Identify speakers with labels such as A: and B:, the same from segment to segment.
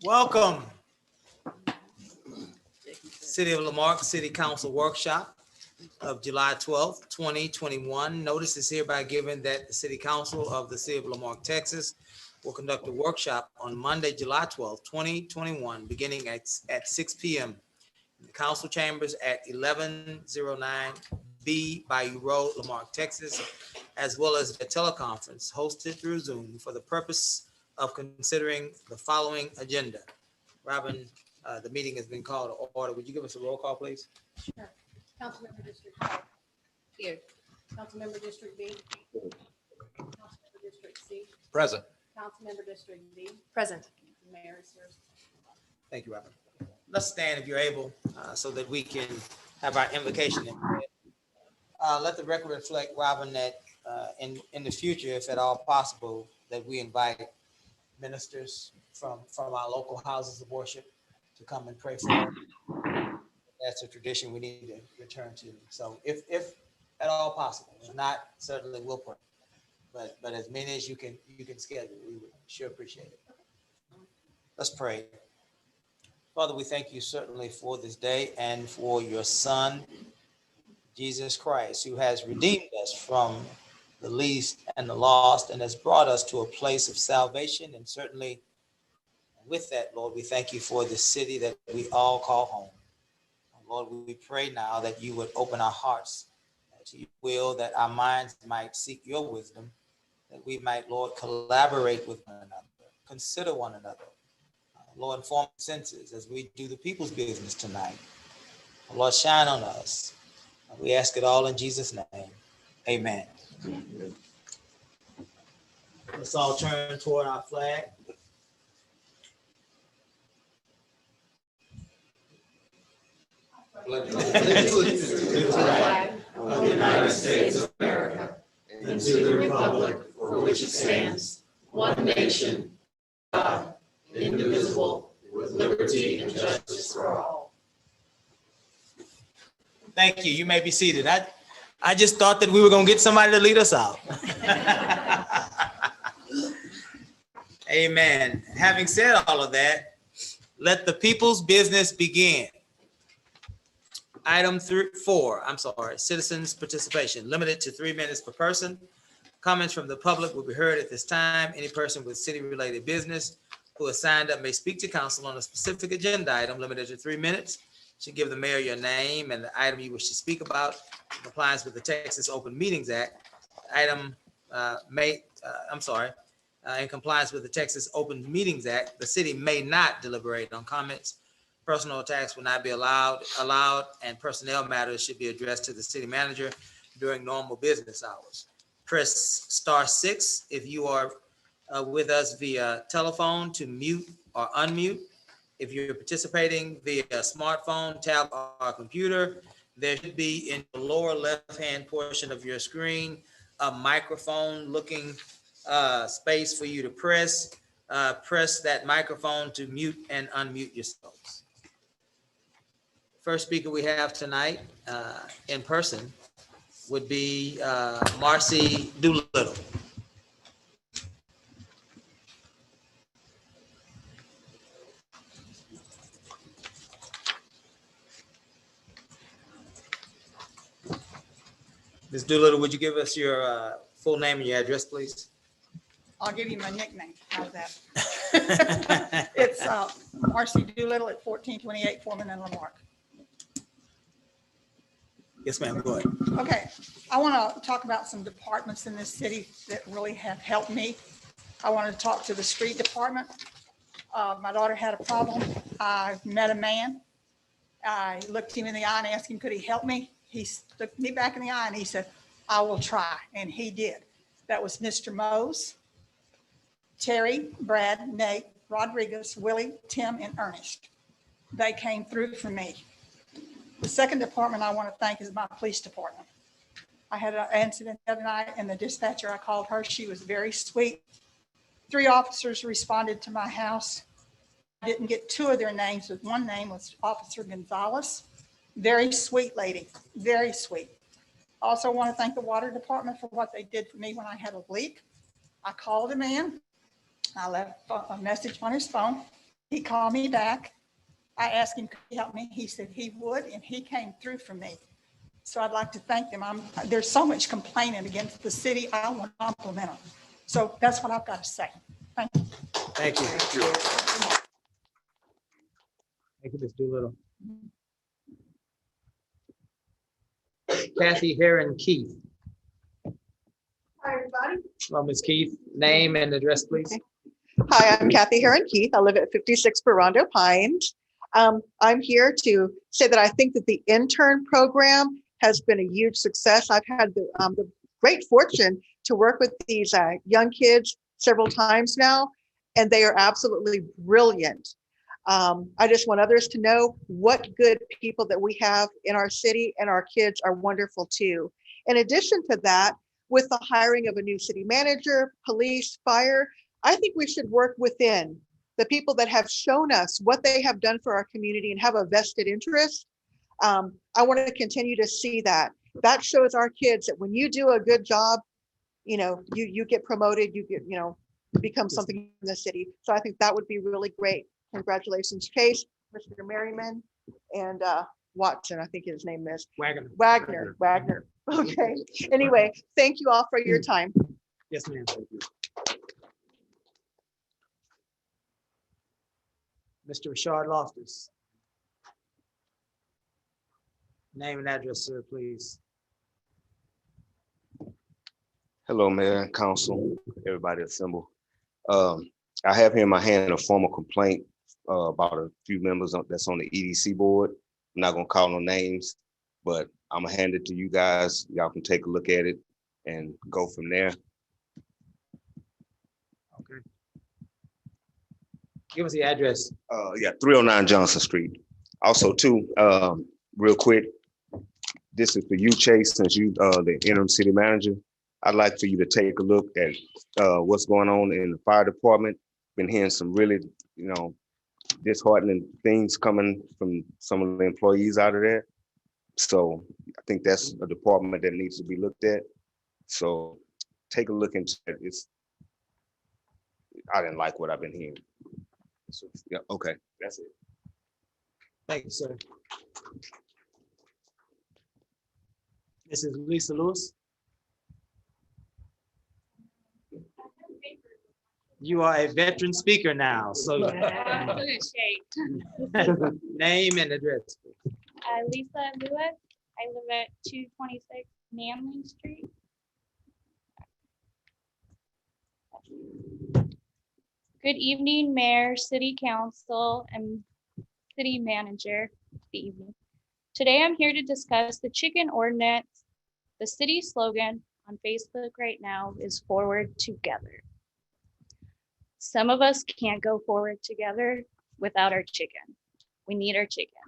A: Welcome. City of Lamarque City Council Workshop of July 12th, 2021. Notice is hereby given that the City Council of the City of Lamarque, Texas will conduct a workshop on Monday, July 12th, 2021, beginning at 6 p.m. in the council chambers at 1109 B Bayou Road, Lamarque, Texas, as well as a teleconference hosted through Zoom for the purpose of considering the following agenda. Robin, the meeting has been called to order. Would you give us a roll call, please?
B: Sure. Councilmember District 5. Here. Councilmember District B. Councilmember District C.
C: Present.
B: Councilmember District D.
D: Present.
B: Mayor is here.
A: Thank you, Robin. Let's stand if you're able, so that we can have our invocation. Let the record reflect, Robin, that in the future, if at all possible, that we invite ministers from our local houses of worship to come and pray for us. That's a tradition we need to return to. So if at all possible, if not, certainly we'll pray. But as many as you can schedule, we would sure appreciate it. Let's pray. Father, we thank you certainly for this day and for your Son, Jesus Christ, who has redeemed us from the least and the lost and has brought us to a place of salvation. And certainly with that, Lord, we thank you for this city that we all call home. Lord, we pray now that you would open our hearts to your will, that our minds might seek your wisdom, that we might, Lord, collaborate with one another, consider one another. Lord, inform senses as we do the people's business tonight. Lord, shine on us. We ask it all in Jesus' name. Amen. Let's all turn toward our flag.
E: Pledge allegiance to the flag of the United States of America and to the republic for which it stands, one nation, God, indivisible, with liberty and justice for all.
A: Thank you. You may be seated. I just thought that we were going to get somebody to lead us out. Amen. Having said all of that, let the people's business begin. Item 4, citizens participation, limited to 3 minutes per person. Comments from the public will be heard at this time. Any person with city-related business who has signed up may speak to council on a specific agenda item limited to 3 minutes. Should give the mayor your name and the item you wish to speak about in compliance with the Texas Open Meetings Act. Item in compliance with the Texas Open Meetings Act, the city may not deliberate on comments. Personal attacks will not be allowed, and personnel matters should be addressed to the city manager during normal business hours. Press *6 if you are with us via telephone to mute or unmute. If you're participating via smartphone, tablet, or computer, there should be in the lower left-hand portion of your screen a microphone-looking space for you to press. Press that microphone to mute and unmute yourselves. First speaker we have tonight in person would be Marcy Doolittle. Ms. Doolittle, would you give us your full name and your address, please?
F: I'll give you my nickname. How's that? It's Marcy Doolittle at 1428 Foreman and Lamarque.
A: Yes, ma'am, go ahead.
F: Okay, I want to talk about some departments in this city that really have helped me. I want to talk to the street department. My daughter had a problem. I met a man. I looked him in the eye and asked him, could he help me? He looked me back in the eye and he said, I will try. And he did. That was Mr. Mose, Terry, Brad, Nate, Rodriguez, Willie, Tim, and Ernest. They came through for me. The second department I want to thank is my police department. I had an incident the other night and the dispatcher, I called her. She was very sweet. 3 officers responded to my house. I didn't get 2 of their names, but one name was Officer Gonzalez. Very sweet lady, very sweet. Also want to thank the water department for what they did for me when I had a leak. I called him in. I left a message on his phone. He called me back. I asked him, could he help me? He said he would, and he came through for me. So I'd like to thank them. There's so much complaining against the city. I want to compliment them. So that's what I've got to say. Thank you.
A: Thank you. Thank you, Ms. Doolittle. Kathy Heron Keith.
C: Hi, everybody.
A: Hello, Ms. Keith. Name and address, please.
C: Hi, I'm Kathy Heron Keith. I live at 56 Barondo Pines. I'm here to say that I think that the intern program has been a huge success. I've had the great fortune to work with these young kids several times now, and they are absolutely brilliant. I just want others to know what good people that we have in our city, and our kids are wonderful too. In addition to that, with the hiring of a new city manager, police, fire, I think we should work within the people that have shown us what they have done for our community and have a vested interest. I want to continue to see that. That shows our kids that when you do a good job, you get promoted, you get, become something in the city. So I think that would be really great. Congratulations, Chase, Mr. Merriman, and Watson, I think his name is. Wagner. Okay. Anyway, thank you all for your time.
A: Yes, ma'am. Mr. Rashard Loftus. Name and address, sir, please.
D: Hello, Mayor and Council, everybody assembled. I have here in my hand a formal complaint about a few members that's on the EDC board. I'm not gonna call no names, but I'm gonna hand it to you guys. Y'all can take a look at it and go from there.
A: Okay. Give us the address.
D: Yeah, 309 Johnson Street. Also, too, real quick, this is for you, Chase, since you the interim city manager. I'd like for you to take a look at what's going on in the fire department. Been hearing some really, disheartening things coming from some of the employees out of there. So I think that's a department that needs to be looked at. So take a look into it. I didn't like what I've been hearing. So, yeah, okay, that's it.
A: Thank you, sir. Mrs. Lisa Lewis. You are a veteran speaker now, so name and address.
G: Lisa Lewis. I live at 226 Manling Street. Good evening, Mayor, City Council, and City Manager. Good evening. Today I'm here to discuss the chicken ordinance. The city slogan on Facebook right now is "Forward Together." Some of us can't go forward together without our chicken. We need our chicken.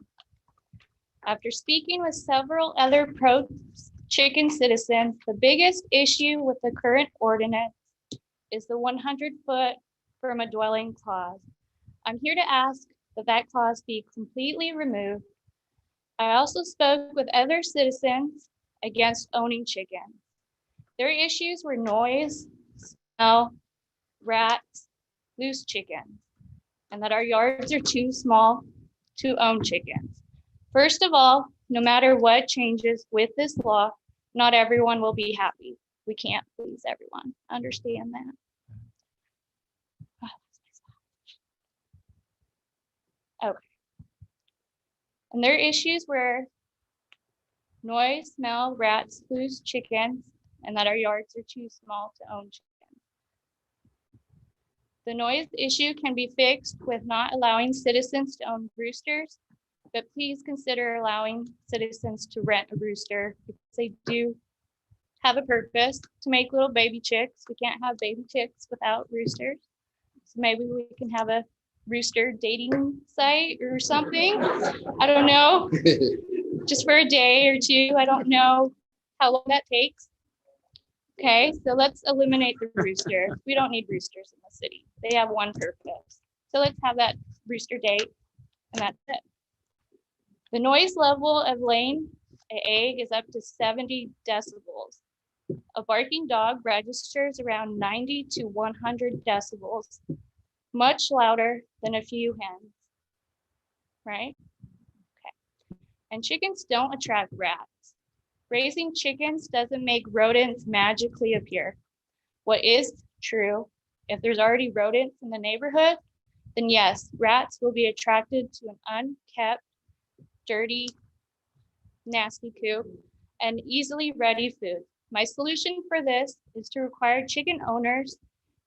G: After speaking with several other pro-chicken citizens, the biggest issue with the current ordinance is the 100-foot from a dwelling clause. I'm here to ask that that clause be completely removed. I also spoke with other citizens against owning chicken. Their issues were noise, smell, rats, loose chickens, and that our yards are too small to own chickens. First of all, no matter what changes with this law, not everyone will be happy. We can't please everyone. Understand that. Okay. And their issues were noise, smell, rats, loose chickens, and that our yards are too small to own chickens. The noise issue can be fixed with not allowing citizens to own roosters, but please consider allowing citizens to rent a rooster because they do have a purpose to make little baby chicks. We can't have baby chicks without roosters. So maybe we can have a rooster dating site or something. I don't know, just for a day or two. I don't know how long that takes. Okay, so let's eliminate the rooster. We don't need roosters in the city. They have one purpose. So let's have that rooster date, and that's it. The noise level of laying an egg is up to 70 decibels. A barking dog registers around 90 to 100 decibels. much louder than a few hens, right? Okay. And chickens don't attract rats. Raising chickens doesn't make rodents magically appear. What is true, if there's already rodents in the neighborhood, then yes, rats will be attracted to an unkept, dirty, nasty coop and easily ready food. My solution for this is to require chicken owners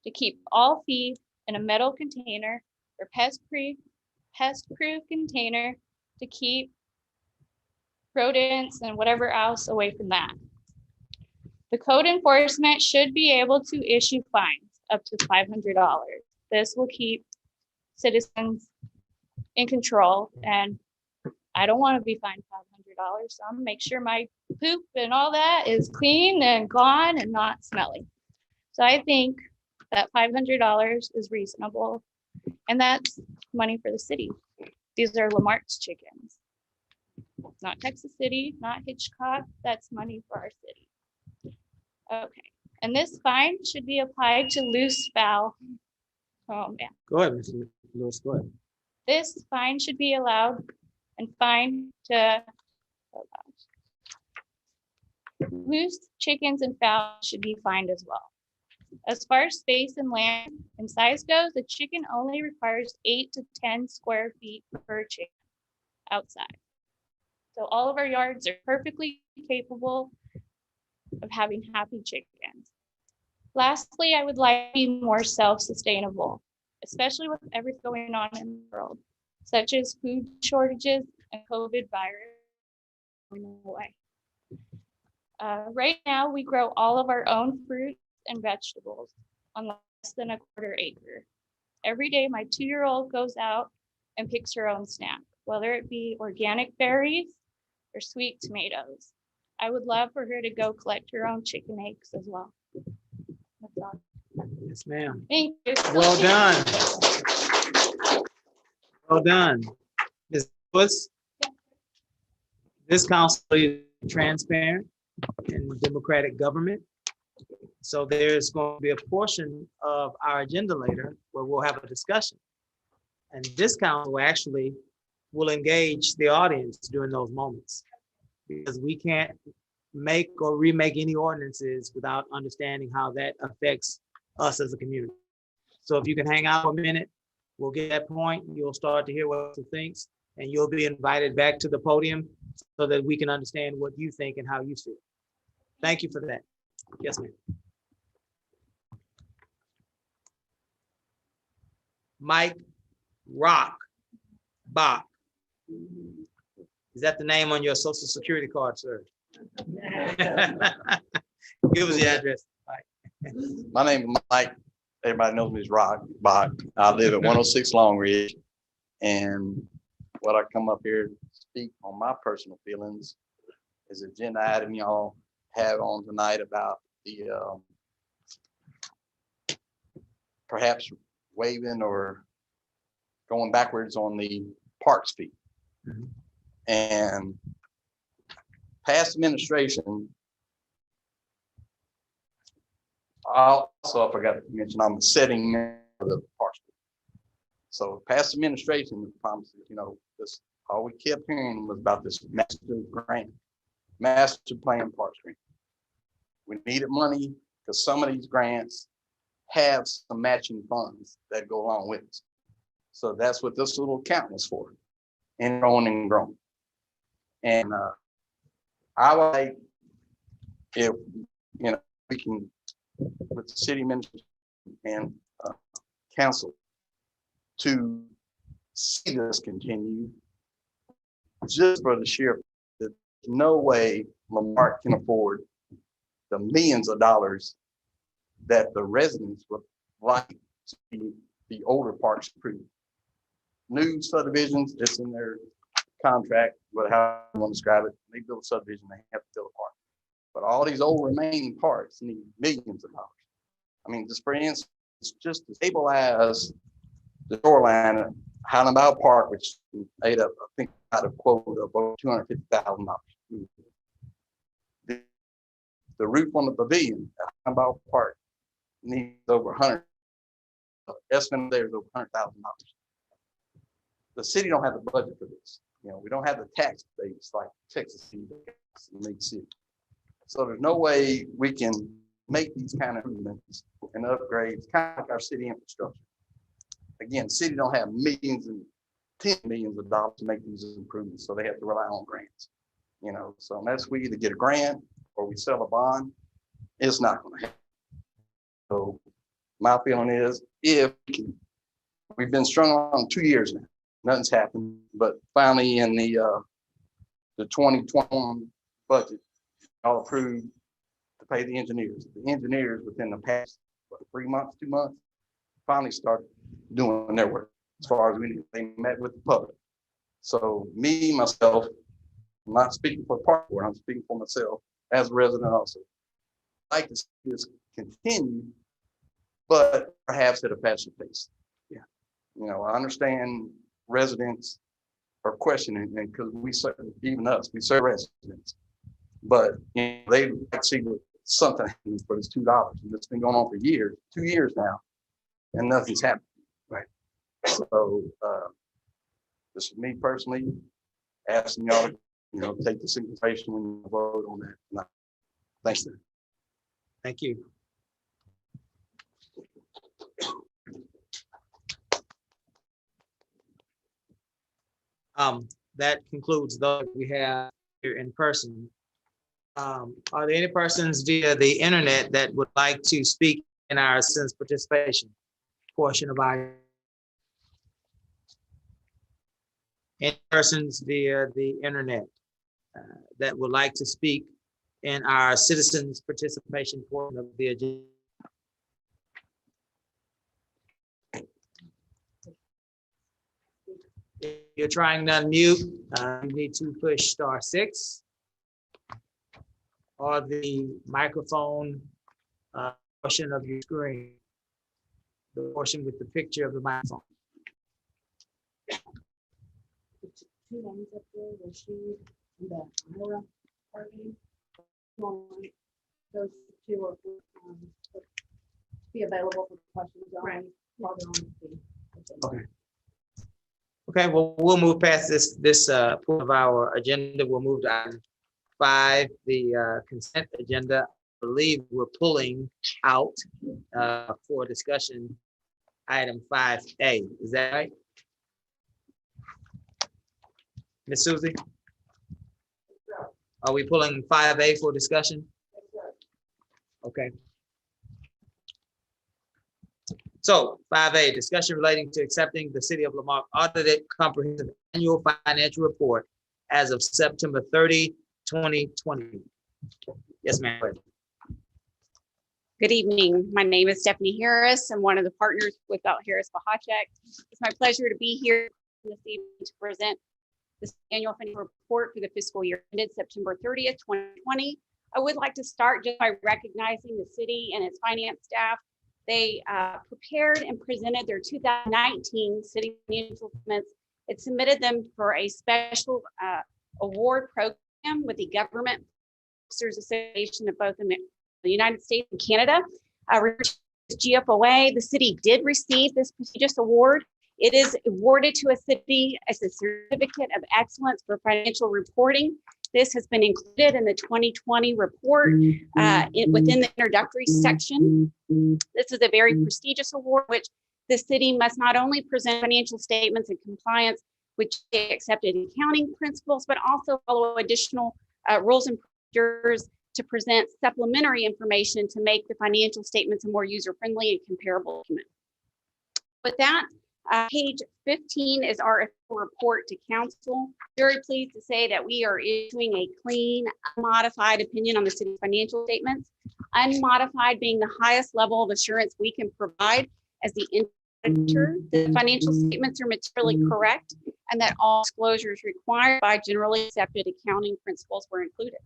G: to keep all feed in a metal container or pest-proof container to keep rodents and whatever else away from that. The code enforcement should be able to issue fines up to $500. This will keep citizens in control, and I don't want to be fined $500, so I'm gonna make sure my poop and all that is clean and gone and not smelly. So I think that $500 is reasonable, and that's money for the city. These are Lamarck's chickens, not Texas City, not Hitchcock. That's money for our city. Okay, and this fine should be applied to loose fowl. Oh man.
A: Go ahead, Mr. Lewis, go ahead.
G: This fine should be allowed and fined to loose chickens and fowl should be fined as well. As far as space and land and size goes, a chicken only requires 8 to 10 square feet per chicken outside. So all of our yards are perfectly capable of having happy chickens. Lastly, I would like to be more self-sustainable, especially with everything going on in the world, such as food shortages and COVID virus going away. Right now, we grow all of our own fruits and vegetables on less than a quarter acre. Every day, my 2-year-old goes out and picks her own snack, whether it be organic berries or sweet tomatoes. I would love for her to go collect her own chicken eggs as well. That's all.
A: Yes, ma'am.
G: Thank you.
A: Well done. Well done. Ms. Lewis, this council is transparent in democratic government. So there's going to be a portion of our agenda later where we'll have a discussion. And this council actually will engage the audience during those moments, because we can't make or remake any ordinances without understanding how that affects us as a community. So if you can hang out for a minute, we'll get that point. You'll start to hear what he thinks, and you'll be invited back to the podium so that we can understand what you think and how you see it. Thank you for that. Yes, ma'am. Mike Rock Bach. Is that the name on your social security card, sir? Give us the address. Mike.
H: My name is Mike. Everybody knows me as Rock Bach. I live at 106 Long Ridge. And what I come up here to speak on my personal feelings is an agenda item y'all have on tonight about the perhaps waiving or going backwards on the parks fee.
A: Mhm.
H: And past administration, also I forgot to mention, I'm a sitting member of the parks. So past administration promises, this all we kept hearing was about this master plan parks grant. We needed money because some of these grants have some matching funds that go along with it. So that's what this little account was for, and growing and growing. And I would like if we can, with the city minister and council, to see this continue, just for the sheer, there's no way Lamarque can afford the millions of dollars that the residents would like to see the older parks approved. New subdivisions, it's in their contract, but how you want to describe it, they build a subdivision, they have to build a park. But all these old remaining parks need millions of dollars. I mean, just for instance, just to stabilize the shoreline at Highland Bayou Park, which ate up, I think, out of quote of over $250,000. The roof on the pavilion at Highland Bayou Park needs over $100 estimate there is over $100,000. The city don't have the budget for this. You know, we don't have the tax base like Texas City does in Lake City. So there's no way we can make these kind of improvements and upgrades, kind of like our city infrastructure. Again, city don't have millions and tens of millions of dollars to make these improvements, so they have to rely on grants. You know, so unless we either get a grant or we sell a bond, it's not going to happen. So my feeling is, we've been strung on 2 years now, nothing's happened, but finally in the 2021 budget, all approved to pay the engineers. The engineers within the past 3 months, 2 months, finally started doing their work as far as we knew. They met with the public. So me, myself, I'm not speaking for the park board, I'm speaking for myself as a resident also. I'd like to see this continue, but perhaps at a faster pace. Yeah. You know, I understand residents are questioning, and because we serve, even us, we serve residents. But you know, they like to see something happening for this $2. And it's been going on for years, 2 years now, and nothing's happened. Right. So this is me personally asking y'all to, you know, take this into consideration when you vote on that tonight. Thanks, sir.
A: Thank you. That concludes those we have here in person. Are there any persons via the internet that would like to speak in our citizens participation portion of our? Any persons via the internet that would like to speak in our citizens participation portion of the agenda? If you're trying to unmute, you need to push *6 or the microphone portion of your screen, the portion with the picture of the microphone.
B: Two names up there, the shoe and the Ira party. Those two are be available for questions only while they're on the agenda.
A: Okay. Okay, well, we'll move past this point of our agenda. We'll move to item 5, the consent agenda. I believe we're pulling out for discussion item 5A. Is that right? Ms. Susie? Are we pulling 5A for discussion? Okay. So 5A, discussion relating to accepting the City of Lamar audited comprehensive annual financial report as of September 30, 2020. Yes, ma'am.
I: Good evening. My name is Stephanie Harris. I'm one of the partners with Harris Bahachek. It's my pleasure to be here this evening to present this annual financial report for the fiscal year ended September 30th, 2020. I would like to start just by recognizing the city and its finance staff. They prepared and presented their 2019 city financial statements. It submitted them for a special award program with the Government Officers Association of both the United States and Canada. GFOA, the city did receive this prestigious award. It is awarded to a city as a certificate of excellence for financial reporting. This has been included in the 2020 report within the introductory section. This is a very prestigious award, which the city must not only present financial statements in compliance with accepted accounting principles, but also follow additional rules and procedures to present supplementary information to make the financial statements a more user-friendly and comparable document. With that, page 15 is our official report to council. Very pleased to say that we are issuing a clean, unmodified opinion on the city's financial statements. Unmodified being the highest level of assurance we can provide as the auditor. The financial statements are materially correct and that all disclosures required by generally accepted accounting principles were included.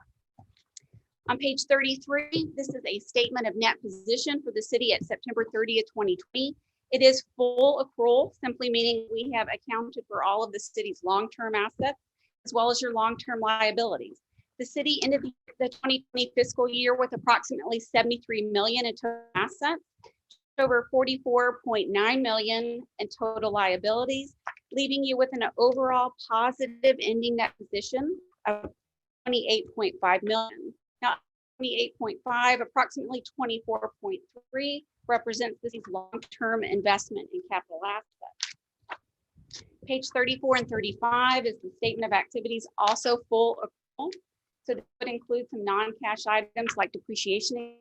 I: On page 33, this is a statement of net position for the city at September 30th, 2020. It is full accrual, simply meaning we have accounted for all of the city's long-term assets, as well as your long-term liabilities. The city ended the 2020 fiscal year with approximately $73 million in total assets, over 44.9 million in total liabilities, leaving you with an overall positive ending net position of 28.5 million. Now, 28.5, approximately 24.3 represents this long-term investment in capital assets. Page 34 and 35 is the statement of activities, also full accrual. So this would include some non-cash items like depreciation.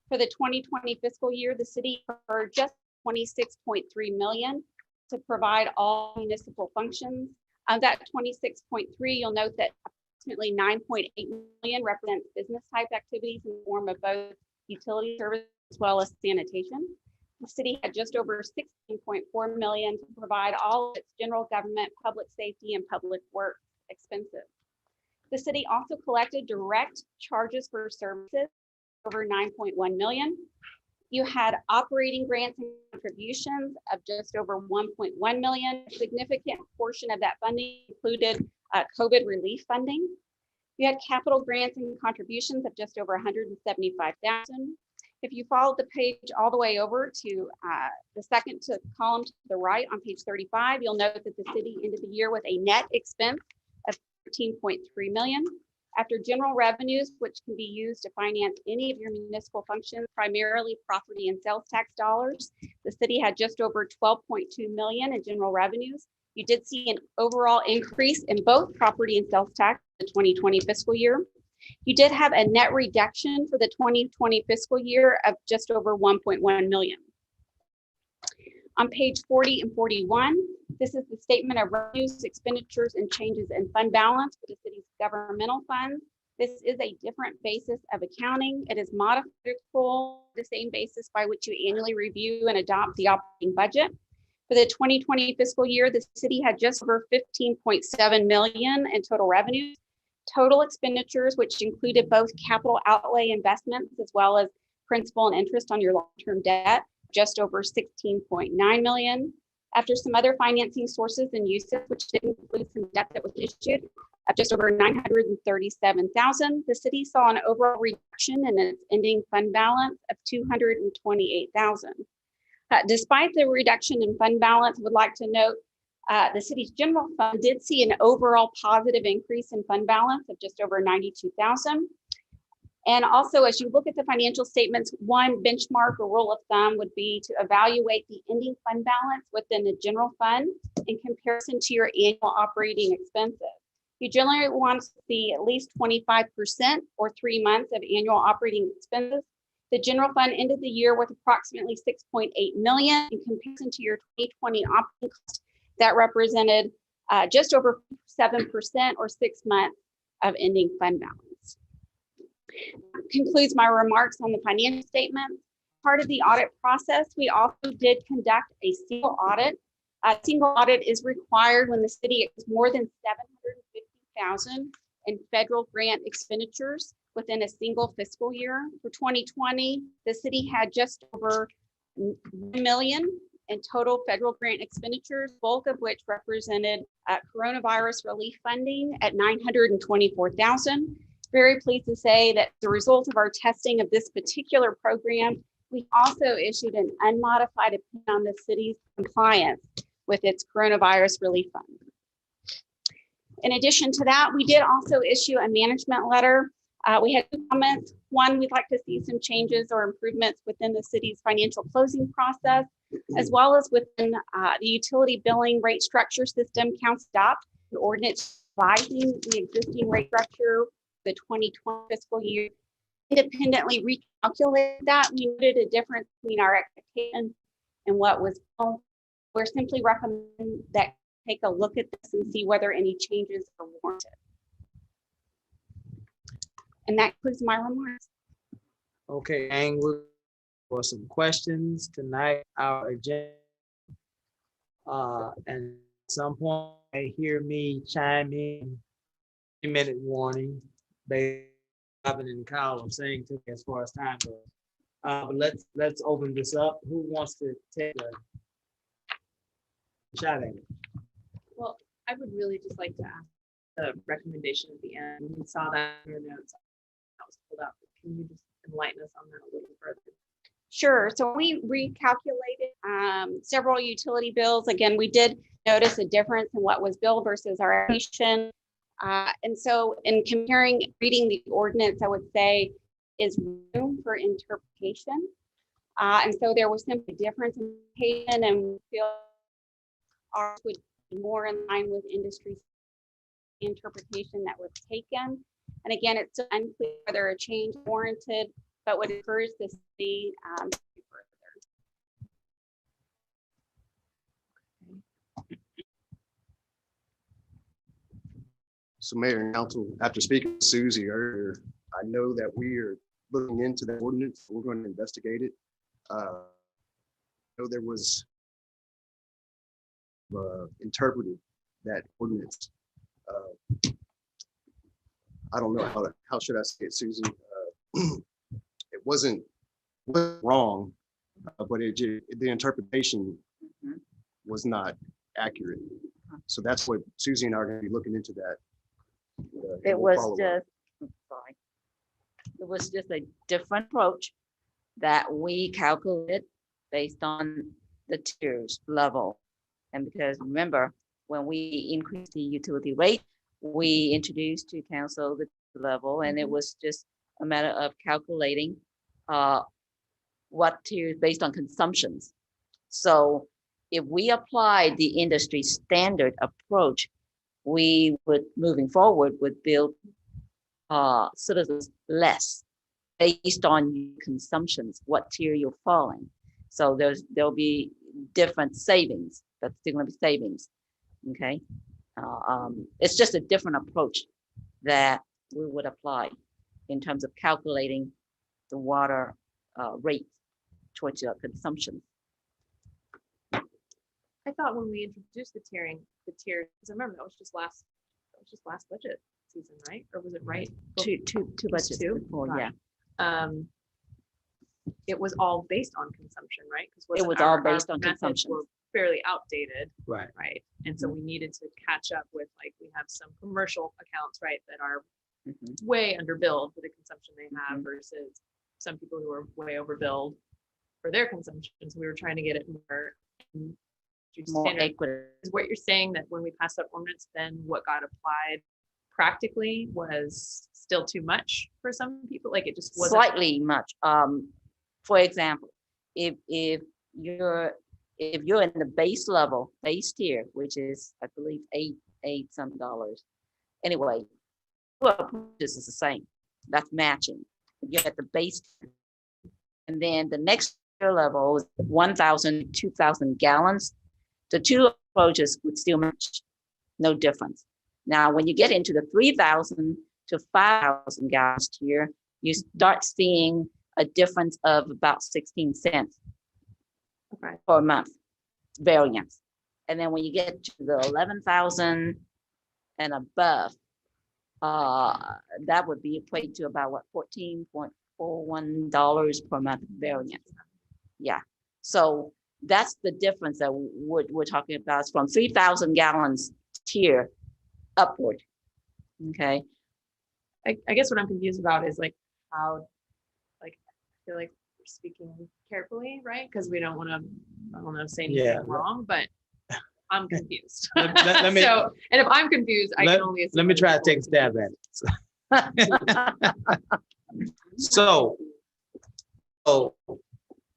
I: For the 2020 fiscal year, the city incurred just 26.3 million to provide all municipal functions. Of that 26.3, you'll note that approximately 9.8 million represents business type activities in the form of both utility service as well as sanitation. The city had just over 16.4 million to provide all of its general government, public safety, and public works expenses. The city also collected direct charges for services over 9.1 million. You had operating grants and contributions of just over 1.1 million. A significant portion of that funding included COVID relief funding. You had capital grants and contributions of just over 175,000. If you follow the page all the way over to the second column to the right on page 35, you'll note that the city ended the year with a net expense of 13.3 million. After general revenues, which can be used to finance any of your municipal functions, primarily property and sales tax dollars, the city had just over 12.2 million in general revenues. You did see an overall increase in both property and sales tax in the 2020 fiscal year. You did have a net reduction for the 2020 fiscal year of just over 1.1 million. On page 40 and 41, this is the statement of revenues, expenditures, and changes in fund balance for the city's governmental funds. This is a different basis of accounting. It is modified accrual, the same basis by which you annually review and adopt the operating budget. For the 2020 fiscal year, the city had just over 15.7 million in total revenues. Total expenditures, which included both capital outlay investments as well as principal and interest on your long-term debt, just over 16.9 million. After some other financing sources and uses, which did include some debt that was issued of just over 937,000, the city saw an overall reduction in its ending fund balance of 228,000. Despite the reduction in fund balance, I would like to note the city's general fund did see an overall positive increase in fund balance of just over 92,000. And also, as you look at the financial statements, one benchmark or rule of thumb would be to evaluate the ending fund balance within the general fund in comparison to your annual operating expenses. You generally want to see at least 25% or 3 months of annual operating expenses. The general fund ended the year with approximately 6.8 million in comparison to your 2020 operating cost. That represented just over 7% or 6 months of ending fund balance. Concludes my remarks on the financial statement. Part of the audit process, we also did conduct a single audit. A single audit is required when the city has more than 750,000 in federal grant expenditures within a single fiscal year. For 2020, the city had just over 1 million in total federal grant expenditures, bulk of which represented coronavirus relief funding at 924,000. Very pleased to say that as a result of our testing of this particular program, we also issued an unmodified opinion on the city's compliance with its coronavirus relief fund. In addition to that, we did also issue a management letter. We had 2 comments. One, we'd like to see some changes or improvements within the city's financial closing process, as well as within the utility billing rate structure system. Council adopted an ordinance revising the existing rate structure the 2020 fiscal year. Independently recalculated that. We noted a difference between our expectations and what was known. We're simply recommending that take a look at this and see whether any changes are warranted. And that concludes my remarks.
A: Okay, and we're for some questions tonight. Our agenda, and at some point, I hear me chime in. 3-minute warning. Robin and Kyle are saying to me as far as time goes. But let's open this up. Who wants to take a shot at it?
J: Well, I would really just like to ask the recommendation at the end. We saw that in your notes that was pulled up. Can you just enlighten us on that a little further?
I: Sure. So we recalculated several utility bills. Again, we did notice a difference in what was billed versus our allocation. And so in reading the ordinance, I would say is room for interpretation. And so there was simply a difference in interpretation, and we feel ours would be more in line with industry interpretation that was taken. And again, it's unclear whether a change is warranted, but would encourage the city to do further.
K: So Mayor and Council, after speaking to Susie earlier, I know that we are looking into that ordinance. We're going to investigate it. I know there was interpreted that ordinance. I don't know how should I say it, Susie? It wasn't wrong, but the interpretation was not accurate. So that's what Susie and I are going to be looking into that.
L: It was just, sorry. It was just a different approach that we calculated based on the tiers level. And because remember, when we increased the utility rate, we introduced to council the level, and it was just a matter of calculating what tiers based on consumptions. So if we applied the industry standard approach, we would, moving forward, would build citizens less based on consumptions, what tier you're falling. So there'll be different savings. That's still going to be savings. Okay, it's just a different approach that we would apply in terms of calculating the water rate towards your consumption.
J: I thought when we introduced the tiers, because I remember that was just last budget season, right? Or was it right?
L: Two budgets before, yeah.
J: It was all based on consumption, right?
L: It was all based on consumption.
J: Were fairly outdated,
A: Right.
J: right? And so we needed to catch up with, like, we have some commercial accounts, right, that are way underbilled for the consumption they have versus some people who are way overbilled for their consumption. So we were trying to get it more
L: equitable.
J: Is what you're saying, that when we passed that ordinance, then what got applied practically was still too much for some people? Like it just wasn't
L: slightly much. For example, if you're in the base level, base tier, which is I believe eight some dollars. Anyway, well, this is the same. That's matching. You're at the base tier. And then the next tier level is 1,000 to 2,000 gallons. The two approaches would still match, no difference. Now, when you get into the 3,000 to 5,000 gallons tier, you start seeing a difference of about 16 cents per month variance. And then when you get to the 11,000 and above, that would be equate to about what, $14.41 per month variance. Yeah. So that's the difference that we're talking about. It's from 3,000 gallons tier upward. Okay.
J: I guess what I'm confused about is like how, like, I feel like we're speaking carefully, right? Because we don't want to, I don't know, say anything wrong, but I'm confused.
A: Let me,
J: so, and if I'm confused, I can only assume.
A: Let me try to take a stab at it. So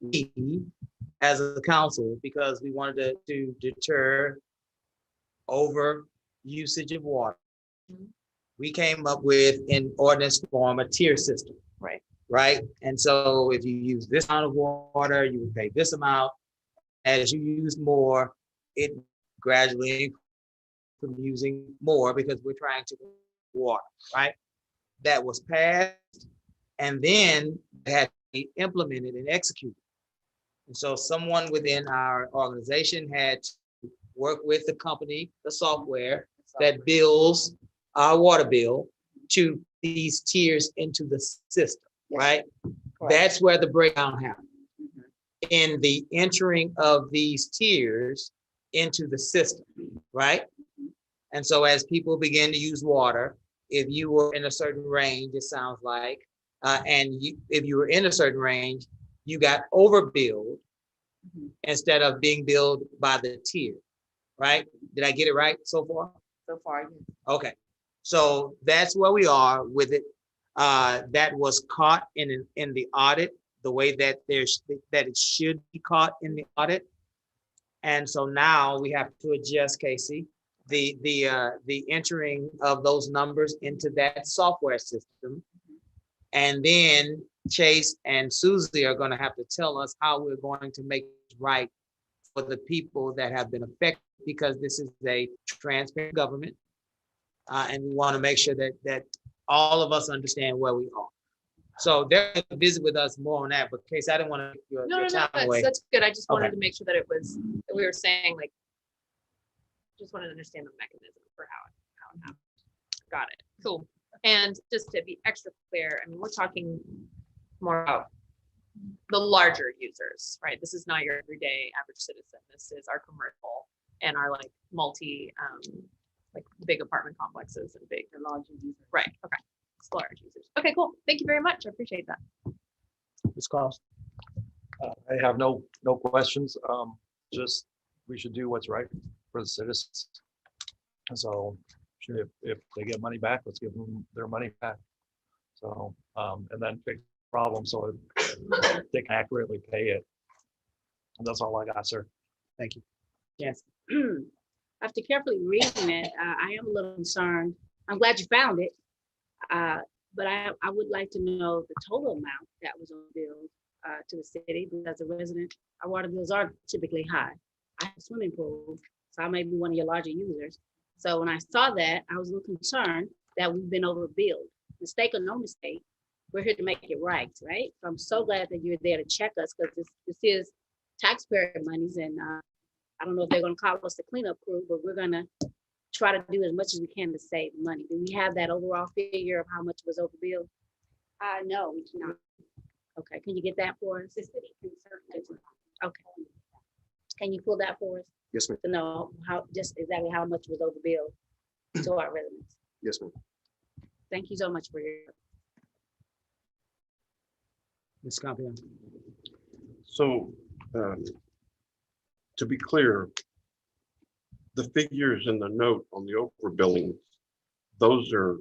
A: we, as a council, because we wanted to deter over usage of water, we came up with in ordinance form a tier system.
J: Right.
A: Right. And so if you use this amount of water, you would pay this amount. As you use more, it gradually from using more because we're trying to water, right? That was passed and then had to be implemented and executed. And so someone within our organization had to work with the company, the software that bills our water bill to these tiers into the system, right? Correct. That's where the breakdown happened. In the entering of these tiers into the system, right? And so as people begin to use water, if you were in a certain range, it sounds like, if you were in a certain range, you got overbilled
L: Mhm.
A: instead of being billed by the tier, right? Did I get it right so far?
L: So far, yes.
A: Okay, so that's where we are with it. That was caught in the audit, the way that that it should be caught in the audit. And so now we have to adjust, Casey, the entering of those numbers into that software system. And then Chase and Susie are going to have to tell us how we're going to make it right for the people that have been affected, because this is a transparent government. And we want to make sure that all of us understand where we are. So they're going to visit with us more on that, but Casey, I didn't want to take your time away.
J: That's good. I just wanted
A: Okay.
J: to make sure that it was, that we were saying like, just wanted to understand the mechanism for how it happened. Got it. Cool. And just to be extra clear, I mean, we're talking more about the larger users, right? This is not your everyday average citizen. This is our commercial and our like like big apartment complexes and big and large users. Right. Okay. It's large users. Okay, cool. Thank you very much. I appreciate that.
A: Ms. Cost.
M: I have no questions. Just we should do what's right for the citizens. So if they get money back, let's give them their money back. So and then fix the problem so they can accurately pay it. And that's all I got, sir.
A: Thank you. Yes.
I: After carefully reading it, I am a little concerned. I'm glad you found it. But I would like to know the total amount that was on billed to the city, because as a resident, our water bills are typically high. I have a swimming pool, so I may be one of your larger users. So when I saw that, I was a little concerned that we've been overbilled. Mistake or no mistake, we're here to make it right? So I'm so glad that you're there to check us, because this is taxpayer monies, and I don't know if they're gonna call us the cleanup crew, but we're gonna try to do as much as we can to save money. Do we have that overall figure of how much was overbilled? No, we do not. Okay, can you get that for us? The city can certainly. Okay. Can you pull that for us?
K: Yes, ma'am.
I: To know how, just exactly how much was overbilled to our residents?
K: Yes, ma'am.
I: Thank you so much for your.
A: Ms. Campion.
N: So, to be clear, the figures in the note on the overbilling, those are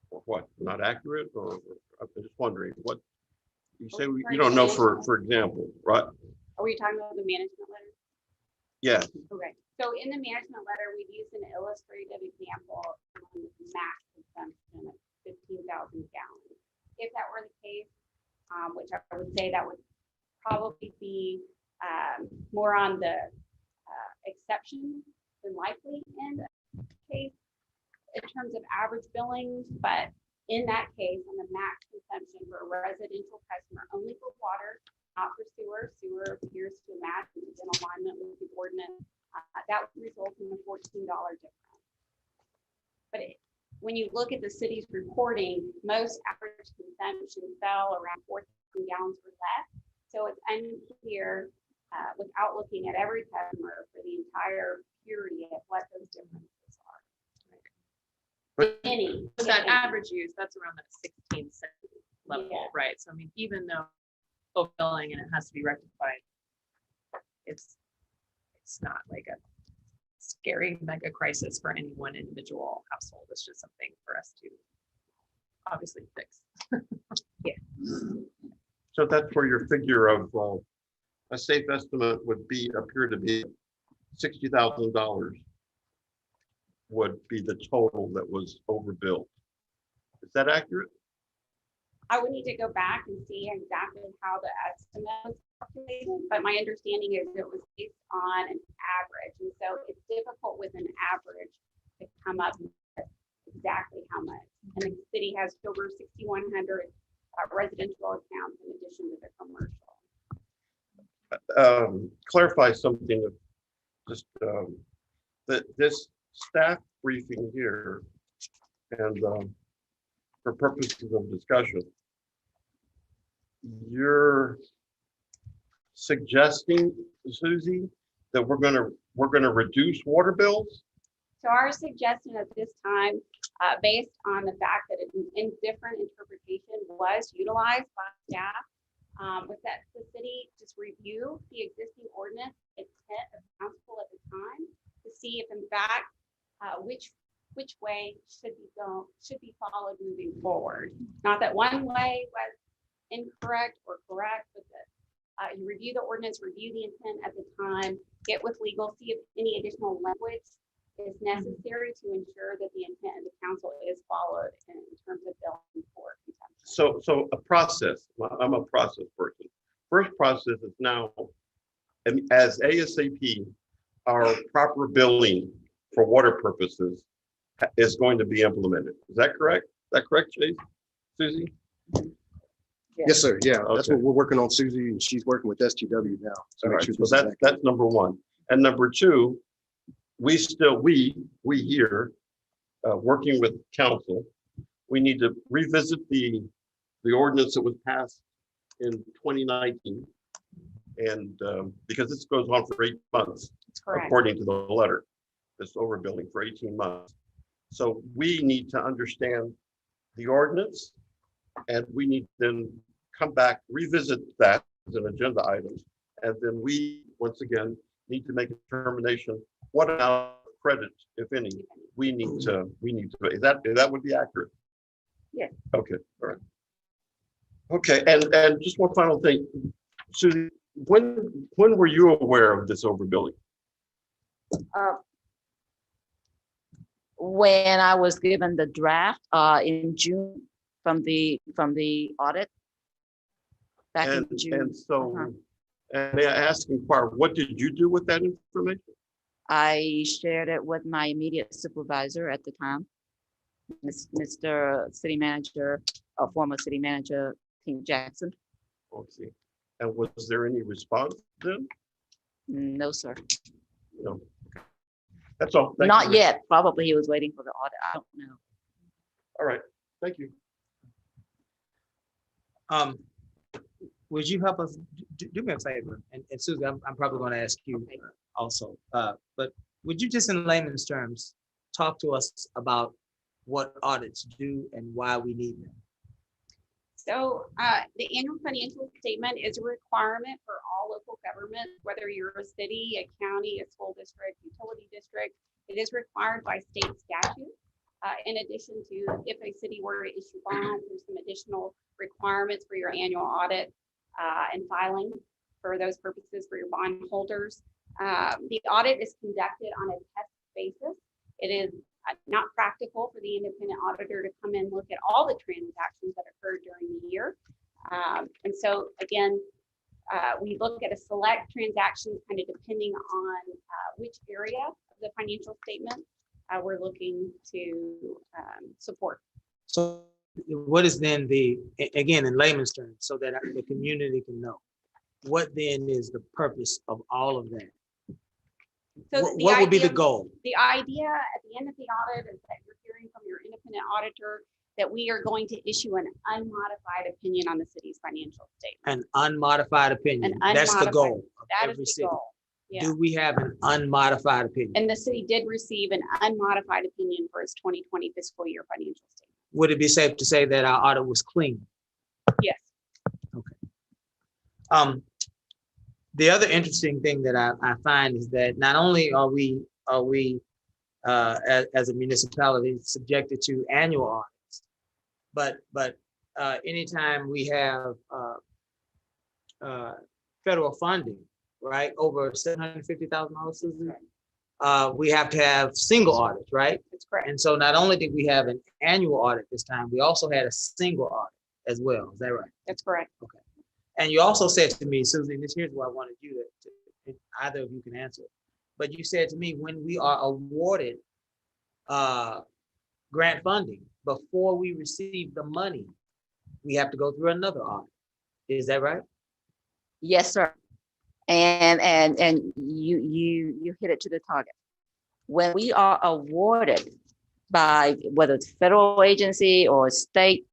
N: what, not accurate, or I'm just wondering what you say. You don't know, for example, right?
I: Are we talking about the management letter?
N: Yeah.
I: Okay, so in the management letter, we've used an illustrative example on max consumption of 15,000 gallons. If that were the case, which I would say that would probably be more on the exception than likely in the case in terms of average billings, but in that case, on the max consumption for a residential customer, only for water, not for sewer. Sewer appears to match in alignment with the ordinance. That would result in a $14 difference. But when you look at the city's reporting, most average consumption fell around 4,000 gallons or less. So it's unclear without looking at every customer for the entire period what those differences are.
N: But
J: That average use, that's around that 16 cent level,
I: Yeah.
J: right? So I mean, even though overbilling and it has to be rectified, it's not like a scary mega crisis for any one individual household. It's just something for us to obviously fix.
N: so that's where your figure of a safe estimate would appear to be $60,000 would be the total that was overbilled. Is that accurate?
I: I would need to go back and see exactly how the estimate was calculated, but my understanding is it was based on an average. And so it's difficult with an average to come up with exactly how much. And the city has over 6,100 residential accounts in addition to the commercial.
N: Clarify something, just that this staff briefing here, and for purposes of discussion, you're suggesting, Susie, that we're gonna reduce water bills?
I: So our suggestion at this time, based on the fact that an indifferent interpretation was utilized by staff, Was that the city just review the existing ordinance intent of council at the time to see if in fact, which way should be followed moving forward. Not that one way was incorrect or correct, but that you review the ordinance, review the intent at the time, get with legal, see if any additional language is necessary to ensure that the intent of the council is followed in terms of billing for consumption.
N: So a process, I'm a process person. First process is now, and as ASAP, our proper billing for water purposes is going to be implemented. Is that correct? Is that correct, Chase? Susie?
K: Yes, sir. Yeah, that's
N: Okay.
K: what we're working on, Susie, and she's working with STW now.
N: All
K: make
N: right,
K: sure
N: so
K: this is
N: that's
K: accurate.
N: number one. And number two, we here, working with council, we need to revisit the ordinance that was passed in 2019. And because this goes on for 8 months,
I: Correct.
N: according to the letter, this overbilling for 18 months. So we need to understand the ordinance, and we need to then come back, revisit that as an agenda item. And then we, once again, need to make a determination, what amount of credit, if any, we need to, that would be accurate?
I: Yes.
N: Okay, all right. Okay, and just one final thing. Susie, when were you aware of this overbilling?
L: When I was given the draft in June from the audit back in June.
N: And so, and may I ask, inquire, what did you do with that information?
L: I shared it with my immediate supervisor at the time, Mr. City Manager, former City Manager King Jackson.
N: Okay. And was there any response then?
L: No, sir.
N: No. That's all. Thank
L: Not
N: you.
L: yet. Probably he was waiting for the audit. I don't know.
N: All right. Thank you.
A: Would you help us do me a favor? And Susie, I'm probably going to ask you also, but would you just in layman's terms, talk to us about what audits do and why we need them?
I: So the annual financial statement is a requirement for all local governments, whether you're a city, a county, a school district, utility district. It is required by state statute. In addition to if a city were to issue bonds, there's some additional requirements for your annual audit and filing for those purposes for your bond holders. The audit is conducted on a test basis. It is not practical for the independent auditor to come in and look at all the transactions that occurred during the year. And so again, we look at a select transactions kind of depending on which area of the financial statement we're looking to support.
A: So what is then again, in layman's terms, so that the community can know, what then is the purpose of all of that?
I: So
A: what would be the goal?
I: The idea at the end of the audit is that you're hearing from your independent auditor that we are going to issue an unmodified opinion on the city's financial statement.
A: An unmodified opinion. That's the goal of
I: That
A: every
I: is the
A: city.
I: goal. Yeah.
A: Do we have an unmodified opinion?
I: And the city did receive an unmodified opinion for its 2020 fiscal year financial statement.
A: Would it be safe to say that our audit was clean?
I: Yes.
A: Okay. The other interesting thing that I find is that not only are we as a municipality subjected to annual audits, but anytime we have federal funding, right, over $750,000, we have to have single audits, right?
I: That's correct.
A: And so not only did we have an annual audit this time, we also had a single audit as well. Is that right?
I: That's correct.
A: Okay. And you also said to me, Susie, this here's what I wanted you to either of you can answer. But you said to me, when we are awarded grant funding, before we receive the money, we have to go through another audit. Is that right?
L: Yes, sir. And you hit it to the target. When we are awarded by whether it's federal agency or state,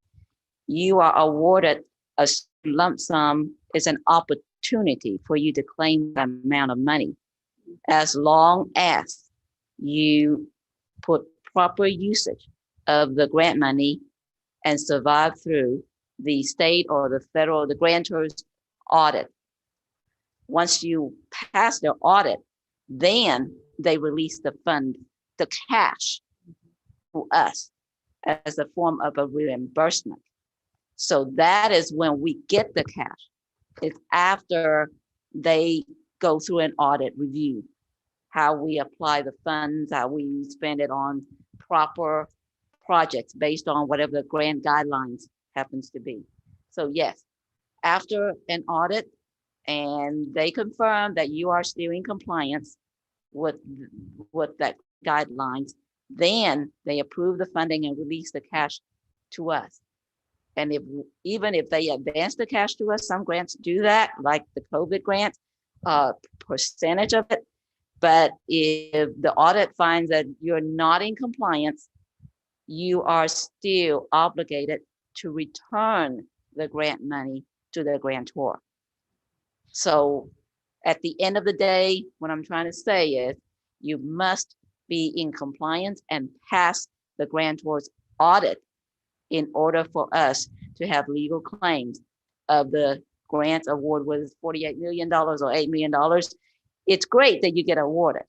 L: you are awarded a lump sum. Is an opportunity for you to claim that amount of money, as long as you put proper usage of the grant money and survive through the state or the federal, the grantors audit. Once you pass the audit, then they release the fund, the cash to us as a form of a reimbursement. So that is when we get the cash. It's after they go through an audit review, how we apply the funds, how we spend it on proper projects based on whatever the grant guidelines happens to be. So yes, after an audit and they confirm that you are still in compliance with that guidelines, then they approve the funding and release the cash to us. And even if they advance the cash to us, some grants do that, like the COVID grant, percentage of it. But if the audit finds that you're not in compliance, you are still obligated to return the grant money to the grantor. So at the end of the day, what I'm trying to say is you must be in compliance and pass the grantor's audit in order for us to have legal claims of the grant award was $48 million or $8 million. It's great that you get awarded,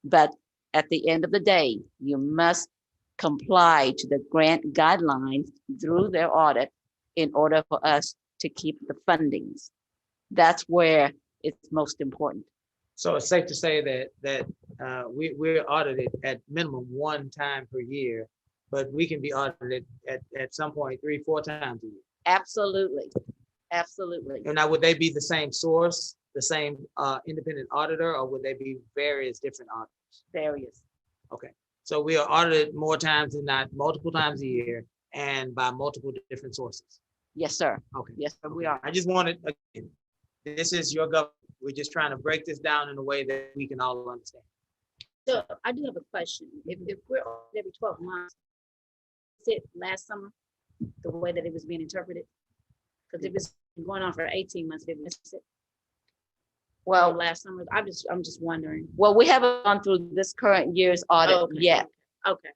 L: but at the end of the day, you must comply to the grant guidelines through their audit in order for us to keep the fundings. That's where it's most important.
A: So it's safe to say that we're audited at minimum 1 time per year, but we can be audited at some point 3-4 times a year.
L: Absolutely, absolutely.
A: And now, would they be the same source, the same independent auditor, or would they be various different auditors?
L: Various.
A: Okay, so we are audited more times than not, multiple times a year, and by multiple different sources.
L: Yes, sir.
A: Okay.
L: Yes, sir, we are.
A: I just wanted, again, this is your government. We're just trying to break this down in a way that we can all understand.
I: So I do have a question. If we're audited every 12 months, is it last summer, the way that it was being interpreted? Because if it's been going on for 18 months, did we miss it?
L: Well,
I: last summer, I'm just wondering.
L: well, we haven't gone through this current year's audit
I: Okay.
L: yet.
I: Okay.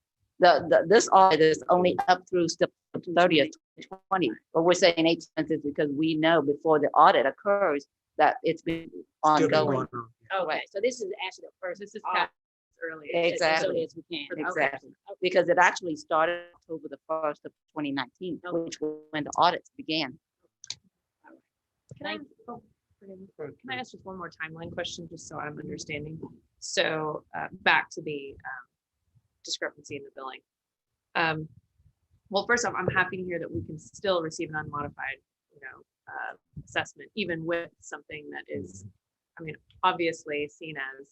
L: This audit is only up through September 30th, 2020. But we're saying 18 months is because we know before the audit occurs that it's been
A: Still been
L: ongoing.
A: going on.
I: Okay, so this is actually the first.
J: This is
I: audit.
J: early.
L: Exactly.
I: As early as we can. Okay.
L: Exactly. Because it actually started October the 1st of 2019, which was when the audits began.
J: Can I ask just one more timeline question, just so I'm understanding? So back to the discrepancy in the billing. Well, first off, I'm happy to hear that we can still receive an unmodified, assessment, even with something that is, I mean, obviously seen as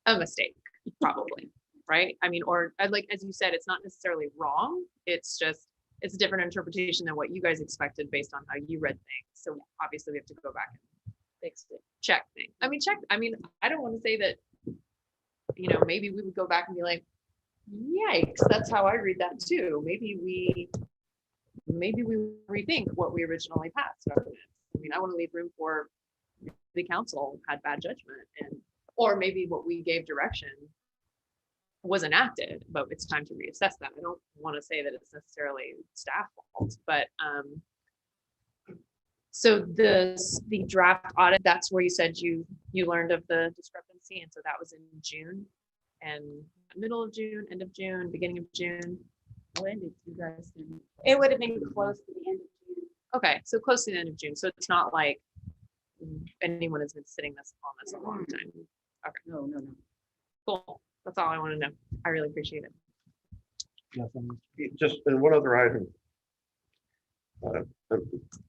J: a mistake, probably, right? I mean, or like, as you said, it's not necessarily wrong. It's just, it's a different interpretation than what you guys expected based on how you read things. So obviously we have to go back and fix it, check things. I mean, I don't want to say that, maybe we would go back and be like, yikes, that's how I read that too. Maybe we rethink what we originally passed. I mean, I want to leave room for the council had bad judgment, or maybe what we gave direction was enacted, but it's time to reassess that. I don't want to say that it's necessarily staff fault, but so the draft audit, that's where you said you learned of the discrepancy, and so that was in June, and middle of June, end of June, beginning of June.
I: When did you guys do? It would have been close to the end of June.
J: Okay, so close to the end of June. So it's not like anyone has been sitting on this a long time. Okay.
I: No.
J: Cool. That's all I want to know. I really appreciate it.
N: Just, and one other item.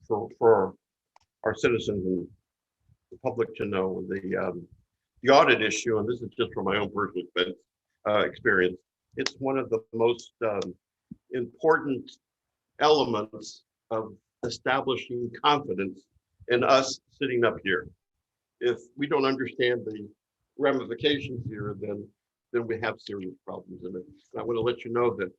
N: For our citizens and the public to know, the audit issue, and this is just from my own personal experience, it's one of the most important elements of establishing confidence in us sitting up here. If we don't understand the ramifications here, then we have serious problems in it. And I want to let you know that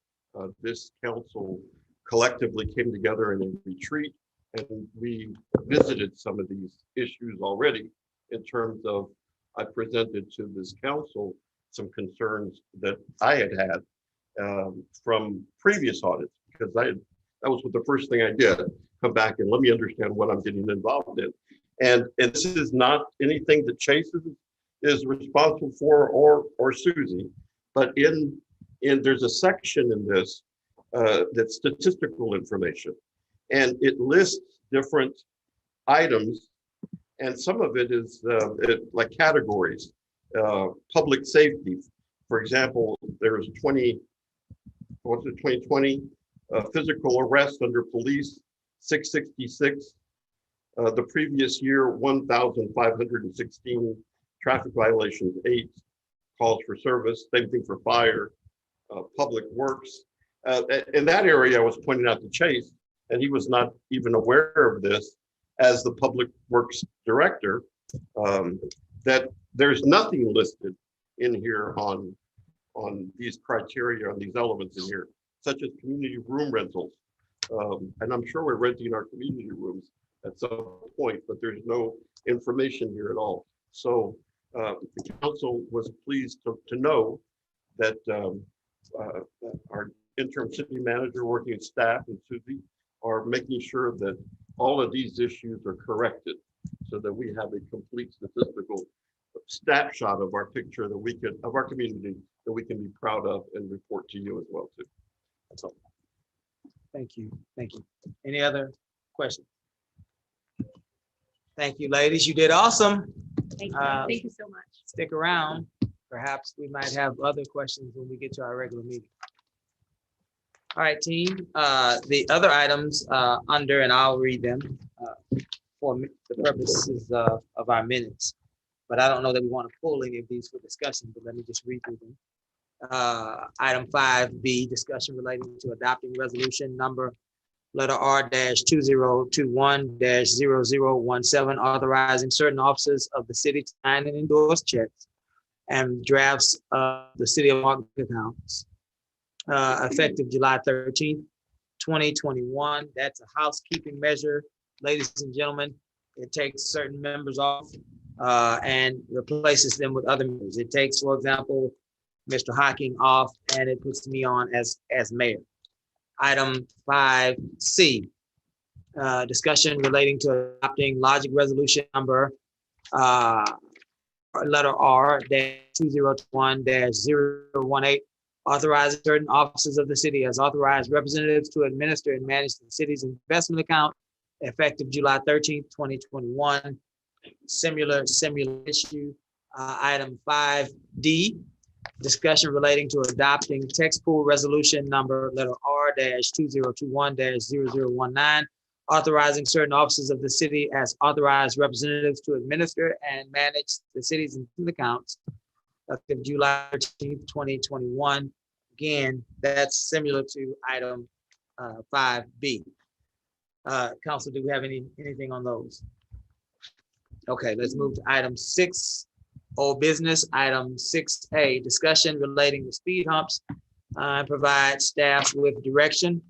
N: this council collectively came together in a retreat, and we visited some of these issues already in terms of, I presented to this council some concerns that I had from previous audits, because that was the first thing I did. come back and let me understand what I'm getting involved in. And this is not anything that Chase is responsible for or Susie, but there's a section in this that's statistical information, and it lists different items, and some of it is like categories. Public safety, for example, there's 2020 physical arrest under police 666. The previous year 1,516 traffic violations, 8 calls for service. Same thing for fire, public works. In that area, I was pointing out to Chase, and he was not even aware of this as the public works director, that there's nothing listed in here on these criteria, on these elements in here, such as community room rentals. And I'm sure we're renting our community rooms at some point, but there's no information here at all. So the council was pleased to know that our interim city manager, working staff, and Susie are making sure that all of these issues are corrected so that we have a complete statistical snapshot of our picture that we can, of our community, that we can be proud of and report to you as well too. That's all.
A: Thank you. Thank you. Any other questions? Thank you, ladies. You did awesome.
J: Thank you. Thank you so much.
A: Stick around. Perhaps we might have other questions when we get to our regular meeting. All right, team. The other items under, and I'll read them for the purposes of our minutes. But I don't know that we want to pull any of these for discussion, but let me just read through them. Item 5B, discussion relating to adopting resolution number letter R-2021-0017, authorizing certain officers of the city to sign and endorse checks and drafts of the city of Marque accounts, effective July 13th, 2021. That's a housekeeping measure. Ladies and gentlemen, it takes certain members off and replaces them with other members. It takes, for example, Mr. Hocking off, and it puts me on as mayor. Item 5C, discussion relating to adopting logic resolution number letter R-2021-018, authorizing certain officers of the city as authorized representatives to administer and manage the city's investment account, effective July 13th, 2021. Similar issue. Item 5D, discussion relating to adopting text pool resolution number letter R-2021-0019, authorizing certain officers of the city as authorized representatives to administer and manage the city's investment accounts, effective July 13th, 2021. Again, that's similar to item 5B. Council, do we have anything on those? Okay, let's move to item 6, old business. Item 6A, discussion relating to speed humps, provide staff with direction.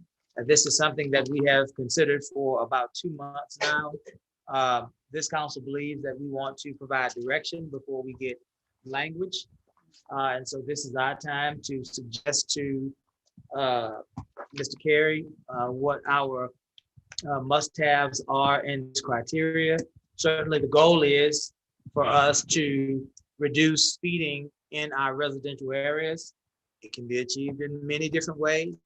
A: This is something that we have considered for about 2 months now. This council believes that we want to provide direction before we get language. And so this is our time to suggest to Mr. Carey what our must-haves are in this criteria. Certainly the goal is for us to reduce speeding in our residential areas. It can be achieved in many different ways.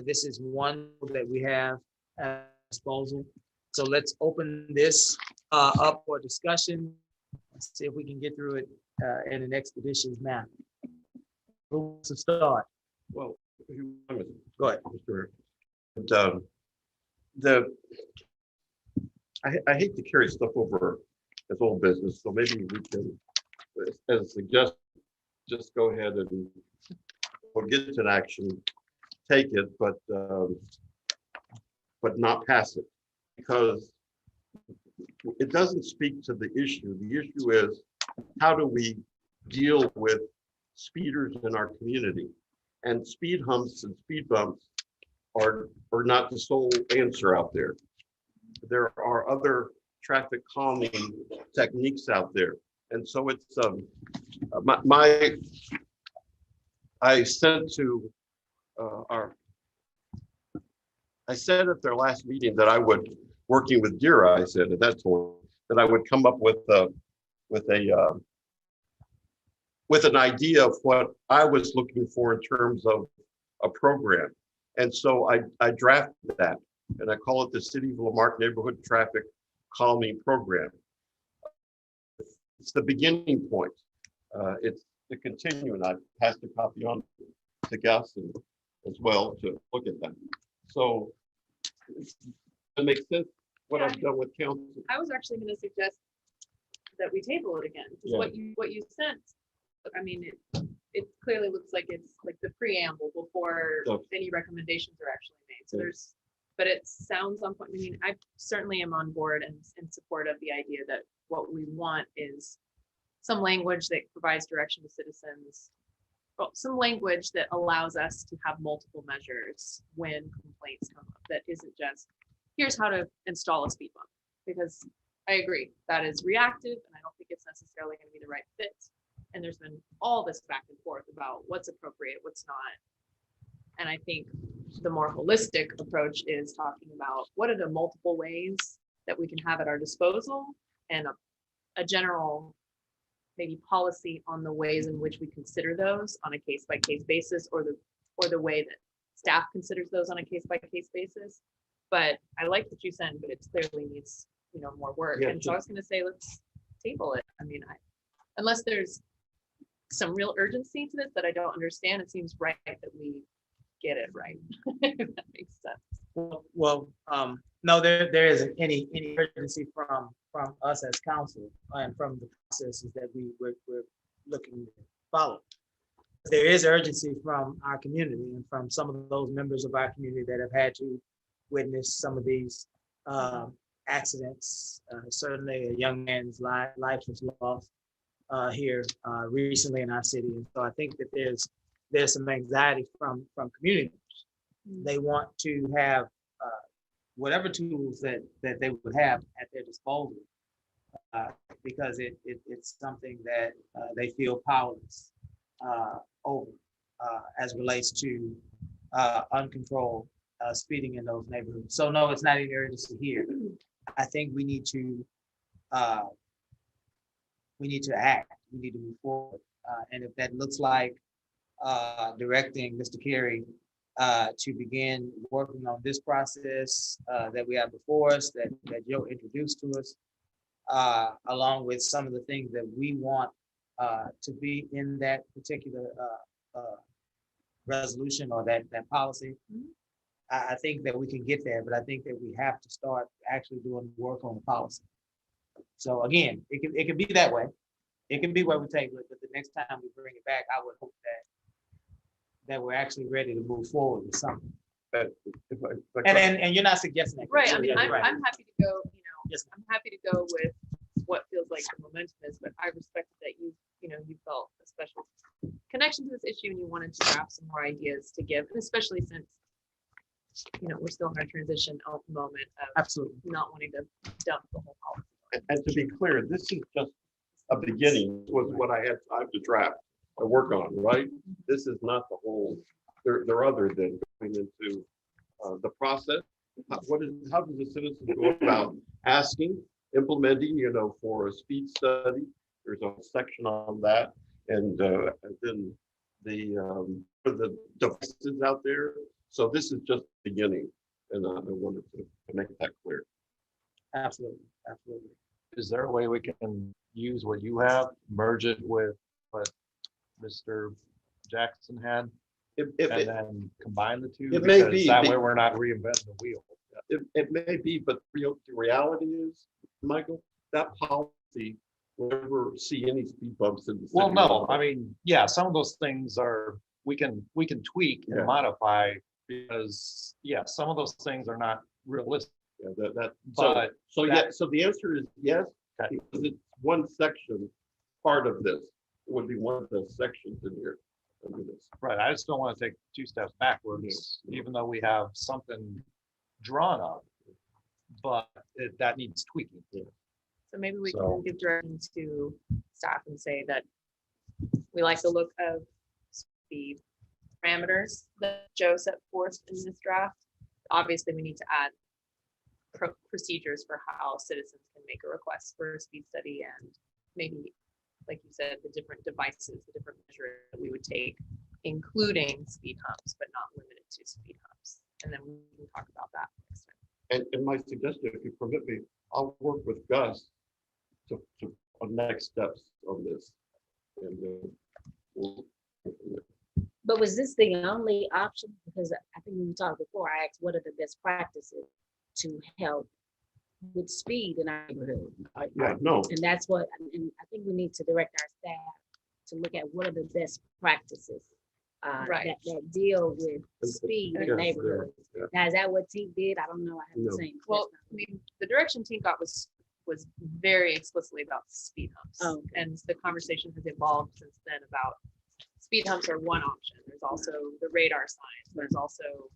A: This is one that we have at disposal. So let's open this up for discussion. Let's see if we can get through it in an expeditious manner. Who wants to start?
N: Well,
A: Go ahead.
N: I hate to carry stuff over as old business, so maybe we can, as a suggestion, just go ahead and we'll get to an action, take it, but not pass it, because it doesn't speak to the issue. The issue is, how do we deal with speeders in our community? And speed humps and speed bumps are not the sole answer out there. There are other traffic calming techniques out there. And so it's, I sent to I said at their last meeting that I would, working with Dira, I said at that point, that I would come up with an idea of what I was looking for in terms of a program. And so I drafted that, and I call it the City of Lamarck Neighborhood Traffic Calming Program. It's the beginning point. It's the continuing. I passed a copy on to Gus as well to look at that. So it makes sense what I've done with council.
J: I was actually going to suggest that we table it again. 'Cause
N: Yeah.
J: What you sent, I mean, it clearly looks like it's like the preamble before
N: So-
J: any recommendations are actually made. So
N: Yeah.
J: but it sounds on point. I mean, I certainly am on board and in support of the idea that what we want is some language that provides direction to citizens. Well, some language that allows us to have multiple measures when complaints come up. That isn't just, here's how to install a speed bump. Because I agree, that is reactive, and I don't think it's necessarily going to be the right fit. And there's been all this back and forth about what's appropriate, what's not. And I think the more holistic approach is talking about what are the multiple ways that we can have at our disposal, and a general maybe policy on the ways in which we consider those on a case-by-case basis, or the way that staff considers those on a case-by-case basis. But I like what you said, but it clearly needs, more work.
N: Yeah,
J: And so I was going to say, let's table it. I mean, unless there's some real urgency to this that I don't understand, it seems right that we get it right. If that makes sense.
A: Well, no, there isn't any urgency from us as council and from the processes that we're looking to follow. There is urgency from our community and from some of those members of our community that have had to witness some of these accidents. Certainly a young man's life was lost here recently in our city. And so I think that there's some anxiety from community. They want to have whatever tools that they would have at their disposal because it's something that they feel powerless over as relates to uncontrolled speeding in those neighborhoods. So no, it's not any urgency here. I think we need to act. We need to move forward. And if that looks like directing Mr. Carey to begin working on this process that we have before us, that Joe introduced to us, along with some of the things that we want to be in that particular resolution or that policy. I think that we can get there, but I think that we have to start actually doing work on the policy. So again, it can be that way. It can be where we take it, but the next time we bring it back, I would hope that we're actually ready to move forward with something. And you're not suggesting that.
J: Right. I mean, I'm
A: Right.
J: happy to go,
A: Yes.
J: I'm happy to go with what feels like the momentum is, but I respect that you felt a special connection to this issue and you wanted to draft some more ideas to give, and especially since, we're still in our transition moment of
A: Absolutely
J: not wanting to dump the whole policy.
N: And to be clear, this is just a beginning, was what I had time to draft or work on, right? This is not the whole, they're other than going into the process. How does the citizen go about asking, implementing, for a speed study? There's a section on that. And then for the devices out there. So this is just the beginning. And I wanted to make that clear.
A: Absolutely.
M: Is there a way we can use what you have, merge it with what Mr. Jackson had, and then combine the two?
N: It may
M: Because
N: be.
M: that way we're not reinventing the wheel.
N: It may be, but the reality is, Michael, that policy will never see any speed bumps in the city.
M: Well, no, I mean, yeah, some of those things we can tweak and
N: Yeah.
M: modify because, yeah, some of those things are not realistic.
N: Yeah,
M: But
N: so the answer is yes, because it's one section, part of this. It would be one of the sections in here. Under this.
M: Right, I just don't want to take 2 steps backwards, even though we have something drawn up, but that needs tweaking.
J: So maybe we
M: So-
J: can give direction to staff and say that we like the look of the parameters that Joe set forth in this draft. obviously we need to add procedures for how citizens can make a request for a speed study, and maybe, like you said, the different devices, the different measures that we would take, including speed humps, but not limited to speed humps. And then we can talk about that next time.
N: And my suggestion, if you permit me, I'll work with Gus to on next steps on this. And we'll.
L: But was this the only option? Because I think when we talked before, I asked what are the best practices to help with speed in our neighborhood?
N: Yeah, no.
L: And that's what, and I think we need to direct our staff to look at what are the best practices that deal with speed in neighborhoods.
N: Yeah.
L: Now, is that what T did? I don't know. I haven't
N: No.
L: seen.
J: Well, I mean, the direction team got was very explicitly about speed humps.
L: Oh, okay.
J: And the conversation has evolved since then about speed humps are one option. There's also the radar signs. There's also,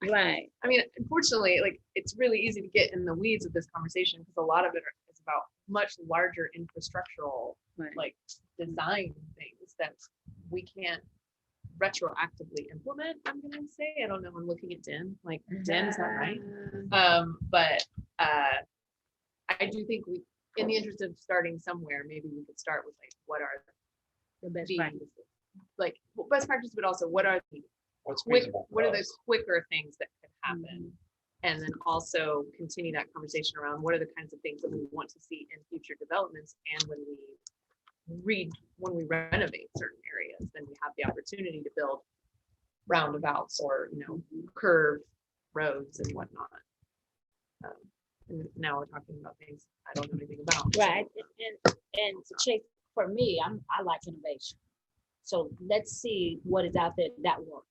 L: Right.
J: I mean, unfortunately, like, it's really easy to get in the weeds of this conversation because a lot of it is about much larger infrastructural, like, design things that we can't retroactively implement, I'm gonna say. I don't know, I'm looking at Den, like, Den, is that right? But I do think we, in the interest of starting somewhere, maybe we could start with, like, what are
L: The best
J: the,
L: practices.
J: like, well, best practice, but also what are the
M: What's
J: quick,
M: feasible for
J: what are the
M: us?
J: quicker things that could happen? And then also continue that conversation around what are the kinds of things that we want to see in future developments. And when we renovate certain areas, then we have the opportunity to build roundabouts or, you know, curved roads and whatnot. And now we're talking about things I don't know anything about.
L: Right. And Chase, for me, I like innovation. So let's see what is out there that works.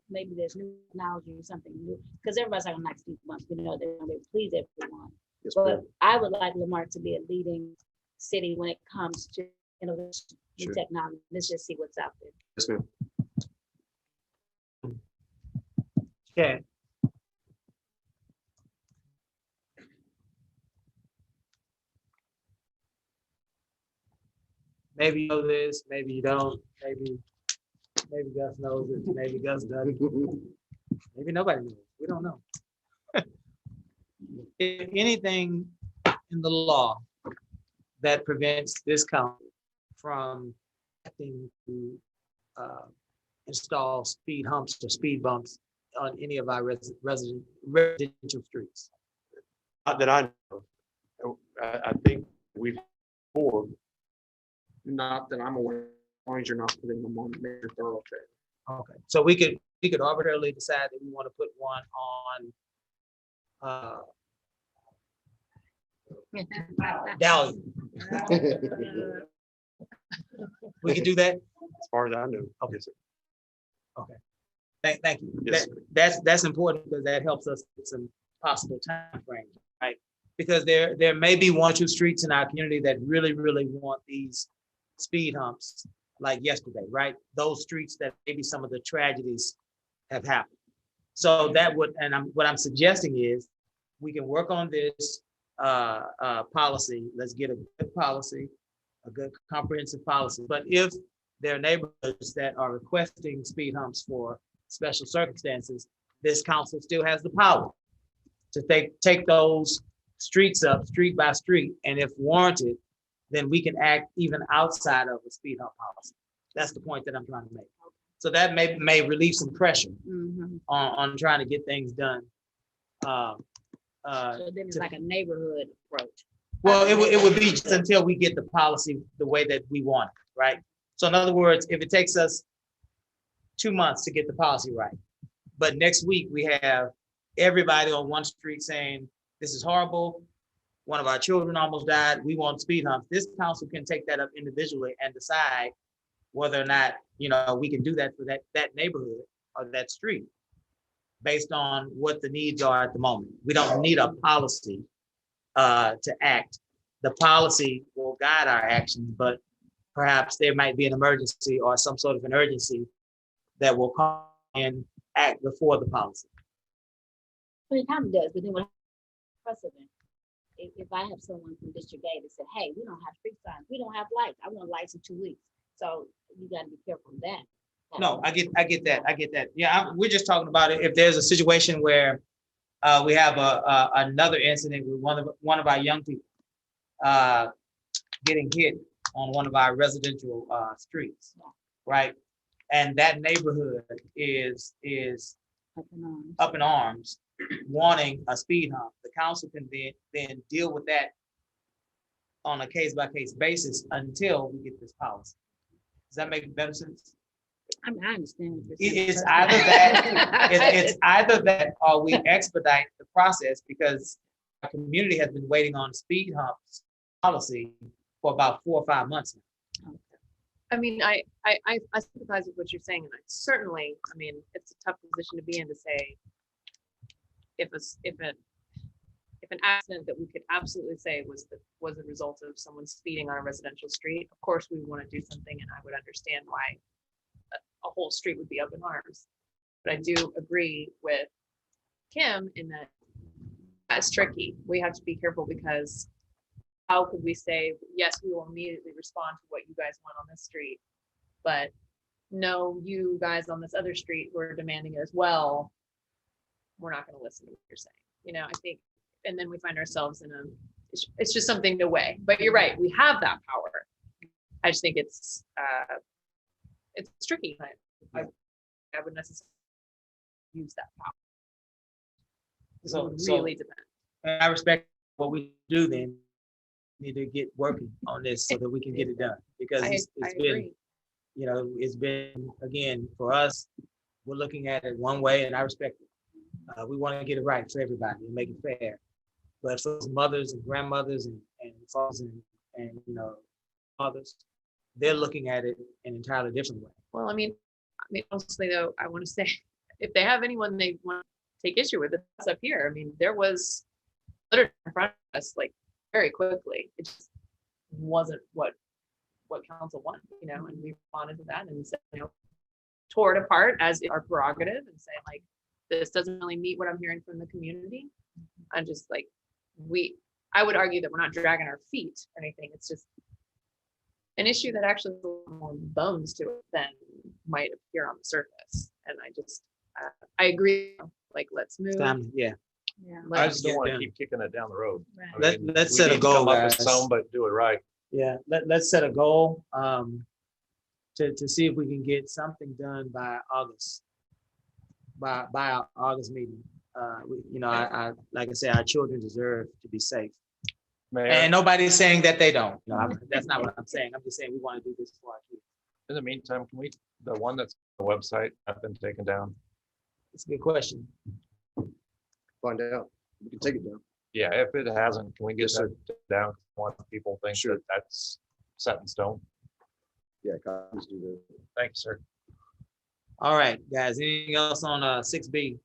L: Maybe there's new technology or something new, because everybody's like, like speed bumps, we know they're gonna please everyone.
K: Yes,
L: But
K: ma'am.
L: I would like Lamar to be a leading city when it comes to innovation, new
K: Sure.
L: technology. Let's just see what's out there.
K: Yes, ma'am.
A: Okay. Maybe you know this, maybe you don't, maybe Gus knows it, maybe Gus doesn't. Maybe nobody knows, we don't know. If anything in the law that prevents this council from acting to install speed humps or speed bumps on any of our residential streets.
N: Not that I know. I think we've before. Not that I'm aware, as long as you're not putting them on major thoroughfare.
A: Okay, so we could arbitrarily decide that we want to put one on Dahlia. We could do that?
N: As far as I know.
A: Okay.
N: Yes, sir.
A: Okay. Thank you.
N: Yes,
A: That's important because that helps us with some possible time frame, right? Because there may be one or two streets in our community that really want these speed humps like yesterday, right? Those streets that maybe some of the tragedies have happened. So that would, and what I'm suggesting is we can work on this policy. Let's get a good policy, a good comprehensive policy. But if there are neighborhoods that are requesting speed humps for special circumstances, this council still has the power to take those streets up, street by street, and if warranted, then we can act even outside of a speed hump policy. That's the point that I'm trying to make. So that may relieve some pressure on trying to get things done.
L: So then it's like a neighborhood approach.
A: Well, it would be just until we get the policy the way that we want it, right? So in other words, if it takes us 2 months to get the policy right, but next week we have everybody on one street saying, this is horrible, one of our children almost died, we want speed humps. This council can take that up individually and decide whether or not, you know, we can do that for that neighborhood or that street based on what the needs are at the moment. We don't need a policy to act. The policy will guide our actions, but perhaps there might be an emergency or some sort of an urgency that will come and act before the policy.
L: Well, it kind of does, but then what precedent? If I have someone from District A that said, hey, we don't have street signs, we don't have lights, I want lights in 2 weeks. So you gotta be careful of that.
A: No, I get that. Yeah, we're just talking about it. If there's a situation where we have another incident with one of our young people getting hit on one of our residential streets, right? And that neighborhood is up in arms, wanting a speed hump. The council can then deal with that on a case-by-case basis until we get this policy. Does that make better sense?
L: I mean, I understand what you're saying.
A: It's either that, it's either that, or we expedite the process because our community has been waiting on speed humps policy for about 4 or 5 months now.
J: I mean, I sympathize with what you're saying, and I certainly, I mean, it's a tough position to be in to say if an accident that we could absolutely say was the result of someone speeding on a residential street. Of course, we want to do something, and I would understand why a whole street would be up in arms. But I do agree with Kim in that that's tricky. We have to be careful because how could we say, yes, we will immediately respond to what you guys want on this street, but no, you guys on this other street who are demanding it as well, we're not going to listen to what you're saying. You know, I think, and then we find ourselves in it's just something to weigh. But you're right, we have that power. I just think it's tricky. I would necessarily use that power.
A: So,
J: it would really depend.
A: And I respect what we do then. Need to get working on this so that we can get it done because it's been,
J: agree.
A: you know, it's been, again, for us, we're looking at it one way and I respect it. We want to get it right for everybody and make it fair. But for mothers and grandmothers and fathers and you know, fathers, they're looking at it in an entirely different way.
J: Well, I mean, honestly though, I want to say, if they have anyone they want to take issue with, it's up here. I mean, there was literature in front of us, like, very quickly. It just wasn't what council wanted, you know, and we responded to that and said, you know, tore it apart as our prerogative and say, like, this doesn't really meet what I'm hearing from the community. I'm just like, I would argue that we're not dragging our feet or anything. It's just an issue that actually has a lot more bones to it than might appear on the surface. And I just, I agree, like, let's move.
A: Yeah.
L: Yeah.
M: I just don't want to keep kicking it down the road.
A: Let's
M: we
A: set a
M: need to
A: goal,
M: come up with
A: guys.
M: some, but do it right.
A: Yeah, let's set a goal to see if we can get something done by August, by our August meeting. You know, I like I said, our children deserve to be safe.
M: Mayor,
A: And nobody's saying that they don't. You know, that's not what I'm saying. I'm just saying we want to do this for our kids.
M: in the meantime, can the one that's on the website have been taken down?
A: It's a good question.
K: Find out. We can take it down.
M: Yeah, if it hasn't, can we get
K: Yes, sir.
M: that down? One people think
K: Sure.
M: that that's set in stone.
K: Yeah, copies do that.
M: Thank you, sir.
A: All right, guys, anything else on 6B?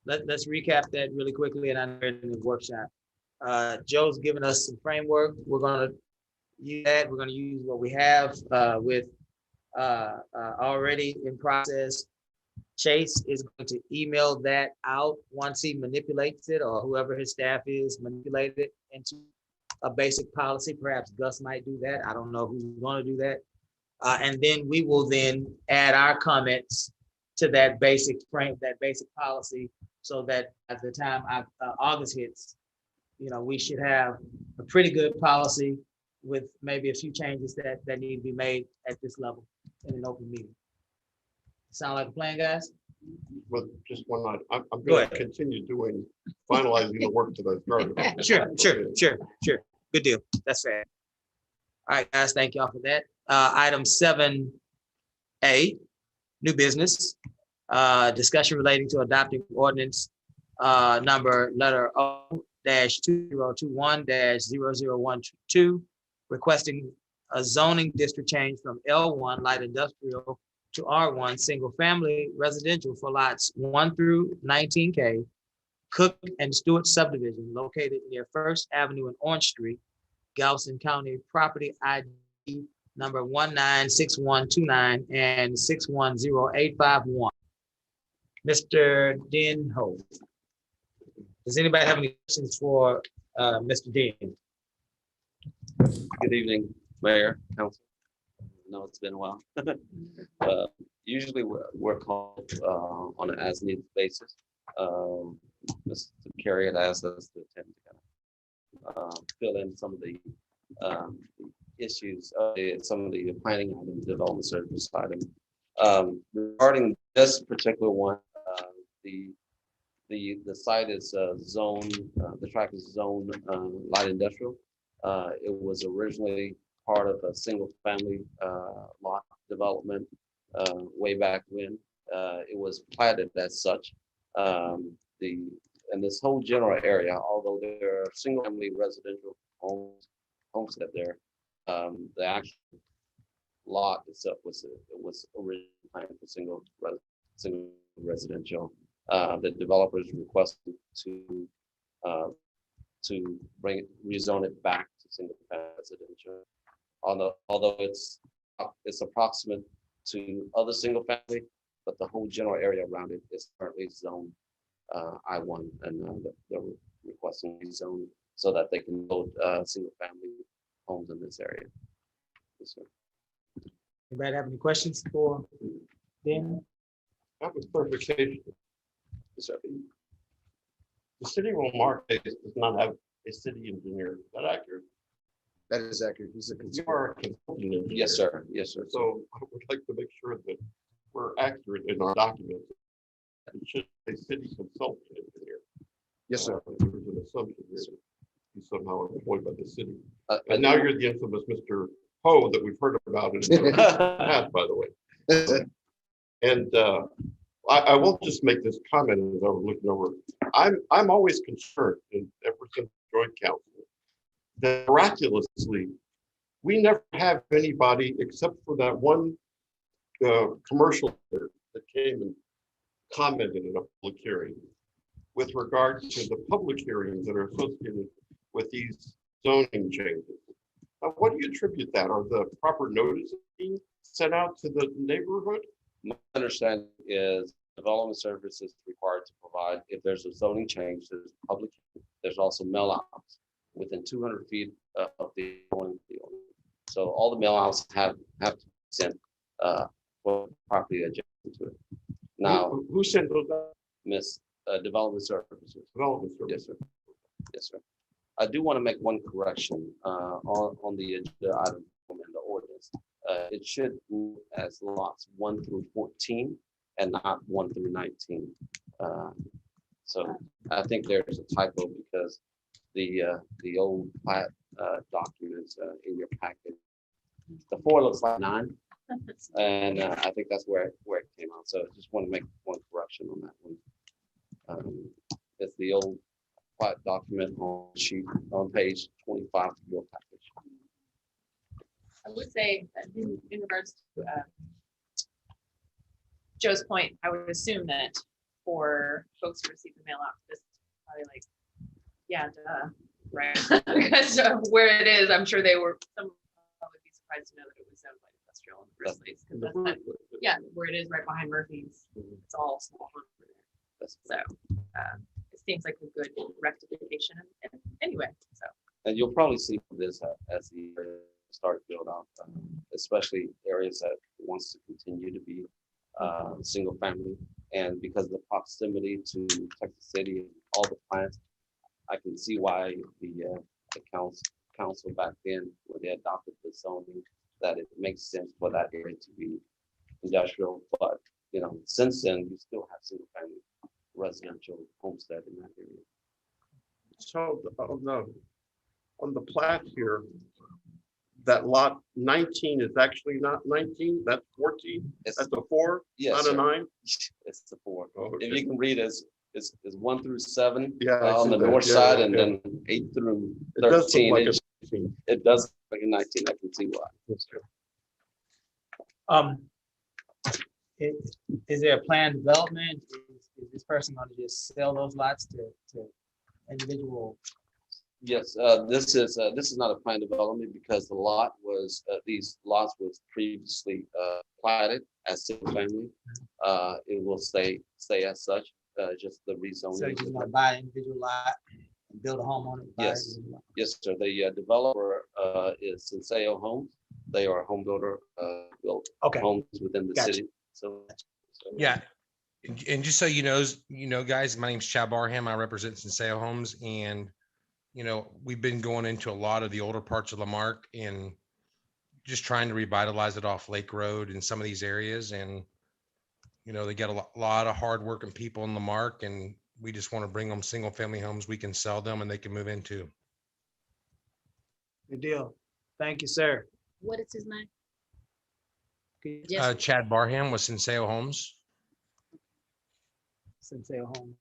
A: Let's recap that really quickly and I'm in the workshop. Joe's given us some framework. We're gonna use that. We're gonna use what we have with already in process. Chase is going to email that out once he manipulates it or whoever his staff is manipulate it into a basic policy. Perhaps Gus might do that. I don't know who's going to do that. And then we will then add our comments to that basic frame, that basic policy, so that at the time August hits, you know, we should have a pretty good policy with maybe a few changes that need to be made at this level in an open meeting. Sound like a plan, guys?
N: But just one night, I'm
A: Go
N: going
A: ahead.
N: to continue finalizing the work that I started.
A: Sure. Good deal. That's fair. All right, guys, thank y'all for that. Item 7A, new business. Discussion relating to adopting ordinance letter O-2021-00122, requesting a zoning district change from L1 light industrial to R1 single family residential for lots 1 through 19K, Cook and Stewart subdivision located near First Avenue and Orange Street, Galveston County property ID number 196129 and 610851. Mr. Denho. Does anybody have any questions for Mr. Den?
O: Good evening, Mayor, Council. No, it's been a while. Usually we're called on an as-needed basis. Mr. Carrier asked us to attend to kind of fill in some of the issues, some of the planning items, development service items. Regarding this particular one, the site is zone, the track is zone light industrial. It was originally part of a single family lot development way back when. It was platted as such. And this whole general area, although there are single family residential homestead there, the actual lot itself was originally planned for single residential. The developers requested to rezone it back to single family residential. Although it's approximate to other single family, but the whole general area around it is currently zoned I-1, and they're requesting rezone so that they can build single family homes in this area. Yes, sir.
A: Anybody have any questions for Ben?
N: That was clarification.
O: Yes, sir.
N: The city of Marque does not have a city engineer. Is that accurate?
K: That is accurate. He's a
N: You are a consulting engineer.
O: Yes, sir. Yes, sir.
N: So I would like to make sure that we're accurate in our documents. It should say city consultant engineer.
K: Yes, sir.
N: There was an assumption here that he's somehow employed by the city.
O: I
N: And now you're the infamous Mr. Ho that we've heard about in the past, by the way. And I will just make this comment as I was looking over. I'm always concerned, and ever since joint council, that miraculously we never have anybody except for that one commercial that came and commented in a public hearing with regard to the public hearings that are associated with these zoning changes. What do you attribute that? Are the proper notices being sent out to the neighborhood?
O: My understanding is development services required to provide, if there's a zoning change, there's public, there's also mail outs within 200 feet of the zoning field. So all the mail outs have to be sent for property adjacent to it. Now,
N: who sent those out?
O: Miss Development Services.
N: Development Services.
O: Yes, sir. Yes, sir. I do want to make one correction on the agenda item in the ordinance. It should move as lots 1 through 14 and not 1 through 19. So I think there's a typo because the old plat documents in your package, the 4 looks like 9. And I think that's where it came out. So I just want to make one correction on that one. It's the old plat document on page 25 of your package.
J: I would say that in regards to Joe's point, I would assume that for folks who receive the mail out, this is probably like, yeah, duh, right? Because of where it is, I'm sure some would be surprised to know that it was zoned like industrial in the first place. Because that's not, yeah, where it is right behind Murphy's, it's all small over there. So it seems like a good rectification anyway. So.
O: And you'll probably see this as the area start build out, especially areas that wants to continue to be single family. And because of the proximity to Texas City and all the plants, I can see why the council back then, when they adopted the zoning, that it makes sense for that area to be industrial. But since then, you still have single family residential homestead in that area.
N: So on the plat here, that lot 19 is actually not 19, that's 14, that's a 4,
O: yes,
N: not
O: sir.
N: a 9?
O: It's the 4.
N: Oh, okay.
O: If you can read it's 1 through 7
N: Yeah, I
O: on
N: see
O: the
N: that.
O: north
N: Yeah,
O: side,
N: yeah,
O: and
N: yeah.
O: then 8 through
N: It does look
O: 13.
N: like a 19.
O: It does look like a 19. I can see why.
A: Is there a planned development? Is this person going to just sell those lots to individual?
O: Yes, this is not a planned development because the lot was these lots was previously platted as single family. It will stay as such. Just the rezoning.
A: So you're just going to buy an individual lot and build a home on it?
O: Yes, yes, sir. The developer is Senseo Homes, They are a home builder, built
A: Okay.
O: homes within the
A: Gotcha.
O: city. So
P: Yeah. And just so you know, guys, my name's Chad Barham. I represent Senseo Homes, and we've been going into a lot of the older parts of Lamarck and just trying to revitalize it off Lake Road in some of these areas. And they got a lot of hardworking people in Lamarck, and we just want to bring them single family homes we can sell them and they can move into.
A: Good deal. Thank you, sir.
I: What is his name?
P: Chad Barham with Senseo Homes.
A: Senseo Home.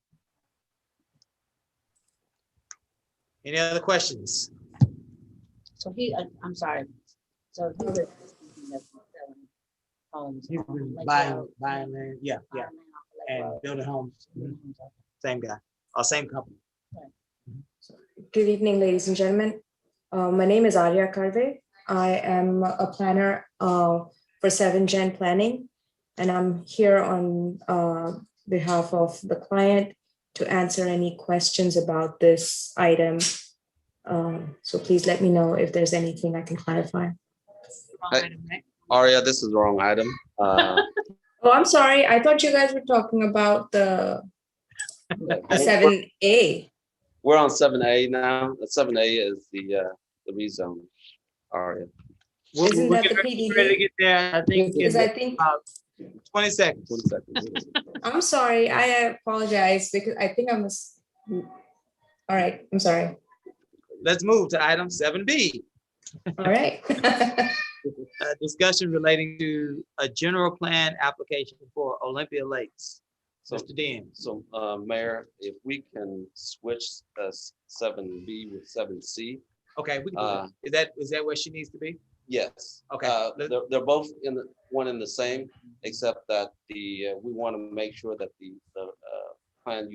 A: Any other questions?
L: So I'm sorry. So he was thinking of selling homes.
A: He's
L: on
A: been
L: Lake
A: buying
L: Road,
A: land. Yeah,
L: buying land off of Lake
A: and
L: Road.
A: building homes. Same guy, same company.
Q: Good evening, ladies and gentlemen. My name is Arya Karve. I am a planner for 7 Gen Planning, and I'm here on behalf of the client to answer any questions about this item. So please let me know if there's anything I can clarify.
O: Aria, this is the wrong item.
Q: Oh, I'm sorry. I thought you guys were talking about the 7A.
O: We're on 7A now. 7A is the rezone. Aria.
Q: Isn't that the
A: Ready to
Q: PDD?
A: get there, I think.
Q: Is I think.
A: About 20 seconds.
O: 20 seconds.
Q: I'm sorry. I apologize because I think I must. All right. I'm sorry.
A: Let's move to item 7B.
Q: All right.
A: Discussion relating to a general plan application for Olympia Lakes.
O: So,
A: Mr. Dean.
O: So, Mayor, if we can switch 7B with 7C.
A: Okay, we can do that. Is that where she needs to be?
O: Yes.
A: Okay.
O: They're both in one in the same, except that we want to make sure that the plan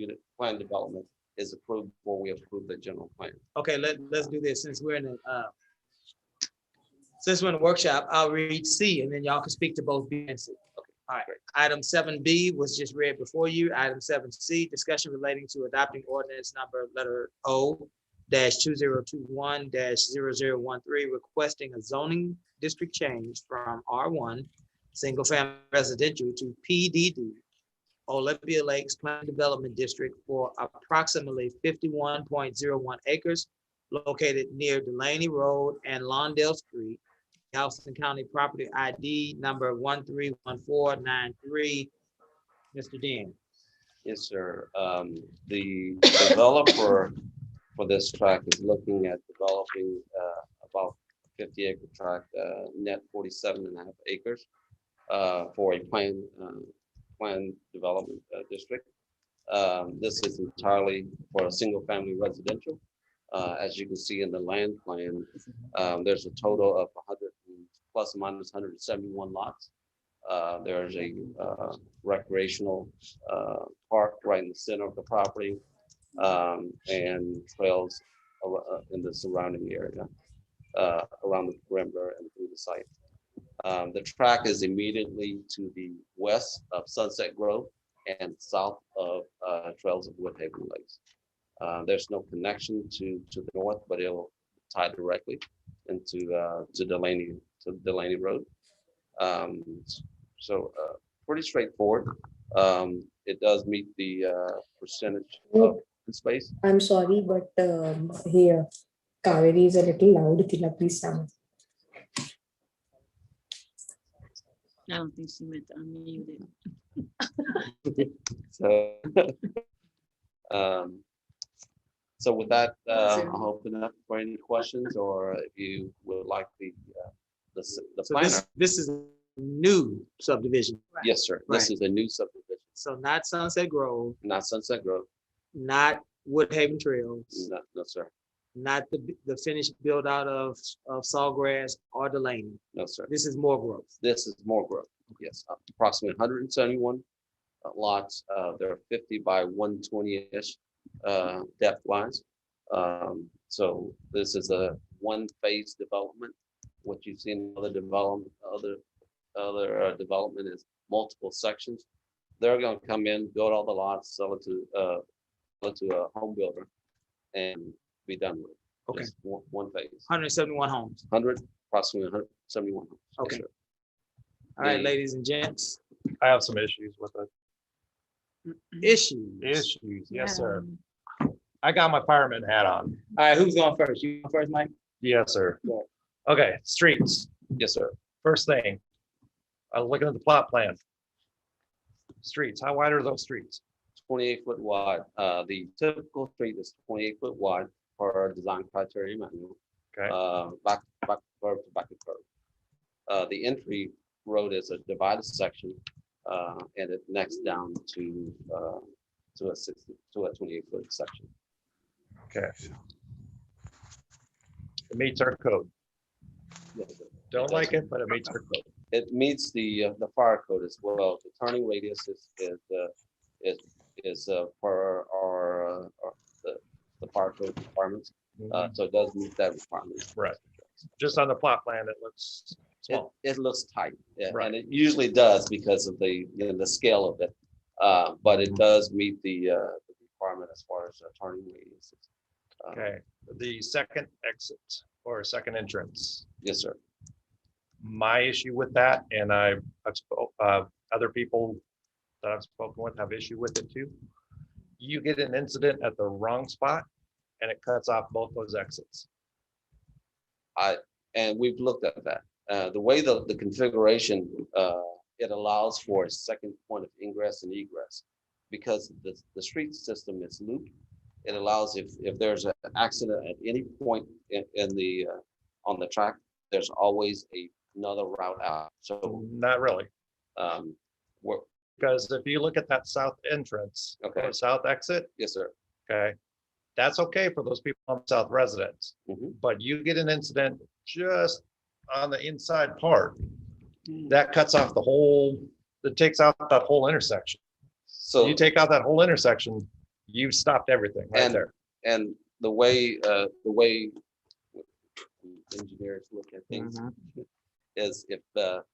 O: development is approved before we approve the general plan.
A: Okay, let's do this since we're in the workshop. I'll read C and then y'all can speak to both B and C. Okay. All right. Great. Item 7B was just read before you. Item 7C, discussion relating to adopting ordinance number letter O-2021-0013, requesting a zoning district change from R1 single family residential to PDD Olympia Lakes Plan Development District for approximately 51.01 acres located near Delaney Road and Lawndale Street, Galveston County Property ID number 131493. Mr. Dean.
O: Yes, sir. The developer for this tract is looking at developing about 50-acre tract, net 47.5 acres for a planned development district. This is entirely for a single-family residential. As you can see in the land plan, there's a total of 100 plus or minus 171 lots. There's a recreational park right in the center of the property, and trails in the surrounding area around the perimeter and through the site. The track is immediately to the west of Sunset Grove and south of Trails of Woodhaven Lakes. There's no connection to the north, but it'll tie directly into Delaney Road. So pretty straightforward. It does meet the percentage of space.
Q: I'm sorry, but here, Kaveri is a little loud. Can you please sound?
L: I don't think she meant to unmute it.
O: So with that, I'll open up for any questions, or if you would like the
A: So
O: planner.
A: this is a new subdivision.
O: Yes, sir. This is a new subdivision.
A: So not Sunset Grove,
O: Not Sunset Grove.
A: not Woodhaven Trails,
O: No, sir.
A: not the finished build out of Sawgrass or Delaney.
O: No, sir.
A: This is more growth.
O: This is more growth. Yes, approximately 171 lots. There are 50 by 120-ish depth wise. So this is a one-phase development. What you've seen in other development, development is multiple sections. They're going to come in, build all the lots, sell it to a home builder, and be done with it.
A: Okay.
O: Just one phase.
A: 171 homes.
O: 100 approximately 171. Yes,
A: Okay.
O: sir.
A: All right,
O: The-
A: ladies and gents.
M: I have some issues with it.
A: Issues.
M: Issues, yes, sir. I got my fireman hat on.
A: All right, who's going first? You going first, Mike?
M: Yes, sir.
A: Go.
M: Okay, streets.
O: Yes, sir.
M: First thing, I was looking at the plot plan. Streets, how wide are those streets?
O: 28-foot wide. The typical street is 28-foot wide for our design criteria manual.
M: Okay.
O: Back curve to back curve. The entry road is a divided section, and it necks down to a 28-foot section.
M: Okay. It meets our code.
O: Yes, sir.
M: Don't like it, but it meets our code.
O: It meets the fire code as well. The turning radius is for our the fire code requirements. So it does meet that requirement.
M: Right. Just on the plot plan, it looks small.
O: It looks tight, yeah,
M: Right.
O: and it usually does because of the the scale of it. But it does meet the requirement as far as turning radius.
M: Okay, the second exit or second entrance.
O: Yes, sir.
M: My issue with that, and I've other people that I've spoken with have issue with it too. You get an incident at the wrong spot and it cuts off both those exits.
O: And we've looked at that. The way the configuration, it allows for a second point of ingress and egress. Because the street system is looped, it allows if there's an accident at any point in the on the track, there's always another route out. So
M: not really. Because if you look at that south entrance,
O: okay,
M: or south exit,
O: yes, sir.
M: Okay, that's okay for those people on south residents. But you get an incident just on the inside part that cuts off the whole. That takes out that whole intersection. So you take out that whole intersection, you've stopped everything right there.
O: And the way engineers look at things is if the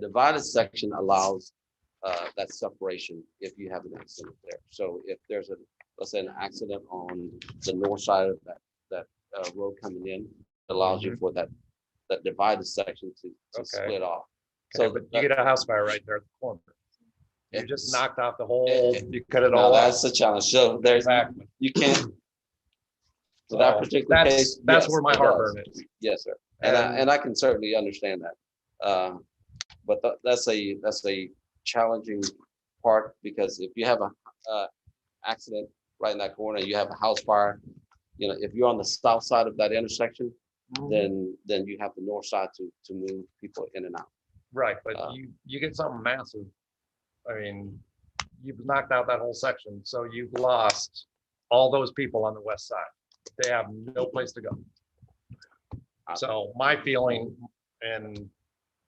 O: divided section allows that separation if you have an accident there. So if there's let's say an accident on the north side of that road coming in, it allows you for that divided section to split off.
M: Okay,
O: So
M: but you get a house fire right there at the corner. You just knocked off the whole, you cut it all off.
O: That's the challenge. So there's, you can't, so that particular case.
M: That's
O: yes,
M: where my
O: it
M: heartburn
O: does.
M: is.
O: Yes, sir. And I can certainly understand that. But that's a challenging part, because if you have a accident right in that corner, you have a house fire, you know, if you're on the south side of that intersection, then you have the north side to move people in and out.
M: Right, but you get something massive. I mean, you've knocked out that whole section, so you've lost all those people on the west side. They have no place to go. So my feeling, and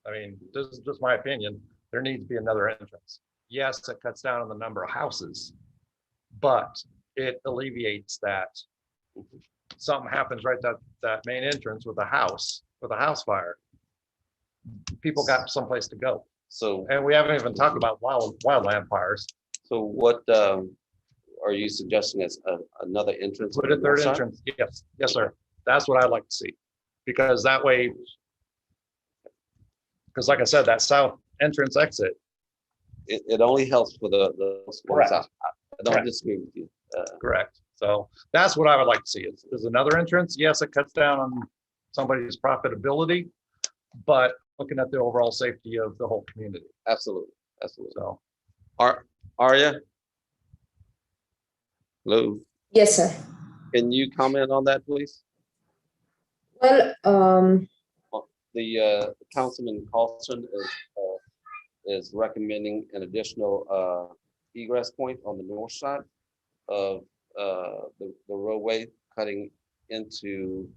M: I mean, this is just my opinion, there needs to be another entrance. Yes, it cuts down on the number of houses, but it alleviates that. Something happens right at that main entrance with a house fire. People got someplace to go.
O: So,
M: and we haven't even talked about wildland fires.
O: So what are you suggesting as another entrance?
M: Put a third entrance. Yes, sir. That's what I'd like to see, because that way, because like I said, that south entrance exit.
O: It only helps for the
M: Correct.
O: south. I don't
M: Correct.
O: disagree with you.
M: Correct. So that's what I would like to see. Is another entrance. Yes, it cuts down on somebody's profitability, but looking at the overall safety of the whole community.
O: Absolutely.
M: So,
O: Arya? Hello?
Q: Yes, sir.
O: Can you comment on that, please?
Q: Well,
O: The Councilman Carlson is recommending an additional egress point on the north side of the roadway cutting into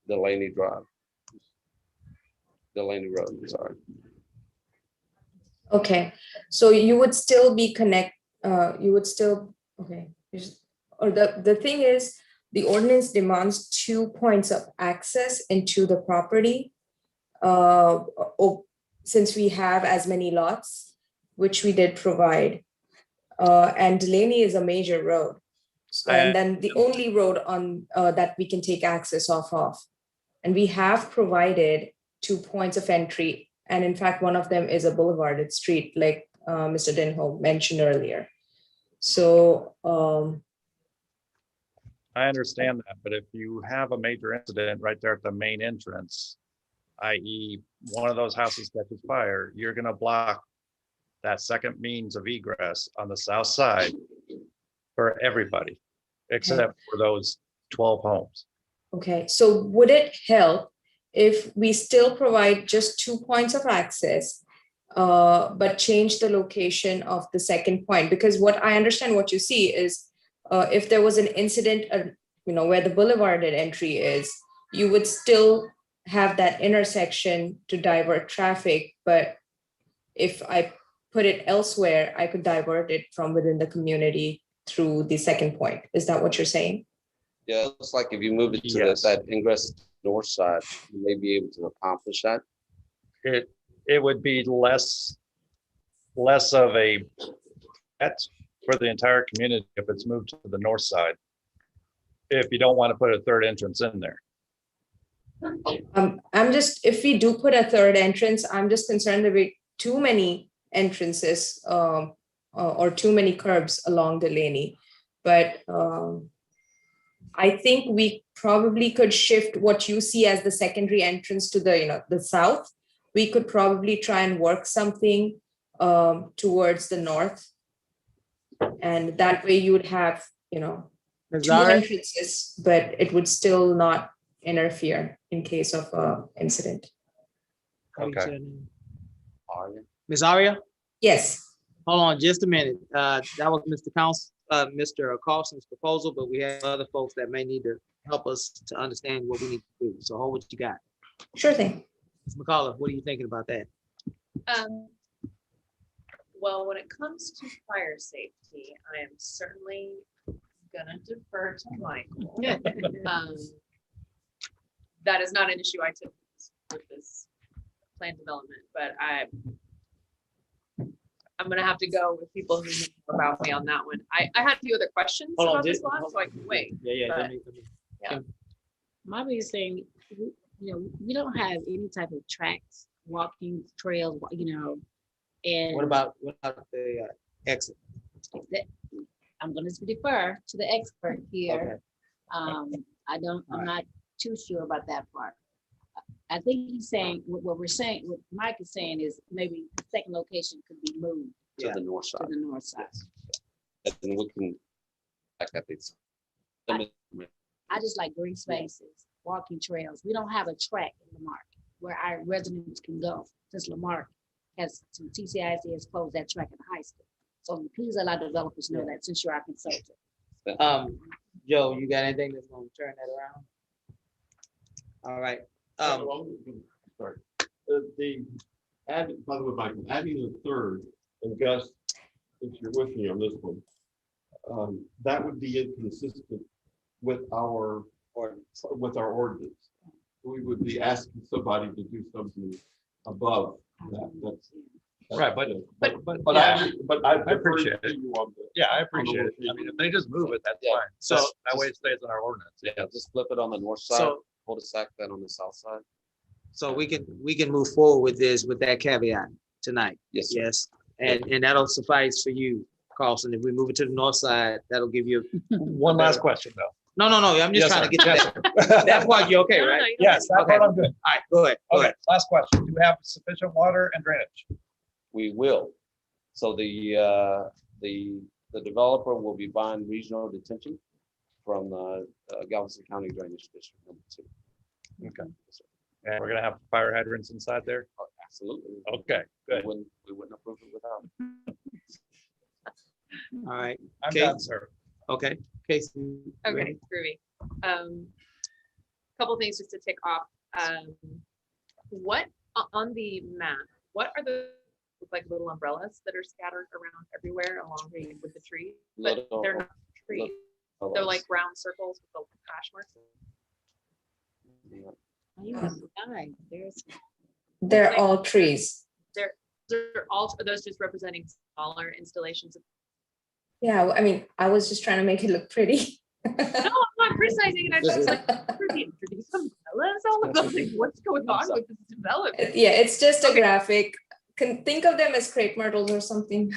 O: Delaney Drive. Delaney Road, I'm sorry.
Q: okay. So you would still be okay. Or the thing is, the ordinance demands 2 points of access into the property. Since we have as many lots, which we did provide. And Delaney is a major road. And then the only road on that we can take access off of. And we have provided 2 points of entry. And in fact, one of them is a boulevarded street, like Mr. Denholm mentioned earlier. So
M: I understand that, but if you have a major incident right there at the main entrance, i.e. one of those houses catches fire, you're gonna block that second means of egress on the south side for everybody, except for those 12 homes.
Q: okay, so would it help if we still provide just 2 points of access, but change the location of the second point? Because what I understand what you see is if there was an incident, where the boulevarded entry is, you would still have that intersection to divert traffic. But if I put it elsewhere, I could divert it from within the community through the second point. Is that what you're saying?
O: Yeah, it looks like if you move it to that ingress north side, you may be able to accomplish that.
M: It would be less of a threat for the entire community if it's moved to the north side, if you don't want to put a third entrance in there.
Q: If we do put a third entrance, I'm just concerned there be too many entrances or too many curbs along the Laney. But I think we probably could shift what you see as the secondary entrance to the south. We could probably try and work something towards the north. And that way you would have, 2 entrances, but it would still not interfere in case of incident.
M: Okay.
A: Ms. Aria?
Q: Yes.
A: Hold on just a minute. That was Mr. Carlson's proposal, but we have other folks that may need to help us to understand what we need to do. So hold what you got.
Q: Sure thing.
A: Ms. McCullough, what are you thinking about that?
J: Well, when it comes to fire safety, I am certainly gonna defer to Michael. That is not an issue I took with this plan development, but I'm gonna have to go with people who know more about me on that one. I had a few other questions about this lot, so I can wait.
A: Yeah.
R: My biggest thing, we don't have any type of tracks, walking trails, and
A: What about the exit?
R: I'm going to defer to the expert here. I'm not too sure about that part. I think he's saying, what Mike is saying is maybe the second location could be moved
O: To the north side.
R: to the north side.
O: And then we can back up it.
R: I just like green spaces, walking trails. We don't have a track in Lamarck where our residents can go, since Lamarck has, some TCIC has closed that track at the high school. So please allow developers know that, since you're our consultant.
A: Joe, you got anything that's gonna turn that around? All right.
N: Sorry. By the way, Michael, adding the third, and Gus, since you're with me on this one, that would be inconsistent with our ordinance. We would be asking somebody to do something above that. That's
M: Right, but
N: I
M: appreciate it. Yeah, I appreciate it. I mean, if they just move it, that's fine.
O: So
M: That way it stays in our ordinance.
O: yeah, just flip it on the north side,
A: So-
O: cul-de-sac that on the south side.
A: So we can move forward with this with that caveat tonight.
O: Yes, sir.
A: Yes. And that'll suffice for you, Carlson. If we move it to the north side, that'll give you.
M: One last question though.
A: No. I'm just
M: Yes,
A: trying
M: sir.
A: to get to
M: Yes,
A: that.
M: sir.
A: That part, you okay,
J: No, no,
A: right?
J: you don't
M: Yes, that
A: Okay.
M: part I'm good.
A: All right, go ahead.
M: Okay, last question. Do we have sufficient water and drainage?
O: We will. So the developer will be buying regional detention from Galveston County Drainage District number 2.
M: Okay. And we're gonna have fire hydrants inside there?
O: Oh, absolutely.
M: Okay, good.
O: We wouldn't approve it without it.
A: All right.
M: I'm
A: Kate?
M: done, sir.
A: Okay. Casey.
J: Okay, groovy. Couple things just to tick off. What on the map? What are the like little umbrellas that are scattered around everywhere along with the trees? But they're not trees. They're like round circles with the hash marks.
Q: They're all trees.
J: They're all. Are those just representing smaller installations?
Q: Yeah, I mean, I was just trying to make it look pretty.
J: No, I'm not criticizing it. I'm just like, are these umbrellas all of them, like, what's going on with this development?
Q: Yeah, it's just a graphic. Can think of them as crepe myrtles or something.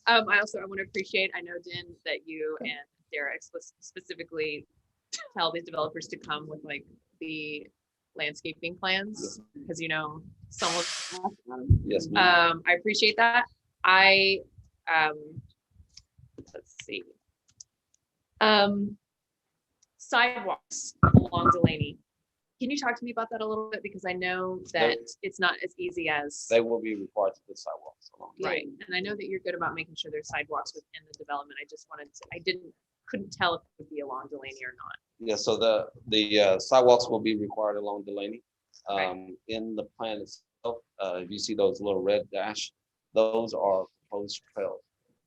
J: I want to appreciate, I know, Din, that you and Derek specifically tell these developers to come with like the landscaping plans, because you know, someone asked about them.
O: Yes, ma'am.
J: I appreciate that. I, let's see. Sidewalks along Delaney. Can you talk to me about that a little bit? Because I know that it's not as easy as.
O: They will be required to put sidewalks along.
J: Right, and I know that you're good about making sure there's sidewalks within the development. I just wanted to, couldn't tell if it would be along Delaney or not.
O: Yeah, so the sidewalks will be required along Delaney. In the plan itself, if you see those little red dash, those are proposed trails.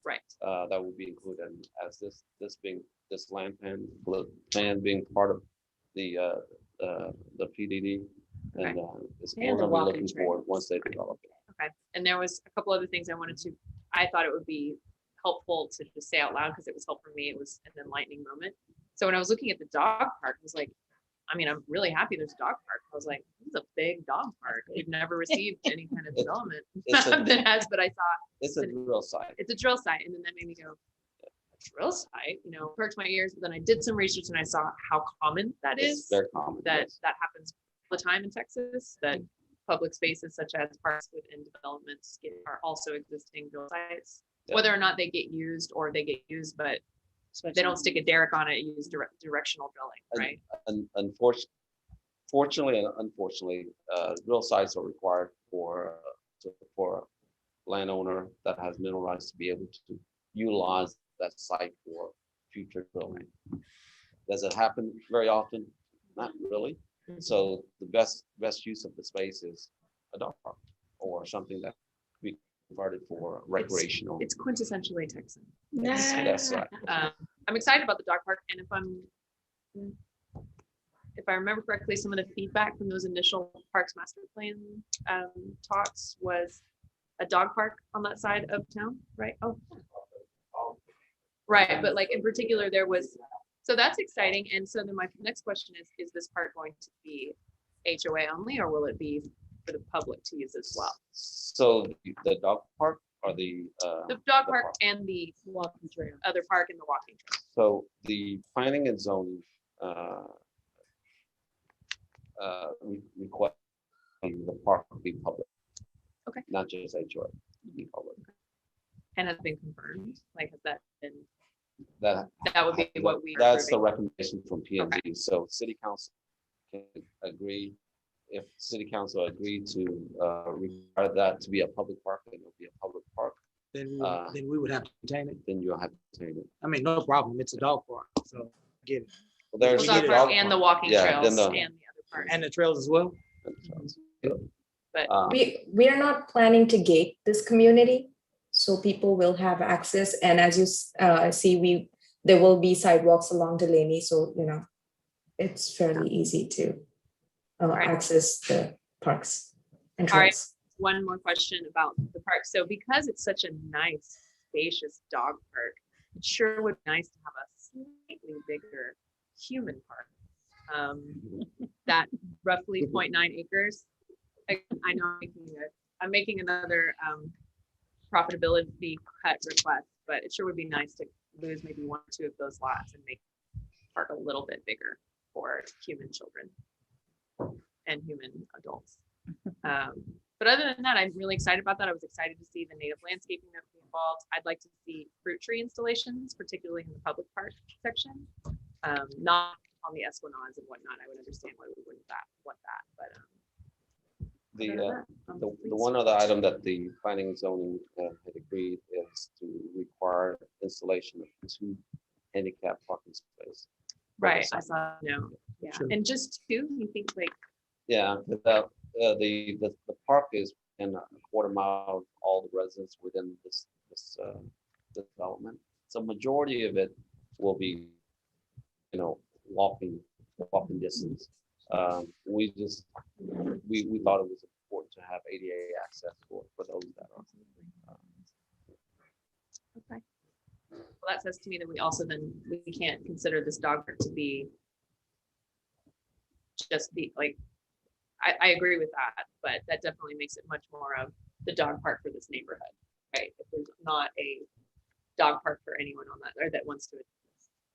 J: Right.
O: That will be included as this land plan being part of the PDD, and it's
J: And
O: we're
J: the
O: gonna be looking
J: walking
O: for
J: trails.
O: once they develop it.
J: Okay, and there was a couple other things I thought it would be helpful to just say out loud, because it was helpful for me. It was an enlightening moment. So when I was looking at the dog park, I was like, I mean, I'm really happy there's a dog park. I was like, this is a big dog park. We've never received any kind of development
O: it's a-
J: that has, but I thought
O: It's a drill site.
J: it's a drill site. And then that made me go, a drill site, you know, perked my ears. But then I did some research and I saw how common that
O: It's
J: is.
O: very common,
J: That
O: yes.
J: that happens all the time in Texas, that public spaces such as parks within developments are also existing drill sites.
O: Yeah.
J: Whether or not they get used or they get used, but they don't stick a derrick on it, use directional drilling, right?
O: Fortunately and unfortunately, drill sites are required for landowner that has mineral rights to be able to utilize that site for future drilling. Does it happen very often? Not really. So the best use of the space is a dog park or something that could be converted for recreational.
J: It's quintessentially Texan.
O: That's right.
J: I'm excited about the dog park, and if I remember correctly, some of the feedback from those initial Parks Master Plan talks was a dog park on that side of town, right? Oh, right. But like in particular, there was, so that's exciting. And so then my next question is this park going to be HOA only, or will it be for the public to use as well?
O: So the dog park or the
J: dog park and the walking trail, other park and the walking trail.
O: So the planning and zoning request the park to be public.
J: Okay.
O: Not just HOA, be public.
J: And has been confirmed? Like, has that been?
O: That
J: would be what we.
O: That's the recommendation from P&Z. So city council can agree. If city council agreed to require that to be a public park, then it'll be a public park.
A: Then we would have to contain it.
O: Then you'll have to contain it.
A: I mean, no problem. It's a dog park, so get it.
O: Well, there's
J: dog park and the walking trails
O: then
J: and the other part.
A: And the trails as well.
J: But
Q: We are not planning to gate this community, so people will have access. And as you see, there will be sidewalks along Delaney, so you know it's fairly easy to access the parks and
J: all right,
Q: trails.
J: one more question about the park. So because it's such a nice, spacious dog park, it sure would be nice to have a slightly bigger human park. That roughly 0.9 acres. I know I'm making another profitability cut request, but it sure would be nice to lose maybe 1 or 2 of those lots and make the park a little bit bigger for human children and human adults. But other than that, I'm really excited about that. I was excited to see the native landscaping that was involved. I'd like to see fruit tree installations, particularly in the public park section, not on the Esplanades and whatnot. I would understand why we wouldn't want that, but
O: the one other item that the planning and zoning had agreed is to require installation of 2 handicap parking spaces.
J: right. I saw, yeah,
O: Sure.
J: and just 2, you think like,
O: Yeah, the park is in a quarter mile of all the residents within this development. So majority of it will be, walking distance. We thought it was important to have ADA access for those that are.
J: okay. Well, that says to me that we can't consider this dog park to be just be like, I agree with that, but that definitely makes it much more of the dog park for this neighborhood, right? If there's not a dog park for anyone on that, or that wants to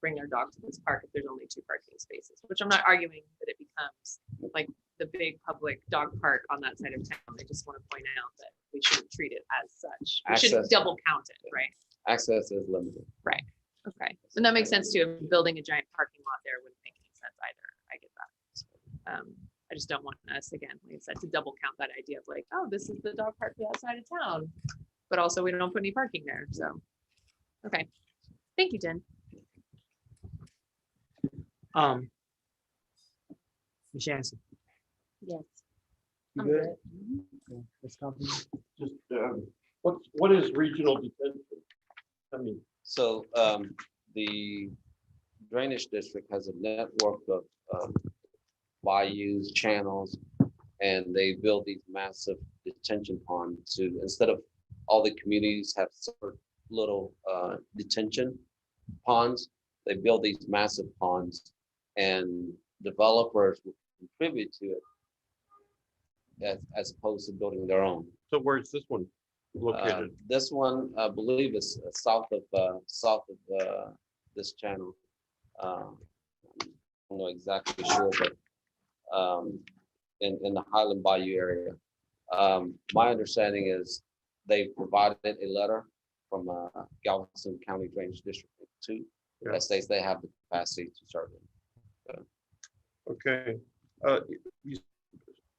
J: bring their dog to this park, if there's only 2 parking spaces, which I'm not arguing that it becomes like the big public dog park on that side of town. I just want to point out that we shouldn't treat it as such. We shouldn't
O: Access.
J: double count it, right?
O: Access is limited.
J: Right. Okay. And that makes sense too. Building a giant parking lot there wouldn't make any sense either. I get that. I just don't want us, again, like I said, to double count that idea of like, oh, this is the dog park for that side of town, but also we don't put any parking there. So, okay. Thank you, Jen.
A: Ms. Jansen.
R: Yes.
A: You
R: I'm
A: good?
R: good.
A: Okay, let's continue.
N: Just, what is regional detention? I mean,
O: So the drainage district has a network of bayous, channels, and they build these massive detention ponds to, instead of all the communities have separate little detention ponds, they build these massive ponds, and developers will contribute to it as opposed to building their own.
N: so where's this one located?
O: This one, I believe, is south of this channel. I don't know exactly sure, but in the Highland Bayou area. My understanding is they provided a letter from Galveston County Drainage District 2 that states they have the capacity to serve it.
N: Okay.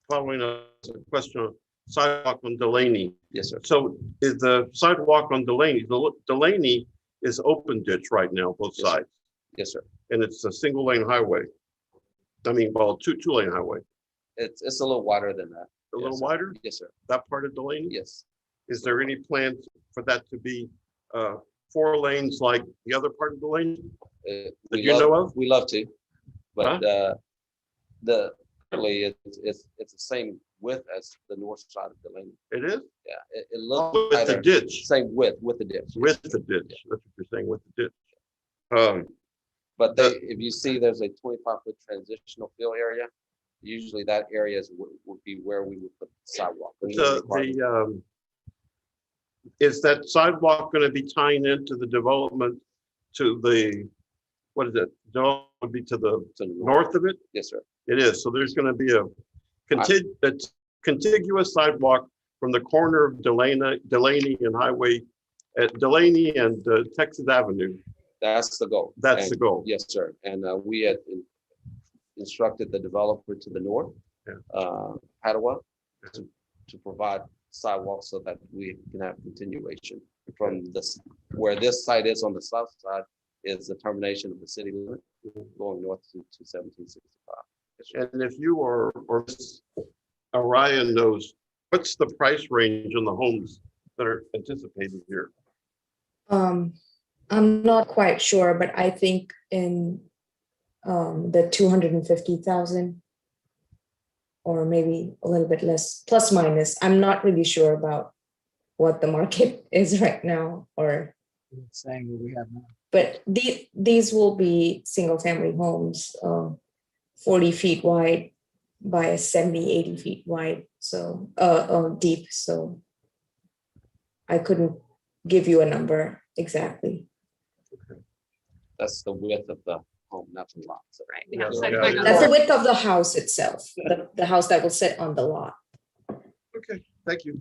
N: Following a question on sidewalk on Delaney.
O: Yes, sir.
N: So is the sidewalk on Delaney, Delaney is open ditch right now, both sides,
O: Yes, sir.
N: and it's a single lane highway. I mean, well, two lane highway,
O: It's a little wider than that.
N: a little
O: Yes, sir.
N: wider,
O: Yes, sir.
N: that part of Delaney?
O: Yes.
N: Is there any plans for that to be 4 lanes like the other part of Delaney?
O: We
N: That you
O: love-
N: know of?
O: We love to, but
N: Huh?
O: currently it's the same width as the north side of Delaney.
N: It is?
O: Yeah, it looks
N: With the
O: wider.
N: ditch,
O: Same width with the ditch.
N: with the ditch, that's what you're saying, with the ditch.
O: But if you see, there's a 25-foot transitional fill area. Usually that area would be where we would put the sidewalk.
N: Is that sidewalk going to be tying into the development to the, what is it? Development would be to the north of it?
O: Yes, sir.
N: It is. So there's going to be a contiguous sidewalk from the corner of Delaney and Highway at Delaney and Texas Avenue.
O: That's the goal.
N: That's the goal.
O: Yes, sir. And we had instructed the developer to the north, Padua, to provide sidewalks so that we can have continuation from this, where this site is on the south side is the termination of the city limit going north to 1765.
N: And if you or Orion knows, what's the price range on the homes that are anticipated here?
Q: I'm not quite sure, but I think in the 250,000 or maybe a little bit less, plus minus. I'm not really sure about what the market is right now, or
A: Saying what we have now.
Q: but these will be single family homes, 40 feet wide by 70, 80 feet wide, so deep. So I couldn't give you a number exactly.
O: That's the width of the home, not the lot.
J: Right.
Q: That's the width of the house itself, the house that will sit on the lot.
N: Okay, thank you.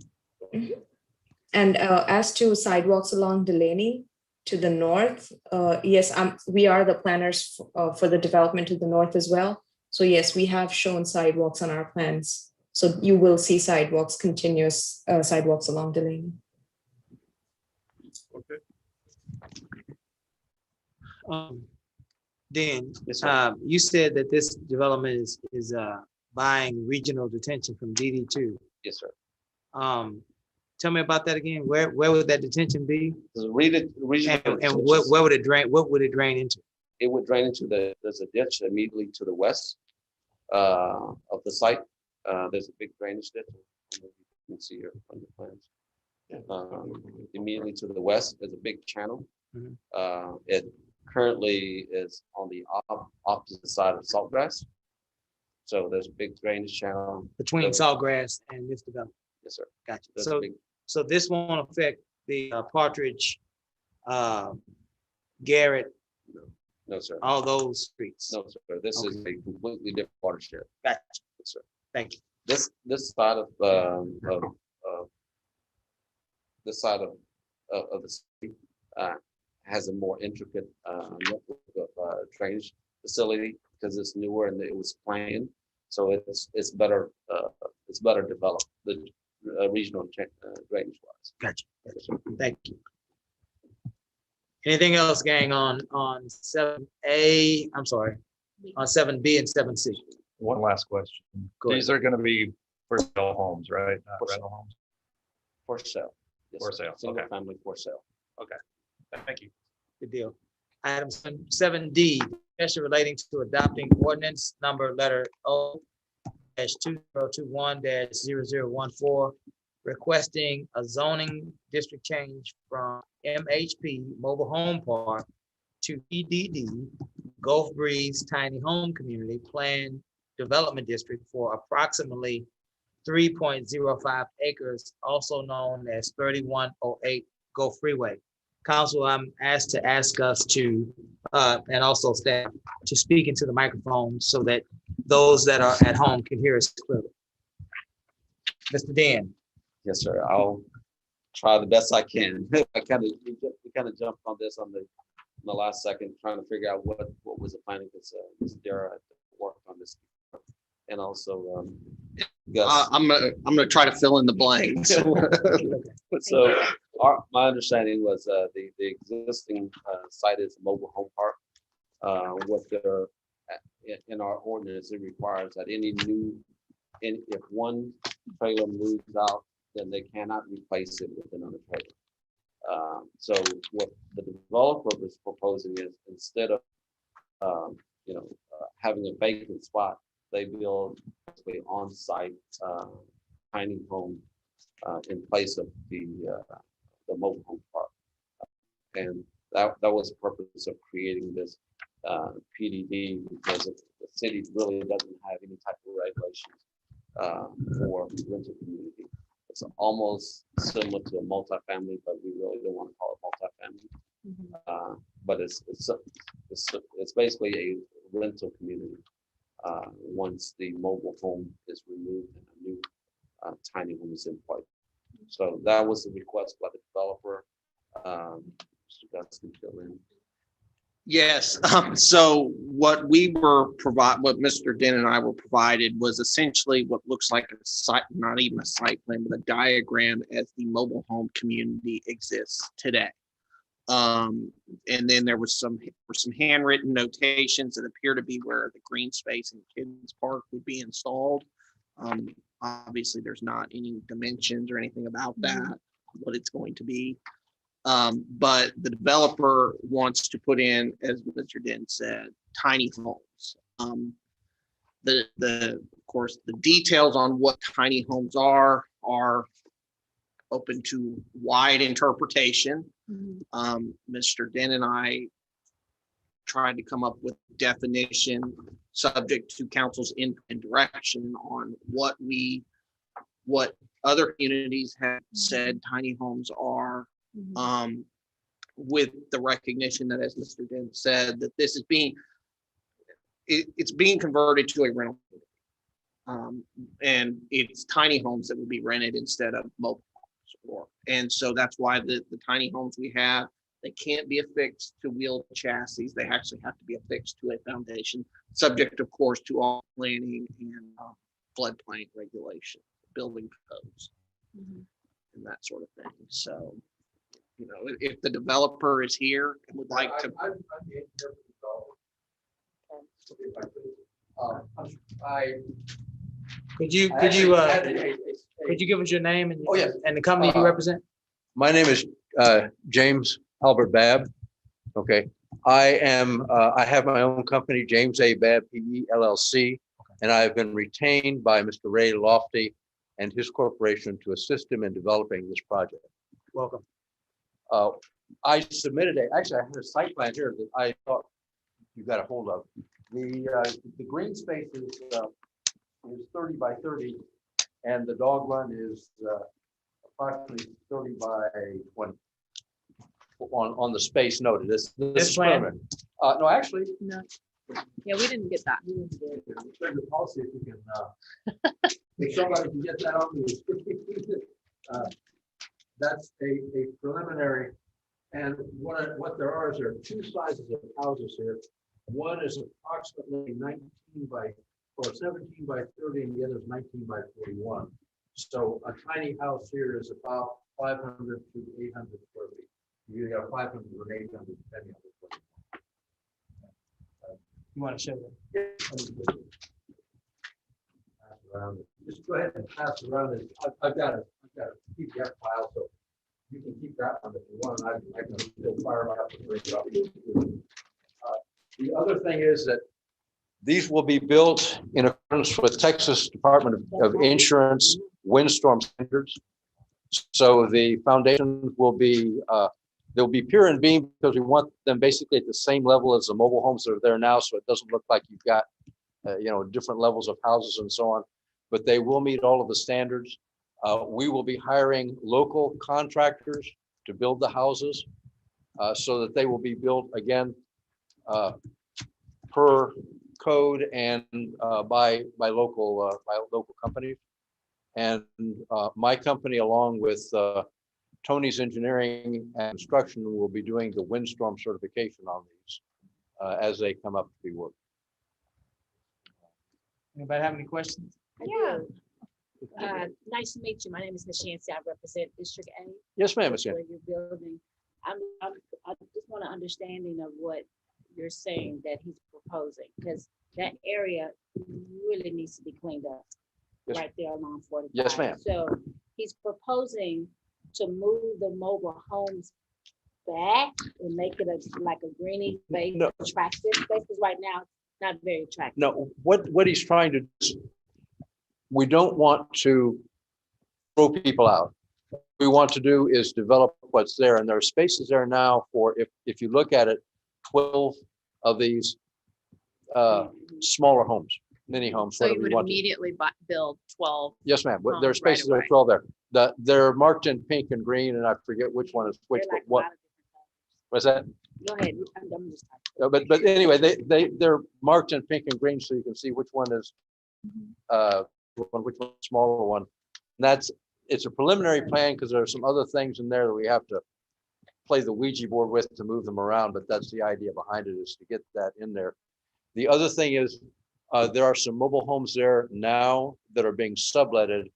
Q: And as to sidewalks along Delaney to the north, yes, we are the planners for the development to the north as well. So yes, we have shown sidewalks on our plans. So you will see sidewalks, continuous sidewalks along Delaney.
N: Okay.
A: Dan, you said that this development is buying regional detention from DD2.
O: Yes, sir.
A: Tell me about that again. Where would that detention be?
O: Regional
A: and where would it drain? What would it drain into?
O: It would drain into there's a ditch immediately to the west of the site. There's a big drainage ditch. You can see here on the plans. Immediately to the west, there's a big channel. It currently is on the opposite side of Saltgrass. So there's a big drainage channel.
A: between
O: So-
A: Sawgrass and this development.
O: Yes, sir.
A: Gotcha.
O: There's a
A: So,
O: big-
A: so this won't affect the Partridge, Garrett,
O: No, sir.
A: all those streets.
O: No, sir. This is a completely different watershed.
A: Gotcha.
O: Yes, sir.
A: Thank you.
O: This side of this side of the city has a more intricate network of drainage facility because it's newer and it was planned. So it's better developed, the regional drainage wise.
A: Gotcha. Thank you. Anything else, gang, on 7A, I'm sorry, on 7B and 7C?
M: One last question.
A: Go ahead.
M: These are gonna be for sale homes, right? Not
O: For
M: rental homes?
O: For sale. Yes,
M: For
O: sir.
M: sale,
O: Single
M: okay.
O: family for sale.
M: Okay, thank you.
A: Good deal. Item 7D, discussion relating to adopting ordinance number letter O-2021-0014, requesting a zoning district change from MHP Mobile Home Park to EDD Gulf Breeze Tiny Home Community Plan Development District for approximately 3.05 acres, also known as 3108 Gulf Freeway. Council, I'm asked to ask us to, and also staff, to speak into the microphone so that those that are at home can hear us clearly. Mr. Dan.
O: Yes, sir. I'll try the best I can. We kind of jumped on this on the last second, trying to figure out what was the planning, because Ms. Dara had worked on this, and also Gus.
S: I'm gonna try to fill in the blanks.
O: So my understanding was the existing site is a mobile home park. What they're in our ordinance, it requires that if one trailer moves out, then they cannot replace it with another trailer. So what the developer was proposing is, instead of having a vacant spot, they build basically on-site tiny home in place of the mobile home park. And that was the purpose of creating this PDD, because the city really doesn't have any type of regulations for rental community. It's almost similar to a multifamily, but we really don't want to call it multifamily. But it's basically a rental community once the mobile home is removed and a new tiny home is in place. So that was the request by the developer. Mr. Gus can fill in.
S: Yes, so what Mr. Den and I were provided was essentially what looks like a site, not even a site plan, but a diagram as the mobile home community exists today. And then there was some handwritten notations that appear to be where the green space and kids park would be installed. Obviously, there's not any dimensions or anything about that, what it's going to be. But the developer wants to put in, as Mr. Den said, tiny homes. Of course, the details on what tiny homes are open to wide interpretation. Mr. Den and I tried to come up with definition subject to council's input and direction on what other communities have said tiny homes are. With the recognition that, as Mr. Den said, that this is it's being converted to a rental. And it's tiny homes that will be rented instead of mobile homes. And so that's why the tiny homes we have, they can't be affixed to wheeled chassis. They actually have to be affixed to a foundation, subject, of course, to all planning and floodplain regulation, building codes, and that sort of thing. So, if the developer is here and would like to.
A: Could you give us your name and, and the company you represent?
T: My name is James Albert Babb. Okay, I have my own company, James A. Babb PE LLC, and I have been retained by Mr. Ray Lofty and his corporation to assist him in developing this project.
A: Welcome.
T: I submitted actually I had a site plan here that I thought you got a hold of. The green space is is 30 by 30, and the dog run is approximately 30 by 20 on the space noted. This is
J: plan?
T: permanent. No, actually,
J: No. Yeah, we didn't get that. We didn't get it.
T: the policy, if you can, if somebody can get that on the screen. That's a preliminary. And what there are is there are two sizes of houses here. One is approximately 19 by, or 17 by 30, and the other is 19 by 41. So a tiny house here is about 500 to 800 square feet. You got 500 or 800 depending on the place.
A: You want to show them?
T: Pass around. Just go ahead and pass around. I've got a PDF file, so you can keep that one if you want. I can still fire it up and bring it up. The other thing is that these will be built in accordance with Texas Department of Insurance windstorm standards. So the foundations will be they'll be pier and beam because we want them basically at the same level as the mobile homes that are there now, so it doesn't look like you've got different levels of houses and so on. But they will meet all of the standards. We will be hiring local contractors to build the houses so that they will be built again per code and by local companies. And my company, along with Tony's Engineering and Construction, will be doing the windstorm certification on these as they come up to be worked.
A: Anybody have any questions?
R: Yeah. Nice to meet you. My name is Ms. Shancy. I represent District A.
T: Yes, ma'am, Ms.
R: Where you're building. I just want an understanding of what you're saying that he's proposing, because that area really needs to be cleaned up.
T: Yes.
R: Right there along 45.
T: Yes, ma'am.
R: So he's proposing to move the mobile homes back and make it like a greeny space, attractive space, because right now it's not very attractive.
T: No, what he's trying to do, we don't want to throw people out. What we want to do is develop what's there, and there are spaces there now for, if you look at it, 12 of these smaller homes, mini homes.
J: So you
T: whatever
J: would
T: want to.
J: immediately build 12.
T: Yes, ma'am. There are
J: homes right
T: spaces that are
J: away.
T: 12 there. They're marked in pink and green, and I forget which one is which.
R: Like
T: But what was that?
R: Go ahead. I'm just
T: But anyway, they're marked in pink and green, so you can see which one is which one smaller one. And it's a preliminary plan because there are some other things in there that we have to play the Ouija board with to move them around. But that's the idea behind it, is to get that in there. The other thing is there are some mobile homes there now that are being subletted,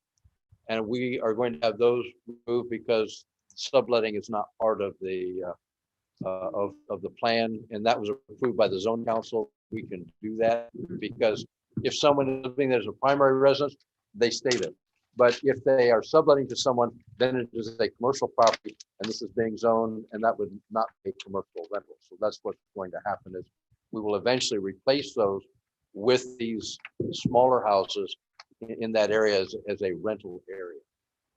T: and we are going to have those removed because subletting is not part of the of the plan, and that was approved by the zone council. We can do that because if someone is living there as a primary residence, they stay there. But if they are subletting to someone, then it is a commercial property, and this is being zoned, and that would not be commercial rental. So that's what's going to happen, is we will eventually replace those with these smaller houses in that area as a rental area.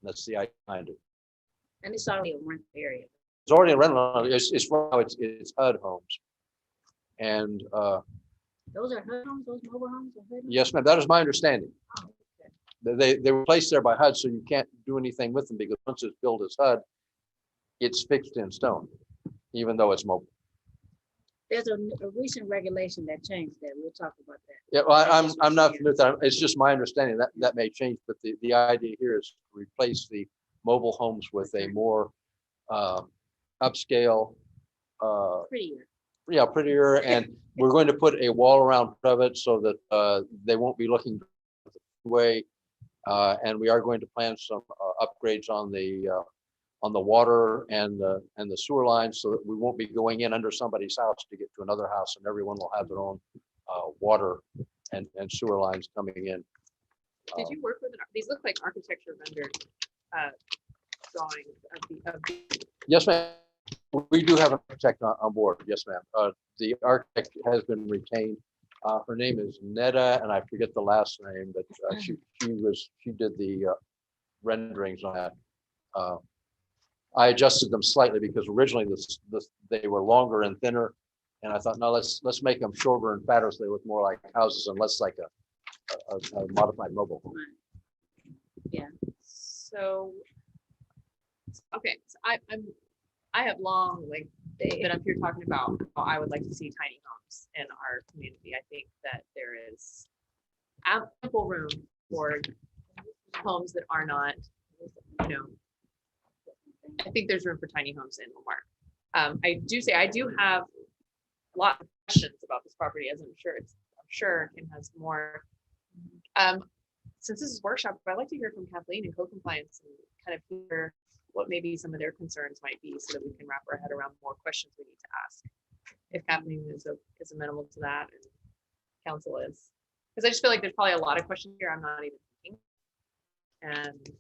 T: That's the idea behind it.
R: And it's already a rental area.
T: It's already a rental. It's HUD homes. And
R: Those are HUD homes, those mobile homes are HUD homes?
T: yes, ma'am, that is my understanding. They were placed there by HUD, so you can't do anything with them because once it's built as HUD, it's fixed in stone, even though it's mobile.
R: There's a recent regulation that changed that. We'll talk about that.
T: Yeah, well, I'm not familiar with that. It's just my understanding that may change, but the idea here is to replace the mobile homes with a more upscale,
R: Prettier.
T: yeah, prettier, and we're going to put a wall around of it so that they won't be looking the way. And we are going to plan some upgrades on the water and the sewer lines so that we won't be going in under somebody's house to get to another house, and everyone will have their own water and sewer lines coming in.
J: Did you work with these? Look like architecture vendor drawings of the
T: Yes, ma'am. We do have an architect on board. Yes, ma'am. The architect has been retained. Her name is Netta, and I forget the last name, but she did the renderings on that. I adjusted them slightly because originally they were longer and thinner, and I thought, no, let's make them shorter and fatter so they look more like houses and less like a modified mobile home.
J: Yeah. So, okay, so I have long like been up here talking about how I would like to see tiny homes in our community. I think that there is ample room for homes that are not, you know, I think there's room for tiny homes in Lamarck. I do say I do have a lot of questions about this property, as I'm sure Kim has more. Since this is workshop, I'd like to hear from Kathleen and co-compliance and kind of hear what maybe some of their concerns might be, so that we can wrap our head around more questions we need to ask. If Kathleen is amenable to that, and council is, because I just feel like there's probably a lot of questions here I'm not even thinking. And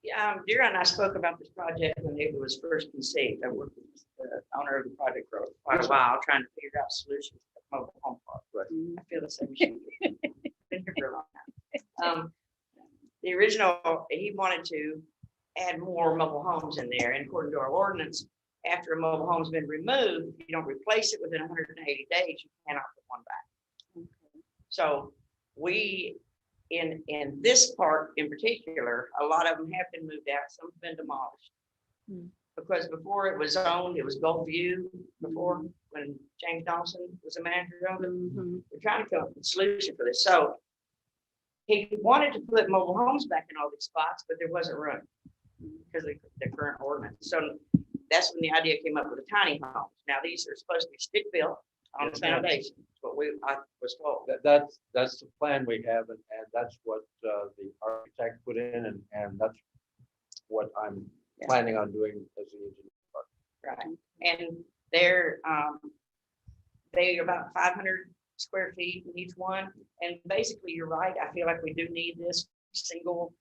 U: yeah, Dira and I spoke about this project when it was first conceived. I worked with the owner of the project for quite a while, trying to figure out solutions for the mobile home park. Right. I feel the same. Been here for a long time. The original, he wanted to add more mobile homes in there, and according to our ordinance, after a mobile home's been removed, if you don't replace it within 180 days, you cannot put one back. So we, in this park in particular, a lot of them have been moved out, some have been demolished. Because before it was owned, it was Gulf View before, when James Dawson was a manager of it. We're trying to come up with a solution for this. So he wanted to put mobile homes back in all these spots, but there wasn't room because of the current ordinance. So that's when the idea came up with the tiny homes. Now these are supposed to be stick built on the foundation. That's what I was told.
T: That's the plan we have, and that's what the architect put in, and that's what I'm planning on doing as the engineer.
U: Right, and they're about 500 square feet in each one. And basically, you're right. I feel like we do need this single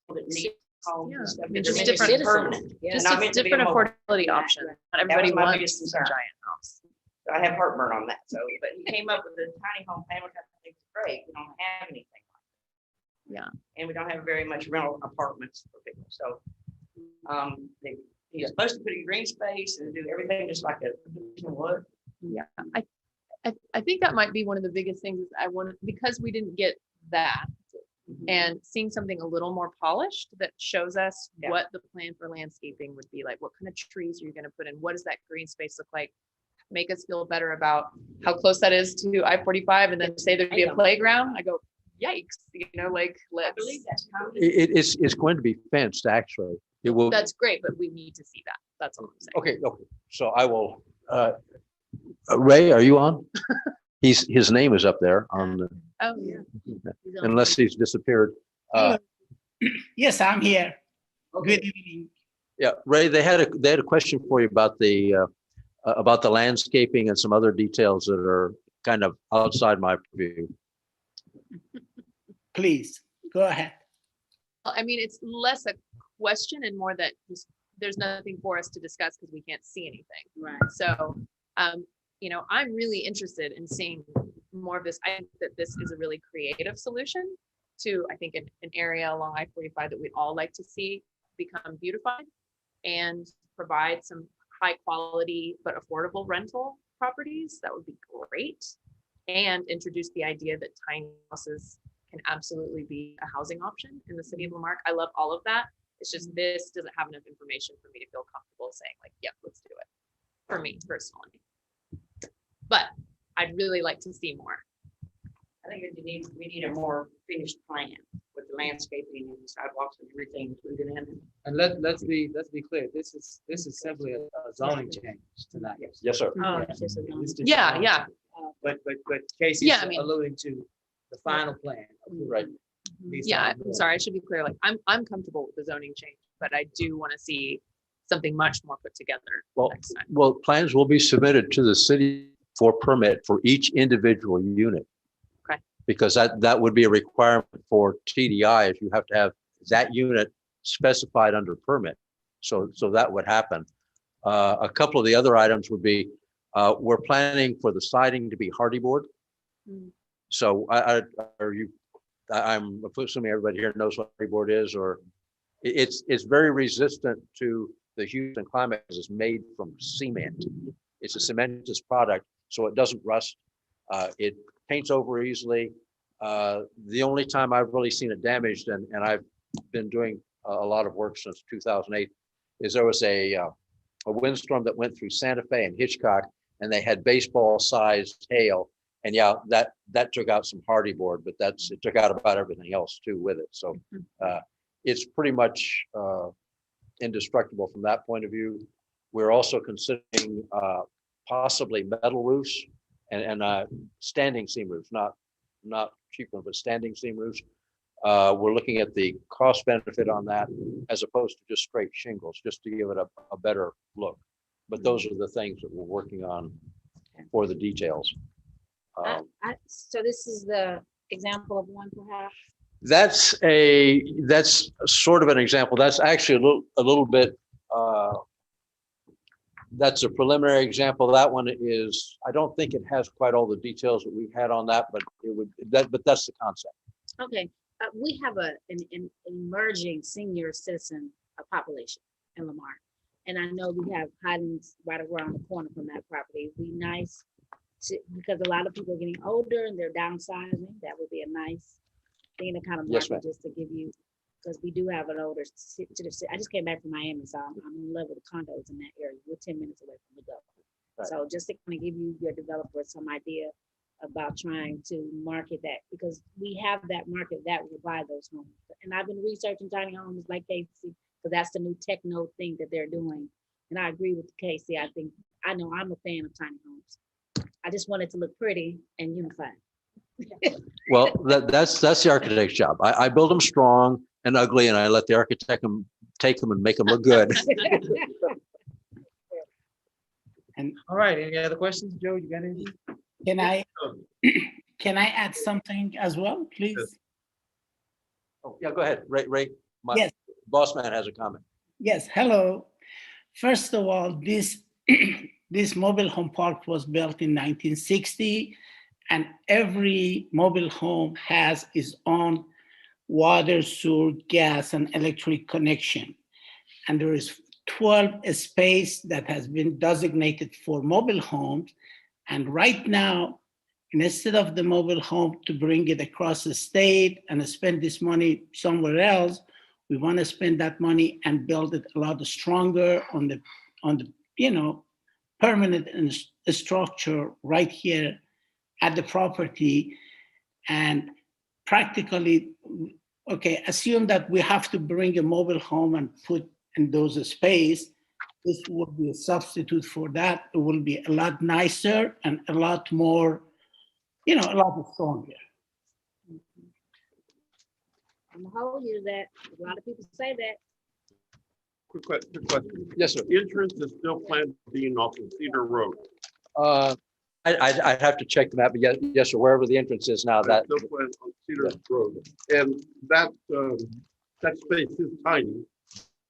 U: that needs homes and stuff.
J: It's just
U: They're meant to be
J: different,
U: permanent.
J: just
U: Not
J: a
U: meant to be
J: different
U: mobile.
J: affordability option. Not
U: That
J: everybody
U: was my
J: wants
U: biggest
J: a
U: concern.
J: giant house.
U: So I have heartburn on that. So, but he came up with a tiny home plan, which I think is great. We don't have anything like that. And we don't have very much rental apartments for people. So he's supposed to put in green space and do everything just like a traditional would.
J: Yeah, I think that might be one of the biggest things is I want, because we didn't get that, and seeing something a little more polished that shows us what the plan for landscaping would be like. What kind of trees are you going to put in? What does that green space look like? Make us feel better about how close that is to I-45, and then say there'd be a playground. I go, yikes, you know, like let's. I believe that's
T: It's going to be fenced, actually. It will.
J: That's great, but we need to see that. That's all I'm saying.
T: Okay. So I will. Ray, are you on? His name is up there on the.
J: Oh yeah.
T: Unless he's disappeared.
V: Yes, I'm here. Good evening.
T: Yeah, Ray, they had a question for you about the landscaping and some other details that are kind of outside my purview.
V: Please go ahead.
J: I mean, it's less a question and more that just, there's nothing for us to discuss because we can't see anything.
R: Right.
J: So, you know, I'm really interested in seeing more of this. I think that this is a really creative solution to, I think, an area along I-45 that we'd all like to see become beautified and provide some high quality but affordable rental properties. That would be great. And introduce the idea that tiny houses can absolutely be a housing option in the city of Lamarck. I love all of that. It's just this doesn't have enough information for me to feel comfortable saying like, yep, let's do it. For me personally. But I'd really like to see more.
U: I think we need a more finished plan with the landscaping and sidewalks and everything included in it.
W: And let's be clear. This is simply a zoning change tonight.
T: Yes, sir.
J: Yeah.
W: But Casey's
J: Yeah, I mean,
W: alluding to the final plan.
T: Right.
J: Yeah, I'm sorry. I should be clear. Like I'm comfortable with the zoning change, but I do want to see something much more put together next time.
T: Well, plans will be submitted to the city for permit for each individual unit.
J: Okay.
T: Because that would be a requirement for TDI, if you have to have that unit specified under permit. So that would happen. A couple of the other items would be, we're planning for the siding to be hardy board. So I'm assuming everybody here knows what hardy board is, or it's very resistant to the Houston climate is made from cement. It's a cementous product, so it doesn't rust. It paints over easily. The only time I've really seen it damaged, and I've been doing a lot of work since 2008, is there was a windstorm that went through Santa Fe and Hitchcock, and they had baseball-sized hail. And yeah, that took out some hardy board, but it took out about everything else too with it. So it's pretty much indestructible from that point of view. We're also considering possibly metal roofs and standing seam roofs, not cheap ones, but standing seam roofs. We're looking at the cost benefit on that as opposed to just straight shingles, just to give it a better look. But those are the things that we're working on for the details.
R: So this is the example of one perhaps?
T: That's sort of an example. That's actually a little bit, that's a preliminary example. That one is, I don't think it has quite all the details that we've had on that, but that's the concept.
R: Okay, we have an emerging senior citizen population in Lamar. And I know we have Highlands right around the corner from that property. It'd be nice because a lot of people are getting older and they're downsizing. That would be a nice thing to kind of market, just to give you, because we do have an older city. I just came back from Miami, so I'm in love with the condos in that area. We're 10 minutes away from the Gulf. Right. So just to kind of give you, your developer, some idea about trying to market that, because we have that market that will buy those homes. And I've been researching tiny homes like Casey, because that's the new techno thing that they're doing. And I agree with Casey. I know I'm a fan of tiny homes. I just want it to look pretty and unified.
T: Well, that's the architect's job. I build them strong and ugly, and I let the architect take them and make them look good.
W: And all right, any other questions, Joe? You got anything?
V: Can I add something as well, please?
T: Oh, yeah, go ahead. Ray, my
V: yes.
T: Boss man has a comment.
V: Yes, hello. First of all, this this mobile home park was built in 1960, and every mobile home has its own water, sewer, gas, and electric connection. And there is 12 space that has been designated for mobile homes. And right now, instead of the mobile home to bring it across the state and spend this money somewhere else, we want to spend that money and build it a lot stronger on the permanent structure right here at the property. And practically, okay, assume that we have to bring a mobile home and put in those space. This will be a substitute for that. It will be a lot nicer and a lot more, a lot stronger.
R: I'm gonna hold you to that. A lot of people say that.
N: Quick question.
T: Yes, sir.
N: Entrance is still planned to be off of Cedar Road.
T: I'd have to check the map, but yes, sir, wherever the entrance is now, that.
N: Still planned on Cedar Road. And that space is tiny.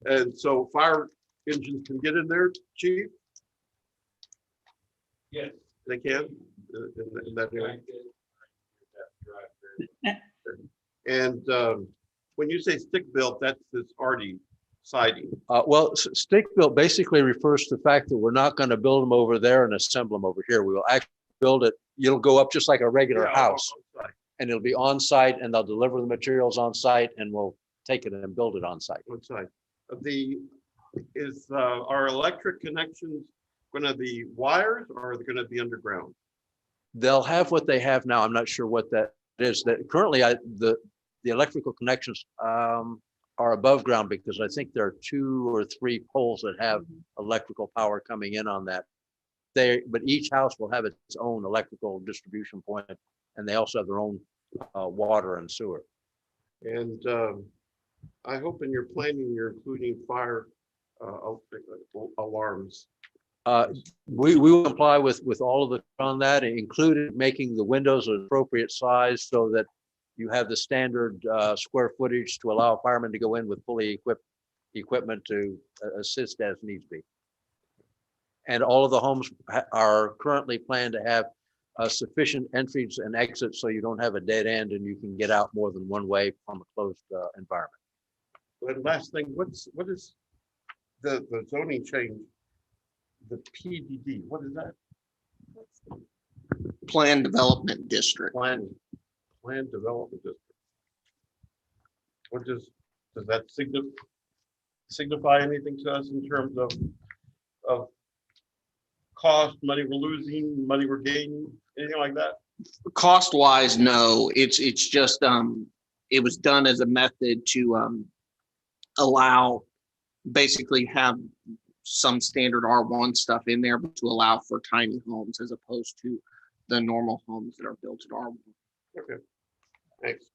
N: And so fire engines can get in there, chief? Yes. They can, in that area? And when you say stick built, that's this arty siding.
T: Well, stick built basically refers to the fact that we're not going to build them over there and assemble them over here. We will actually build it. It'll go up just like a regular house, and it'll be on site, and they'll deliver the materials on site, and we'll take it and build it on site.
N: On site. Our electric connections going to be wires, or are they going to be underground?
T: They'll have what they have now. I'm not sure what that is. That currently, the electrical connections are above ground, because I think there are 2 or 3 poles that have electrical power coming in on that. But each house will have its own electrical distribution point, and they also have their own water and sewer.
N: And I hope in your planning, you're including fire alarms.
T: We will comply with all of the on that, including making the windows an appropriate size so that you have the standard square footage to allow a fireman to go in with fully equipped equipment to assist as needs be. And all of the homes are currently planned to have sufficient entries and exits so you don't have a dead end and you can get out more than one way from a closed environment.
N: And last thing, what is the zoning change, the PDD, what is that?
S: Plan Development District.
N: Plan Development District. What does that signify anything to us in terms of cost, money we're losing, money we're gaining, anything like that?
S: Cost wise, no, it's just, it was done as a method to allow, basically have some standard R1 stuff in there, but to allow for tiny homes as opposed to the normal homes that are built at R1.
N: Okay, thanks.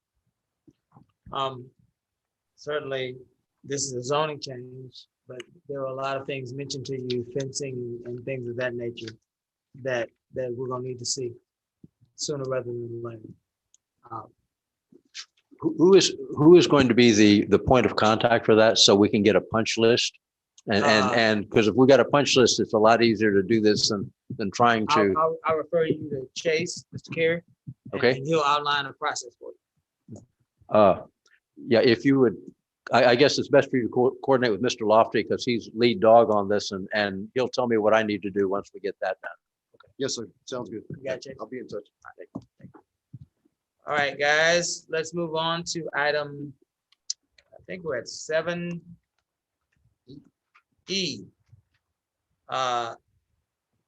A: Certainly, this is a zoning change, but there are a lot of things mentioned to you, fencing and things of that nature, that we're gonna need to see sooner rather than later.
T: Who is going to be the point of contact for that, so we can get a punch list? And because if we got a punch list, it's a lot easier to do this than trying to.
A: I'll refer you to Chase, Mr. Carey.
T: Okay.
A: And he'll outline a process for you.
T: Yeah, if you would, I guess it's best for you to coordinate with Mr. Lofty, because he's lead dog on this, and he'll tell me what I need to do once we get that done.
K: Okay. Yes, sir. Sounds good.
A: You got you.
K: I'll be in touch.
A: All right, guys, let's move on to item, I think we're at 7E.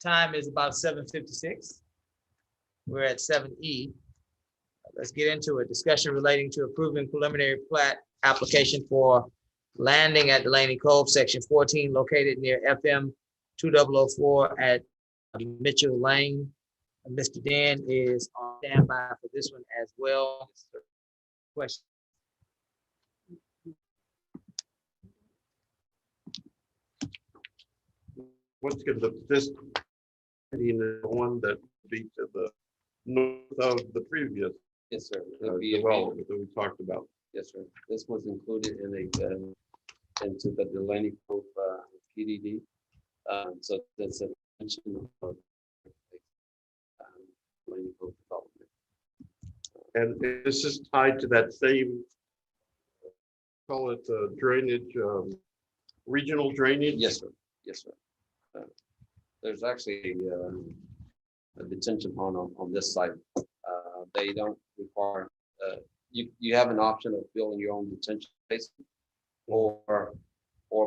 A: Time is about 7:56. We're at 7E. Let's get into a discussion relating to approving preliminary plat application for landing at Delaney Cove, section 14, located near FM 2004 at Mitchell Lane. Mr. Dan is on standby for this one as well. Question.
N: What's good, this the one that be to the north of the previous
O: Yes, sir.
N: development that we talked about.
O: Yes, sir. This was included in into the Delaney Cove PDD. So that's a mention of Delaney Cove development.
N: And this is tied to that same, call it drainage, regional drainage?
O: Yes, sir. Yes, sir. There's actually a detention pond on this site. They don't require, you have an option of building your own detention basin or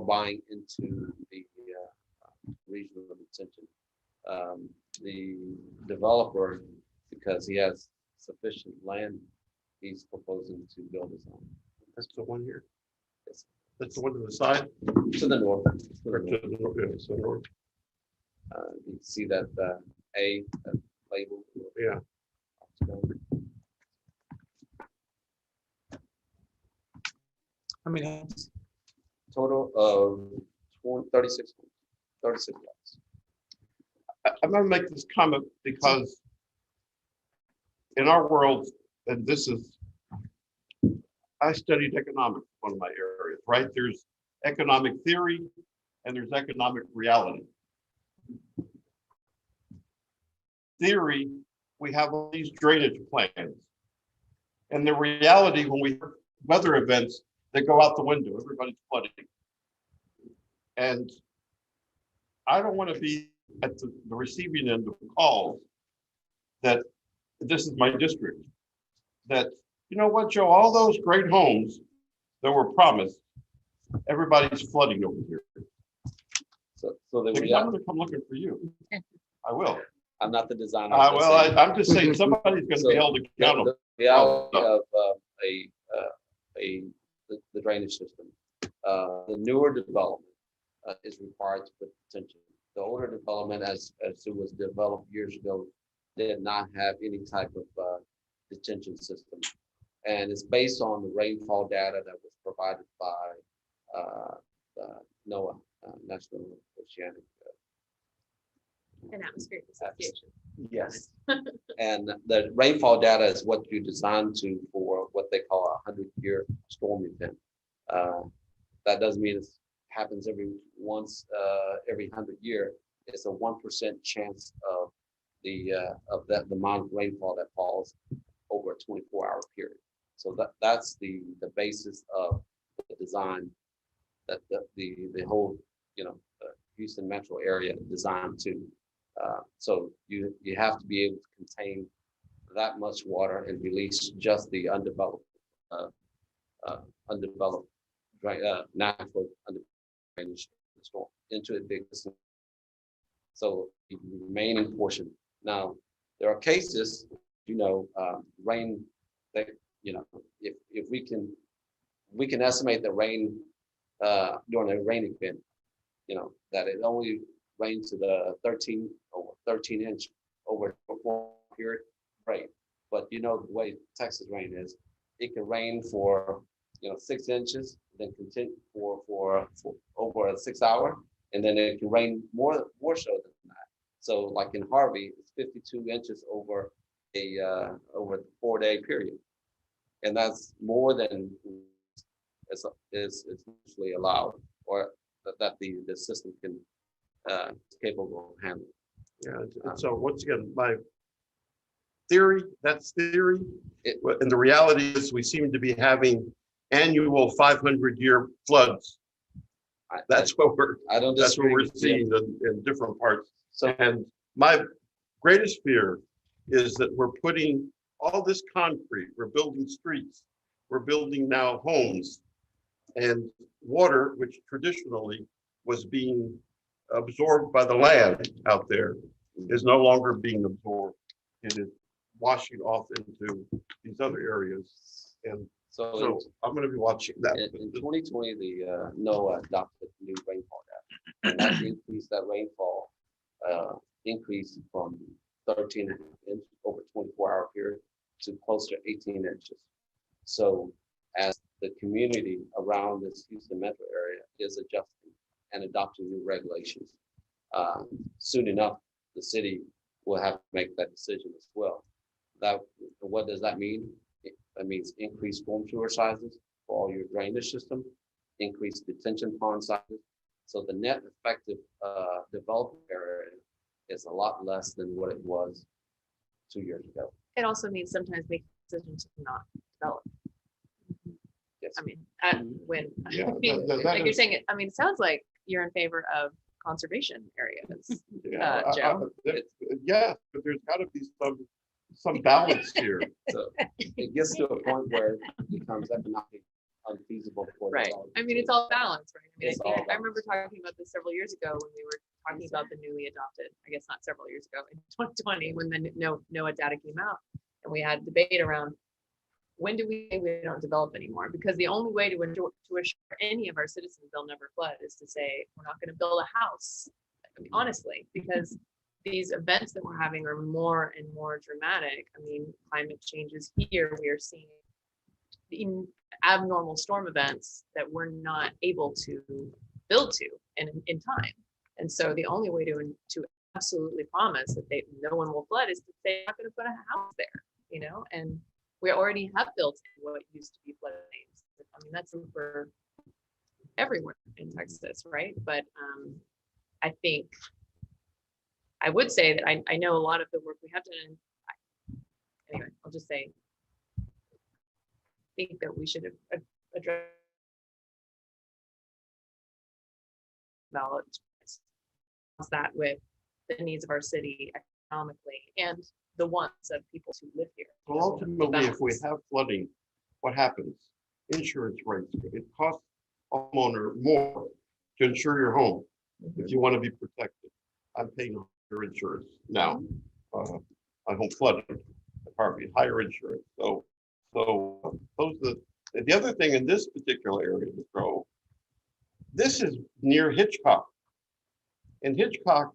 O: buying into the regional detention. The developer, because he has sufficient land, he's proposing to build his own.
N: That's the one here?
O: Yes.
N: That's the one to the side?
O: To the north.
N: Or to the north, yeah, so north.
O: You can see that A label.
N: Yeah.
A: How many homes?
O: Total of 36 lots.
N: I'm gonna make this comment because in our world, and this is, I studied economics, one of my areas, right? There's economic theory and there's economic reality. Theory, we have all these drainage plans. And the reality, when we have weather events, they go out the window, everybody's flooding. And I don't want to be at the receiving end of calls that this is my district. That, you know what, Joe, all those great homes that were promised, everybody's flooding over here.
O: So
N: I'm gonna come looking for you. I will.
O: I'm not the designer.
N: I'm just saying somebody's gonna be held accountable.
O: The reality of the drainage system. The newer development is required to put detention. The older development, as it was developed years ago, did not have any type of detention system. And it's based on the rainfall data that was provided by NOAA, National Oceanic
J: An atmospheric association.
O: Yes. And the rainfall data is what you design to for what they call a 100-year storm event. That doesn't mean it happens every 100 year. It's a 1% chance of the amount of rainfall that falls over a 24-hour period. So that's the basis of the design, that the whole Houston metro area designed to. So you have to be able to contain that much water and release just the undeveloped natural drainage into a big system. So the remaining portion. Now, there are cases, rain that, if we can estimate the rain during a rain event, that it only rains to the 13 inch over a 4 period rain. But the way Texas rain is, it can rain for 6 inches, then continue for over a 6 hour, and then it can rain more so than that. So like in Harvey, it's 52 inches over the 4-day period, and that's more than is usually allowed, or that the system can is capable of handling.
N: Yeah. And so once again, my theory, that's theory. And the reality is we seem to be having annual 500-year floods. That's what we're seeing in different parts. So, and my greatest fear is that we're putting all this concrete, we're building streets, we're building now homes, and water, which traditionally was being absorbed by the land out there, is no longer being absorbed. It is washing off into these other areas. And so I'm going to be watching that.
O: In 2020, the NOAA adopted the new rainfall data, and that increased that rainfall increased from 13 inches over 24-hour period to close to 18 inches. So as the community around this Houston metro area is adjusting and adopting new regulations, soon enough, the city will have to make that decision as well. What does that mean? That means increased storm sewer sizes for all your drainage system, increased detention pond sizes. So the net effective development area is a lot less than what it was 2 years ago.
J: It also means sometimes make decisions to not develop.
O: Yes.
J: I mean, when
N: that
J: like you're
N: is-
J: saying, it sounds like you're in favor of conservation areas, Joe.
N: Yeah, but there's got to be some balance here.
O: So it gets to a point where it becomes economically unfeasible for
J: Right.
O: developers.
J: I mean, it's all balance, right? I mean,
O: It's all
J: I remember talking about this several years ago when we were talking about the newly adopted, I guess not several years ago, in 2020, when the NOAA data came out, and we had debate around when do we say we don't develop anymore? Because the only way to assure any of our citizens they'll never flood is to say, we're not going to build a house. I mean, honestly, because these events that we're having are more and more dramatic. I mean, climate changes here. We are seeing abnormal storm events that we're not able to build to in time. And so the only way to absolutely promise that no one will flood is to say, I'm not going to put a house there, and we already have built what used to be floodplains. I mean, that's for everywhere in Texas, right? But I think I would say that I know a lot of the work we have done. Anyway, I'll just say, I think that we should address that with the needs of our city economically and the wants of people who live here.
N: Well, ultimately, if we have flooding, what happens? Insurance rates. It costs a homeowner more to insure your home if you want to be protected. I'm paying your insurance now. My home flooded. Probably higher insurance. So those are the other thing in this particular area of the Grove. This is near Hitchcock, and Hitchcock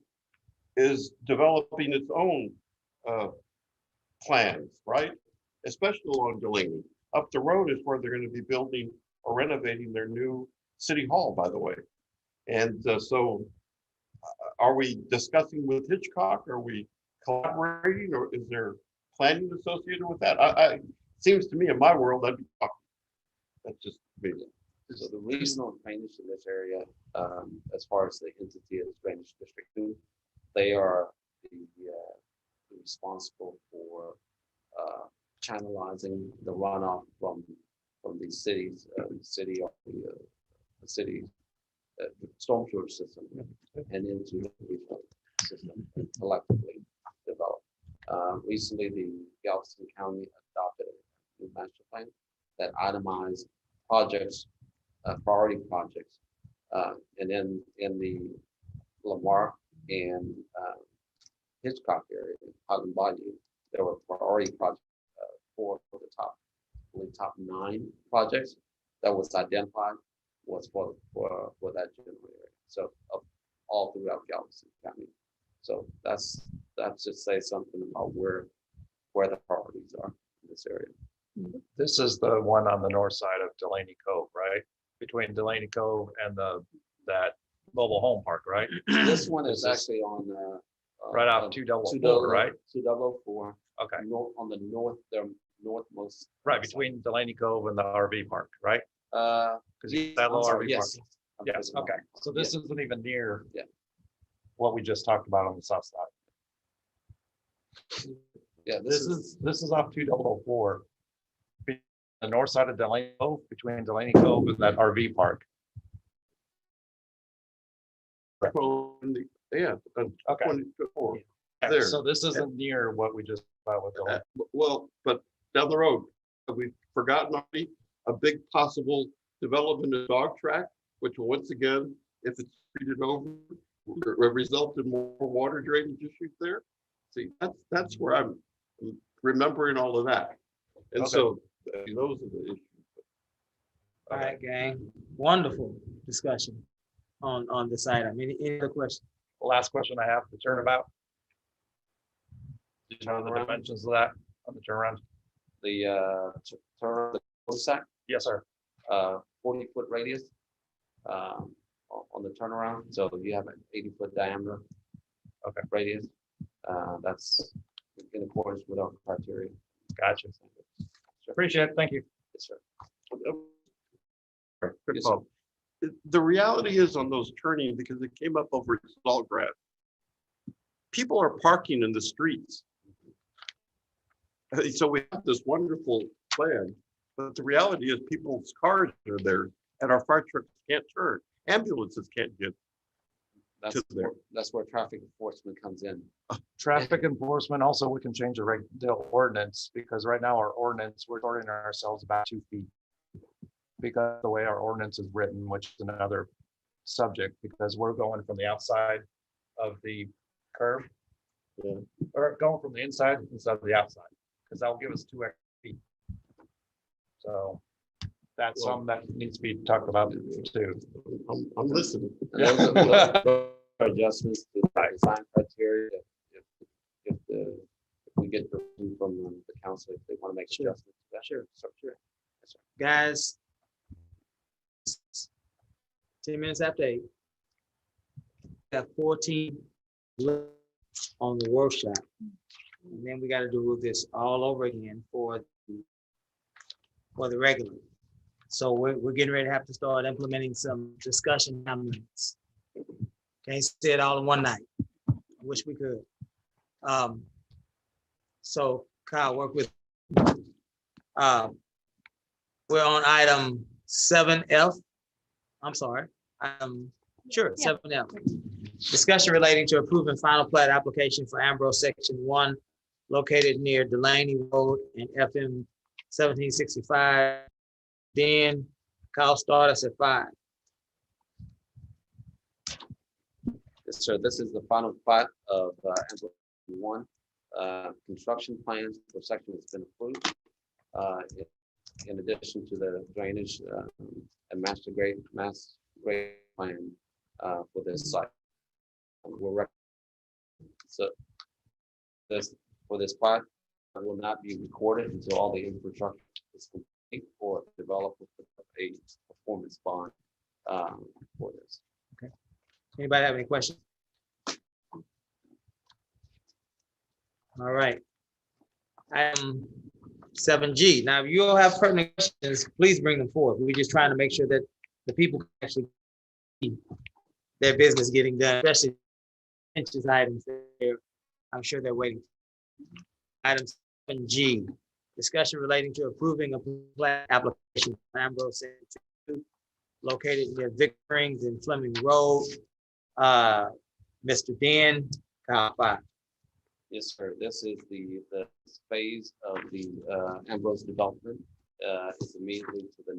N: is developing its own plans, right? Especially along Delaney. Up the road is where they're going to be building or renovating their new city hall, by the way. And so are we discussing with Hitchcock? Are we collaborating, or is there planning associated with that? It seems to me in my world, that's just me.
O: So the regional drainage in this area, as far as the entity of the drainage district, they are responsible for channelizing the runoff from these cities, the city storm sewer system and into the wastewater system and collectively develop. Recently, the Galveston County adopted a new master plan that itemized projects, priority projects, and then in the Lamar and Hitchcock area, Highland Bayou, there were priority projects for the top 9 projects that was identified was for that general area. So all throughout Galveston County. So that's just say something about where the priorities are in this area.
M: This is the one on the north side of Delaney Cove, right? Between Delaney Cove and that mobile home park, right?
O: This one is actually on
M: right off 204, right?
O: 204.
M: Okay.
O: On the northmost.
M: Right, between Delaney Cove and the RV park, right? Because that little RV
O: yes.
M: park. Yes, okay. So this isn't even near
O: Yeah.
M: what we just talked about on the south side.
O: Yeah,
M: This is off 2004. The north side of Delaney Cove, between Delaney Cove and that RV park.
N: Yeah.
M: Okay.
N: 24.
M: Yeah,
N: There.
M: so this isn't near what we just about with the.
N: Well, but down the road, we've forgotten already a big possible development of dog track, which will once again, if it's treated over, will result in more water drainage issues there. See, that's where I'm remembering all of that. And so those are the issues.
A: All right, gang. Wonderful discussion on this item. Any other questions?
M: Last question I have, the turnabout. Did you know the dimensions of that on the turnaround?
O: The cul-de-sac.
M: Yes, sir.
O: 40-foot radius on the turnaround. So you have an 80-foot diameter.
M: Okay.
O: Radius. That's in accordance with our criteria.
M: Gotcha. Appreciate it. Thank you.
O: Yes, sir.
N: Good
O: Yes,
N: call. The reality is on those turning, because it came up over tall grass, people are parking in the streets. So we have this wonderful plan, but the reality is people's cars are there and our fire trucks can't turn. Ambulances can't get to there.
O: That's where traffic enforcement comes in.
M: Traffic enforcement, also, we can change the ordinance, because right now our ordinance, we're ordering ourselves about 2 feet. Because the way our ordinance is written, which is another subject, because we're going from the outside of the curb, or going from the inside instead of the outside, because that'll give us 2 extra feet. So that's something that needs to be talked about too.
N: I'm listening.
O: Those are adjustments to the design criteria. If we get from the council, if they want to make adjustments. Sure. Yes, sir.
A: Guys, 10 minutes after 8. We have 14 left on the workshop. And then we got to do this all over again for the regular. So we're getting ready to have to start implementing some discussion minutes. Can't say it all in one night. I wish we could. So Kyle, work with. We're on item 7F. I'm sorry. Sure, 7F. Discussion relating to approving final plat application for Ambrose Section 1 located near Delaney Road and FM 1765. Then Kyle, start us at 5.
O: Yes, sir. This is the final plat of Ambrose 1. Construction plans for section has been approved. In addition to the drainage and master grade plan for this site. So for this plat will not be recorded until all the infrastructure is complete or developer a performance bond for this.
A: Okay. Anybody have any questions? All right. 7G. Now, if you all have pertinent questions, please bring them forward. We're just trying to make sure that the people can actually see their business getting done, especially items there. I'm sure they're waiting. Item 7G, discussion relating to approving a plat application for Ambrose Section 2 located near Vic Springs and Fleming Road. Mr. Den, Kyle 5.
O: Yes, sir. This is the phase of the Ambrose development. It's immediately to the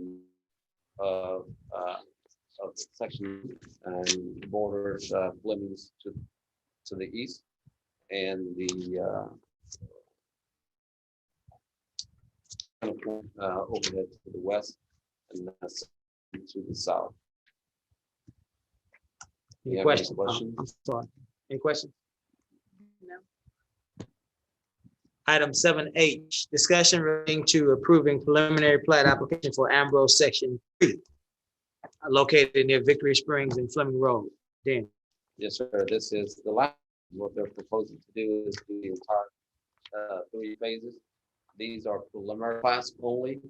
O: of section and borders Fleming's to the east, and the overhead to the west, and that's to the south.
A: Any
O: You have
A: questions?
O: questions?
A: I'm sorry. Any questions?
J: No.
A: Item 7H, discussion relating to approving preliminary plat application for Ambrose Section 3, located near Victory Springs and Fleming Road. Dan.
O: Yes, sir. This is the last, what they're proposing to do is do the entire 3 phases. These are preliminary plats only.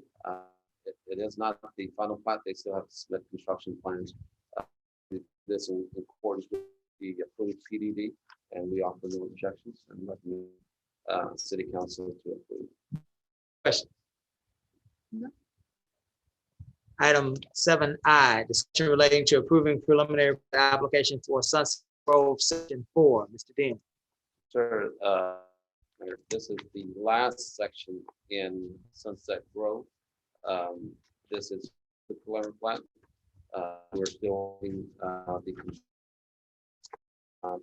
O: It is not the final plat. They still have to submit construction plans. This in accordance with the approved PDD, and we offer no objections and recommend City Council to approve.
A: Question.
J: No.
A: Item 7I, discussion relating to approving preliminary application for Sunset Grove Section 4. Mr. Dean.
O: Sir, this is the last section in Sunset Grove. This is the preliminary plat. We're still in the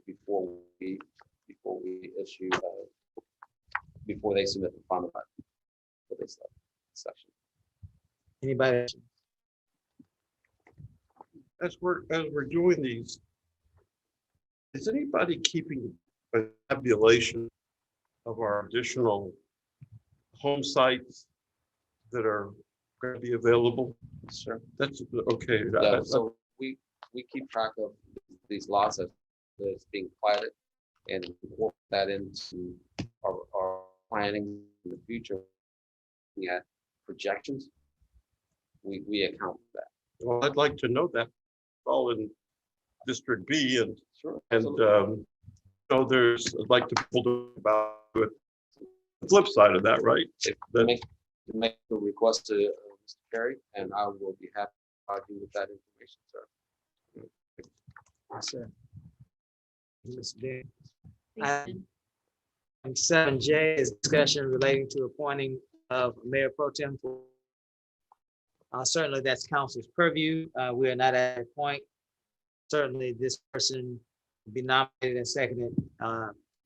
O: before we issue before they submit the final plat for this section.
A: Anybody?
N: As we're doing these, is anybody keeping a tabulation of our additional home sites that are going to be available?
O: Sure.
N: That's okay.
O: So we keep track of these lots that's being platted and work that into our planning in the future. Looking at projections, we account for that.
N: Well, I'd like to know that. All in District B, and
O: sure,
N: so I'd like to pull about it. The flip side of that, right?
O: Make a request to Mr. Perry, and I will be happy to provide you with that information, sir.
A: Yes, sir. Mr. Dean. Item 7J is discussion relating to appointing of Mayor Pro Tem. Certainly that's council's purview. We are not at a point. Certainly this person will be nominated and seconded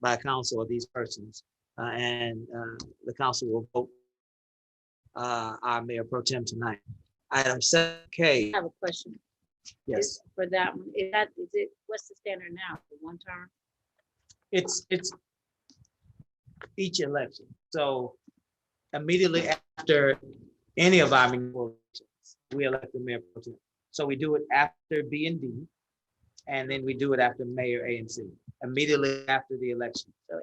A: by council of these persons. And the council will vote our Mayor Pro Tem tonight. Item 7K.
R: I have a question.
A: Yes.
R: For that one, is it, what's the standard now for one term?
A: It's each election. So immediately after any of our municipal elections, we elect the Mayor Pro Tem. So we do it after B and D, and then we do it after Mayor A and C, immediately after the election.
R: So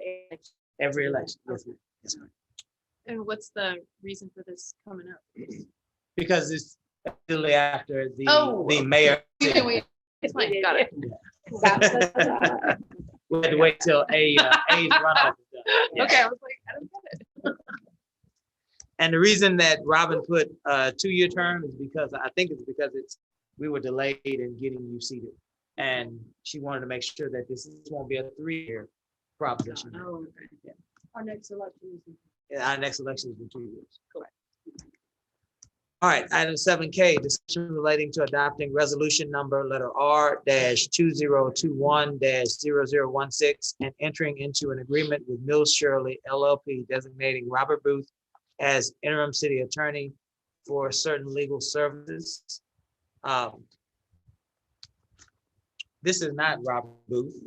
A: every election. Yes, ma'am. Yes, ma'am.
J: And what's the reason for this coming up?
A: Because it's immediately after the mayor.
J: It's fine, got it.
A: We had to wait till A's runoff is done.
J: Okay, I was like, I don't get it.
A: And the reason that Robin put a 2-year term is because I think it's because we were delayed in getting you seated. And she wanted to make sure that this won't be a 3-year proposition.
R: Oh, okay.
A: Yeah.
R: Our next election is.
A: Our next election is in 2 years. Correct. All right, item 7K, discussion relating to adopting resolution number letter R-2021-0016 and entering into an agreement with Mills Shirley LLP designating Robert Booth as interim city attorney for certain legal services. This is not Robert Booth.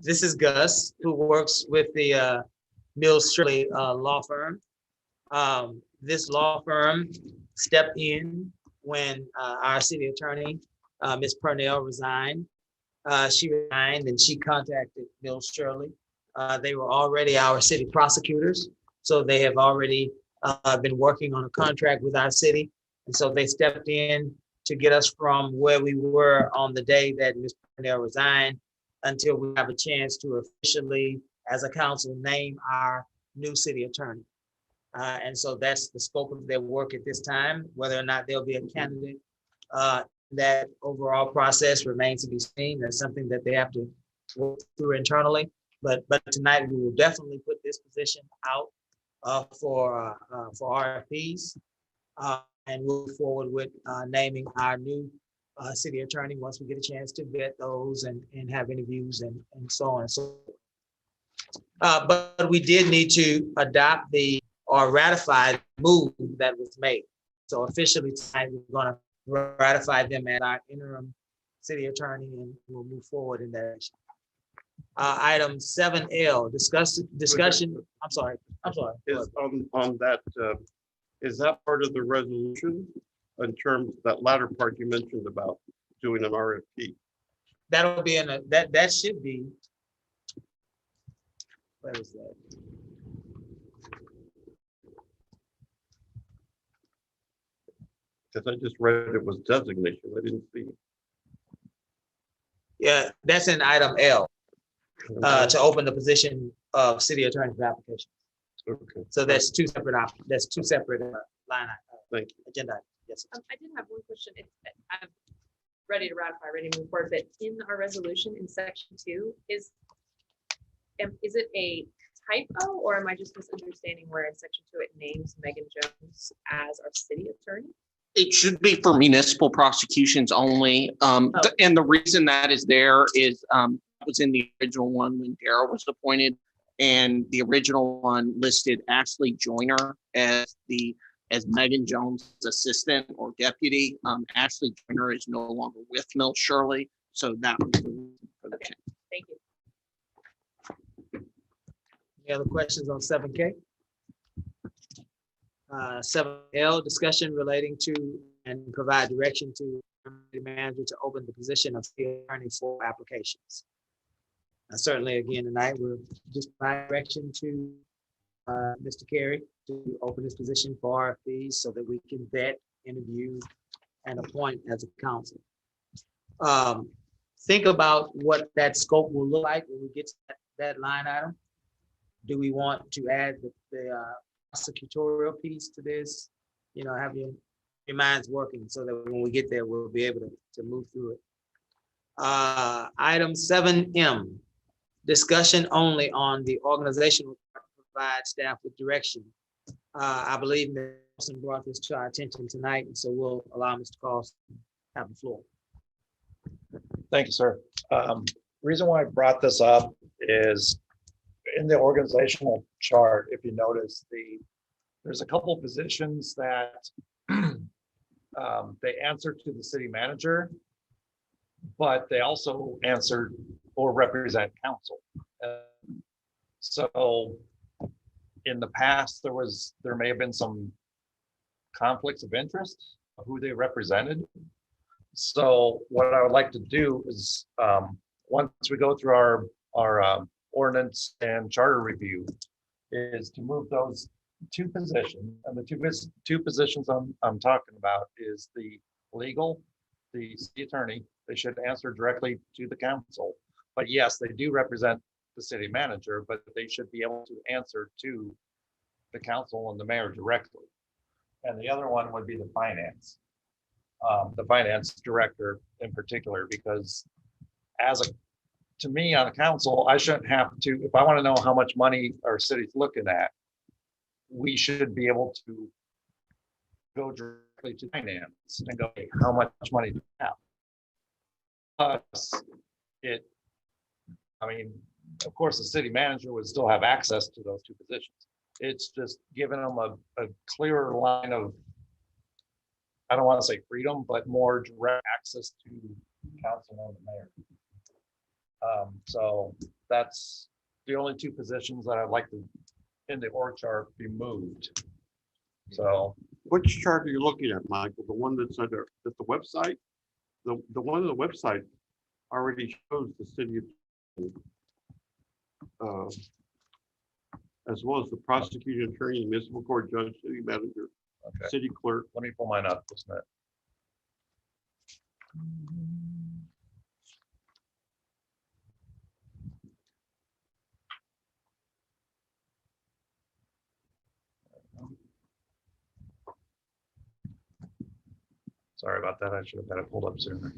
A: This is Gus, who works with the Mills Shirley law firm. This law firm stepped in when our city attorney, Ms. Purnell, resigned. She resigned and she contacted Mills Shirley. They were already our city prosecutors, so they have already been working on a contract with our city. And so they stepped in to get us from where we were on the day that Ms. Purnell resigned until we have a chance to officially, as a council, name our new city attorney. And so that's the scope of their work at this time. Whether or not there'll be a candidate, that overall process remains to be seen. That's something that they have to work through internally. But tonight we will definitely put this position out for RFPs and move forward with naming our new city attorney once we get a chance to vet those and have interviews and so on and so forth. But we did need to adopt or ratify the move that was made. So officially tonight, we're going to ratify them as our interim city attorney, and we'll move forward in that direction. Item 7L, discussion. I'm sorry.
N: Is on that, is that part of the resolution in terms of that latter part you mentioned about doing an RFP?
A: That'll be that should be. Where is that?
N: Because I just read it was designation. I didn't see.
A: Yeah, that's in item L, to open the position of city attorney for application.
N: Okay.
A: So that's two separate options. That's two separate line items.
N: Thank you.
A: Agenda items. Yes.
J: I did have one question. I'm ready to ratify, ready to move forward, but in our resolution in section 2, is it a typo, or am I just misunderstanding where in section 2 it names Megan Jones as our city attorney?
S: It should be for municipal prosecutions only. And the reason that is there is it was in the original one when Darrell was appointed, and the original one listed Ashley Joyner as Megan Jones' assistant or deputy. Ashley Joyner is no longer with Mill Shirley, so that was the reason for the change.
J: Thank you.
A: Any other questions on 7K? 7L, discussion relating to and provide direction to the manager to open the position of city attorney for applications. Certainly, again, tonight we're just providing direction to Mr. Carey to open his position for RFPs so that we can vet, interview, and appoint as a council. Think about what that scope will look like when we get to that line item. Do we want to add the prosecutorial piece to this? Have your minds working so that when we get there, we'll be able to move through it. Item 7M, discussion only on the organizational provide staff with direction. I believe Mr. Carlson brought this to our attention tonight, and so we'll allow Mr. Carlson to have the floor.
M: Thank you, sir. Reason why I brought this up is in the organizational chart, if you notice, there's a couple of positions that they answer to the city manager, but they also answer or represent council. So in the past, there may have been some conflicts of interest of who they represented. So what I would like to do is once we go through our ordinance and charter review, is to move those two positions, and the two positions I'm talking about is the legal, the city attorney. They should answer directly to the council, but yes, they do represent the city manager, but they should be able to answer to the council and the mayor directly. And the other one would be the finance director in particular, because to me on a council, I shouldn't have to, if I want to know how much money our city's looking at, we should be able to go directly to finance and go, hey, how much money do you have? Plus, of course, the city manager would still have access to those two positions. It's just giving them a clearer line of, I don't want to say freedom, but more direct access to council and the mayor. So that's the only two positions that I'd like to, in the org chart, be moved. So
N: which chart are you looking at, Michael? The one that's at the website? The one on the website already shows the city as well as the prosecuting attorney, municipal court judge, city manager, city clerk.
M: Let me pull mine up just a minute. Sorry about that. I should have had it pulled up sooner.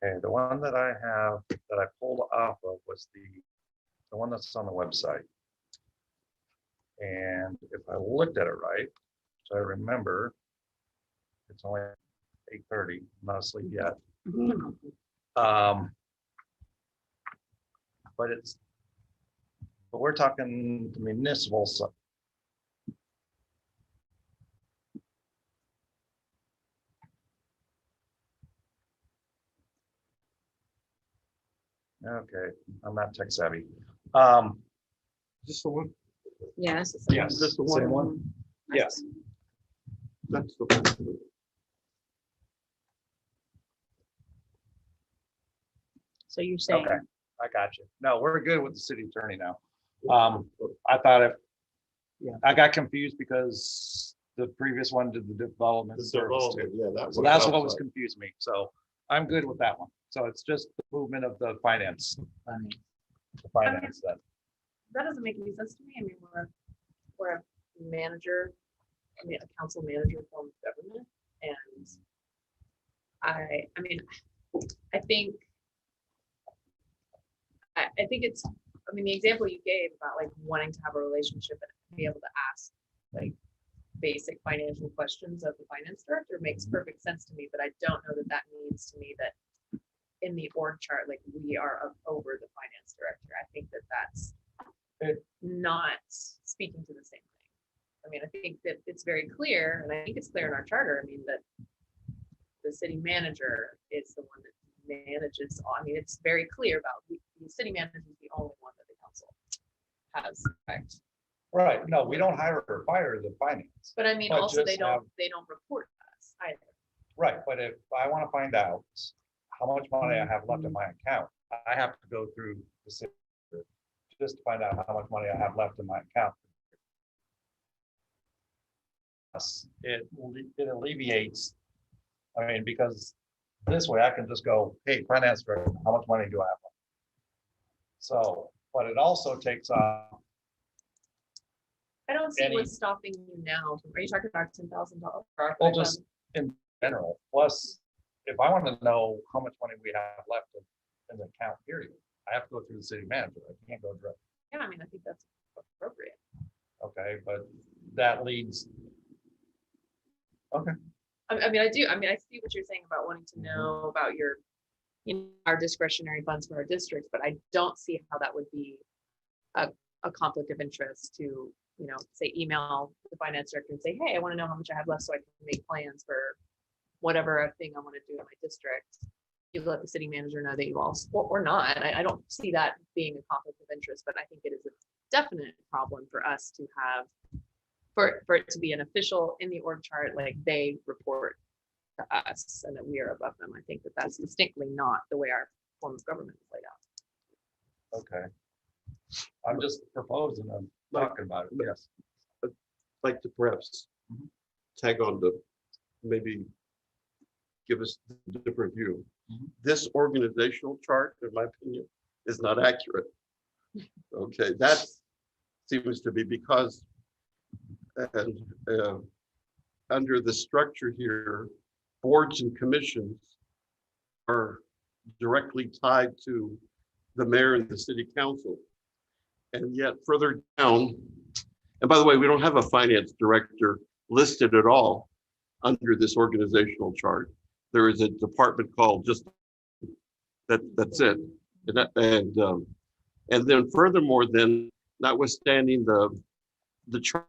M: Okay, the one that I have that I pulled off of was the one that's on the website. And if I looked at it right, so I remember it's only 8:30, I'm not asleep yet. But we're talking the municipal side. Okay, I'm not tech savvy.
N: Just the one?
L: Yes.
M: Yes,
N: Just the
M: same
N: one?
M: one? Yes.
N: That's the one.
L: So you're saying,
M: Okay, I got you. No, we're good with the city attorney now. I thought I got confused because the previous one did the development
N: The
M: service
N: development,
M: too.
N: yeah, that
M: So
N: was
M: that's what was
N: outside.
M: confused me. So I'm good with that one. So it's just the movement of the finance. The finance that.
J: That doesn't make any sense to me. I mean, we're a manager, I mean, a council manager form of government. And I think it's, I mean, the example you gave about like wanting to have a relationship and be able to ask like basic financial questions of the finance director makes perfect sense to me, but I don't know that that means to me that in the org chart, like we are over the finance director. I think that that's not speaking to the same thing. I mean, I think that it's very clear, and I think it's clear in our charter, I mean, that the city manager is the one that manages, I mean, it's very clear about the city manager is the only one that the council has, correct?
M: Right, no, we don't hire or fire the finance.
J: But I mean,
M: But
J: also
M: just
J: they don't
M: have-
J: report to us either.
M: Right, but if I want to find out how much money I have left in my account, I have to go through the city just to find out how much money I have left in my account. It alleviates, I mean, because this way I can just go, hey, finance director, how much money do I have left? So, but it also takes off.
J: I don't see
M: Any-
J: what's stopping you now. Are you talking about $10,000?
M: Well, just in general, plus, if I want to know how much money we have left in the account period, I have to go through the city manager. I can't go direct.
J: Yeah, I mean, I think that's appropriate.
M: Okay, but that leads. Okay.
J: I mean, I see what you're saying about wanting to know about your, our discretionary funds for our districts, but I don't see how that would be a conflict of interest to, say email the finance director and say, hey, I want to know how much I have left so I can make plans for whatever thing I want to do in my district. You let the city manager know that you also, or not. I don't see that being a conflict of interest, but I think it is a definite problem for us to have, for it to be an official in the org chart, like they report to us and that we are above them. I think that that's distinctly not the way our form of government is laid out.
M: Okay. I'm just proposing, I'm talking about it, yes.
N: I'd like to perhaps tag on to maybe give us a different view. This organizational chart, in my opinion, is not accurate. Okay, that seems to be because under the structure here, boards and commissions are directly tied to the mayor and the city council. And yet further down, and by the way, we don't have a finance director listed at all under this organizational chart. There is a department called just that's it. And then furthermore, then notwithstanding the chart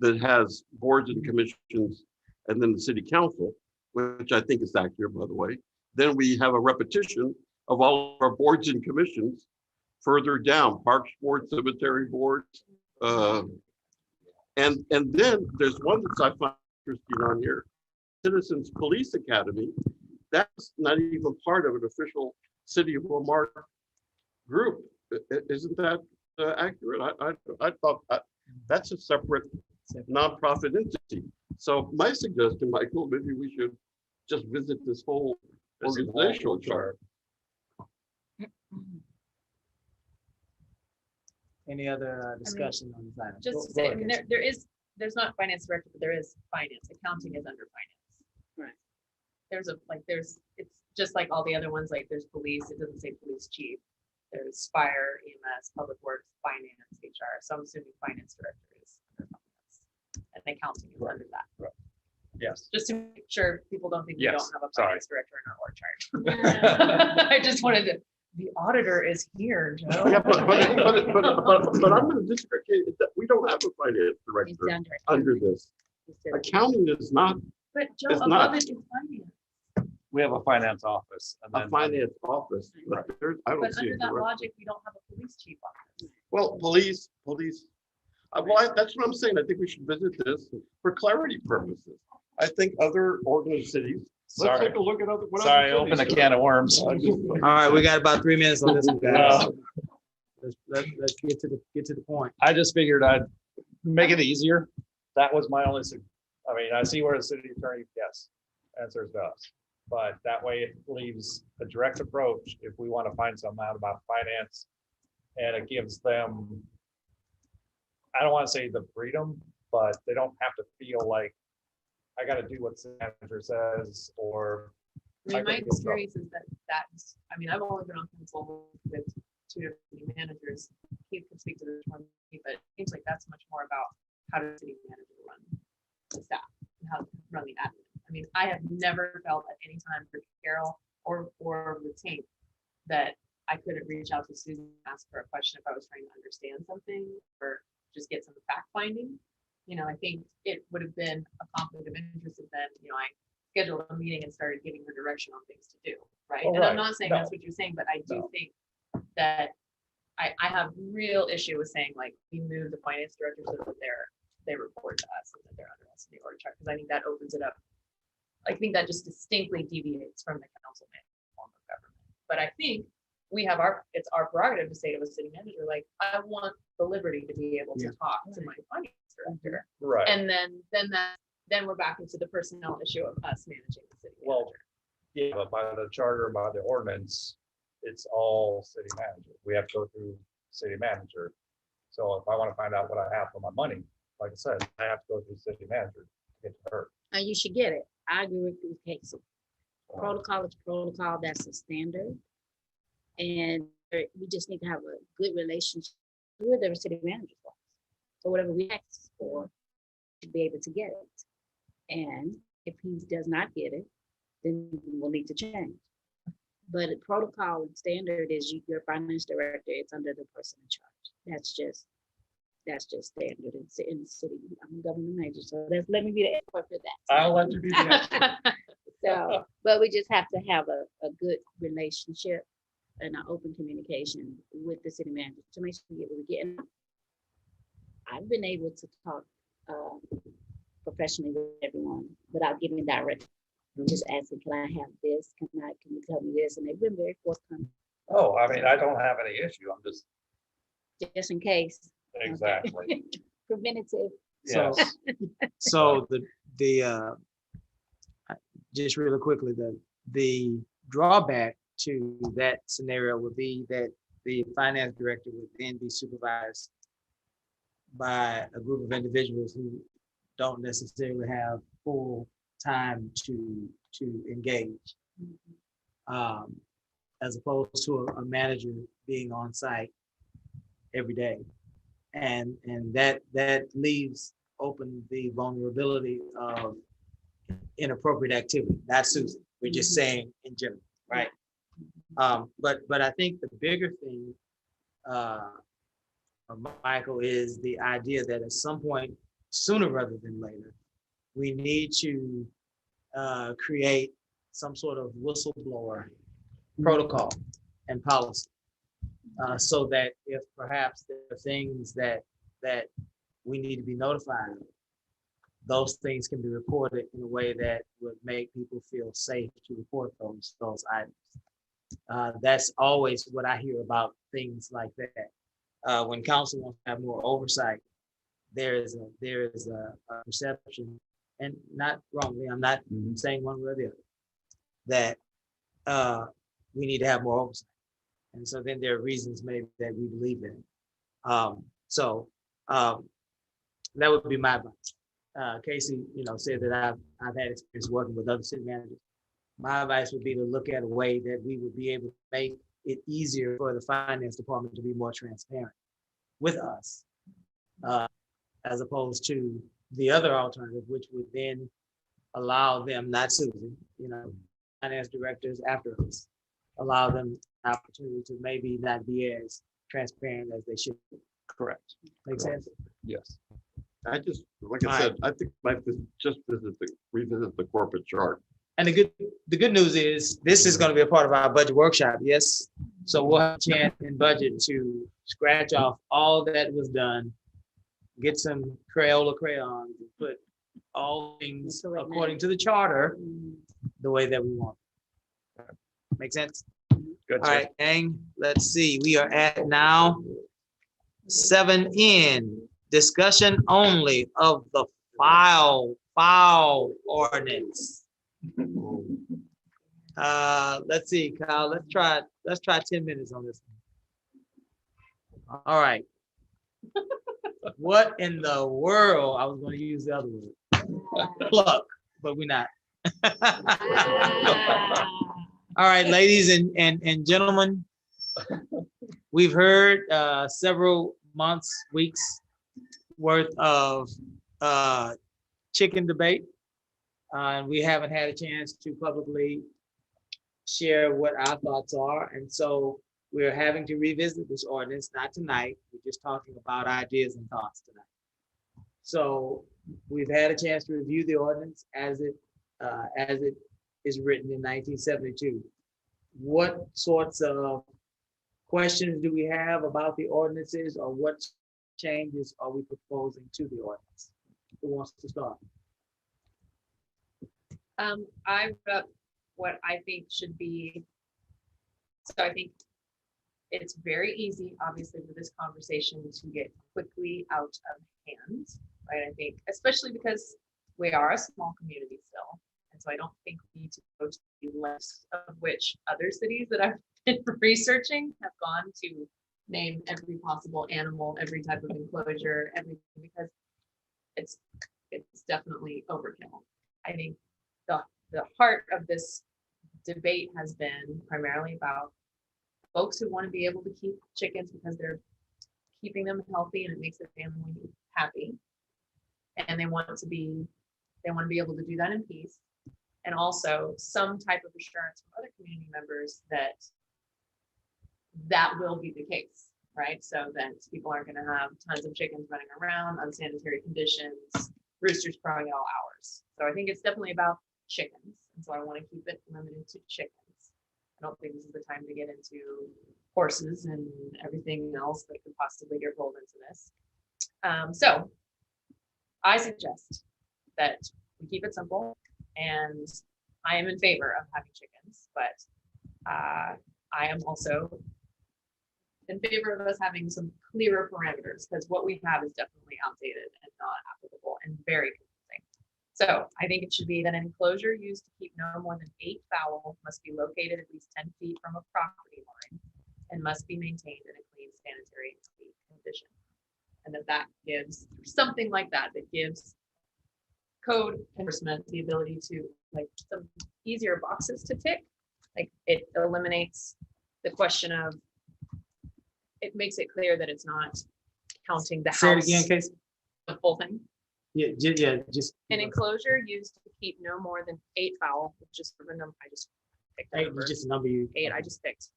N: that has boards and commissions and then the city council, which I think is accurate, by the way, then we have a repetition of all of our boards and commissions further down, Parks Board, Cemetery Board. And then there's one that I find interesting on here, Citizens Police Academy. That's not even part of an official City of Lamar group. Isn't that accurate? I thought that's a separate nonprofit entity. So my suggestion, Michael, maybe we should just visit this whole organizational chart.
A: Any other discussion on this item?
J: Just to say, I mean, there's not finance director, but there is finance. Accounting is under finance.
I: Right.
J: It's just like all the other ones, like there's police, it doesn't say police chief. There's fire, EMS, public works, finance, HR. So I'm assuming finance director is under finance. And accounting is under that.
M: Yes.
J: Just to make sure people don't think we
M: Yes,
J: don't have a
M: sorry.
J: finance director in our org chart. I just wanted to, the auditor is here, Joe.
N: Yeah, but I'm in a district, we don't have a finance director under this. Accounting is not,
J: But Joe,
N: it's
J: above
N: not
J: it is finance.
M: We have a finance office. And
N: a
M: then
N: finance office. I don't
J: But
N: see
J: under
N: it.
J: that logic, we don't have a police chief on this.
N: Well, police, that's what I'm saying. I think we should visit this for clarity purposes. I think other organized cities, let's
M: Sorry.
N: take a look at other. what
M: Sorry,
N: other
M: open a
N: cities
M: can
N: do.
M: of worms.
A: All right, we got about 3 minutes on this one, guys. Let's get to the point.
M: I just figured I'd make it easier. That was my only, I mean, I see where the city attorney, yes, answers does. But that way it leaves a direct approach if we want to find something out about finance. And it gives them, I don't want to say the freedom, but they don't have to feel like I got to do what the manager says or.
J: I mean, my
M: gotta do stuff.
J: experience is that's, I mean, I've only been on council with 2 different city managers. Keith can speak to this one, but it seems like that's much more about how does city manager run the staff and how to run the admin. I mean, I have never felt at any time for Carol or with Tate that I couldn't reach out to Susan and ask her a question if I was trying to understand something or just get some fact finding. You know, I think it would have been a conflict of interest if then, you know, I scheduled a meeting and started giving her direction on things to do, right?
M: Oh,
J: And I'm
M: right.
J: not saying
M: No.
J: that's what you're saying, but I do
M: No.
J: think that I have real issue with saying like we move the finance director so that they report to us and that they're under us in the org chart, because I think that opens it up. I think that just distinctly deviates from the council form of government. But I think we have it's our prerogative to say to a city manager, like, I want the liberty to be able to talk to my finance director.
M: Right.
J: And then we're back into the personnel issue of us managing the city
M: Well,
J: manager.
M: yeah, but by the charter, by the ordinance, it's all city manager. We have to go through city manager. So if I want to find out what I have for my money, like I said, I have to go through city manager to get to her.
R: And you should get it. I agree with you, Casey. Protocol is protocol, that's a standard. And we just need to have a good relationship with the city manager. So whatever we ask for, to be able to get it. And if he does not get it, then we'll need to change. But the protocol and standard is your finance director, it's under the person in charge. That's just standard in the city. I'm a government manager, so let me be the expert for that.
M: I'll let you be the expert.
R: So, but we just have to have a good relationship and an open communication with the city manager to make sure we get what we're getting. I've been able to talk professionally with everyone without giving direct. Just asking, can I have this? Can you tell me this? And they've been very forthcoming.
M: Oh, I mean, I don't have any issue. I'm just
R: in case.
M: exactly.
R: Okay. Preventative.
M: Yes.
A: So just really quickly, the drawback to that scenario would be that the finance director would then be supervised by a group of individuals who don't necessarily have full time to engage, as opposed to a manager being on site every day. And that leaves open the vulnerability of inappropriate activity. Not Susan, we're just saying in general, right? But I think the bigger thing, Michael, is the idea that at some point, sooner rather than later, we need to create some sort of whistleblower protocol and policy, so that if perhaps there are things that we need to be notified of, those things can be reported in a way that would make people feel safe to report those items. That's always what I hear about things like that. When council wants to have more oversight, there is a perception, and not wrongly, I'm not saying one way or the other, that we need to have more oversight. And so then there are reasons maybe that we believe in. So that would be my advice. Casey, said that I've had experience working with other city managers. My advice would be to look at a way that we would be able to make it easier for the finance department to be more transparent with us, as opposed to the other alternative, which would then allow them, not Susan, finance directors after us, allow them an opportunity to maybe not be as transparent as they should be.
H: Correct.
A: Make sense?
N: Yes. I just, like I said, I think like this, just revisit the corporate chart.
A: And the good news is this is going to be a part of our budget workshop. Yes. So we'll have a chance in budget to scratch off all that was done, get some Crayola crayons, and put all things according to the charter the way that we want. Make sense?
H: Good.
A: All right, gang, let's see. We are at now 7N, discussion only of the file ordinance. Let's see, Kyle, let's try 10 minutes on this. All right. What in the world? I was going to use the other word. Pluck, but we're not. All right, ladies and gentlemen, we've heard several months, weeks worth of chicken debate. And we haven't had a chance to publicly share what our thoughts are. And so we're having to revisit this ordinance, not tonight. We're just talking about ideas and thoughts tonight. So we've had a chance to review the ordinance as it is written in 1972. What sorts of questions do we have about the ordinances, or what changes are we proposing to the ordinance? Who wants to start?
J: I wrote up what I think should be. So I think it's very easy, obviously, for this conversation to get quickly out of hand, right? I think, especially because we are a small community still. And so I don't think we need to go to the list of which other cities that I've been researching have gone to name every possible animal, every type of enclosure, everything, because it's definitely overkill. I think the heart of this debate has been primarily about folks who want to be able to keep chickens because they're keeping them healthy and it makes their family happy. And they want to be able to do that in peace. And also some type of assurance from other community members that will be the case, right? So that people aren't going to have tons of chickens running around, unsanitary conditions, roosters crowing at all hours. So I think it's definitely about chickens. And so I want to keep it limited to chickens. I don't think this is the time to get into horses and everything else that could possibly get rolled into this. So I suggest that we keep it simple, and I am in favor of having chickens, but I am also in favor of us having some clearer parameters, because what we have is definitely outdated and not applicable and very confusing. So I think it should be that an enclosure used to keep no more than 8 fowl must be located at least 10 feet from a property line and must be maintained in a clean, sanitary, and clean condition. And that gives something like that gives code enforcement the ability to, like, some easier boxes to tick. Like, it eliminates the question of, it makes it clear that it's not counting the house.
A: Say it again, Casey.
J: The full thing.
A: Yeah, just.
J: An enclosure used to keep no more than 8 fowl, which is the number I just picked.
A: 8 is just a number you.
J: 8 I just picked.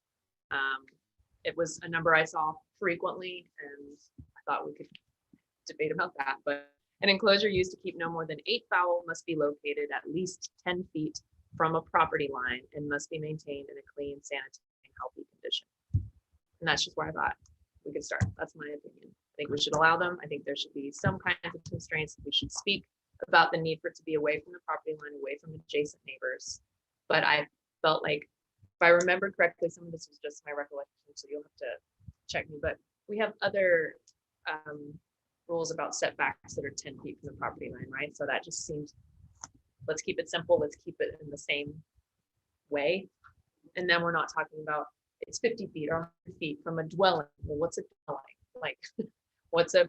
J: It was a number I saw frequently, and I thought we could debate about that. But an enclosure used to keep no more than 8 fowl must be located at least 10 feet from a property line and must be maintained in a clean, sanitary, and healthy condition. And that's just where I thought we could start. That's my opinion. I think we should allow them. I think there should be some kind of constraints. We should speak about the need for it to be away from the property line, away from adjacent neighbors. But I felt like, if I remember correctly, some of this was just my recollection, so you'll have to check me. But we have other rules about setbacks that are 10 feet from the property line, right? So that just seems, let's keep it simple. Let's keep it in the same way. And then we're not talking about it's 50 feet or 100 feet from a dwelling. Well, what's a dwelling? Like, what's a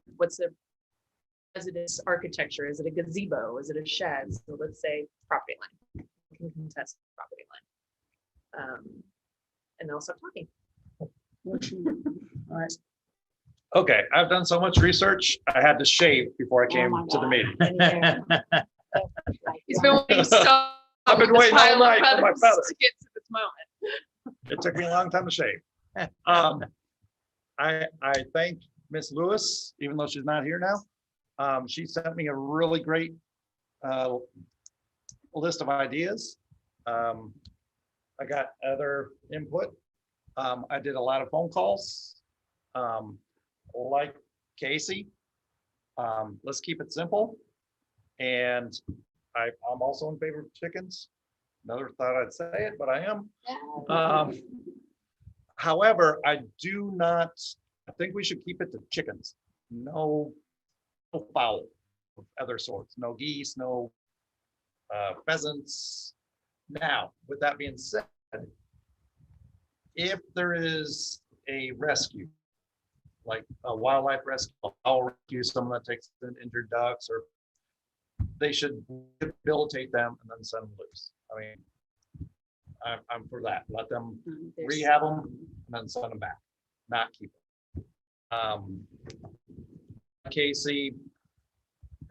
J: residence architecture? Is it a gazebo? Is it a shed? So let's say property line. We can contest property line. And they'll stop talking.
M: All right. Okay, I've done so much research. I had to shave before I came to the meeting.
J: He's been waiting so
M: I've been waiting all night for my feathers.
J: to get to this moment.
M: It took me a long time to shave. I thank Miss Lewis, even though she's not here now. She sent me a really great list of ideas. I got other input. I did a lot of phone calls. Like Casey, let's keep it simple. And I'm also in favor of chickens. Never thought I'd say it, but I am. However, I think we should keep it to chickens. No fowl of other sorts, no geese, no pheasants. Now, with that being said, if there is a rescue, like a wildlife rescue, I'll rescue someone that takes in injured ducks, or they should rehabilitate them and then send them loose. I mean, I'm for that. Let them rehab them and then send them back, not keep them. Casey,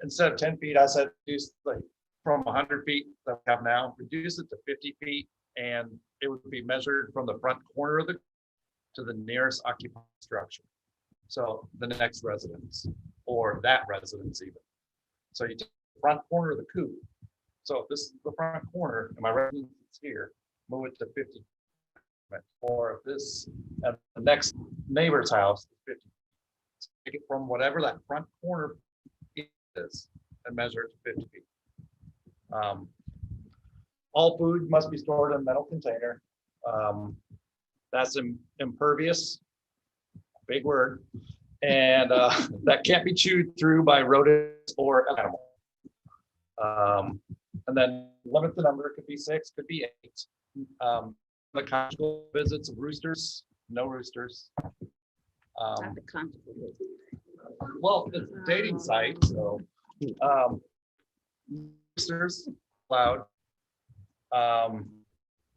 M: instead of 10 feet, I said reduce like from 100 feet that we have now, reduce it to 50 feet, and it would be measured from the front corner of to the nearest occupied structure. So the next residence, or that residence even. So you take the front corner of the coop. So if this is the front corner and my residence is here, move it to 50. Or if this at the next neighbor's house is 50. So take it from whatever that front corner is and measure it to 50 feet. All food must be stored in a metal container. That's impervious, big word, and that can't be chewed through by rodents or animal. And then limit the number, it could be 6, could be 8. The conjugal visits of roosters, no roosters. Well, it's a dating site, so roosters allowed.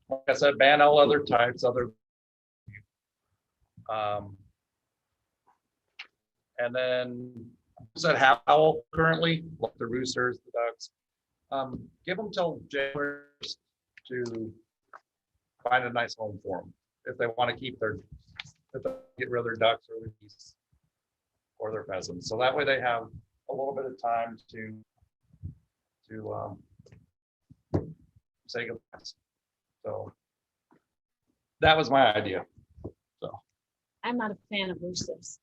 M: Like I said, ban all other types, and then said howl currently, like the roosters, the ducks. Give them till January to find a nice home for them if they want to keep if they get rid of their ducks or their geese or their pheasants. So that way they have a little bit of time to say goodbye. So that was my idea. So
R: I'm not a fan of roosters.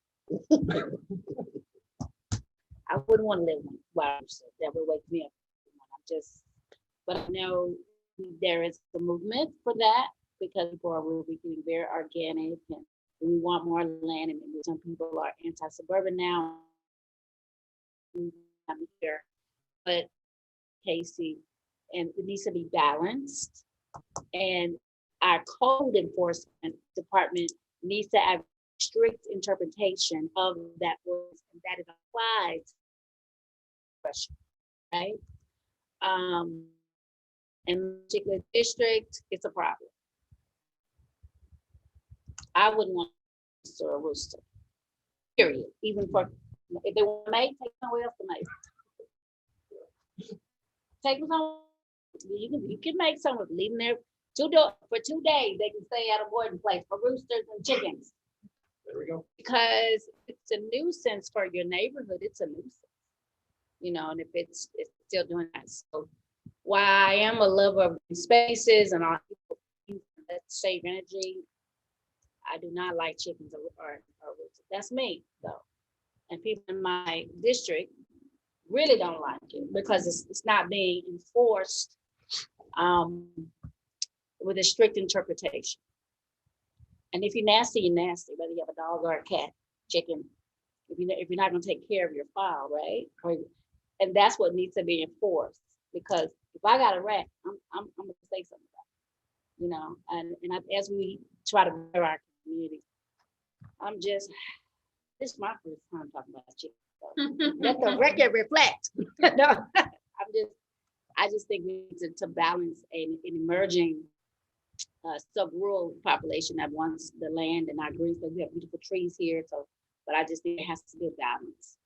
R: I wouldn't want to live with wild roosters. That would wake me up. But I know there is a movement for that because people are really being very organic and we want more land. And some people are anti-suburban now. I'm here, but Casey, and it needs to be balanced. And our code enforcement department needs to have strict interpretation of that word, and that it applies, right? In a particular district, it's a problem. I wouldn't want to store a rooster, period. Even for, if they want to make, take somewhere else to make. Take them home. You can make some of them, leave them there for 2 days. They can stay at a boarding place for roosters and chickens.
M: There we go.
R: Because it's a nuisance for your neighborhood. It's a nuisance, and if it's still doing that. So while I am a lover of spaces and all that save energy, I do not like chickens or roosters. That's me though. And people in my district really don't like it because it's not being enforced with a strict interpretation. And if you're nasty, you're nasty, whether you have a dog or a cat, chicken, if you're not gonna take care of your fowl, right? And that's what needs to be enforced, because if I got a rat, I'm gonna say something about it, and as we try to better our community, This is my first time talking about chicken. So let the record reflect. No, I just think we need to balance an emerging sub-rural population that wants the land, and I agree that we have beautiful trees here. So, but I just think it has to be a balance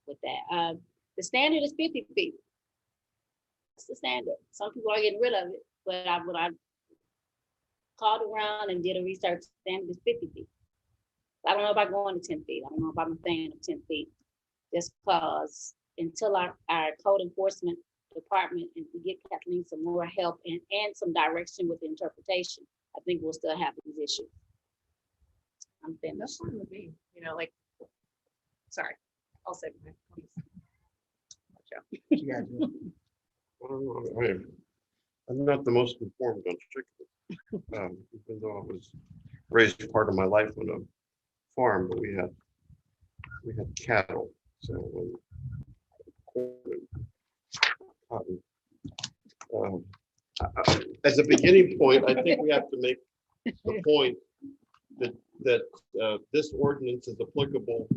R: with that. The standard is 50 feet. That's the standard. Some people are getting rid of it, but when I called around and did a research, standard is 50 feet. I don't know about going to 10 feet. I don't know if I'm a fan of 10 feet, just because until our code enforcement department, and we get Kathleen some more help and some direction with the interpretation, I think we'll still have these issues. I'm finished.
J: That's fine with me, you know, like, sorry, I'll say my.
N: I'm not the most informed on chickens, even though I was raised part of my life on a farm, but we had cattle. So corn and cotton. As a beginning point, I think we have to make the point that this ordinance is applicable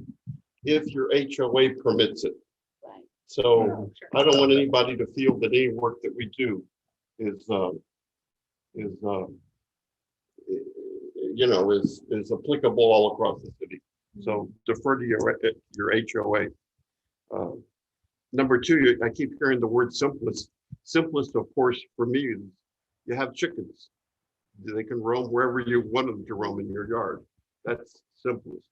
N: if your HOA permits it. So I don't want anybody to feel that any work that we do is applicable all across the city. So defer to your HOA. Number two, I keep hearing the word simplest. Simplest, of course, for me is you have chickens. They can roam wherever you want them to roam in your yard. That's simplest.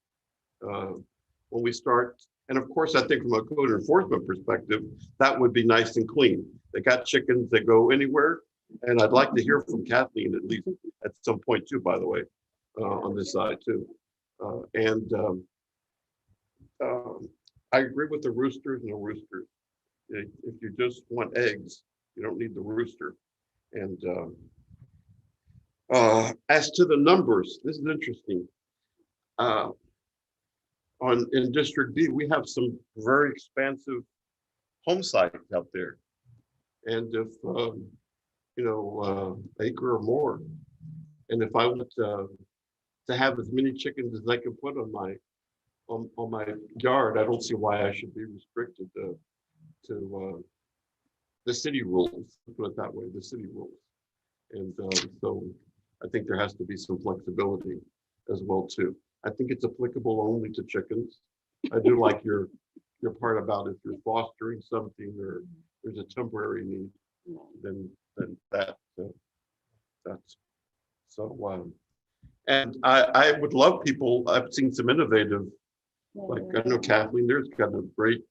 N: When we start, and of course, I think from a code enforcement perspective, that would be nice and clean. They got chickens that go anywhere. And I'd like to hear from Kathleen at least at some point too, by the way, on this side too. I agree with the roosters, no roosters. If you just want eggs, you don't need the rooster. And as to the numbers, this is interesting. In District B, we have some very expansive home sites out there. And if, acre or more, and if I want to have as many chickens as I can put on my yard, I don't see why I should be restricted to the city rules, put it that way, the city rules. And so I think there has to be some flexibility as well too. I think it's applicable only to chickens. I do like your part about if you're fostering something or there's a temporary need, then that's so. And I would love people. I've seen some innovative, like I know Kathleen there's got a great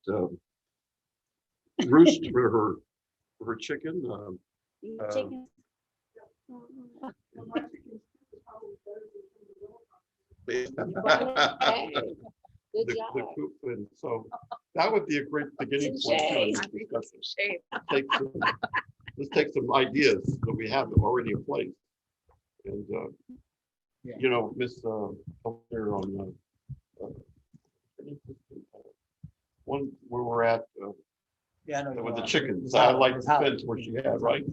N: roost for her chicken. The coop, and so that would be a great beginning point. Let's take some ideas that we have already in place, and Miss there on one where we're at with the chickens. I like the fence where she had, right?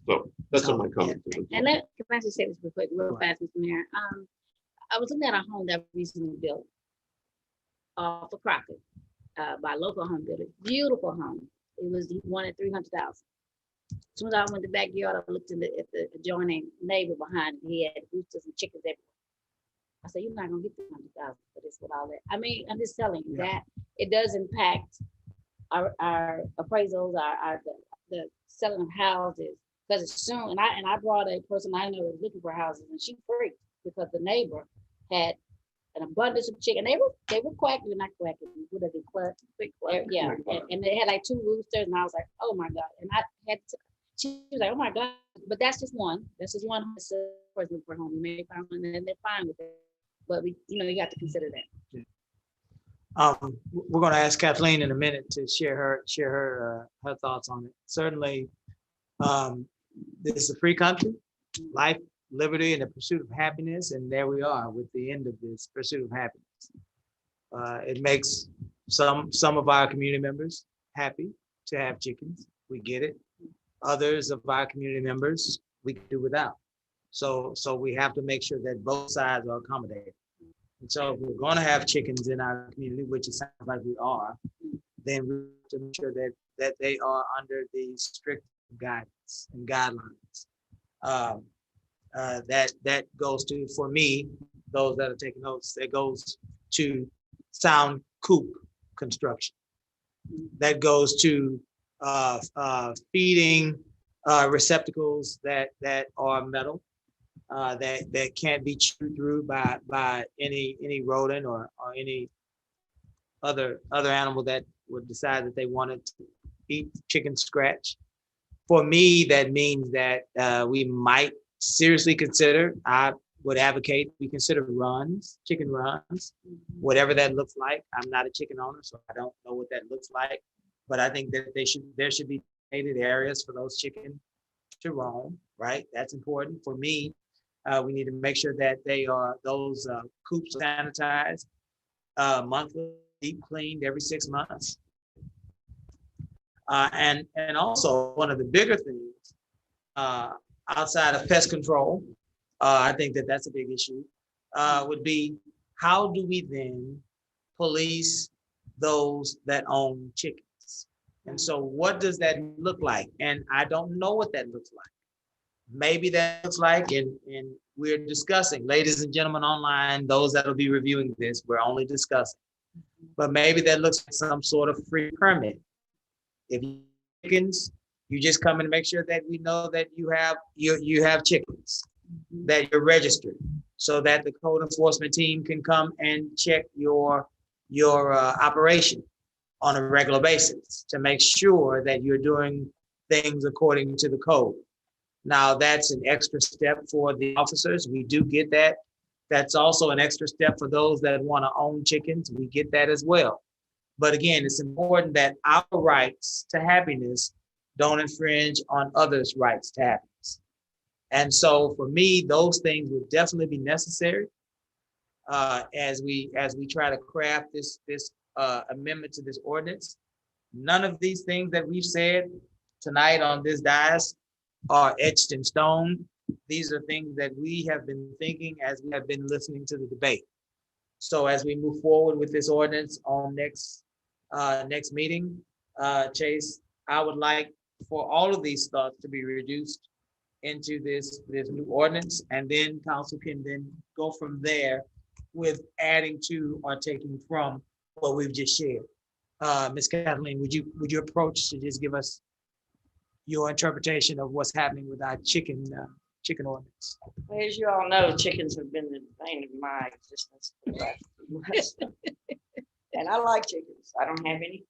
N: So that's on my comment.
R: And can I just say this real fast, Mr. Mayor? I was looking at a home that recently built for profit by a local home builder. Beautiful home. He wanted $300,000. As soon as I went to the backyard, I looked at the adjoining neighbor behind him. He had roosters and chickens everywhere. I said, "You're not gonna get $300,000 for this with all that." I mean, I'm just telling you that it does impact our appraisals, the selling of houses, because it's soon. And I brought a person I know was looking for houses, and she freaked because the neighbor had an abundance of chicken. They were quacking, not quacking. What are they quack? Yeah, and they had like 2 roosters, and I was like, "Oh my God!" And I had to. She was like, "Oh my God!" But that's just one. That's just one person for home. You may find one, and they're fine with it. But you got to consider that.
A: We're going to ask Kathleen in a minute to share her thoughts on it. Certainly, this is a free country, life, liberty, and the pursuit of happiness, and there we are with the end of this pursuit of happiness. It makes some of our community members happy to have chickens. We get it. Others of our community members we can do without. So we have to make sure that both sides are accommodated. And so if we're gonna have chickens in our community, which it sounds like we are, then we have to make sure that they are under the strict guidance and guidelines. That goes to, for me, those that are taking notes, that goes to sound coop construction. That goes to feeding receptacles that are metal, that can't be chewed through by any rodent or any other animal that would decide that they wanted to eat chicken scratch. For me, that means that we might seriously consider, I would advocate, we consider runs, chicken runs, whatever that looks like. I'm not a chicken owner, so I don't know what that looks like. But I think that there should be designated areas for those chickens to roam, right? That's important. For me, we need to make sure that those coops sanitized monthly, deep cleaned every 6 months. And also one of the bigger things outside of pest control, I think that that's a big issue, would be how do we then police those that own chickens? And so what does that look like? And I don't know what that looks like. Maybe that looks like, and we're discussing, ladies and gentlemen online, those that will be reviewing this, we're only discussing. But maybe that looks like some sort of free permit. If you have chickens, you just come and make sure that we know that you have chickens, that you're registered, so that the code enforcement team can come and check your operation on a regular basis to make sure that you're doing things according to the code. Now, that's an extra step for the officers. We do get that. That's also an extra step for those that want to own chickens. We get that as well. But again, it's important that our rights to happiness don't infringe on others' rights to happiness. And so for me, those things would definitely be necessary as we try to craft this amendment to this ordinance. None of these things that we've said tonight on this dais are etched in stone. These are things that we have been thinking as we have been listening to the debate. So as we move forward with this ordinance on next meeting, Chase, I would like for all of these thoughts to be reduced into this new ordinance, and then council can then go from there with adding to or taking from what we've just shared. Ms. Kathleen, would you approach to just give us your interpretation of what's happening with our chicken ordinance?
U: Well, as you all know, chickens have been the bane of my existence for the last few months. And I like chickens. I don't have any,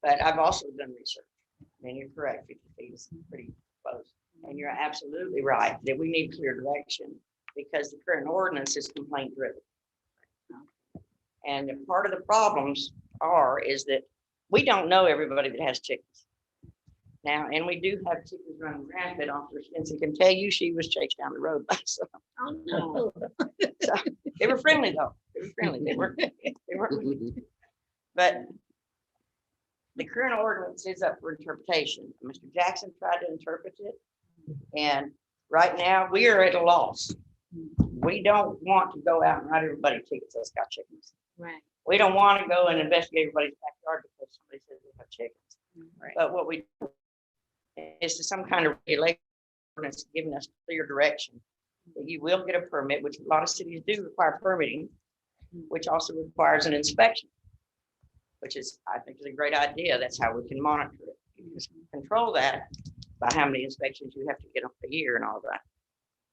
U: but I've also done research. And you're correct, 50 feet is pretty close. And you're absolutely right that we need clear direction because the current ordinance is complaint driven. And part of the problems is that we don't know everybody that has chickens. Now, and we do have chickens running rampant. Officer Stinson can tell you she was chased down the road by some.
R: Oh, no.
U: So, they were friendly though. They were friendly. They weren't. But the current ordinance is up for interpretation. Mr. Jackson tried to interpret it. And right now we are at a loss. We don't want to go out and write everybody tickets that's got chickens.
R: Right.
U: We don't want to go and investigate everybody's backyard because somebody says they have chickens.
R: Right.
U: But what we do is to some kind of regulation that's giving us clear direction that you will get a permit, which a lot of cities do require permitting, which also requires an inspection, which is, I think, is a great idea. That's how we can monitor it. You just control that by how many inspections you have to get a year and all that.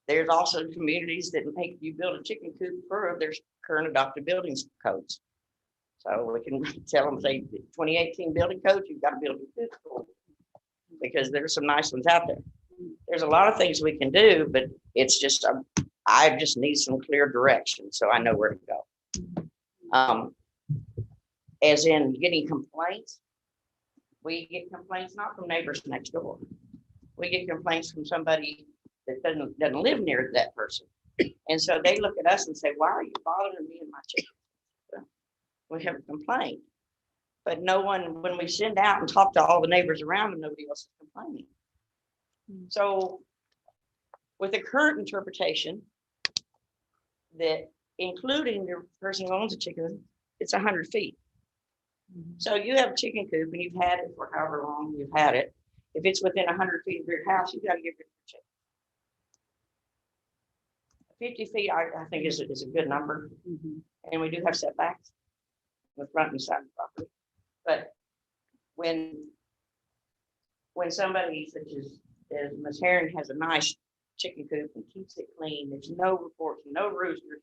U: There's also communities that make you build a chicken coop per their current adopted buildings codes. So we can tell them, say, 2018 building codes, you've got to build a coop because there's some nice ones out there. There's a lot of things we can do, but it's just, I just need some clear direction so I know where to go. As in getting complaints, we get complaints not from neighbors next door. We get complaints from somebody that doesn't live near that person. And so they look at us and say, why are you bothering me and my chickens? We have a complaint. But no one, when we send out and talk to all the neighbors around them, nobody else is complaining. So with the current interpretation that including the person who owns the chicken, it's 100 feet. So you have a chicken coop and you've had it for however long you've had it. If it's within 100 feet of your house, you got to get rid of the chicken. 50 feet, I think is a good number. And we do have setbacks with front and side of the property. But when somebody such as Ms. Herring has a nice chicken coop and keeps it clean, there's no reports, no roosters,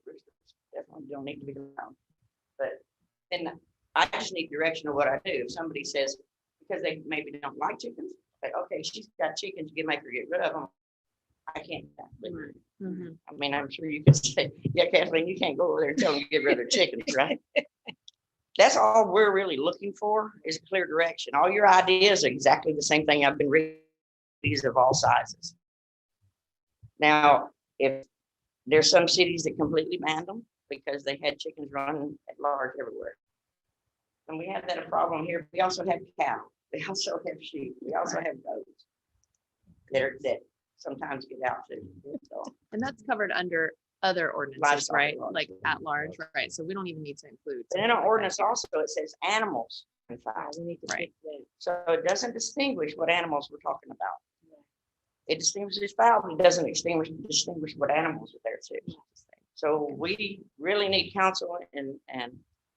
U: definitely don't need to be around. But then I just need direction of what I do. If somebody says, because they maybe don't like chickens, like, okay, she's got chickens, you can make her get rid of them. I can't. I mean, I'm sure you can say, yeah, Kathleen, you can't go over there and tell them to get rid of their chickens, right? That's all we're really looking for is a clear direction. All your ideas are exactly the same thing I've been reading, these of all sizes. Now, if there's some cities that completely banned them because they had chickens running at large everywhere. And we have that a problem here. We also have cattle. We also have sheep. We also have goats that sometimes get out too. So,
J: And that's covered under other ordinances,
U: Livestock
J: right?
U: laws.
J: Like at large, right? So we don't even need to include.
U: but in
J: something
U: our
J: like that.
U: ordinance also, it says animals and fowls.
J: Right.
U: So it doesn't distinguish what animals we're talking about. It distinguishes fowl, but it doesn't distinguish what animals are there too. So we really need counsel and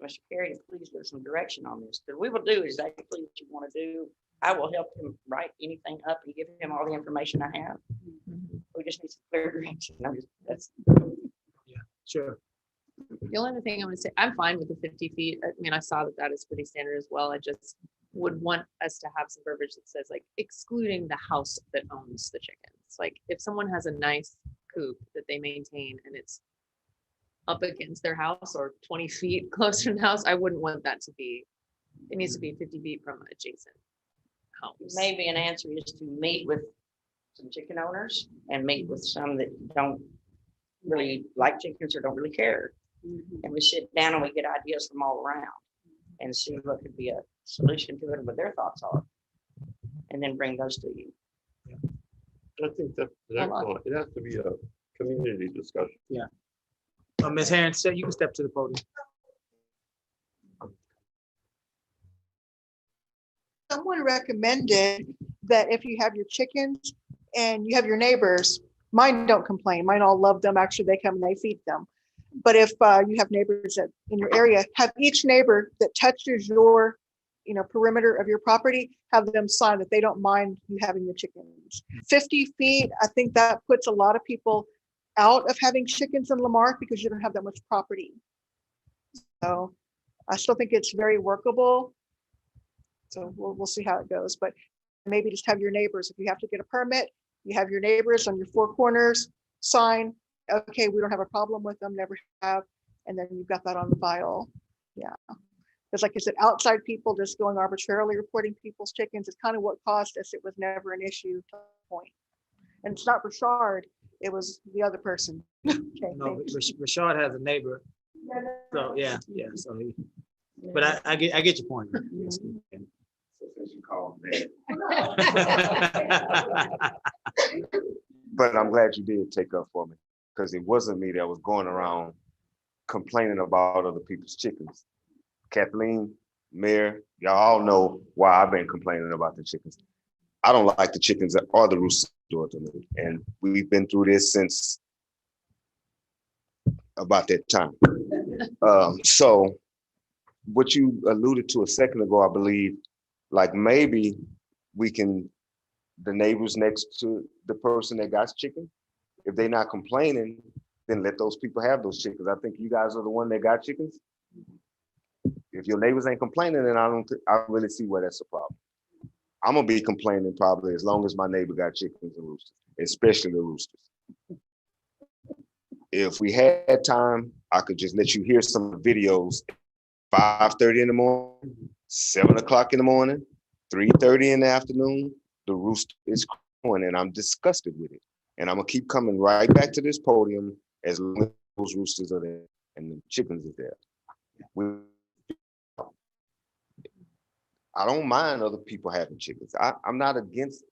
U: Mr. Carey to please give us some direction on this. Because we will do exactly what you want to do. I will help him write anything up and give him all the information I have. We just need some clear direction. That's
A: Sure.
J: The only other thing I want to say, I'm fine with the 50 feet. I mean, I saw that is pretty standard as well. I just would want us to have some verbiage that says like excluding the house that owns the chickens. Like if someone has a nice coop that they maintain and it's up against their house or 20 feet closer to the house, I wouldn't want that to be, it needs to be 50 feet from adjacent homes.
U: maybe an answer is to meet with some chicken owners and meet with some that don't really like chickens or don't really care. And we sit down and we get ideas from all around and see what could be a solution to it and what their thoughts are. And then bring those to you.
N: I think that's excellent. It has to be a community discussion.
A: Yeah. Ms. Herring, you can step to the podium.
C: Someone recommended that if you have your chickens and you have your neighbors, mine don't complain. Mine all love them. Actually, they come and they feed them. But if you have neighbors that in your area, have each neighbor that touches your, perimeter of your property, have them sign that they don't mind you having the chickens. 50 feet, I think that puts a lot of people out of having chickens in Lamarck because you don't have that much property. So I still think it's very workable. So we'll see how it goes, but maybe just have your neighbors. If you have to get a permit, you have your neighbors on your four corners sign, okay, we don't have a problem with them, never have. And then you've got that on the file. Yeah. Because like I said, outside people just going arbitrarily reporting people's chickens is kind of what cost us. It was never an issue to the point. And it's not Rashard, it was the other person. Okay,
A: No, Rashard has a neighbor. So yeah. So but I get your point.
D: But I'm glad you did take up for me, because it wasn't me that was going around complaining about other people's chickens. Kathleen, Mayor, y'all all know why I've been complaining about the chickens. I don't like the chickens or the roosters to me. And we've been through this since about that time. So what you alluded to a second ago, I believe, like maybe we can, the neighbors next to the person that got chicken, if they're not complaining, then let those people have those chickens. I think you guys are the one that got chickens. If your neighbors ain't complaining, then I don't really see where that's a problem. I'm gonna be complaining probably as long as my neighbor got chickens and roosters, especially the roosters. If we had time, I could just let you hear some videos. 5:30 in the morning, 7 o'clock in the morning, 3:30 in the afternoon, the rooster is crowing and I'm disgusted with it. And I'm gonna keep coming right back to this podium as long as those roosters are there and the chickens are there. I don't mind other people having chickens. I'm not against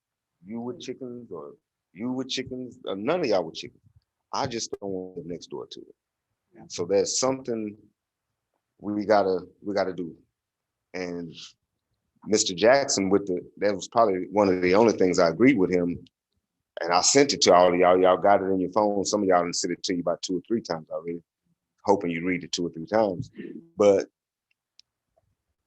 D: you with chickens or you with chickens or none of y'all with chickens. I just don't want to live next door to it. So there's something we gotta do. And Mr. Jackson that was probably one of the only things I agreed with him. And I sent it to all of y'all. Y'all got it in your phone. Some of y'all done sent it to you about 2 or 3 times already, hoping you read it 2 or 3 times. But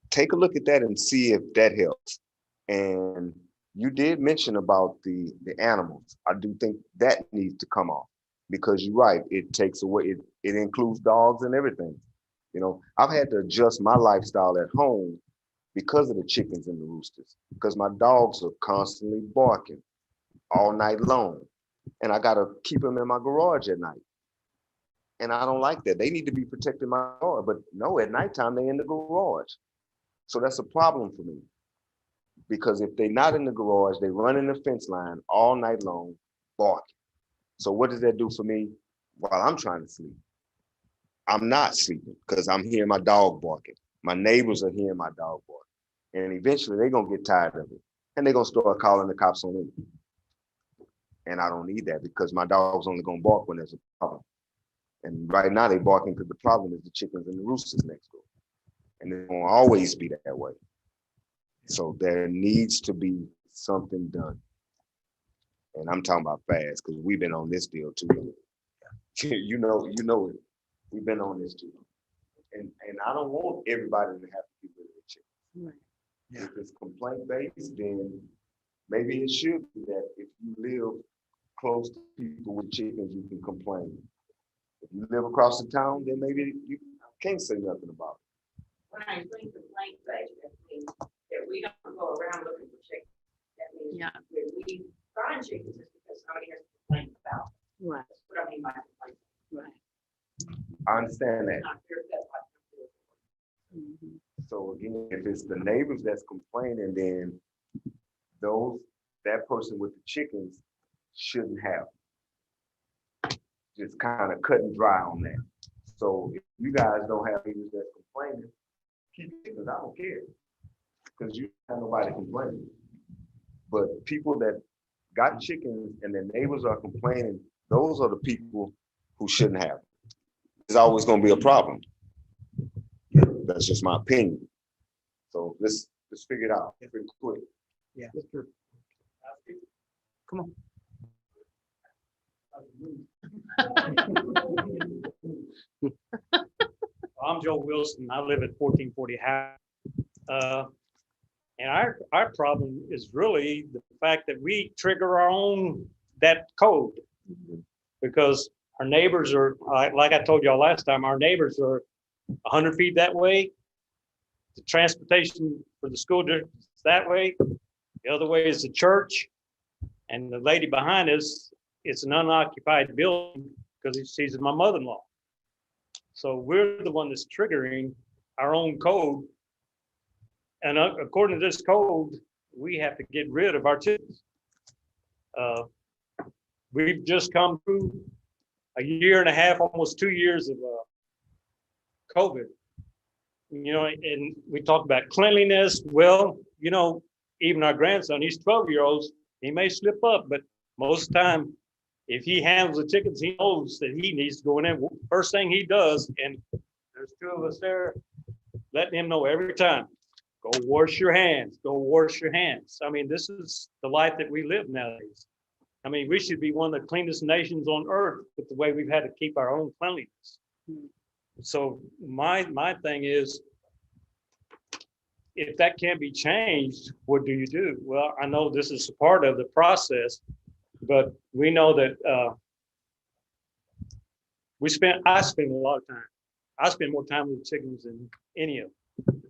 D: take a look at that and see if that helps. And you did mention about the animals. I do think that needs to come off, because you're right. It takes away, it includes dogs and everything. You know, I've had to adjust my lifestyle at home because of the chickens and the roosters, because my dogs are constantly barking all night long. And I gotta keep them in my garage at night. And I don't like that. They need to be protected in my yard, but no, at nighttime they're in the garage. So that's a problem for me. Because if they're not in the garage, they run in the fence line all night long, barking. So what does that do for me while I'm trying to sleep? I'm not sleeping because I'm hearing my dog barking. My neighbors are hearing my dog barking. And eventually they're gonna get tired of it. And they're gonna start calling the cops on me. And I don't need that, because my dog's only gonna bark when there's a problem. And right now they're barking because the problem is the chickens and the roosters next door. And it won't always be that way. So there needs to be something done. And I'm talking about fast, because we've been on this deal too long. you know it. We've been on this too long. And I don't want everybody to have to get rid of their chickens. Right. Yeah. If it's complaint based, then maybe it should be that if you live close to people with chickens, you can complain. If you live across the town, then maybe you can't say nothing about it.
U: When I think complaint based, that means that we don't go around looking for chickens. That means that we find chickens just because somebody has complained about. Right. That's what I mean by complaint. Right.
D: I understand that. So again, if it's the neighbors that's complaining, then that person with the chickens shouldn't have. Just kind of cut and dry on that. So if you guys don't have neighbors that's complaining, keep chickens. I don't care, because you have nobody complaining. But people that got chickens and their neighbors are complaining, those are the people who shouldn't have. There's always going to be a problem. That's just my opinion. So let's figure it out pretty quick.
W: Yeah. Come on.
E: I'm Joe Wilson. I live at 1440 High. And our problem is really the fact that we trigger our own that code, because our neighbors are, like I told y'all last time, our neighbors are 100 feet that way. The transportation for the school district is that way. The other way is the church. And the lady behind us, it's an unoccupied building because she's my mother-in-law. So we're the one that's triggering our own code. And according to this code, we have to get rid of our chickens. We've just come through a year and a half, almost 2 years of COVID. You know, and we talk about cleanliness. Well, you know, even our grandson, he's 12-year-old, he may slip up, but most of the time, if he handles the chickens, he knows that he needs to go in there. First thing he does, and there's 2 of us there, letting him know every time, go wash your hands, go wash your hands. I mean, this is the life that we live nowadays. I mean, we should be one of the cleanest nations on earth with the way we've had to keep our own cleanliness. So my thing is, if that can't be changed, what do you do? Well, I know this is part of the process, but we know that I spend a lot of time. I spend more time with chickens than any of them.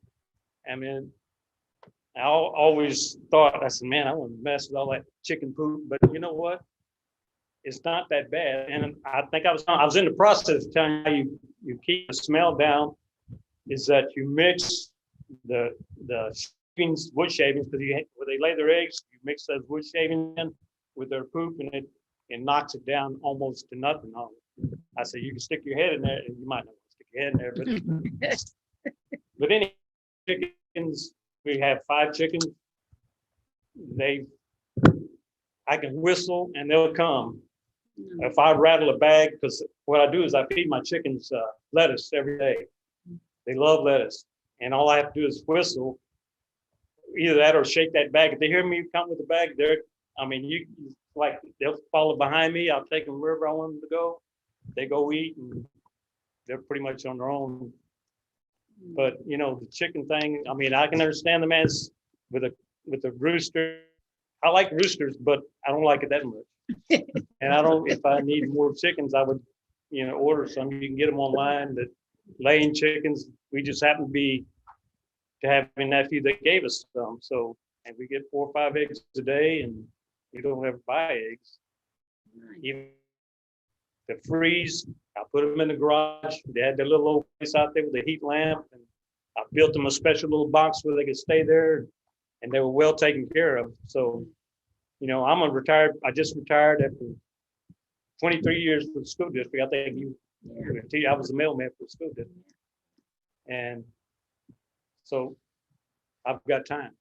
E: I mean, I always thought, I said, man, I want to mess with all that chicken poop, but you know what? It's not that bad. And I think I was in the process of telling you how you keep the smell down, is that you mix the shavings, wood shavings, because where they lay their eggs, you mix those wood shavings in with their poop, and it knocks it down almost to nothing. I said, you can stick your head in there, and you might not stick your head in there, but any chickens, we have 5 chickens. I can whistle and they'll come. If I rattle a bag, because what I do is I feed my chickens lettuce every day. They love lettuce. And all I have to do is whistle, either that or shake that bag. If they hear me come with the bag, like they'll follow behind me. I'll take them wherever I want them to go. They go eat and they're pretty much on their own. But the chicken thing, I can understand the man's with a rooster. I like roosters, but I don't like it that much. And if I need more chickens, I would, order some. You can get them online, that laying chickens. We just happen to have a nephew that gave us some. So, and we get 4 or 5 eggs a day, and we don't ever buy eggs. Even the freeze, I put them in the garage. They had their little old place out there with a heat lamp, and I built them a special little box where they could stay there, and they were well taken care of. So, I just retired after 23 years for the school district. I think I was the mailman for the school district. And so I've got time,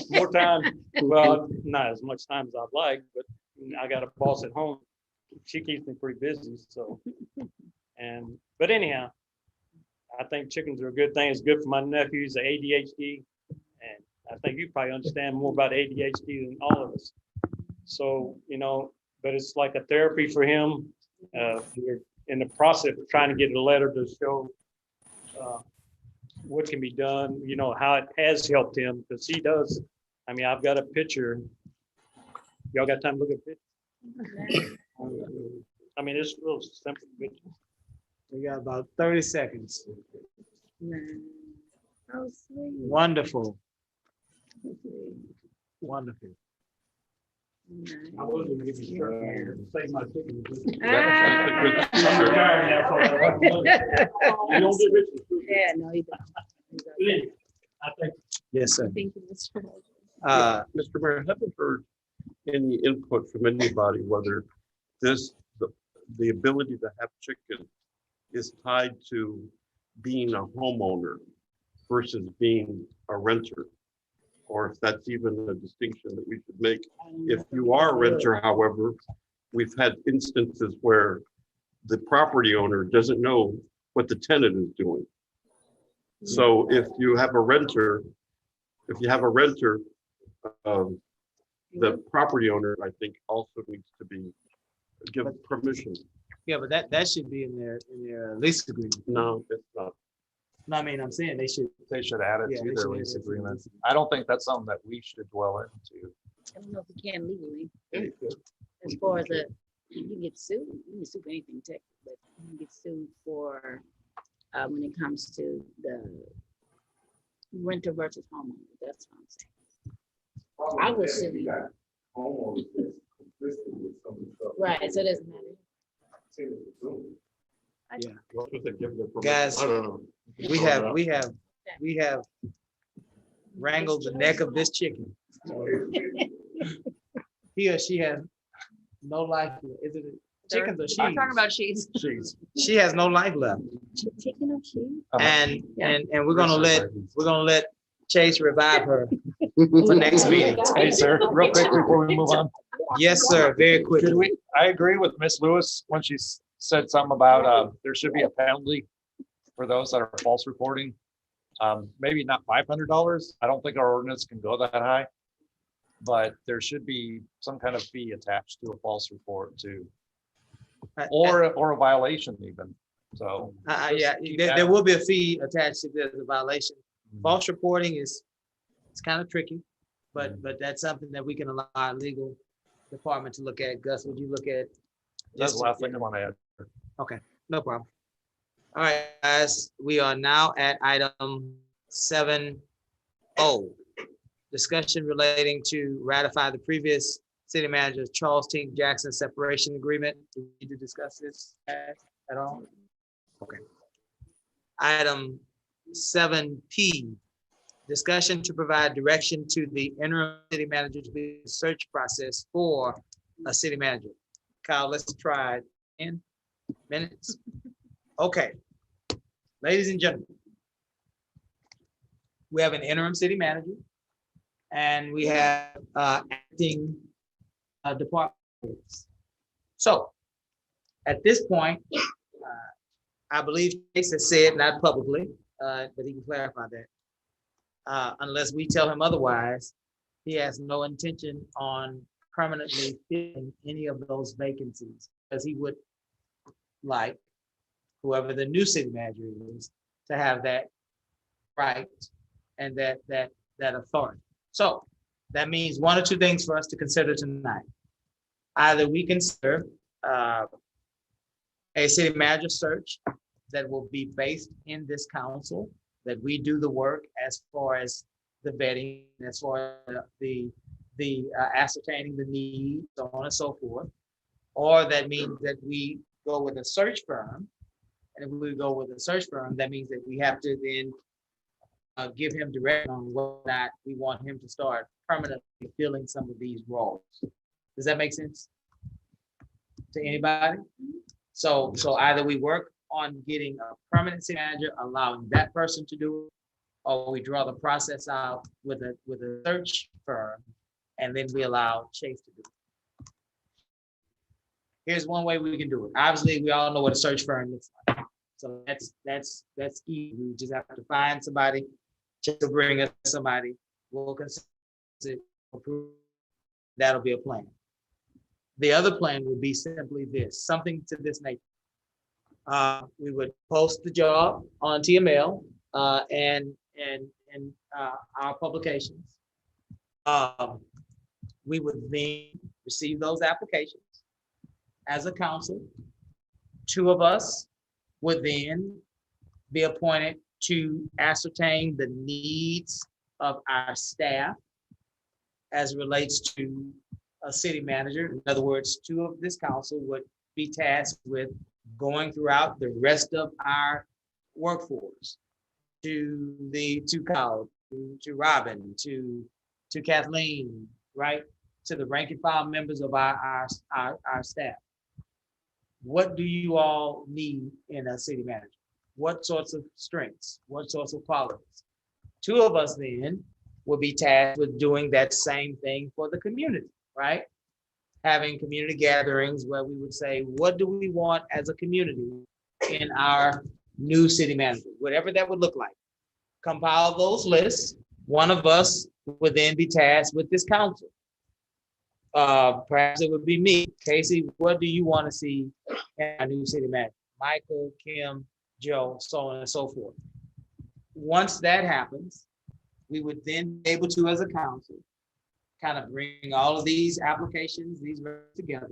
E: more time. Well, not as much time as I'd like, but I got a boss at home. She keeps me pretty busy. So, but anyhow, I think chickens are a good thing. It's good for my nephews, the ADHD. And I think you probably understand more about ADHD than all of us. So, but it's like a therapy for him. We're in the process of trying to get a letter to show what can be done, how it has helped him, because he does. I've got a picture. Y'all got time to look at it? It's real simple picture.
A: We got about 30 seconds.
I: Oh, sweet.
A: Wonderful. Wonderful.
E: I wasn't gonna give you to save my chicken.
I: Ah.
E: I'm retired now, so I don't know. You don't get rich.
I: Yeah, no, you don't.
E: I think.
A: Yes, sir.
I: Thank you, Mr.
N: Mr. Mayor, I haven't heard any input from anybody whether the ability to have chicken is tied to being a homeowner versus being a renter, or if that's even a distinction that we should make. If you are a renter, however, we've had instances where the property owner doesn't know what the tenant is doing. So if you have a renter, the property owner, I think, also needs to be given permission.
A: Yeah, but that should be in their lease agreement.
N: No, it's not.
A: No, I'm saying they should.
M: They should add it
A: Yeah,
M: to
A: they
M: their
A: should add
M: lease
A: it to the
M: agreement.
A: lease
M: I don't think that's something that we should dwell into.
R: I don't know if you can legally,
N: Anything.
R: as far as you can get sued, you can sue for anything technically, but you can get sued for, when it comes to the renter versus homeowner, that's what I'm saying. I would sue you. Right, so it doesn't matter.
A: Yeah. Guys, we have wrangled the neck of this chicken. So he or she has no life. Is it chickens or sheep?
J: I'm talking about sheets.
A: She has no life left.
R: Chicken or sheep?
A: And we're gonna let Chase revive her for next meeting.
M: Hey, sir, real quick before we move on.
A: Yes, sir, very quickly.
M: I agree with Miss Lewis when she said something about there should be a penalty for those that are false reporting. Maybe not $500. I don't think our ordinance can go that high, but there should be some kind of fee attached to a false report too, or a violation even. So
A: yeah, there will be a fee attached if there's a violation. False reporting it's kind of tricky, but that's something that we can allow our legal department to look at. Gus, would you look at?
M: That's the last thing I want to add.
A: Okay, no problem. All right, guys, we are now at item 7O. Discussion relating to ratify the previous city manager Charles T. Jackson separation agreement. Do we need to discuss this at all? Okay. Item 7P, discussion to provide direction to the interim city manager to be the search process for a city manager. Kyle, let's try 10 minutes. Okay, ladies and gentlemen, we have an interim city manager and we have acting department heads. So At this point, I believe Chase has said, not publicly, but he can clarify that. Unless we tell him otherwise, he has no intention on permanently filling any of those vacancies, because he would like whoever the new city manager is to have that right and that authority. So that means one or two things for us to consider tonight. Either we consider a city manager search that will be based in this council, that we do the work as far as the vetting, as far as the ascertaining the needs, so on and so forth. Or that means that we go with a search firm. And if we go with a search firm, that means that we have to then give him direction on whether or not we want him to start permanently filling some of these roles. Does that make sense to anybody? So either we work on getting a permanent city manager, allowing that person to do it, or we draw the process out with a search firm, and then we allow Chase to do it. Here's one way we can do it. Obviously, we all know what a search firm looks like. So that's easy. We just have to find somebody to bring us somebody. We'll consider it, approve. That'll be a plan. The other plan would be simply this, something to this nature. We would post the job on TML and our publications. We would then receive those applications as a council. Two of us would then be appointed to ascertain the needs of our staff as it relates to a city manager. In other words, two of this council would be tasked with going throughout the rest of our workforce to Kyle, to Robin, to Kathleen, right? To the rank and file members of our staff. What do you all need in a city manager? What sorts of strengths? What sorts of qualities? Two of us then will be tasked with doing that same thing for the community, right? Having community gatherings where we would say, what do we want as a community in our new city manager, whatever that would look like. Compile those lists. One of us would then be tasked with this council. Perhaps it would be me. Casey, what do you want to see in our new city manager? Michael, Kim, Joe, so on and so forth. Once that happens, we would then be able to, as a council, kind of bring all of these applications, these together,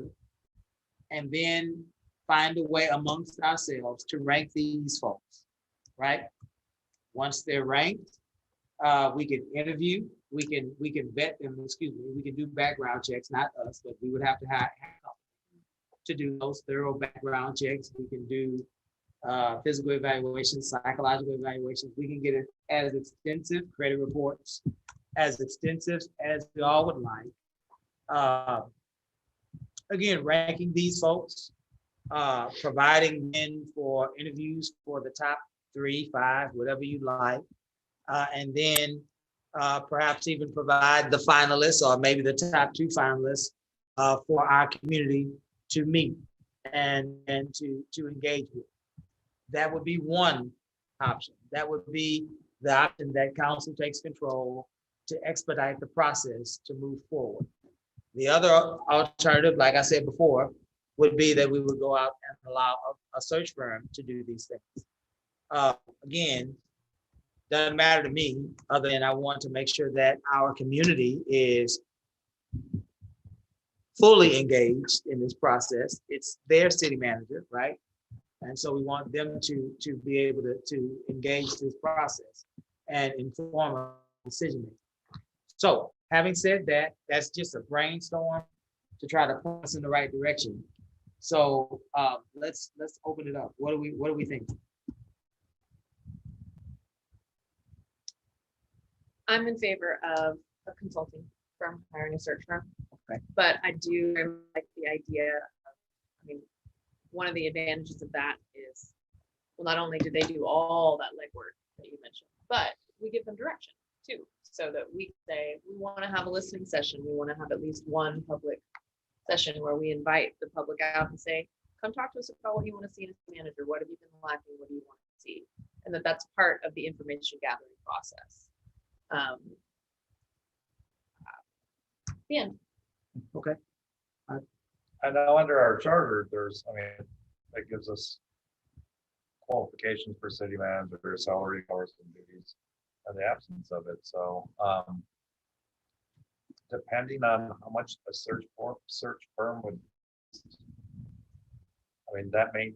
A: and then find a way amongst ourselves to rank these folks, right? Once they're ranked, we can interview, we can vet them, we can do background checks, not us, but we would have to have to do those thorough background checks. We can do physical evaluations, psychological evaluations. We can get it as extensive credit reports, as extensive as we all would like. Again, ranking these folks, providing men for interviews for the top 3, 5, whatever you like. And then perhaps even provide the finalists or maybe the top 2 finalists for our community to meet and to engage with. That would be one option. That would be the option that council takes control to expedite the process to move forward. The other alternative, like I said before, would be that we would go out and allow a search firm to do these things. Again, doesn't matter to me, other than I want to make sure that our community is fully engaged in this process. It's their city manager, right? And so we want them to be able to engage this process and inform our decision making. So having said that, that's just a brainstorm to try to point us in the right direction. So let's open it up. What do we think?
J: I'm in favor of a consulting firm, hiring a search firm.
A: Okay.
J: But I do like the idea of, I mean, one of the advantages of that is, well, not only do they do all that legwork that you mentioned, but we give them direction too. So that we say, we want to have a listening session. We want to have at least one public session where we invite the public out and say, come talk to us about what you want to see in a manager. What have you been lacking? What do you want to see? And that's part of the information gathering process. Yeah.
W: Okay.
M: I know under our charter, there's, I mean, that gives us qualifications for city manager, salary, hours and duties, and the absence of it. So, depending on how much a search firm would, I mean, that may,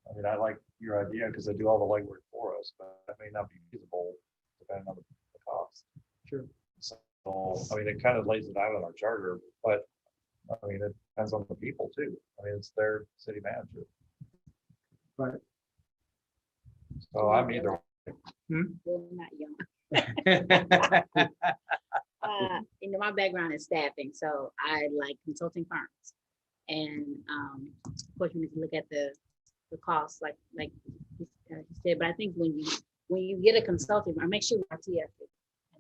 M: I mean, I like your idea because they do all the legwork for us, but that may not be feasible depending on the cost.
W: Sure.
M: So, I mean, it kind of lays it out in our charter, but I mean, it depends on the people too. I mean, it's their city manager.
W: Right.
M: So I'm either.
R: We're not young. You know, my background is staffing, so I like consulting firms. And of course, we need to look at the costs, like he said. But I think when you get a consulting, I make sure RTF and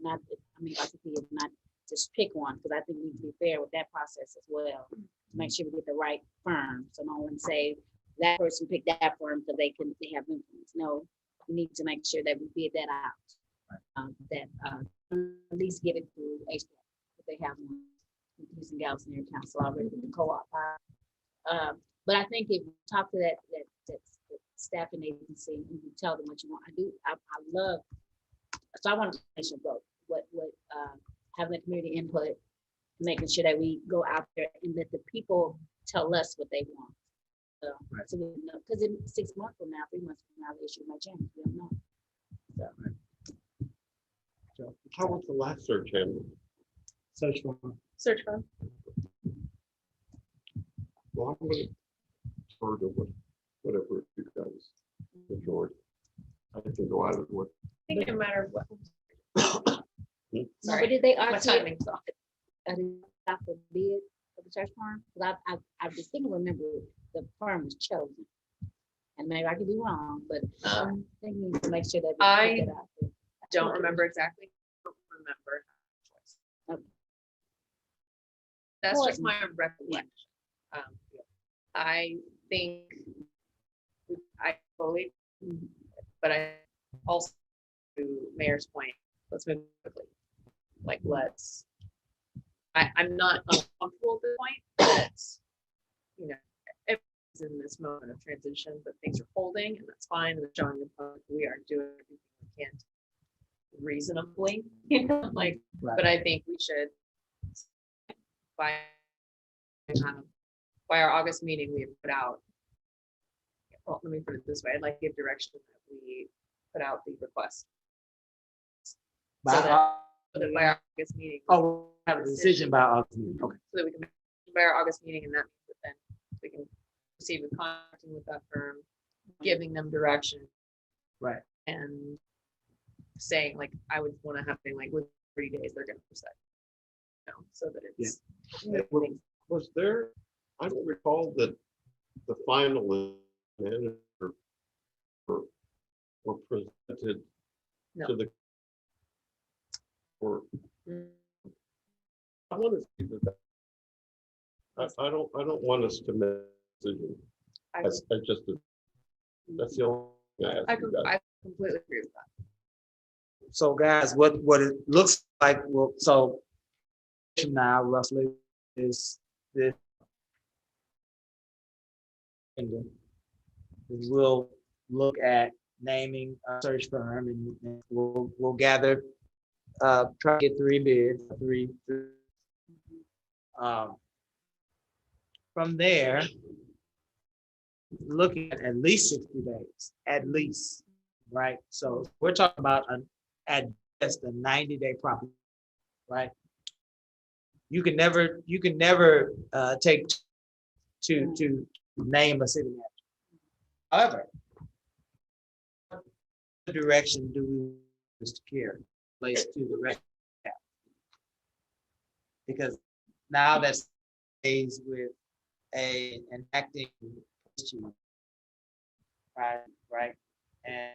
R: not, I mean, RTP is not just pick one, because I think we need to be fair with that process as well. To make sure we get the right firm, so no one say that person picked that firm because they have influence. No, we need to make sure that we bid that out. At least get it through HPA if they have one using Galveston Area Council already with the co-op. But I think if you talk to that staffing agency and you tell them what you want, I love. So I want to mention both. What having the community input, making sure that we go out there and let the people tell us what they want. So we know, because in 6 months from now, 3 months from now, the issue might change. We don't know. So.
N: How was the last search handled?
W: Search firm.
J: Search firm.
N: Well, I'm going to defer to whatever you guys enjoyed. I can go out of what.
J: I think no matter what.
R: No,
J: Sorry.
R: but did they
J: My
R: RTF?
J: timing's off.
R: Did they stop the bid for the search firm? Because I distinctly remember the firm was chosen. And maybe I could be wrong, but I think we need to make sure that we
J: I
R: put that out there.
J: don't remember exactly. Don't remember.
R: Okay.
J: That's just my recollection. I think I fully, but I also, to Mayor's point, let's move quickly. Like, I'm not uncomfortable at this point, but, you know, everyone's in this moment of transition, but things are holding, and that's fine. And showing the public we are doing everything we can reasonably, you know, like, but I think we should, by our August meeting, we have put out, well, let me put it this way, I'd like to give direction that we put out the request. So that by our August meeting.
W: Oh, we have a decision by August meeting. Okay.
J: So that we can, by our August meeting, and that means that then we can proceed with contacting with that firm, giving them direction.
W: Right.
J: And saying, like, I would want to have thing like with 3 days, they're gonna decide. You know, so that it's.
N: Was there, I don't recall that the final manager were presented to the. Or I want to see that. I don't want us to make a decision. I just, that's the only thing I ask you guys.
J: I completely agree with that.
W: So guys, what it looks like, well, so now roughly is this. And we'll look at naming a search firm, and we'll gather, try to get 3 bids, three. From there, looking at least 60 days, at least, right? So we're talking about at best a 90-day process, right? You can never take to name a city manager. However, what direction do we wish to carry place to the rest? Because now that stays with an acting chief, right, and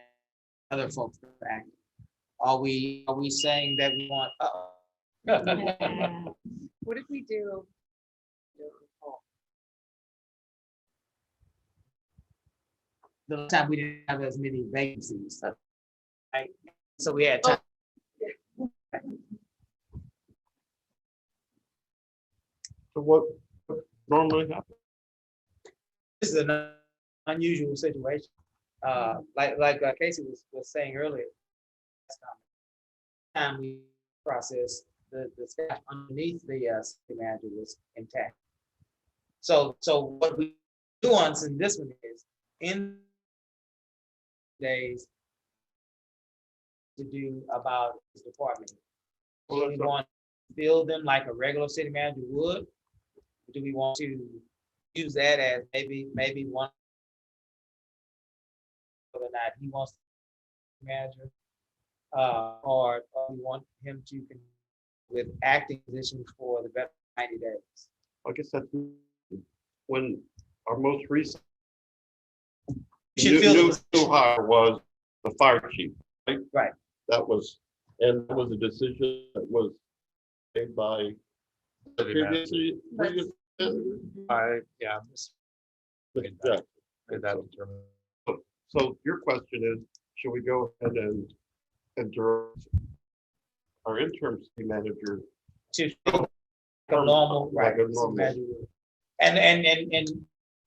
W: other folks that are acting. Are we saying that we want?
J: What if we do?
W: the last time we didn't have as many vacancies. Right? So we had time.
N: So what normally happens?
W: This is an unusual situation. Like Casey was saying earlier, time we process the staff underneath the city manager was intact. So what we nuance in this one is in days to do about his department. Do we want to build them like a regular city manager would? Or do we want to use that as maybe one whether or not he wants to be manager, or we want him to continue with acting positions for the best 90 days.
N: I guess that's when our most recent
W: should feel
N: new hire was the fire chief, right?
W: Right.
N: That was a decision that was made by the
M: City
N: previous
M: manager. Yeah.
N: Yeah.
M: Made that determination.
N: So your question is, should we go ahead and direct our interim city manager
W: to a normal,
N: like
W: right?
N: a normal.
W: And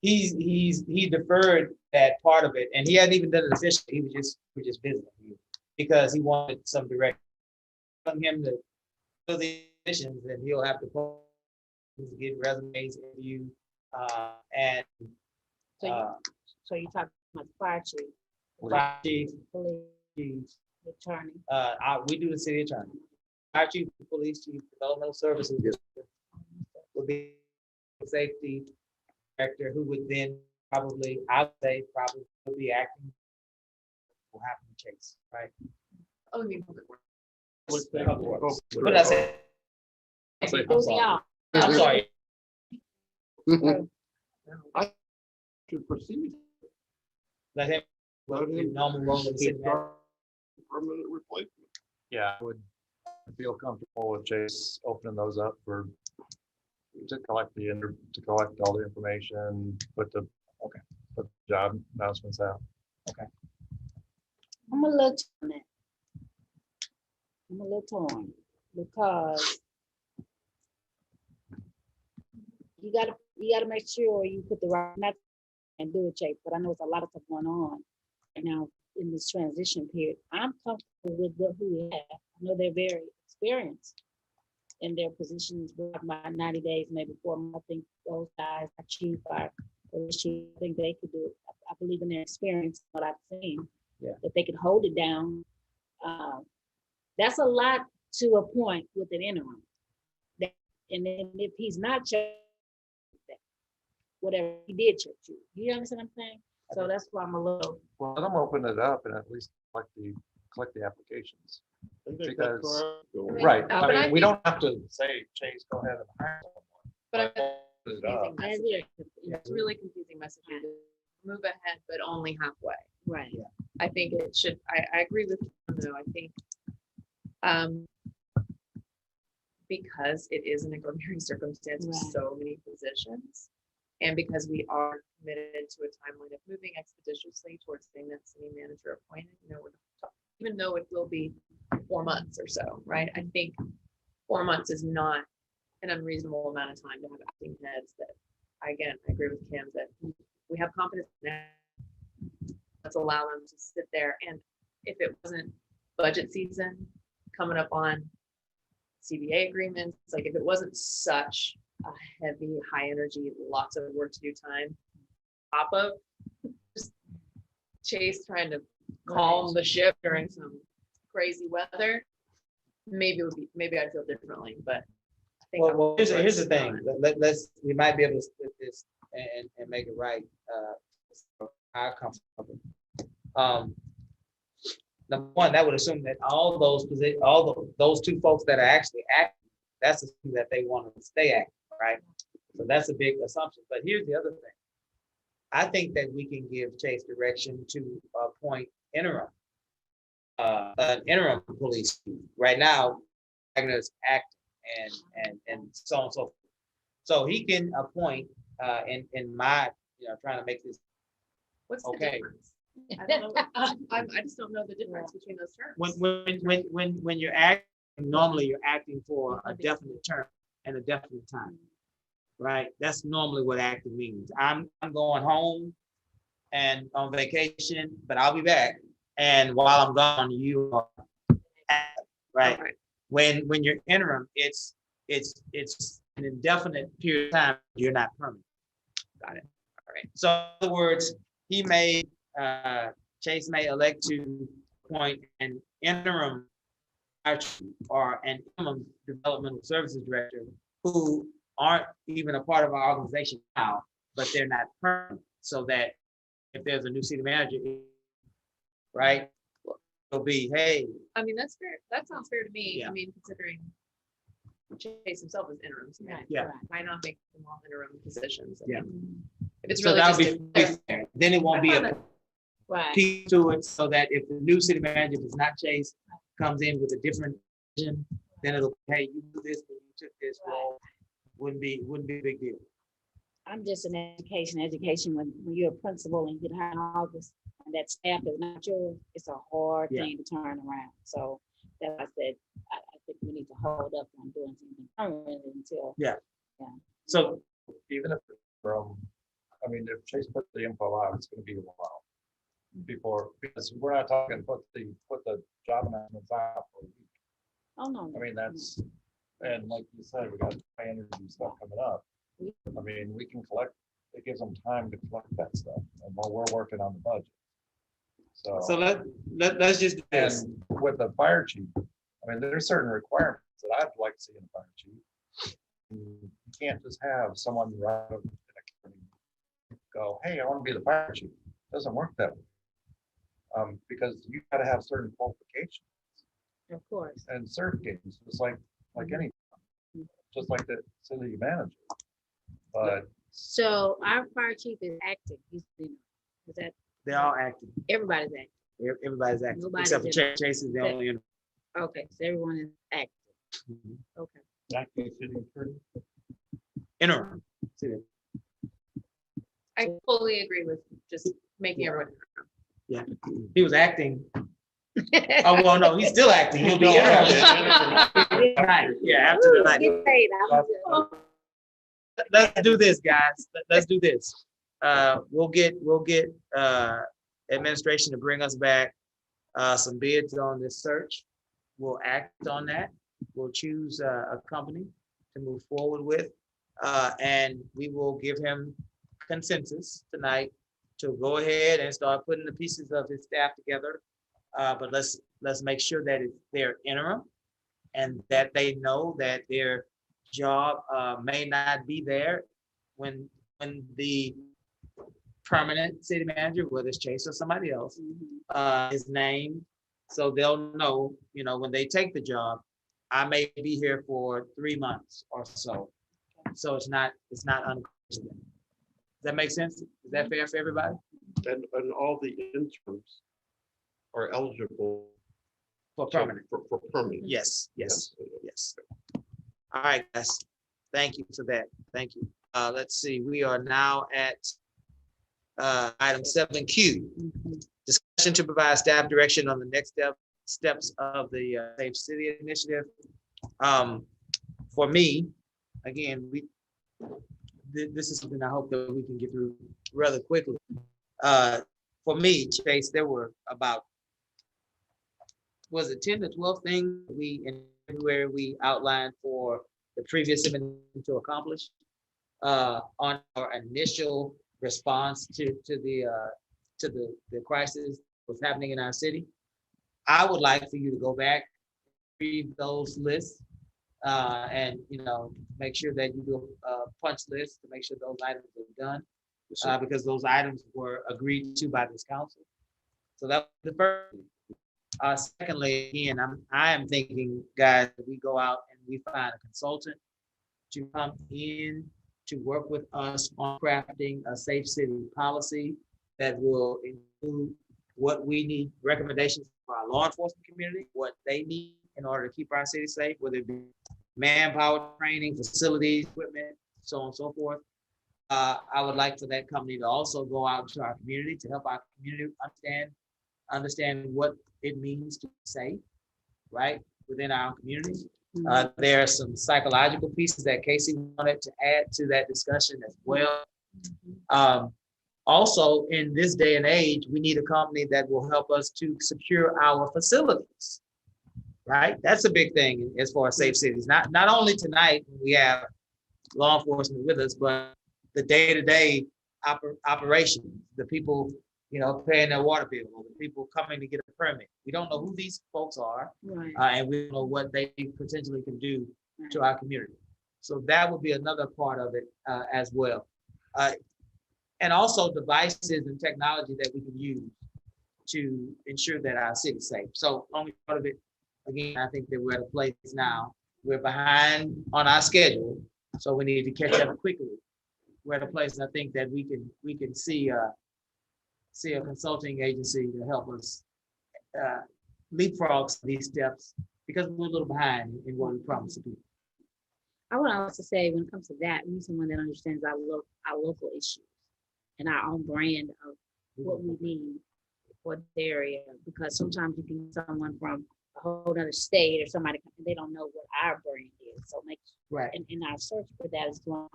W: he deferred that part of it, and he hadn't even done it officially. He was just visiting because he wanted some direction from him to fill the positions, and he'll have to get resumes in you, and
R: So you talk about the fire chief,
W: fire chief,
R: police
W: chief,
R: attorney.
W: we do the city attorney, fire chief, police chief, developmental services would be safety director, who would then probably, I would say, probably would be acting. Will happen to Chase, right?
J: Oh, you mean public works.
W: What did I say? I'm sorry.
N: I should proceed.
W: Let him. Normal role of the city manager.
N: Permanent replacement.
M: Yeah, I would feel comfortable with Chase opening those up to collect all the information, put the job announcements out.
W: Okay.
R: I'm a little torn. I'm a little torn because you gotta make sure you put the right method and do it, Chase. But I know it's a lot of stuff going on right now in this transition period. I'm comfortable with who we have. I know they're very experienced in their positions for about 90 days, maybe 4 months. I think those guys, our chief, our police chief, I think they could do it. I believe in their experience, what I've seen, that they could hold it down. That's a lot to a point with an interim. And then if he's not whatever he did check you understand what I'm saying? So that's why I'm a little.
M: Well, let them open it up and at least collect the applications. Because, right, I mean, we don't have to say, Chase, go ahead and hire someone.
J: But it's really confusing messaging. Move ahead, but only halfway.
R: Right.
J: Yeah. I think it should, I agree with you, though. I think because it is an extraordinary circumstance with so many positions, and because we are committed to a timeline of moving expeditiously towards getting that city manager appointed, even though it will be 4 months or so, right? I think 4 months is not an unreasonable amount of time to have acting heads that, again, I agree with Kim that we have confidence now. Let's allow them to sit there. And if it wasn't budget season coming up on CBA agreements, like if it wasn't such a heavy, high energy, lots of work to do time, top of just Chase trying to calm the ship during some crazy weather, maybe I'd feel differently, but I think.
W: Well, here's the thing. We might be able to split this and make it right. Our comfortable. Number one, that would assume that all those positions, those two folks that are actually active, that's assuming that they want to stay active, right? So that's a big assumption. But here's the other thing. I think that we can give Chase direction to appoint an interim police chief. Right now, Agnes acting and so on and so forth. So he can appoint in my, trying to make this
J: What's the
W: Okay.
J: difference? I don't know. I just don't know the difference between those terms.
W: When you're acting, normally you're acting for a definite term and a definite time, right? That's normally what acting means. I'm going home and on vacation, but I'll be back. And while I'm gone, you are acting, right? When you're interim, it's an indefinite period of time. You're not permanent. Got it. All right. So in other words, Chase may elect to appoint an interim or an interim developmental services director who aren't even a part of our organization now, but they're not permanent. So that if there's a new city manager, right, it'll be, hey.
J: I mean, that's fair. That sounds fair to me.
W: Yeah.
J: I mean, considering Chase himself is interim. So
W: Yeah.
J: Why not make them all interim positions?
W: Yeah.
J: If it's
W: So
J: really
W: that'll
J: just
W: be fair. Then it won't be a
R: Right.
W: piece to it, so that if the new city manager does not Chase, comes in with a different vision, then it'll, hey, you do this, but you took this role, wouldn't be a big deal.
R: I'm just in education when you're a principal and you get hired in August and that staff is not yours, it's a hard
W: Yeah.
R: thing to turn around. So that's why I said, I think we need to hold up on doing something permanent until.
W: Yeah.
R: Yeah.
W: So
M: Even if I mean, if Chase put the info out, it's gonna be a while before, because we're not talking put the job announcements out for a week.
R: Oh, no.
M: I mean, that's, and like you said, we got high energy stuff coming up. I mean, we can collect, it gives them time to collect that stuff, and while we're working on the budget.
W: So let's just do this.
M: And with the fire chief, I mean, there's certain requirements that I'd like to see in a fire chief. You can't just have someone right out of an academy go, hey, I want to be the fire chief. Doesn't work that way. Because you gotta have certain qualifications
R: Of course.
M: and certifications, just like any, just like the city manager. But
R: So our fire chief is acting. Is that?
W: They're all active.
R: Everybody's acting.
W: Everybody's active,
R: Nobody's
W: except for
R: in-
W: Chase is the only.
R: Okay, so everyone is active. Okay.
M: acting city attorney.
W: Interim.
J: I fully agree with just making everyone.
W: Yeah, he was acting. Oh, well, no, he's still acting. He'll be interim. Right, yeah, after the night.
R: Get paid.
W: Let's do this, guys. Let's do this. We'll get administration to bring us back some bids on this search. We'll act on that. We'll choose a company to move forward with. And we will give him consensus tonight to go ahead and start putting the pieces of his staff together. But let's make sure that they're interim and that they know that their job may not be there when the permanent city manager, whether it's Chase or somebody else, is named. So they'll know, when they take the job, I may be here for 3 months or so. So it's not uncomfortable. Does that make sense? Is that fair for everybody?
N: And all the interims are eligible
W: For permanent.
N: For permanent.
W: Yes. All right, guys. Thank you for that. Thank you. Let's see, we are now at item 7Q. Discussion to provide staff direction on the next steps of the Safe City Initiative. For me, again, this is something I hope that we can get through rather quickly. For me, Chase, there were about, was it 10 to 12 things in February we outlined for the previous administration to accomplish on our initial response to the crisis that's happening in our city. I would like for you to go back, read those lists, and make sure that you do a punch list to make sure those items are done, because those items were agreed to by this council. So that was the first. Secondly, again, I am thinking, guys, that we go out and we find a consultant to come in to work with us on crafting a safe city policy that will include what we need, recommendations for our law enforcement community, what they need in order to keep our city safe, whether it be manpower, training, facilities, equipment, so on and so forth. I would like for that company to also go out to our community to help our community understand what it means to be safe, right, within our community. There are some psychological pieces that Casey wanted to add to that discussion as well. Also, in this day and age, we need a company that will help us to secure our facilities, right? That's a big thing as far as safe cities. Not only tonight when we have law enforcement with us, but the day-to-day operations, the people, paying their water bill, or the people coming to get a permit. We don't know who these folks are,
R: Right.
W: and we don't know what they potentially can do to our community. So that would be another part of it as well. And also devices and technology that we can use to ensure that our city is safe. So only part of it, again, I think that we're at a place now, we're behind on our schedule, so we need to catch up quickly. We're at a place, I think, that we can see a consulting agency to help us leapfrog these steps, because we're a little behind in what we promised to do.
R: I would also say when it comes to that, we need someone that understands our local issues and our own brand of what we need for the area. Because sometimes you can get someone from a whole other state or somebody, they don't know what our brand is. So make
W: right.
R: And our search for that is going.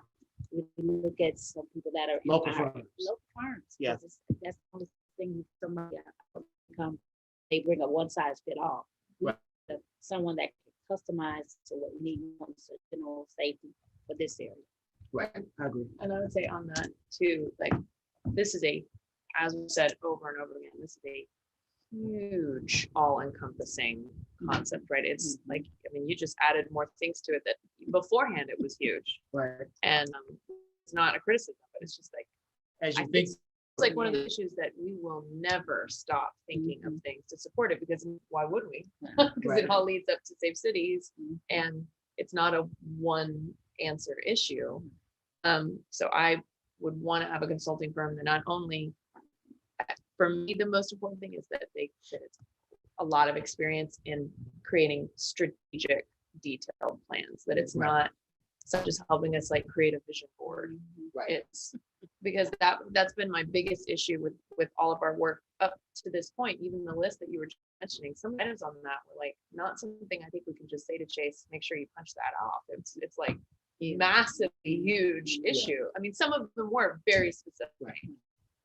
R: We look at some people that are
W: local
R: in our
W: firms.
R: Local firms.
W: Yeah.
R: That's the only thing somebody come. They bring a one size fit all.
W: Right.
R: Someone that can customize to what we need for general safety for this area.
W: Right, I agree.
J: And I would say on that too, like this is as we said over and over again, this is a huge all-encompassing concept, right? It's like, I mean, you just added more things to it that beforehand it was huge.
W: Right.
J: And it's not a criticism, but it's just like,
W: as you
J: I
W: think,
J: it's like one of the issues that we will never stop thinking of things to support it, because why would we? Because it all leads up to safe cities, and it's not a one answer issue. So I would want to have a consulting firm that not only, for me, the most important thing is that they that it's a lot of experience in creating strategic, detailed plans, that it's not just helping us like create a vision board.
W: Right.
J: It's because that's been my biggest issue with all of our work up to this point. Even the list that you were mentioning, some items on that were like not something I think we can just say to Chase, make sure you punch that off. It's like massively huge issue. I mean, some of them were very specific.
W: Right.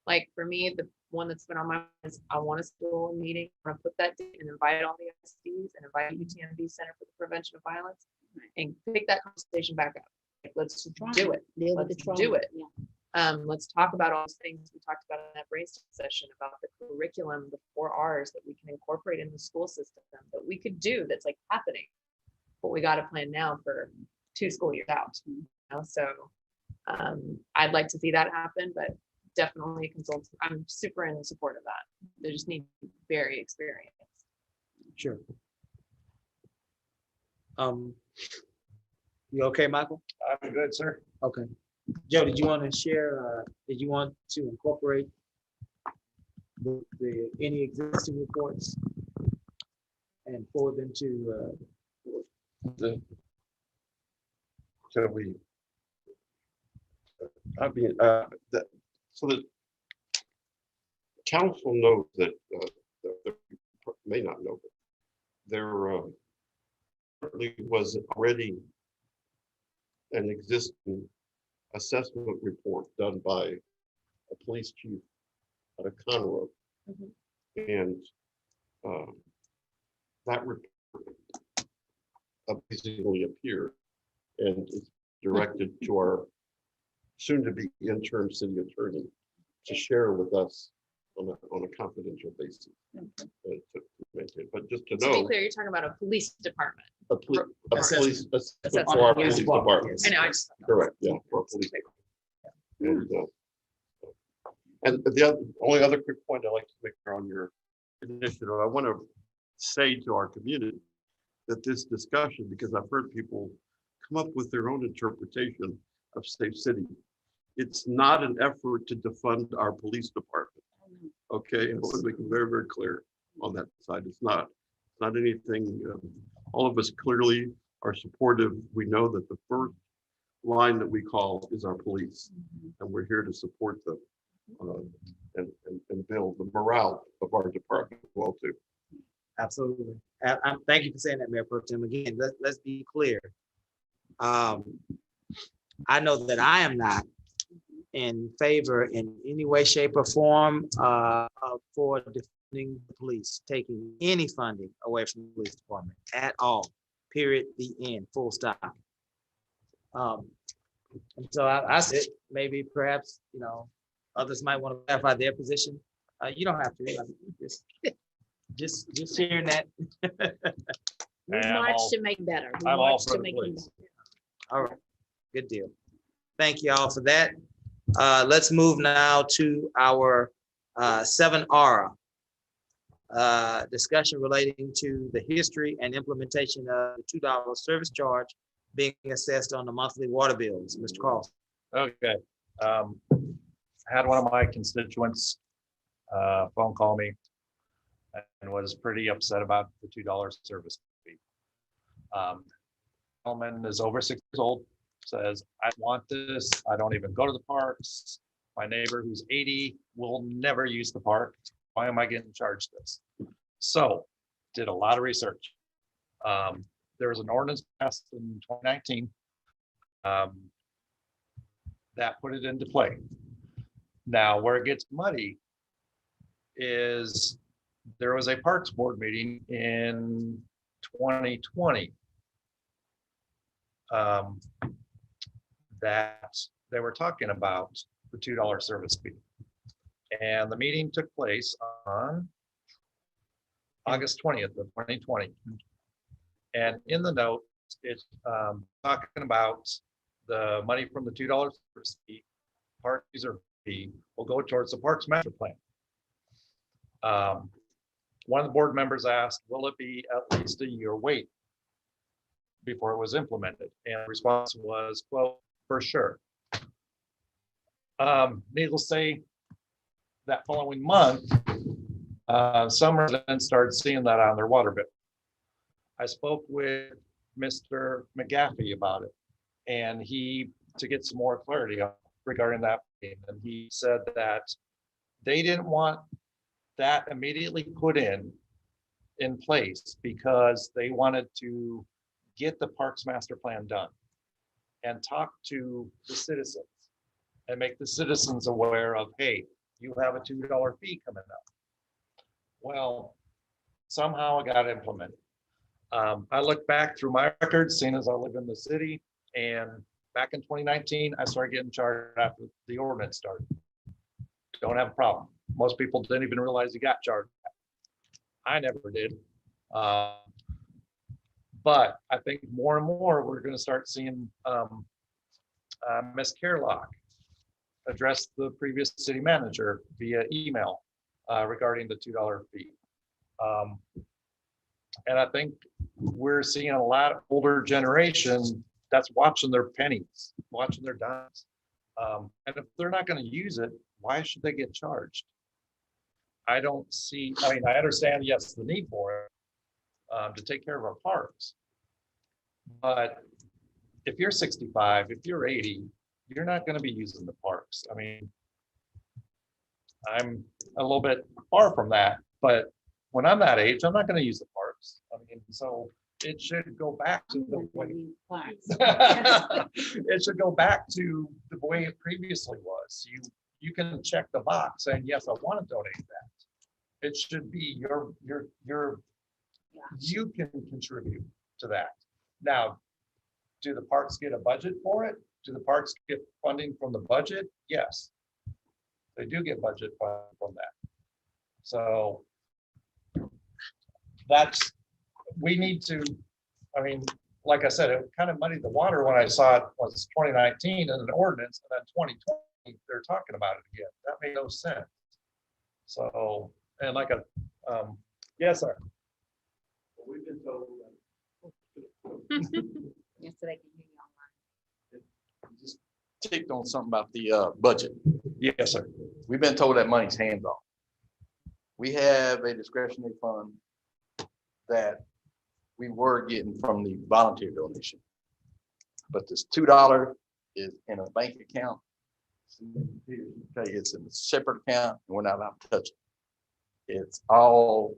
J: Like for me, the one that's been on my mind is I want to schedule a meeting. I want to put that date and invite all the SDs and invite UTMB Center for the Prevention of Violence and pick that conversation back up. Like, let's do it. Let's do it. Let's talk about all those things we talked about in that brainstorm session about the curriculum, the 4 R's that we can incorporate in the school system that we could do that's like happening. But we got to plan now for 2 school years out. So I'd like to see that happen, but definitely consult. I'm super in support of that. They just need to be very experienced.
W: Sure. You okay, Michael?
M: I'm good, sir.
W: Okay. Joe, did you want to share, did you want to incorporate any existing reports and forward them to
N: can we? So the council knows that, may not know, but there was already an existing assessment report done by a police chief out of Conroe. And that report basically appeared and is directed to our soon-to-be interim city attorney to share with us on a confidential basis. But just to
J: To
N: know,
J: be clear, you're talking about a police department.
N: a police
J: Assessment.
N: for our police department.
J: I know, I just.
N: Correct, yeah, for our police department. And the only other quick point I'd like to make on your initiative, I want to say to our community that this discussion, because I've heard people come up with their own interpretation of safe city. It's not an effort to defund our police department. Okay, I want to make it very, very clear on that side. It's not anything. All of us clearly are supportive. We know that the first line that we call is our police. And we're here to support them and build the morale of our department as well too.
W: Absolutely. Thank you for saying that, Mayor Pro Tem. Again, let's be clear. I know that I am not in favor in any way, shape, or form for defunding the police, taking any funding away from the police department at all. Period. The end. Full stop. And so I said maybe perhaps others might want to clarify their position. You don't have to. Just hearing that.
R: We march to make better. We
N: I'm all
R: march
N: for
R: to
N: the
R: make
N: police.
R: it better.
W: All right, good deal. Thank you all for that. Let's move now to our 7R. Discussion relating to the history and implementation of the $2 service charge being assessed on the monthly water bills. Mr. Carlson.
M: Okay. I had one of my constituents phone call me and was pretty upset about the $2 service fee. Gentleman is over 6 years old, says, I want this. I don't even go to the parks. My neighbor who's 80 will never use the park. Why am I getting charged this? So did a lot of research. There was an ordinance passed in 2019 that put it into play. Now, where it gets muddy is there was a Parks Board meeting in 2020 that they were talking about the $2 service fee. And the meeting took place on August 20th of 2020. And in the note, it's talking about the money from the $2 service fee, park user fee, will go towards the Parks Master Plan. One of the board members asked, will it be at least a year wait before it was implemented? And the response was, well, for sure. Needless to say, that following month, some residents started seeing that on their water bill. I spoke with Mr. McGaffey about it, and to get some more clarity regarding that, and he said that they didn't want that immediately put in place because they wanted to get the Parks Master Plan done and talk to the citizens and make the citizens aware of, hey, you have a $2 fee coming up. Well, somehow it got implemented. I look back through my records, seeing as I live in the city, and back in 2019, I started getting charged after the ordinance started. Don't have a problem. Most people didn't even realize you got charged. I never did. But I think more and more we're going to start seeing Ms. Kerlock address the previous city manager via email regarding the $2 fee. And I think we're seeing a lot of older generation that's watching their pennies, watching their dimes. And if they're not going to use it, why should they get charged? I don't see, I mean, I understand, yes, the need for it to take care of our parks. But if you're 65, if you're 80, you're not going to be using the parks. I mean, I'm a little bit far from that, but when I'm that age, I'm not going to use the parks. I mean, so it should go back to the way it should go back to the way it previously was. You can check the box saying, yes, I want to donate that. It should be you can contribute to that. Now, do the parks get a budget for it? Do the parks get funding from the budget? Yes, they do get budget funding from that. So we need to, I mean, like I said, it kind of muddied the water when I saw it was 2019 and an ordinance, and then 2020, they're talking about it again. That made no sense. So, and like yes, sir.
H: We've been told
L: Yes, so they can hear you online.
H: just ticked on something about the budget.
M: Yes, sir.
H: We've been told that money's hands off. We have a discretionary fund that we were getting from the volunteer donation. But this $2 is in a bank account. It's in a separate account, and we're not allowed to touch it. It's all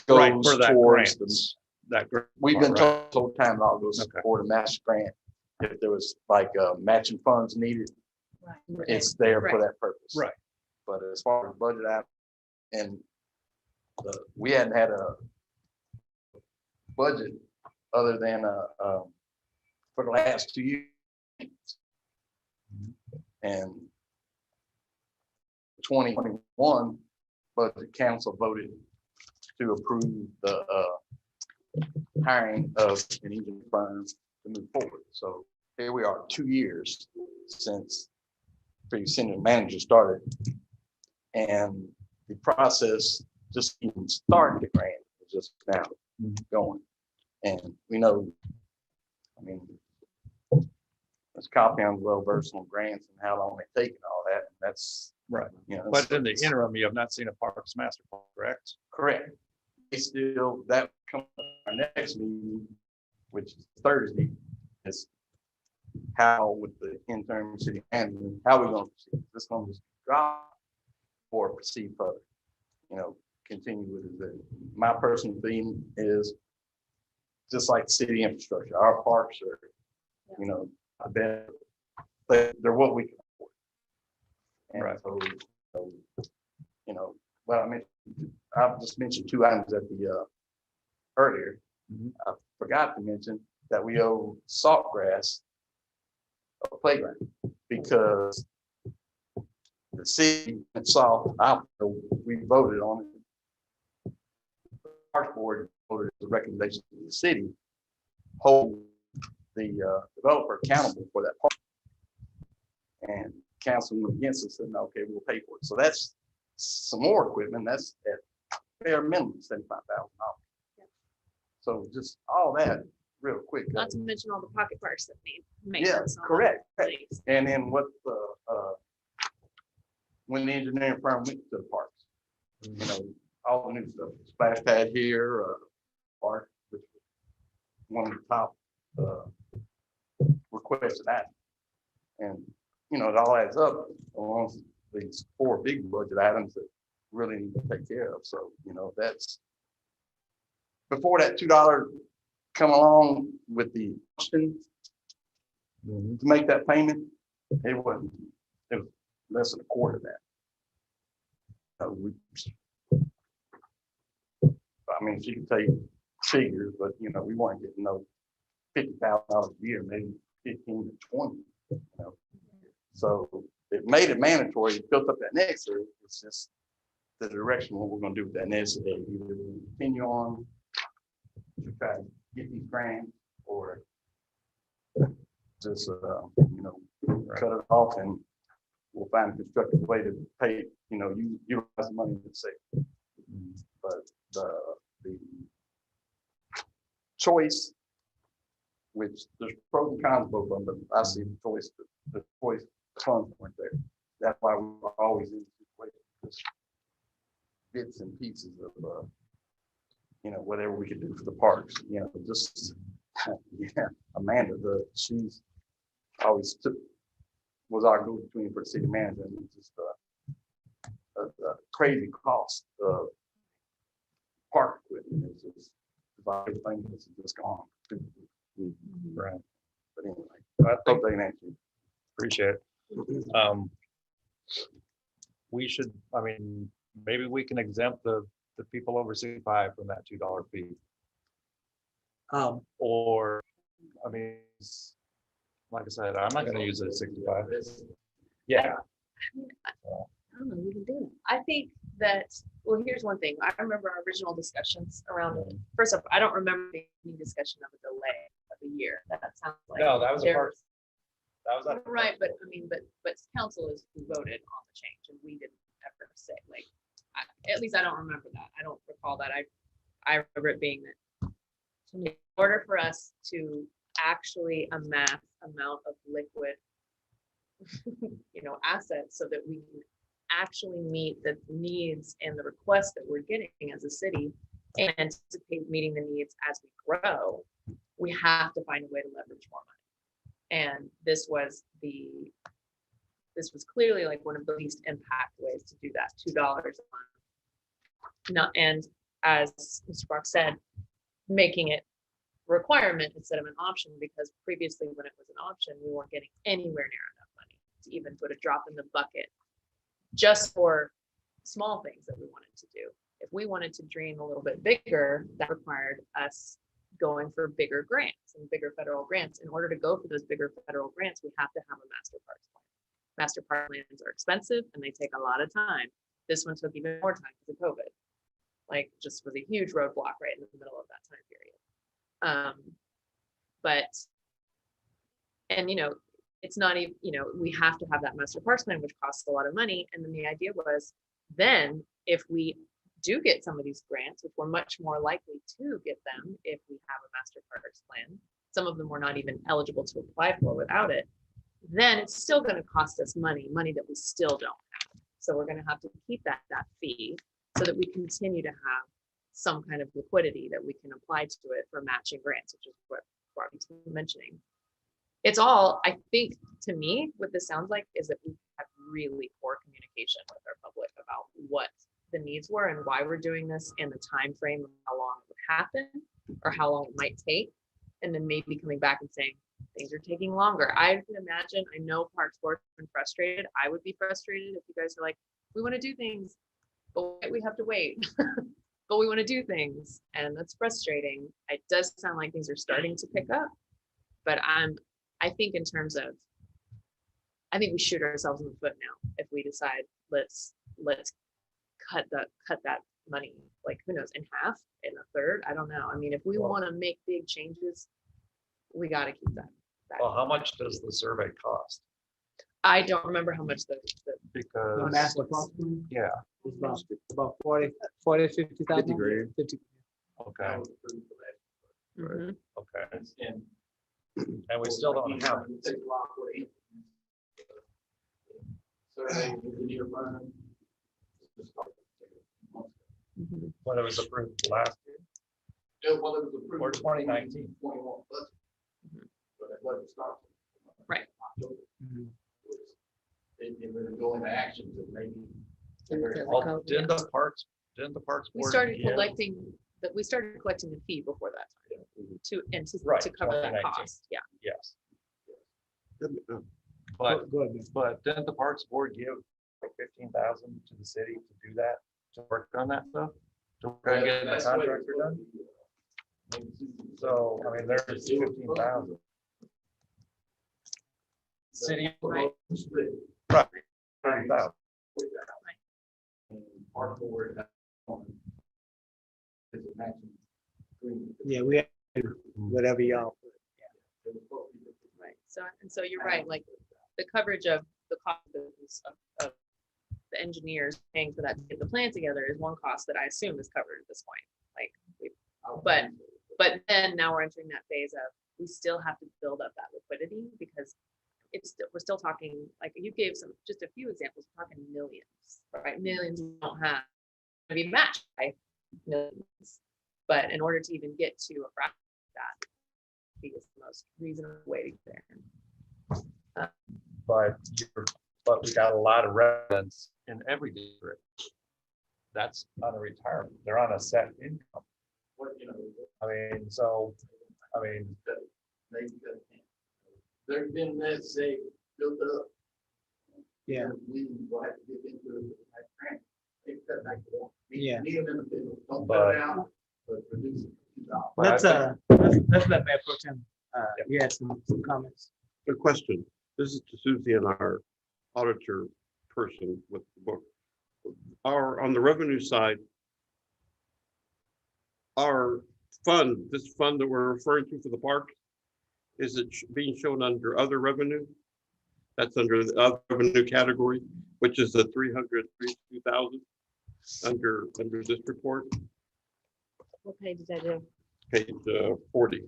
M: Right,
H: goes
M: for that
H: towards
M: grant.
H: the.
M: That grant
H: We've
M: part,
H: been
M: right.
H: told the whole time it all goes for the master grant. If there was like matching funds needed, it's there for that purpose.
M: Right.
H: But as far as budget out, and we hadn't had a budget other than for the last 2 years. And 2021 budget council voted to approve the hiring of an engineering firm to move forward. So here we are, 2 years since the senior manager started, and the process just even start the grant is just now going. And we know, I mean, this compound's well versed on grants and how long they take and all that. And that's
M: right.
H: You know,
M: But in the interim, you have not seen a Parks Master Plan, correct?
H: correct. They still, that comes up our next meeting, which is Thursday, is how with the interim city manager, how we gonna proceed? Is this gonna just drop or proceed further? You know, continue with it. My personal theme is just like city infrastructure. Our parks are, you know, I bet they're what we can afford. And
M: right.
H: So, you know, well, I mean, I've just mentioned 2 items at the earlier. I forgot to mention that we owe Saltgrass a playground because the city and Salt, we voted on it. The park board voted the recommendation of the city, hold the developer accountable for that park. And council went against us and said, okay, we'll pay for it. So that's some more equipment. That's at fair minimum $75,000. So just all that real quick.
J: Not to mention all the pocket parks that need
H: Yeah,
J: maintenance.
H: correct. And then what when the engineering firm went to the parks, you know, all the new stuff, splash pad here, park, which was one of the top requested that. And, you know, it all adds up along these 4 big budget items that really need to take care of. So, you know, that's before that $2 come along with the option to make that payment, it was less than a quarter of that. I mean, she can tell you figures, but you know, we weren't getting no $50,000 a year, maybe 15 to 20. You know, so it made it mandatory. It built up that next year. It's just the direction what we're going to do with that next year. Either we continue on to try to get these grants, or just you know, cut it off, and we'll find a constructive way to pay. You know, you utilize the money to save. But the choice, which there's pros and cons both of them, but I see the choice funds weren't there. That's why we were always in this situation, bits and pieces of you know, whatever we could do for the parks. You know, just yeah, Amanda, she's always was our go-between for the city manager, and it's just a crazy cost of park equipment. It's just everything is just gone.
M: Right.
H: But anyway,
M: I
H: hope they can answer you.
M: Appreciate it. We should, I mean, maybe we can exempt the people over 65 from that $2 fee. Or, I mean, like I said, I'm not going to use it at 65. Yeah.
J: I don't know, we can do it. I think that, well, here's one thing. I remember our original discussions around it. First off, I don't remember any discussion of a delay of a year. That sounds like.
M: No, that was a part. That was
J: right, but I mean, but council is who voted on the change, and we didn't ever say, like, at least I don't remember that. I don't recall that. I remember it being that in order for us to actually amass amount of liquid, you know, assets so that we can actually meet the needs and the requests that we're getting as a city and anticipate meeting the needs as we grow, we have to find a way to leverage more money. And this was clearly like one of the least impact ways to do that, $2 a month. No, and as Mr. Brock said, making it requirement instead of an option, because previously when it was an option, we weren't getting anywhere near enough money to even put a drop in the bucket just for small things that we wanted to do. If we wanted to dream a little bit bigger, that required us going for bigger grants and bigger federal grants. In order to go for those bigger federal grants, we have to have a master parks plan. Master park plans are expensive and they take a lot of time. This one took even more time because of COVID. Like, just was a huge roadblock right in the middle of that time period. And you know, it's not even, you know, we have to have that master parks plan, which costs a lot of money. And then the idea was, then if we do get some of these grants, which we're much more likely to get them if we have a master parks plan, some of them we're not even eligible to apply for without it, then it's still going to cost us money that we still don't have. So we're going to have to keep that fee so that we continue to have some kind of liquidity that we can apply to it for matching grants, which is what Bobby's mentioning. It's all, I think, to me, what this sounds like is that we have really poor communication with our public about what the needs were and why we're doing this and the time frame of how long it would happen or how long it might take, and then maybe coming back and saying things are taking longer. I can imagine, I know Parks Board has been frustrated. I would be frustrated if you guys are like, we want to do things, but we have to wait. But we want to do things, and that's frustrating. It does sound like things are starting to pick up, but I think in terms of, I think we shoot ourselves in the foot now if we decide let's cut that money, like, who knows, in half, in a third. I don't know. I mean, if we want to make big changes, we got to keep that.
M: Well, how much does the survey cost?
J: I don't remember how much the
M: Because
A: master parks plan?
M: yeah,
A: It's about 40, 50,000.
K: 50 grand.
A: 50.
M: okay,
J: Mhm.
M: okay. And we still don't have it.
J: Mhm.
M: When it was approved last year. Or 2019.
J: Right.
H: Go into action to maybe.
M: Well, didn't the parks
J: We
M: board
J: started
M: give-
J: collecting the fee before that time
M: Right,
J: to cover that
M: 2019.
J: cost. Yeah.
M: Yes,
A: Go
M: but
A: ahead, man.
M: didn't the parks board give like 15,000 to the city to do that, to work on that stuff? To work on getting the contractor done? So, I mean, there's 15,000. City.
J: Right.
M: Right, 30,000.
A: Yeah, we have whatever y'all.
J: Right. So you're right. Like, the coverage of the cost of the engineers paying for that to get the plan together is one cost that I assume is covered at this point. Like, but then now we're entering that phase of, we still have to build up that liquidity, because we're still talking, like you gave just a few examples, we're talking millions, right? Millions we don't have to be matched by millions. But in order to even get to a fraction of that, I think it's the most reasonable way to get there.
M: But we got a lot of residents in every district. That's on a retirement. They're on a set income. I mean, so, I mean,
H: There's been that say built up.
A: Yeah.
H: We will have to get into that grant. They cut back the one.
A: Yeah.
H: Need them in the field. Don't
M: But-
H: cut out, but produce it.
A: Let's let Mayor Pro Tem, you had some comments.
N: A question. This is to Susie and our auditor person with the book. On the revenue side, our fund, this fund that we're referring to for the park, is it being shown under other revenue? That's under the other revenue category, which is the 332,000 under this report,
I: What page is that, Jim?
N: page 40.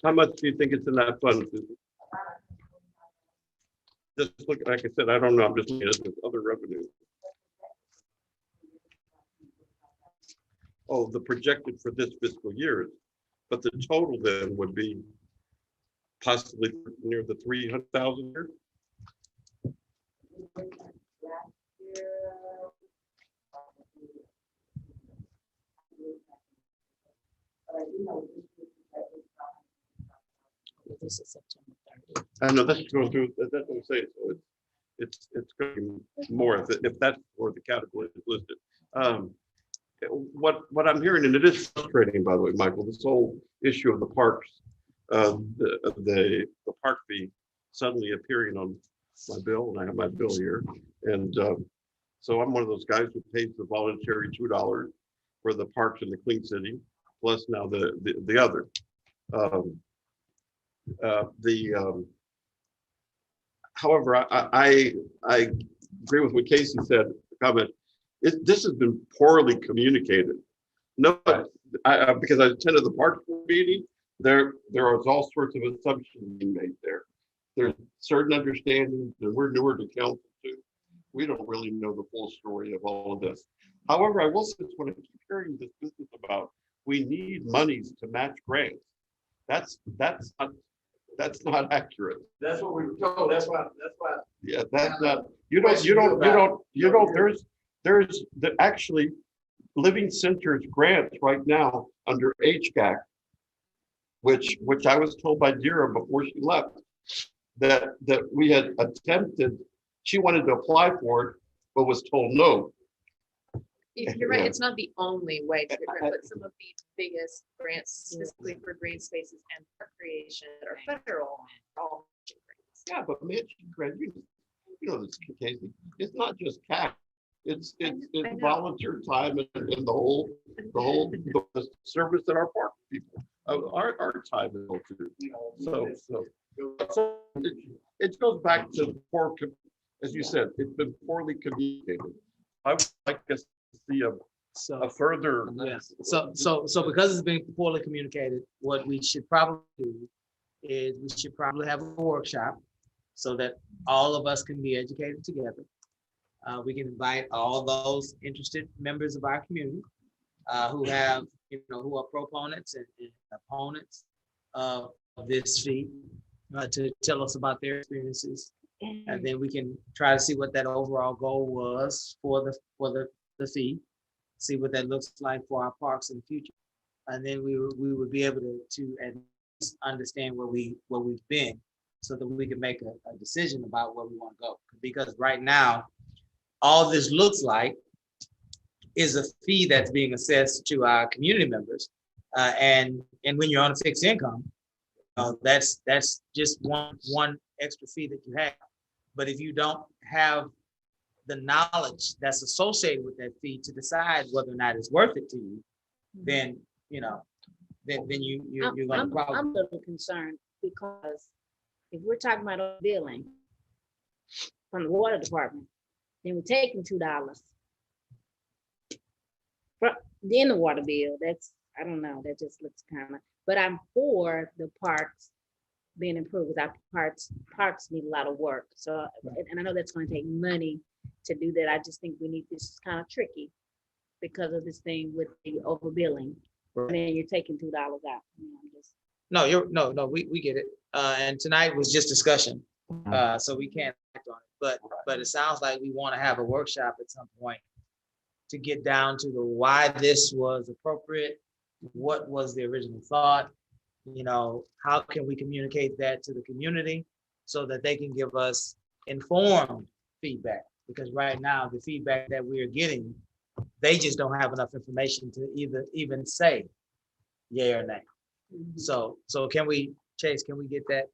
N: How much do you think it's in that fund, Susan? Just look, like I said, I don't know. I'm just looking at this other revenue. Oh, the projected for this fiscal year but the total then would be possibly near the 300,000 here.
R: This is September 30th.
N: I know that's going through, that's what I'm saying. So it's going to be more if that's where the category is listed. What I'm hearing, and it is frustrating, by the way, Michael, this whole issue of the parks, the park fee suddenly appearing on my bill, and I have my bill here, and so I'm one of those guys who pays the voluntary $2 for the parks in the Clean City, plus now the other. However, I agree with what Casey said. Comment. This has been poorly communicated. No, because I attended the park meeting. There was all sorts of assumptions being made there. There's certain understandings, and we're newer to council too. We don't really know the full story of all of this. However, I will say this, when I keep hearing this business about we need monies to match grants, that's not accurate.
W: That's what we were told. That's why.
N: Yeah, that's not. There's actually Living Centers grants right now under HCAC, which I was told by Dira before she left, that we had attempted. She wanted to apply for it, but was told no.
J: You're right, it's not the only way to get grants, but some of the biggest grants specifically for green spaces and recreation that are federal are all matching grants.
N: Yeah, but matching grants, you know this, Casey, it's not just cash. It's volunteer time and the whole the service that our park people, our time is all to. So it goes back to poor, as you said, it's been poorly communicated. I would like us to see a further.
A: Yes. So because it's been poorly communicated, what we should probably do is we should probably have a workshop so that all of us can be educated together. We can invite all those interested members of our community who have, who are proponents and opponents of this fee to tell us about their experiences. And then we can try to see what that overall goal was for the fee, see what that looks like for our parks in the future. And then we would be able to at least understand where we've been so that we can make a decision about where we want to go. Because right now, all this looks like is a fee that's being assessed to our community members. And when you're on a fixed income, that's just one extra fee that you have. But if you don't have the knowledge that's associated with that fee to decide whether or not it's worth it to you, then you're going to probably.
R: I'm a little concerned because if we're talking about billing from the water department, then we're taking $2 in the water bill. That's, I don't know, that just looks kind of, but I'm for the parks being improved. Our parks need a lot of work. So, and I know that's going to take money to do that. I just think this is kind of tricky because of this thing with the overbilling. And then you're taking $2 out.
A: No, we get it. And tonight was just discussion. So we can't act on it, but it sounds like we want to have a workshop at some point to get down to the why this was appropriate, what was the original thought, how can we communicate that to the community so that they can give us informed feedback? Because right now the feedback that we are getting, they just don't have enough information to even say yay or nay. So can we, Chase, can we get that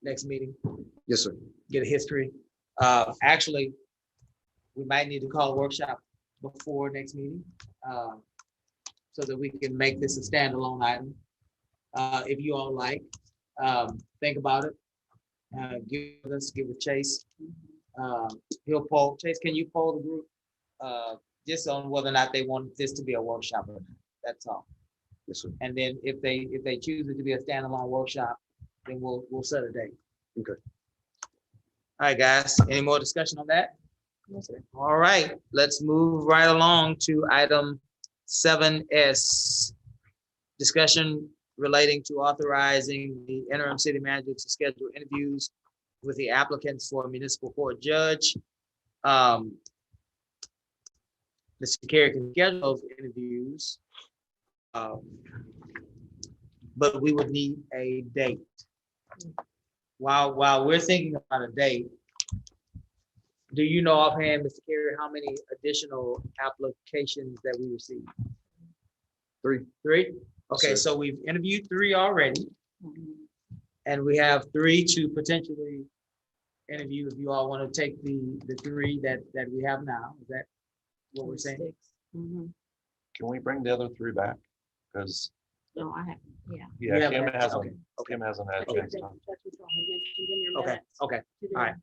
A: next meeting?
K: Yes, sir.
A: Get a history. Actually, we might need to call a workshop before next meeting so that we can make this a standalone item. If you all like, think about it. Give with Chase. He'll poll. Chase, can you poll the group just on whether or not they want this to be a workshop or not? That's all.
K: Yes, sir.
A: And then if they choose it to be a standalone workshop, then we'll set a date.
K: Okay.
A: All right, guys. Any more discussion on that? All right, let's move right along to item 7S, discussion relating to authorizing the interim city manager to schedule interviews with the applicants for a municipal court judge. Mr. Carey can schedule those interviews, but we would need a date. While we're thinking about a date, do you know offhand, Mr. Carey, how many additional applications that we received?
K: Three.
A: Three? Okay,
K: Sir.
A: so we've interviewed 3 already. And we have 3 to potentially interview if you all want to take the 3 that we have now. Is that what we're saying?
L: Mhm.
M: Can we bring the other 3 back? Because,
L: No, I have, yeah.
A: You
M: yeah,
A: have
M: Kim
A: that?
M: hasn't,
A: Okay.
M: Kim hasn't had a
A: Okay.
M: chance. to-
A: Okay, okay, all right.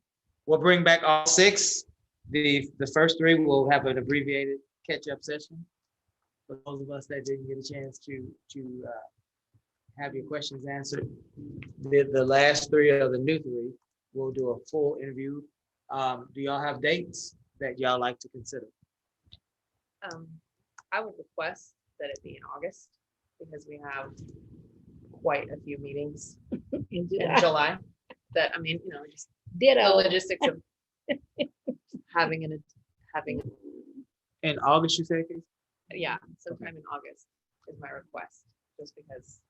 A: We'll bring back all 6. The first 3 will have an abbreviated catch-up session. For those of us that didn't get a chance to have your questions answered. The last 3 are the new 3. We'll do a full interview. Do y'all have dates that y'all like to consider?
J: I would request that it be in August because we have quite a few meetings in July. That, I mean, just the logistics of having
A: In August, you say, Casey?
J: yeah, sometime in August is my request, just because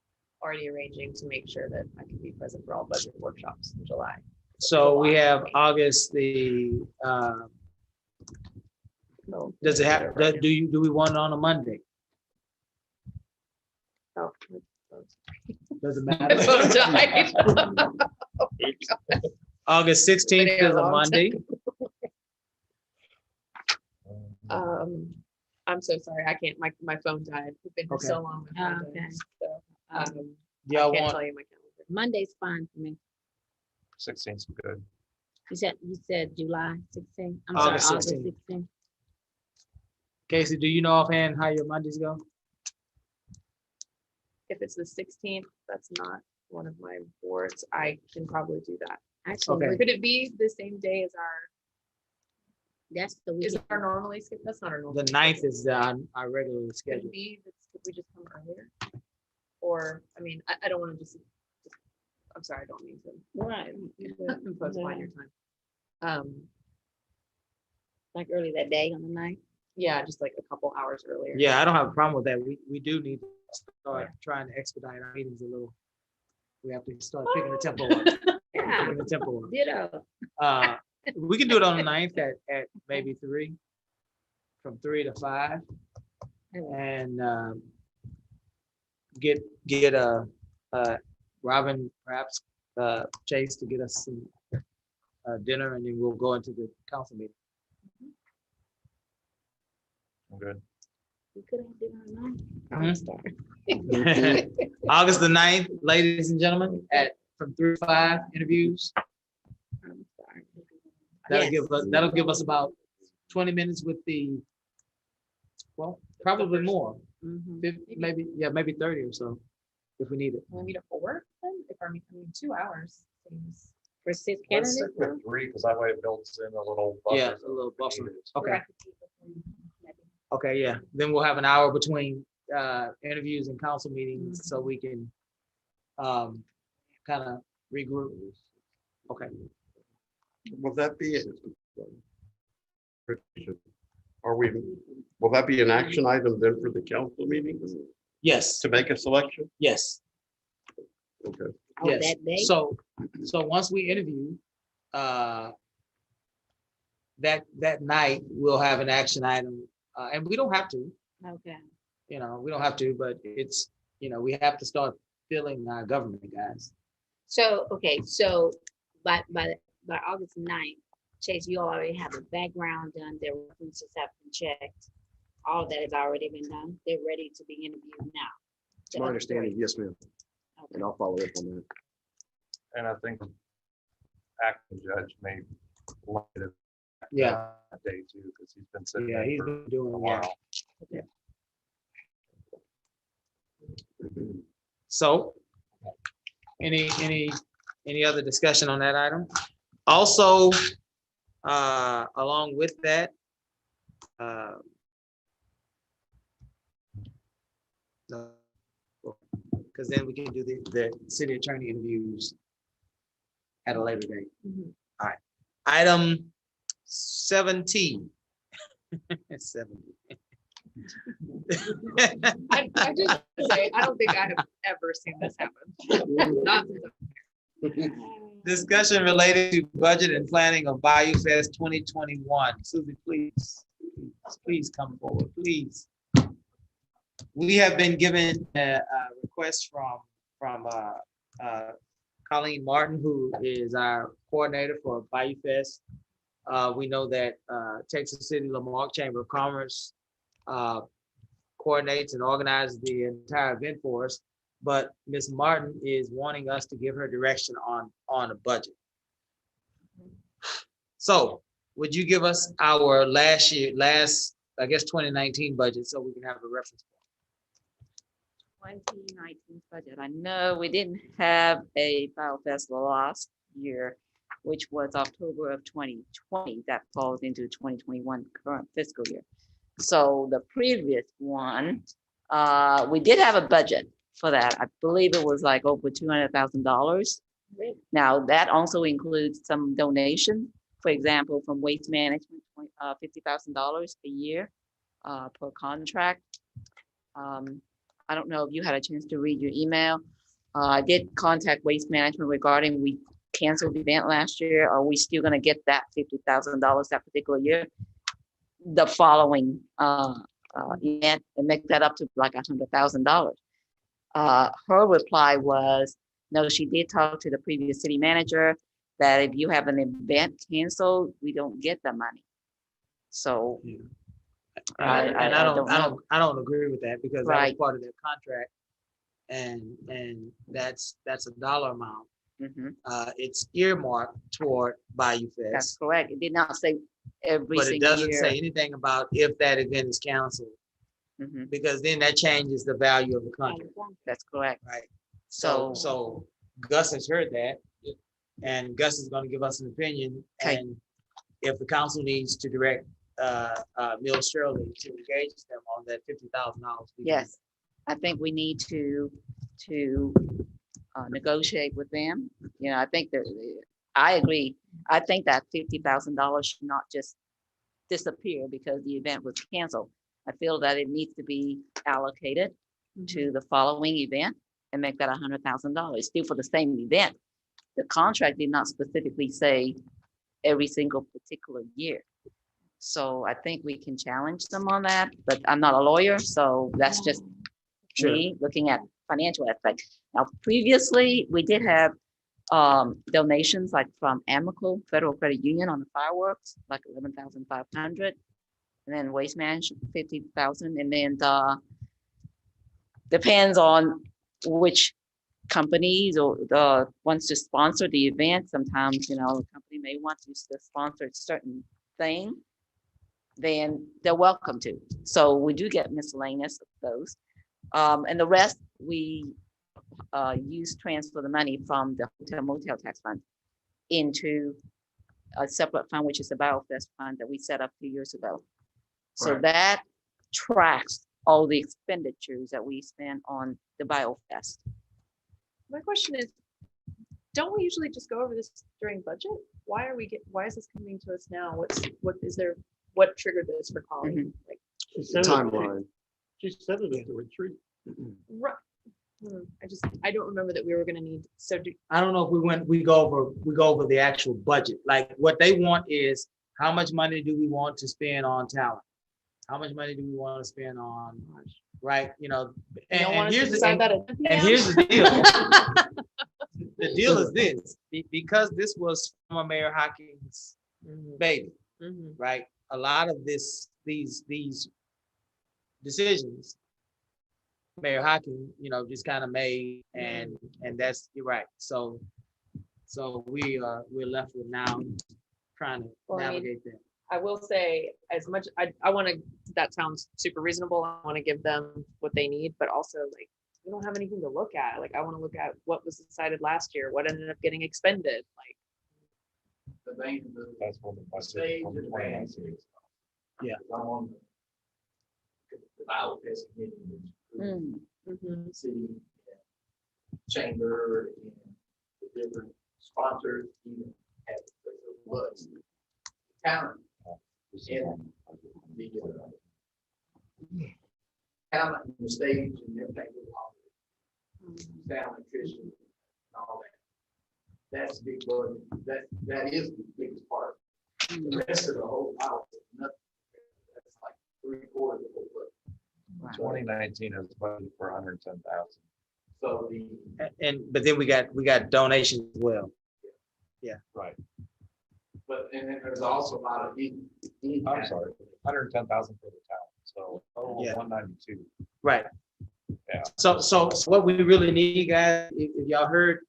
J: already arranging to make sure that I can be present for all budget workshops in July.
A: So we have August the, does it have, do we want it on a Monday?
J: Oh.
A: Does it matter?
J: Phone died.
A: August 16th is a Monday.
J: I'm so sorry. I can't, my phone died. It's been for so long. my phone died. So, I
A: Y'all
J: can't
A: want,
J: tell you my calendar.
R: Monday's fine for me.
M: 16's good.
R: You said July 16th. I'm
A: August
R: sorry, August
A: 16th.
R: 16th.
A: Casey, do you know offhand how your Mondays go?
J: If it's the 16th, that's not one of my boards. I can probably do that.
R: Actually,
A: Okay.
J: Could it be the same day as our,
R: that's the
J: is
R: weekend.
J: our normally, that's not our normal.
A: The 9th is our regular
J: Could
A: schedule.
J: it be, could we just come earlier? Or, I mean, I don't want to just, I'm sorry, I don't mean to
R: Right.
J: impose upon your time.
R: Like early that day on the night.
J: Yeah, just like a couple hours earlier.
A: Yeah, I don't have a problem with that. We do need to start trying to expedite our meetings a little. We have to start picking the tempo up.
R: Yeah.
A: Picking the tempo up.
R: Ditto.
A: We can do it on the 9th at maybe 3, from 3 to 5. And get Robin, perhaps Chase to get us some dinner, and then we'll go into the council meeting.
M: I'm good.
R: We could have dinner on
A: Mhm. August the 9th, ladies and gentlemen, from 3 to 5 interviews. That'll give us about 20 minutes with the, well, probably more. Maybe 30 or so, if we need it.
J: Can we meet at 4 then? If I mean 2 hours seems.
R: For 6
M: Let's
R: candidates.
M: stick with 3, because that way it builds in a little buffer.
A: Yeah, a little buffer. Okay. Okay, yeah. Then we'll have an hour between interviews and council meetings, so we can kind of regroup. Okay.
N: Will that be, will that be an action item then for the council meeting?
A: Yes.
N: To make a selection?
A: Yes.
N: Okay.
R: Oh,
A: Yes.
R: that day?
A: So once we interview, that night, we'll have an action item, and we don't have to,
R: Okay.
A: we don't have to, but it's, we have to start filling our government, guys.
R: So, okay, so by August 9th, Chase, you already have a background done, their references have been checked. All of that has already been done. They're ready to be interviewed now.
K: It's my understanding, yes, ma'am. And I'll follow up on that.
M: And I think acting judge may like it
A: Yeah.
M: that day too, because he's been sitting
A: Yeah,
M: there
A: he's
M: for
A: been doing
M: a
A: it.
M: while.
A: Yeah. So, any other discussion on that item? Also, along with that, No. Because then we can do the city attorney interviews at a later date. All right. Item 17. 70.
J: I just say, I don't think I have ever seen this happen. Not since
A: Discussion related to budget and planning of Bayou Fest 2021. Susie, please come forward, please. We have been given a request from Colleen Martin, who is our coordinator for Bayou Fest. We know that Texas City Lamarque Chamber of Commerce coordinates and organizes the entire event for us, but Ms. Martin is wanting us to give her direction on a budget. So would you give us our last, I guess, 2019 budget so we can have a reference point?
L: 2019 budget. I know we didn't have a BioFest last year, which was October of 2020. That falls into 2021 current fiscal year. So the previous one, we did have a budget for that. I believe it was like over $200,000. Now that also includes some donation, for example, from Waste Management, $50,000 a year per contract. I don't know if you had a chance to read your email. I did contact Waste Management regarding we canceled the event last year. Are we still going to get that $50,000 that particular year? The following event and make that up to like $100,000. Her reply was, no, she did talk to the previous city manager that if you have an event canceled, we don't get the money. So
A: I don't agree with that because that was
L: Right.
A: part of their contract, and that's a dollar amount. It's earmarked toward Bayou Fest.
L: That's correct. It did not say every
A: But it
L: single
A: doesn't
L: year.
A: say anything about if that event is canceled, because then that changes the value of the contract.
L: That's correct.
A: Right. So Gus has heard that, and Gus is going to give us an opinion. And if the council needs to direct Mill Shirley to engage them on that $50,000.
L: Yes, I think we need to negotiate with them. You know, I think that I agree. I think that $50,000 should not just disappear because the event was canceled. I feel that it needs to be allocated to the following event and make that $100,000 still for the same event. The contract did not specifically say every single particular year. So I think we can challenge them on that, but I'm not a lawyer, so that's just me looking at financial aspect. Now, previously, we did have donations like from Amical Federal Credit Union on the fireworks, like 11,500, and then Waste Management 50,000, and then depends on which companies or wants to sponsor the event. Sometimes, you know, a company may want to sponsor a certain thing, then they're welcome to. So we do get miscellaneous of those. And the rest, we transfer the money from the hotel motel tax fund into a separate fund, which is the BioFest fund that we set up 2 years ago. So
J: Right.
L: that tracks all the expenditures that we spend on the BioFest.
J: My question is, don't we usually just go over this during budget? Why is this coming to us now? What triggered this for Colleen? Like,
K: Timeline.
E: She said it at the retreat.
J: Right. I don't remember that we were gonna need,
A: I don't know if we go over the actual budget. Like what they want is how much money do we want to spend on talent? How much money do we want to spend on, right? You know, and here's the deal. The deal is this, because this was former Mayor Hawkins' baby, right? A lot of these decisions, Mayor Hawkins, you know, just kind of made, and that's, you're right. So we're left with now trying to navigate that.
J: I will say, as much, I want to, that sounds super reasonable. I want to give them what they need, but also like, we don't have anything to look at. Like, I want to look at what was decided last year, what ended up getting expended, like.
M: That's what the budget from 2019.
A: Yeah.
J: Mhm.
H: city, and chamber, and the different sponsors, even have was talent in the talent and the stage and everything. Sound, nutrition, and all that. That's big budget. That is the biggest part. The rest of the whole house is nothing. That's like 3/4 of the whole budget.
M: 2019 is budgeted for 110,000.
H: So
A: but then we got donations as well. Yeah.
M: Right.
H: But and then there's also a lot of
M: I'm sorry, 110,000 for the town. So total
A: Yeah.
M: 192.
A: Right.
M: Yeah.
A: So what we really need, guys, if y'all heard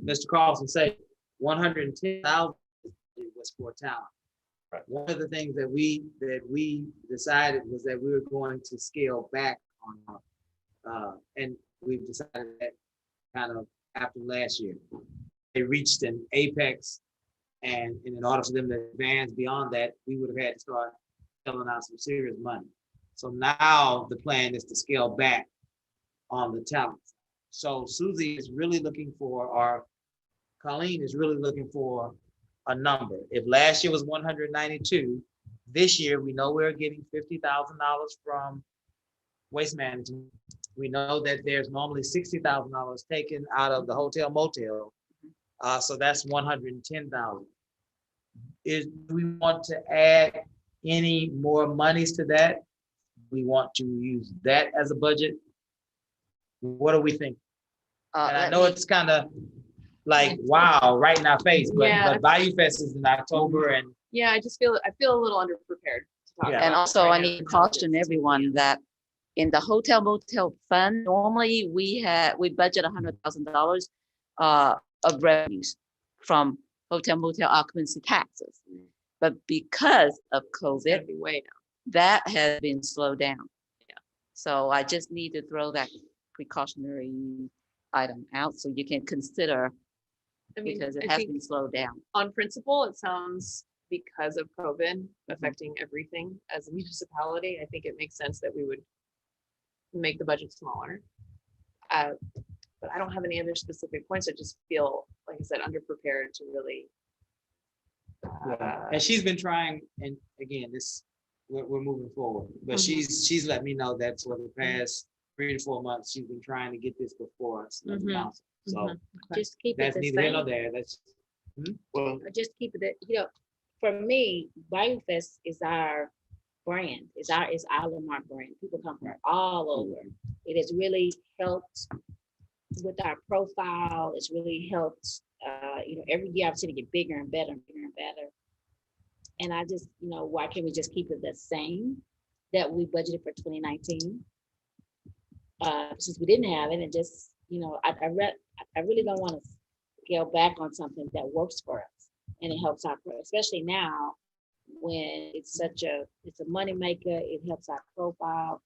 A: Mr. Carlson say 110,000 was for talent.
M: Right.
A: One of the things that we decided was that we were going to scale back on, and we've decided that kind of after last year. They reached an apex, and in order for them to advance beyond that, we would have had to start selling out some serious money. So now the plan is to scale back on the talent. So Susie is really looking for, or Colleen is really looking for a number. If last year was 192, this year we know we're getting $50,000 from Waste Management. We know that there's normally $60,000 taken out of the hotel motel. So that's 110,000. Do we want to add any more monies to that? We want to use that as a budget? What do we think? And I know it's kind of like, wow, right in our face, but Bayou Fest is in October, and
J: Yeah, I feel a little underprepared to talk about.
L: And also I need to caution everyone that in the hotel motel fund, normally we budget $100,000 of revenues from hotel motel occupancy taxes. But because of COVID, that has been slowed down.
J: Yeah.
L: So I just need to throw that precautionary item out so you can consider, because it
J: I
L: has
J: think
L: been slowed down.
J: on principle, it sounds, because of COVID affecting everything as a municipality, I think it makes sense that we would make the budget smaller. But I don't have any other specific points. I just feel, like I said, underprepared to really.
A: and she's been trying, and again, we're moving forward, but she's let me know that for the past 3 to 4 months, she's been trying to get this before us as a council. So
R: Just keep it
A: that's
R: the
A: neither here nor
R: same.
A: there. That's
R: Or just keep it, for me, Bayou Fest is our brand, it's our Lamar brand. People come from all over. It has really helped with our profile. It's really helped, every year I've seen it get bigger and better and bigger and better. And I just, why can't we just keep it the same that we budgeted for 2019? Since we didn't have it, and just, I really don't want to scale back on something that works for us and it helps our, especially now when it's a money maker. It helps our profile.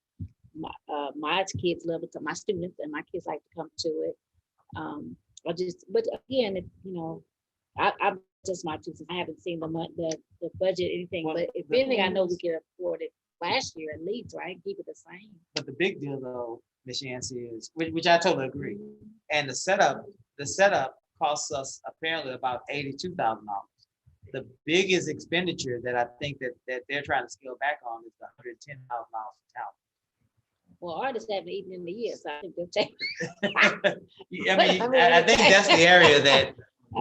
R: My kids love it, my students and my kids like to come to it. But again, I'm just my 2 cents. I haven't seen the budget, anything, but if anything, I know we could afford it last year at least, right? Keep it the same.
A: But the big deal though, Ms. Yancey, is, which I totally agree. And the setup costs us apparently about $82,000. The biggest expenditure that I think that they're trying to scale back on is the $110,000 for talent.
R: Well, artists haven't eaten in the year, so I think they'll take.
A: I think that's the area that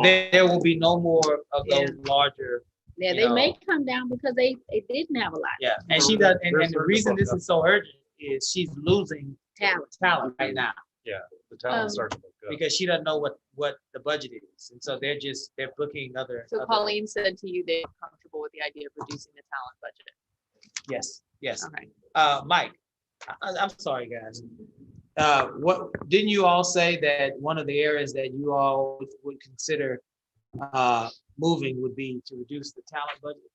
A: there will be no more of those larger.
R: Yeah, they may come down because they didn't have a lot.
A: Yeah, and she does, and the reason this is so urgent is she's losing talent right now.
M: Yeah, the talent starts to look good.
A: Because she doesn't know what the budget is, and so they're booking other.
J: So Colleen said to you they're comfortable with the idea of reducing the talent budget.
A: Yes.
J: Okay.
A: Mike, I'm sorry, guys. What didn't you all say that one of the areas that you all would consider moving would be to reduce the talent budget?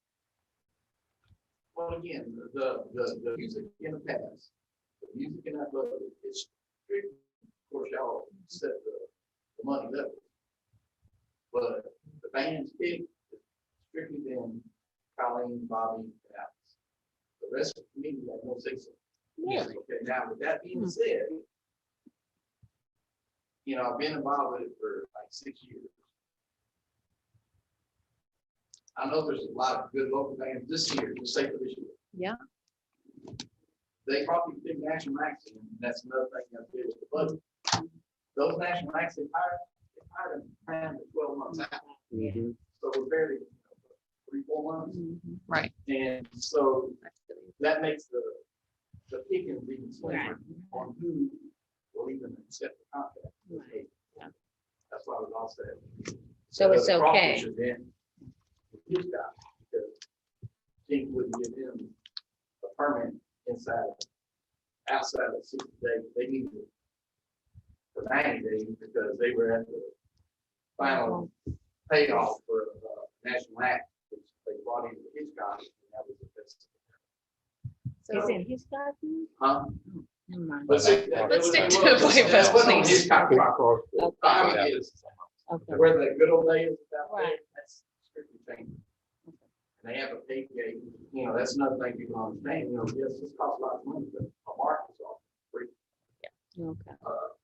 H: Well, again, the music in the past, the music in that budget is strict. Of course, y'all set the money level, but the band's pick is strictly been Colleen, Bobby, and Alex. The rest of the committee had no say so. Okay, now with that being said, you know, I've been involved with it for like 6 years. I know there's a lot of good local bands this year, just say for this year.
J: Yeah.
H: They probably pick national acts, and that's another thing I did with the budget. Those national acts, they hired them 10 to 12 months out. So we're barely 3-4 months.
J: Right.
H: And so that makes the picking even slimmer on who will even accept the contract.
R: Right.
H: That's why I was all said.
R: So it's okay.
H: His guy, because he wouldn't give him a permit outside of 60 days. They needed it for 90 days because they were at the final payoff for National Act, which they brought into Hitchcock, and that was the best.
R: So it's in his guy?
H: Huh?
R: Never mind.
H: But see,
J: Let's stick to the Bayou Fest, please.
H: Where the good old days out there, that's strictly changed. And they have a pay gate, you know, that's another thing people understand, you know, yes, this costs a lot of money, but a market is all free.
R: Okay.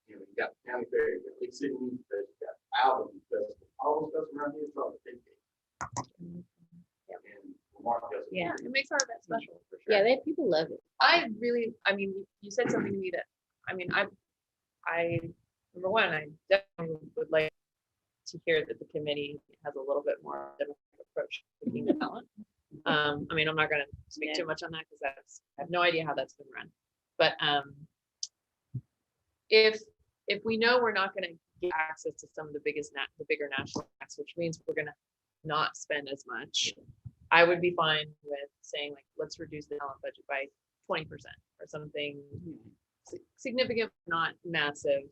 H: You know, you got the county fair, you got Big City Music Fest, you got Album Fest, all those stuff around here is all the pay gate. And Marque does it.
R: Yeah.
J: It makes our event special for sure.
R: Yeah, people love it.
J: I mean, you said something to me that, I mean, I, number one, I definitely would like to hear that the committee has a little bit more democratic approach to picking the talent. I mean, I'm not gonna speak too much on that because I have no idea how that's been run. But if we know we're not gonna get access to some of the bigger national acts, which means we're gonna not spend as much, I would be fine with saying like, let's reduce the talent budget by 20% or something significant, not massive.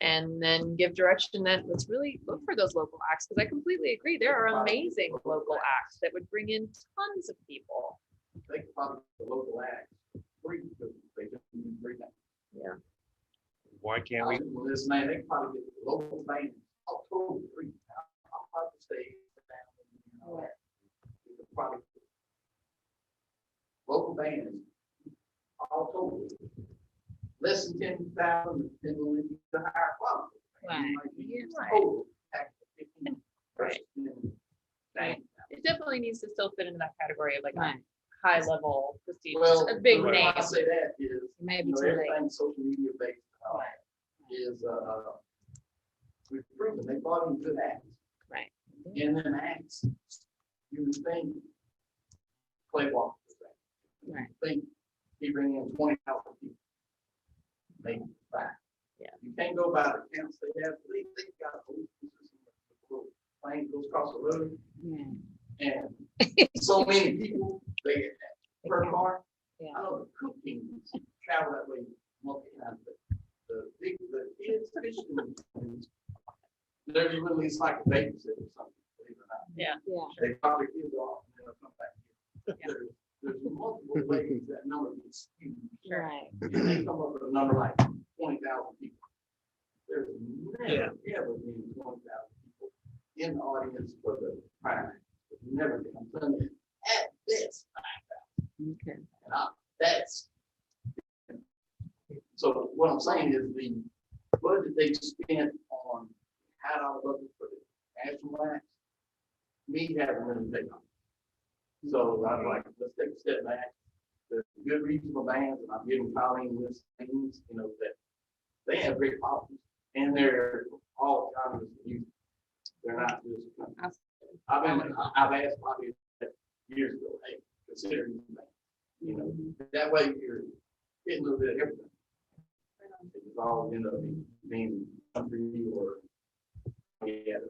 J: And then give direction that let's really look for those local acts, because I completely agree. There are amazing local acts that would bring in tons of people.
H: They can probably the local acts free because they just need free now.
J: Yeah.
M: Why can't we?
H: Well, this man, they can probably get the local band all totally free. I'll probably stay down. Probably local bands all told less than 10,000, then we'll need the higher quality.
J: Right. It definitely needs to still fit into that category of like a high level prestige, a big name.
H: I say that is
R: maybe
H: you know, everything social media based is we've proven they brought in good acts.
R: Right.
H: In them acts, you would think play walk.
R: Right.
H: Think he bring in 20,000 people. Maybe 5.
J: Yeah.
H: You can't go by the counts they have. They've got a little plane goes across the road. And so many people they per car.
R: Yeah.
H: I know the cook teams travel that way multiple times, but the kids fishing, they're really it's like a babysitter or something, believe it or not.
J: Yeah.
H: They drop their kids off and they'll come back here. There's multiple ways that number gets skewed.
R: Right.
H: And they come up with a number like 20,000 people. There's never ever been 20,000 people in the audience for the prime. Never been. I'm telling you, at this 5,000.
R: Okay.
H: And that's so. What I'm saying is the budget they spent on $1 budget for the national acts, me haven't really taken on. So I'm like, let's take a step back. There's good regional bands, and I'm giving Colleen lists things, you know, that they have great problems, and they're all genres of music. They're not just. I've asked Bobby years ago, hey, consider these bands. You know, that way you're getting a little bit of everything. It's all end up being country or they did.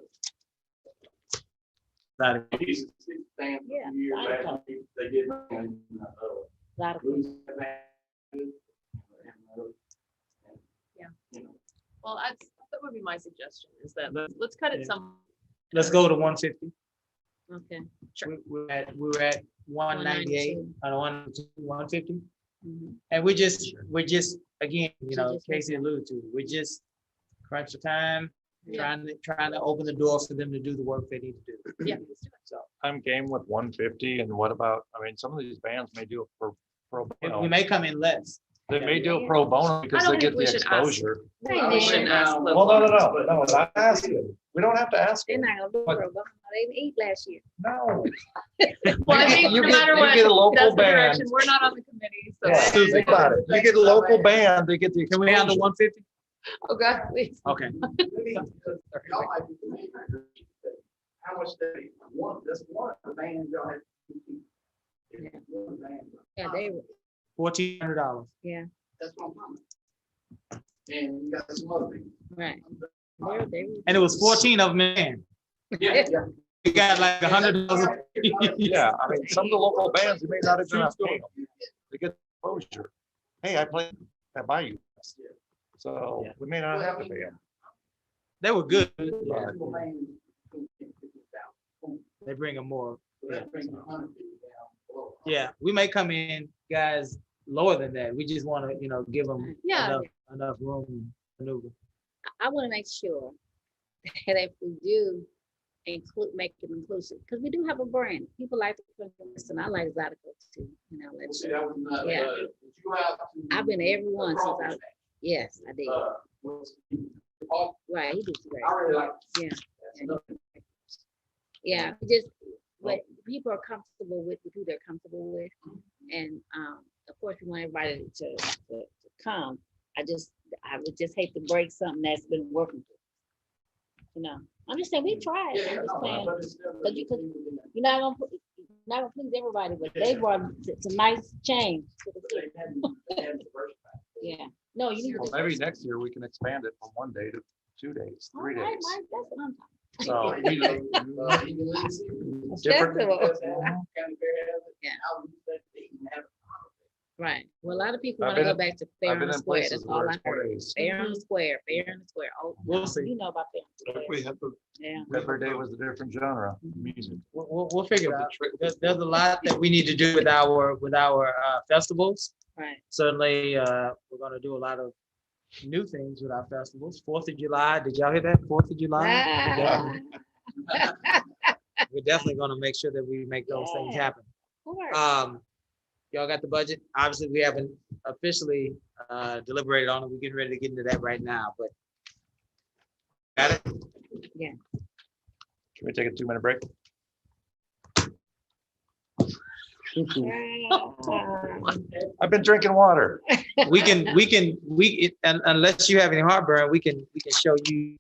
J: Well, that would be my suggestion is that let's cut it some.
W: Let's go to 150.
R: Okay.
J: Sure.
W: We were at 198 on 150.
R: Mhm.
W: And we're just again, you know, Casey alluded to, we just crunch the time, trying to open the door for them to do the work they need to do.
J: Yeah.
W: So
M: I'm game with 150. And what about, I mean, some of these bands may do it for a
W: we may come in less.
M: They may do a pro bono because they
J: don't
M: get
J: think we
M: the
J: should ask.
M: exposure.
J: We shouldn't ask.
M: Well, no, not asking. We don't have to ask.
R: They're
M: them.
R: not gonna do
M: But-
R: pro bono. They didn't eat last year.
M: No.
J: Well, I
M: You
J: think
M: get-
J: no matter
M: you
J: what,
M: get a local
J: that's the
M: band.
J: direction. We're not on the committee, so.
M: Yeah, think about it. You get a local band, they get the
A: Can we handle
M: exposure.
A: 150?
R: Oh, God, please.
A: Okay.
H: How much they want, this one, the band y'all have to keep. One band.
R: Yeah, they,
A: $1,400.
R: yeah,
H: That's what I'm talking. And you got some other things.
R: right. They were.
A: And it was 14 of them in.
H: Yeah.
A: You got like $100.
M: Yeah, I mean, some of the local bands, you may not even have to pay them. They get exposure. Hey, I played at Bayou Fest. So we may not have to pay them.
A: They were good.
M: Right.
A: They bring them more. Yeah, we may come in guys lower than that. We just want to, give them
R: Yeah.
A: enough room to maneuver.
R: I want to make sure that if we do make it inclusive, because we do have a brand. People like the country and I like Zydeco too. Yeah. I've been to every one since I. Yes, I did. Right, he did great.
H: I really like.
R: Yeah. Yeah, just what people are comfortable with who they're comfortable with, and of course we want everybody to come. I would just hate to break something that's been working. I'm just saying we tried. I'm just saying, because you're not gonna please everybody, but they brought some nice change to the city. Yeah. No, you need
M: Well,
R: to.
M: maybe next year we can expand it from 1 day to 2 days, 3 days.
R: Right, that's what I'm talking.
M: So.
R: Festival.
H: Yeah.
R: Right. Well, a lot of people
M: I've
R: want to
M: been
R: go back to
M: I've
R: Fair on
M: been
R: the
M: in
R: Square.
M: places
R: That's
M: where
R: all I
M: it's 4
R: heard.
M: days.
R: Fair on the Square, Fair on the Square. Oh,
A: We'll
R: no,
A: see.
R: you know about Fair on the Square. Yeah.
M: Every day was a different genre of music.
A: We'll figure it out. There's a lot that we need to do with our festivals.
R: Right.
A: Certainly, we're going to do a lot of new things with our festivals. 4th of July. Did y'all hear that? 4th of July. We're definitely going to make sure that we make those things happen.
R: Of course.
A: Y'all got the budget? Obviously, we haven't officially deliberated on it. We're getting ready to get into that right now, but got it?
R: Yeah.
M: Can we take a 2-minute break? I've been drinking water.
A: And unless you have any heartburn, we can show you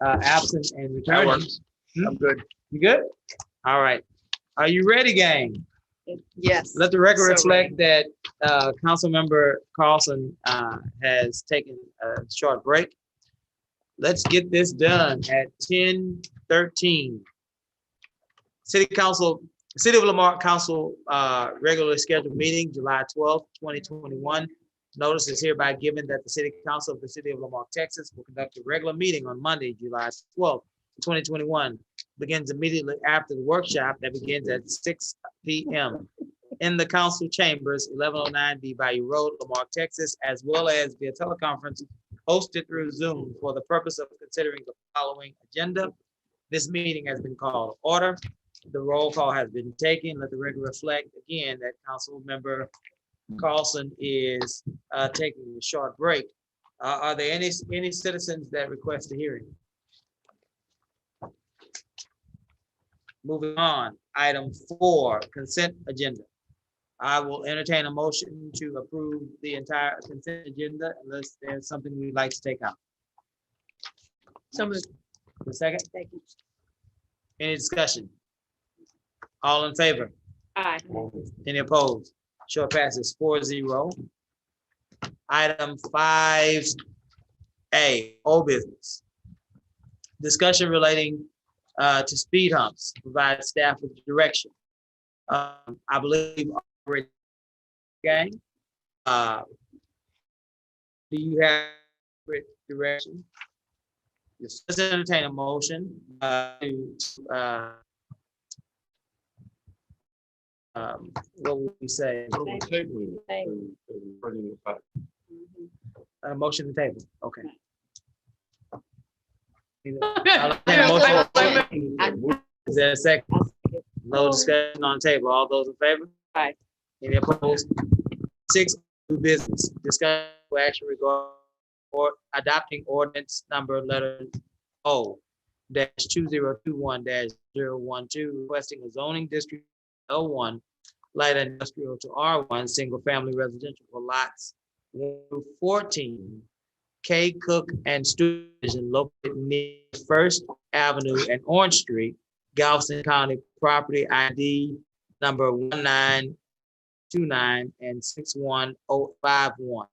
A: absent and
M: That
A: returning.
M: works. I'm good.
A: You good? All right. Are you ready, gang?
J: Yes.
A: Let the record
J: So
A: reflect that Councilmember Carlson has taken a short break. Let's get this done at 10:13. City of Lamar Council regularly scheduled meeting, July 12th, 2021. Notice is hereby given that the City Council of the City of Lamar, Texas will conduct a regular meeting on Monday, July 12th, 2021. Begins immediately after the workshop that begins at 6 p.m. in the council chambers, 1109 B Bayou Road, Lamar, Texas, as well as via teleconference hosted through Zoom for the purpose of considering the following agenda. This meeting has been called to order. The roll call has been taken. Let the record reflect again that Councilmember Carlson is taking a short break. Are there any citizens that request a hearing? Moving on, item 4, consent agenda. I will entertain a motion to approve the entire consent agenda unless there's something we'd like to take out.
J: So moved.
A: A second?
R: Thank you.
A: Any discussion? All in favor?
R: Aye.
A: Any opposed? Show passes 4-0. Item 5A, old business. Discussion relating to speed humps, provide staff with direction. I believe already, gang. Do you have direction? Yes. Let's entertain a motion what would we say? A motion to table. Okay. I'll entertain a motion. Is there a second? No discussion on the table. All those in favor?
R: Aye.
A: Any opposed? 6
W: New business, discussion or action regarding or adopting ordinance number letter O dash 2021-012, requesting a zoning district L1 light industrial to R1 single family residential for lots 1 through 14 K Cook and Stewart division located near First Avenue and Orange Street, Galveston County, property ID number 1929 and 61051.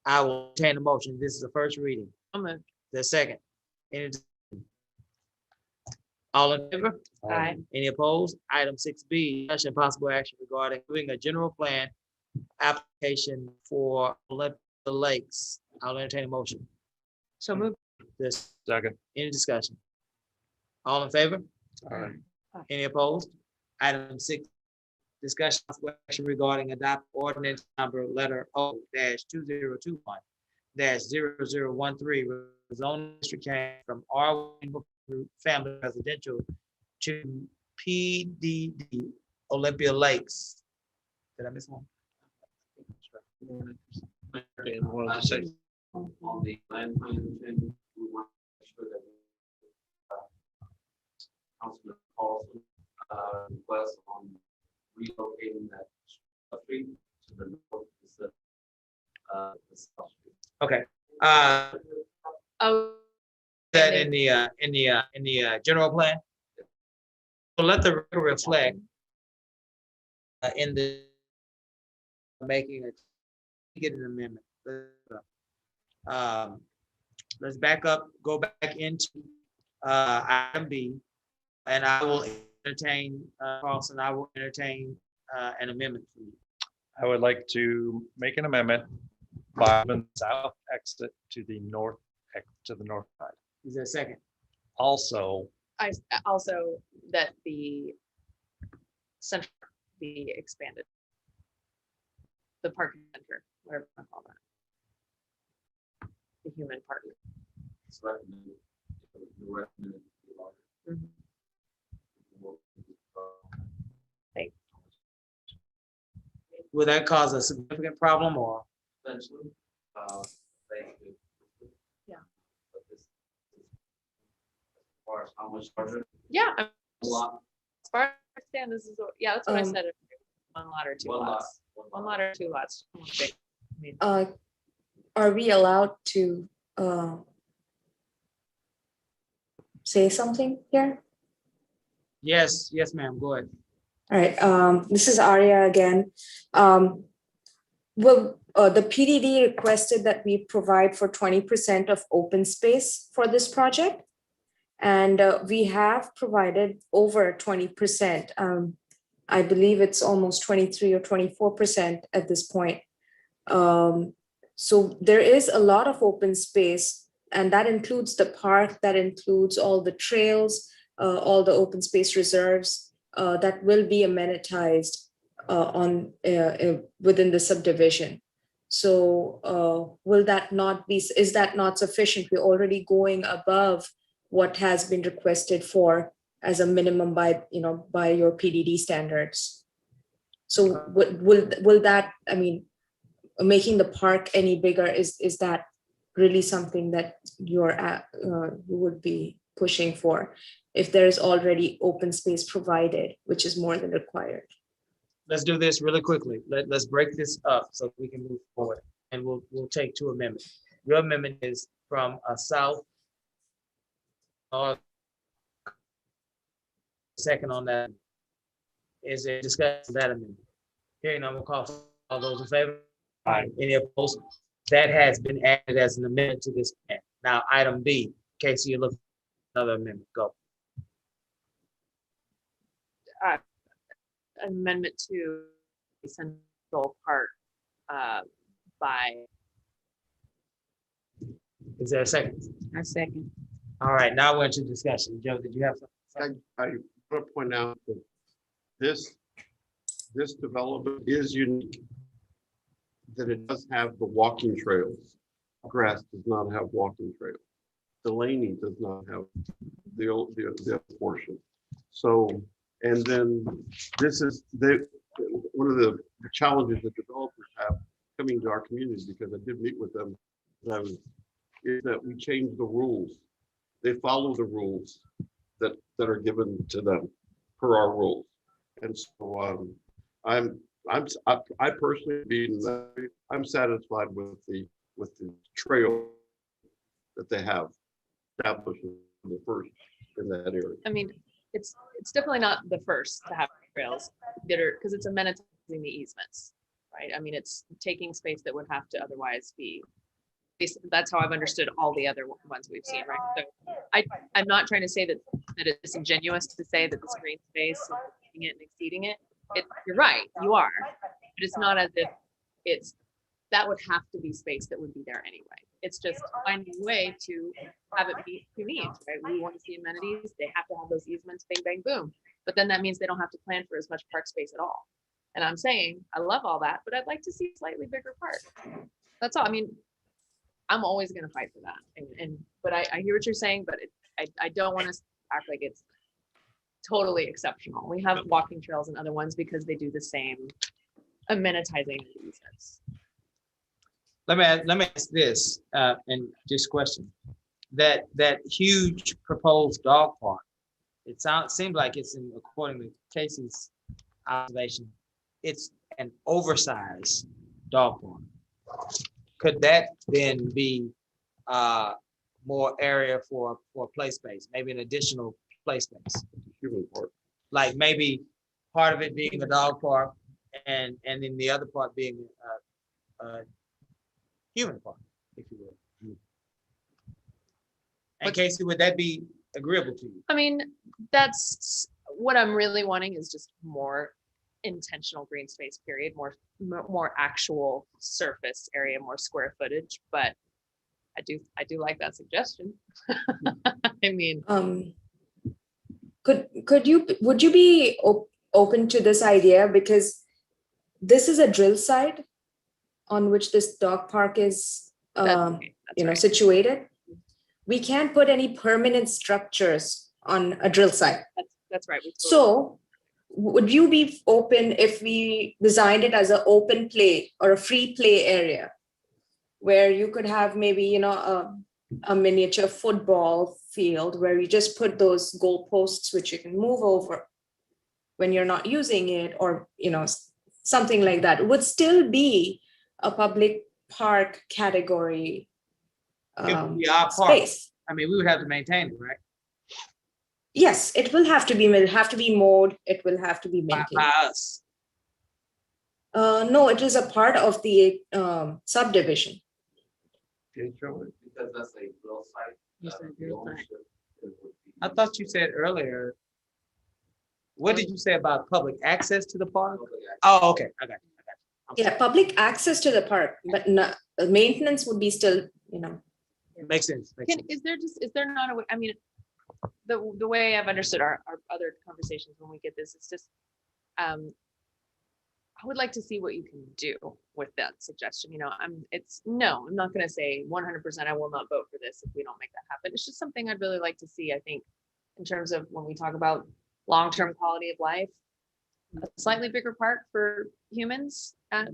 W: I will entertain a motion. This is the first reading. The second. Any discussion? All in favor?
J: Aye.
W: Any opposed? Item 6B, discussion and possible action regarding doing a general plan application for Olympia Lakes. I'll entertain a motion.
J: So move.
W: This,
M: Second.
W: any discussion? All in favor?
M: Aye.
W: Any opposed? Item 6, discussion of action regarding adopt ordinance number letter O dash 2021-0013, zone district change from R1 family residential to PDD Olympia Lakes. Did I miss one?
M: And wanted to say,
O: On the land plan change, we want to make sure that Councilman Carlson request on relocating that street to the north instead of the south street.
W: Okay.
J: Oh.
W: That in the general plan. So let the record reflect in the making it, get an amendment. Let's back up, go back into item B, and I will entertain, Carlson, I will entertain an amendment for you.
M: I would like to make an amendment by the south exit to the north, north side.
W: Is there a second?
M: Also,
J: I also that the center be expanded. The parking center, whatever I call that. The human parking.
O: It's recommended. Recommended.
J: Mhm. Thanks.
W: Will that cause a significant problem or?
O: Essentially,
J: Yeah.
O: But this, as far as how much larger?
J: Yeah.
O: A lot.
J: As far as I understand, this is, yeah, that's what I said. 1 lot or 2
O: One lot.
J: lots. 1 lot or 2 lots. I mean,
Q: Are we allowed to say something here?
W: Yes, yes, ma'am, go ahead.
Q: All right, this is Arya again. Well, the PDD requested that we provide for 20% of open space for this project. And we have provided over 20%. I believe it's almost 23 or 24% at this point. So there is a lot of open space, and that includes the park, that includes all the trails, all the open space reserves that will be amenitized within the subdivision. So will that not be, is that not sufficient? We're already going above what has been requested for as a minimum by your PDD standards. So will that, I mean, making the park any bigger, is that really something that you would be pushing for if there is already open space provided, which is more than required?
W: Let's do this really quickly. Let's break this up so we can move forward, and we'll take 2 amendments. Your amendment is from a south. Second on that is a discussion of that amendment. Hearing none, we'll call for all those in favor.
M: Aye.
W: Any opposed? That has been added as an amendment to this plan. Now, item B, Casey, you're looking for another amendment. Go.
J: amendment to Central Park by.
W: Is there a second?
L: I second.
W: All right, now we're into discussion. Joe, did you have something?
N: I want to point out that this development is unique, that it does have the walking trails. Grass does not have walking trails. Delaney does not have the other portion. So, and then this is one of the challenges that developers have coming to our community, because I did meet with them, is that we change the rules. They follow the rules that are given to them per our rules. And so I personally I'm satisfied with the trail that they have established the first in that area.
J: I mean, it's definitely not the first to have trails that are, because it's amenitizing the easements, right? I mean, it's taking space that would have to otherwise be. That's how I've understood all the other ones we've seen, right? So I'm not trying to say that it's disingenuous to say that this green space is exceeding it and exceeding it. You're right, you are, but it's not as if that would have to be space that would be there anyway. It's just finding a way to have it meet two needs, right? We want to see amenities, they have to have those easements, bang, bang, boom. But then that means they don't have to plan for as much park space at all. And I'm saying, I love all that, but I'd like to see a slightly bigger park. That's all. I mean, I'm always going to fight for that. But I hear what you're saying, but I don't want to act like it's totally exceptional. We have walking trails and other ones because they do the same amenitizing reasons.
A: Let me ask this, and just question. That huge proposed dog park, seems like it's according to Casey's observation, it's an oversized dog park. Could that then be more area for play space, maybe an additional play space?
N: Human park.
A: Like maybe part of it being a dog park and then the other part being a human park, if you will. And Casey, would that be agreeable to you?
J: I mean, that's what I'm really wanting is just more intentional green space, period, more actual surface area, more square footage. But I do like that suggestion. I mean,
Q: would you be open to this idea? Because this is a drill site on which this dog park is situated. We can't put any permanent structures on a drill site.
J: That's right.
Q: So would you be open if we designed it as an open play or a free play area where you could have maybe, a miniature football field where you just put those goal posts which you can move over when you're not using it, or, something like that? It would still be a public park category space.
A: I mean, we would have to maintain it, right?
Q: Yes, it will have to be. Will have to be mowed. It will have to be maintained.
A: By us.
Q: No, it is a part of the subdivision.
O: Because that's a drill site.
A: I thought you said earlier. What did you say about public access to the park? Oh, okay, I got you.
Q: Yeah, public access to the park, but not, maintenance would be still,
A: Makes sense.
J: Is there not a way? I mean, the way I've understood our other conversations when we get this, it's just, I would like to see what you can do with that suggestion. I'm not going to say 100% I will not vote for this if we don't make that happen. It's just something I'd really like to see. I think in terms of when we talk about long-term quality of life, a slightly bigger park for humans at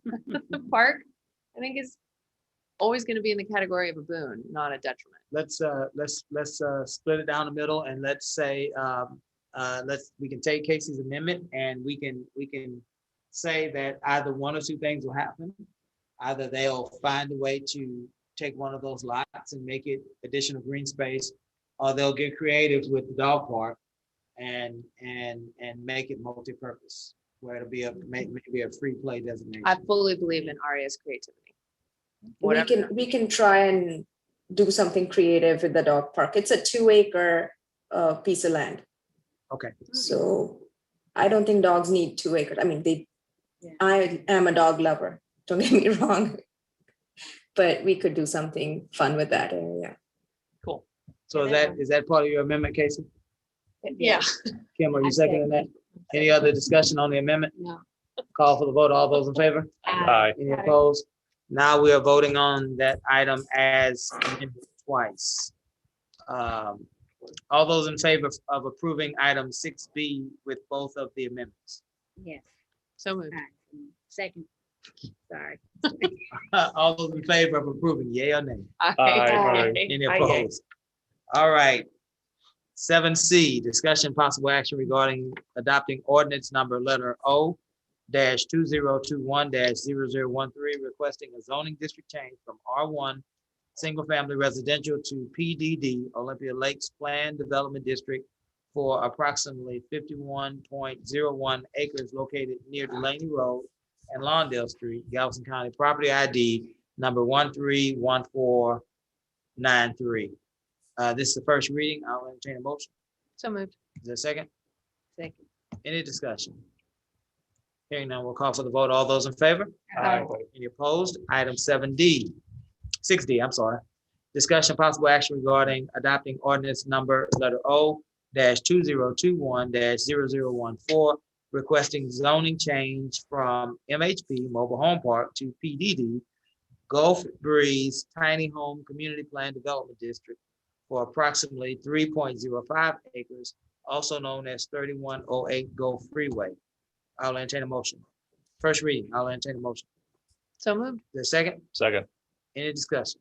J: the park, I think is always going to be in the category of a boon, not a detriment.
A: Let's split it down the middle, and let's say we can take Casey's amendment, and we can say that either one or two things will happen. Either they'll find a way to take one of those lots and make it additional green space, or they'll get creative with the dog park and make it multi-purpose, where it'll be maybe a free play designation.
J: I fully believe in Aria's creativity.
Q: We can try and do something creative with the dog park. It's a 2-acre piece of land.
A: Okay.
Q: So I don't think dogs need 2 acres. I mean, I am a dog lover, don't get me wrong, but we could do something fun with that area.
A: Cool. So is that part of your amendment, Casey?
J: Yeah.
A: Kim, are you seconding that? Any other discussion on the amendment?
R: No.
A: Call for the vote. All those in favor?
M: Aye.
A: Any opposed? Now we are voting on that item as amended twice. All those in favor of approving item 6B with both of the amendments?
R: Yes.
J: So moved.
R: Second.
J: Sorry.
A: All those in favor of approving, yea or nay?
J: Aye.
A: Any
J: Aye.
A: opposed? All right. 7C, discussion possible action regarding adopting ordinance number letter O dash 2021 dash 0013, requesting a zoning district change from R1 single family residential to PDD Olympia Lakes Planned Development District for approximately 51.01 acres located near Delaney Road and Lawndale Street, Galveston County, property ID number 131493. This is the first reading. I'll entertain a motion.
J: So moved.
A: Is there a second?
J: Second.
A: Any discussion? Hearing none, we'll call for the vote. All those in favor?
J: Aye.
A: Any opposed? Item 6D, I'm sorry. Discussion possible action regarding adopting ordinance number letter O dash 2021 dash 0014, requesting zoning change from MHP Mobile Home Park to PDD Gulf Breeze Tiny Home Community Plan Development District for approximately 3.05 acres, also known as 3108 Gulf Freeway. I'll entertain a motion. First reading, I'll entertain a motion.
J: So moved.
A: The second,
M: Second.
A: any discussion?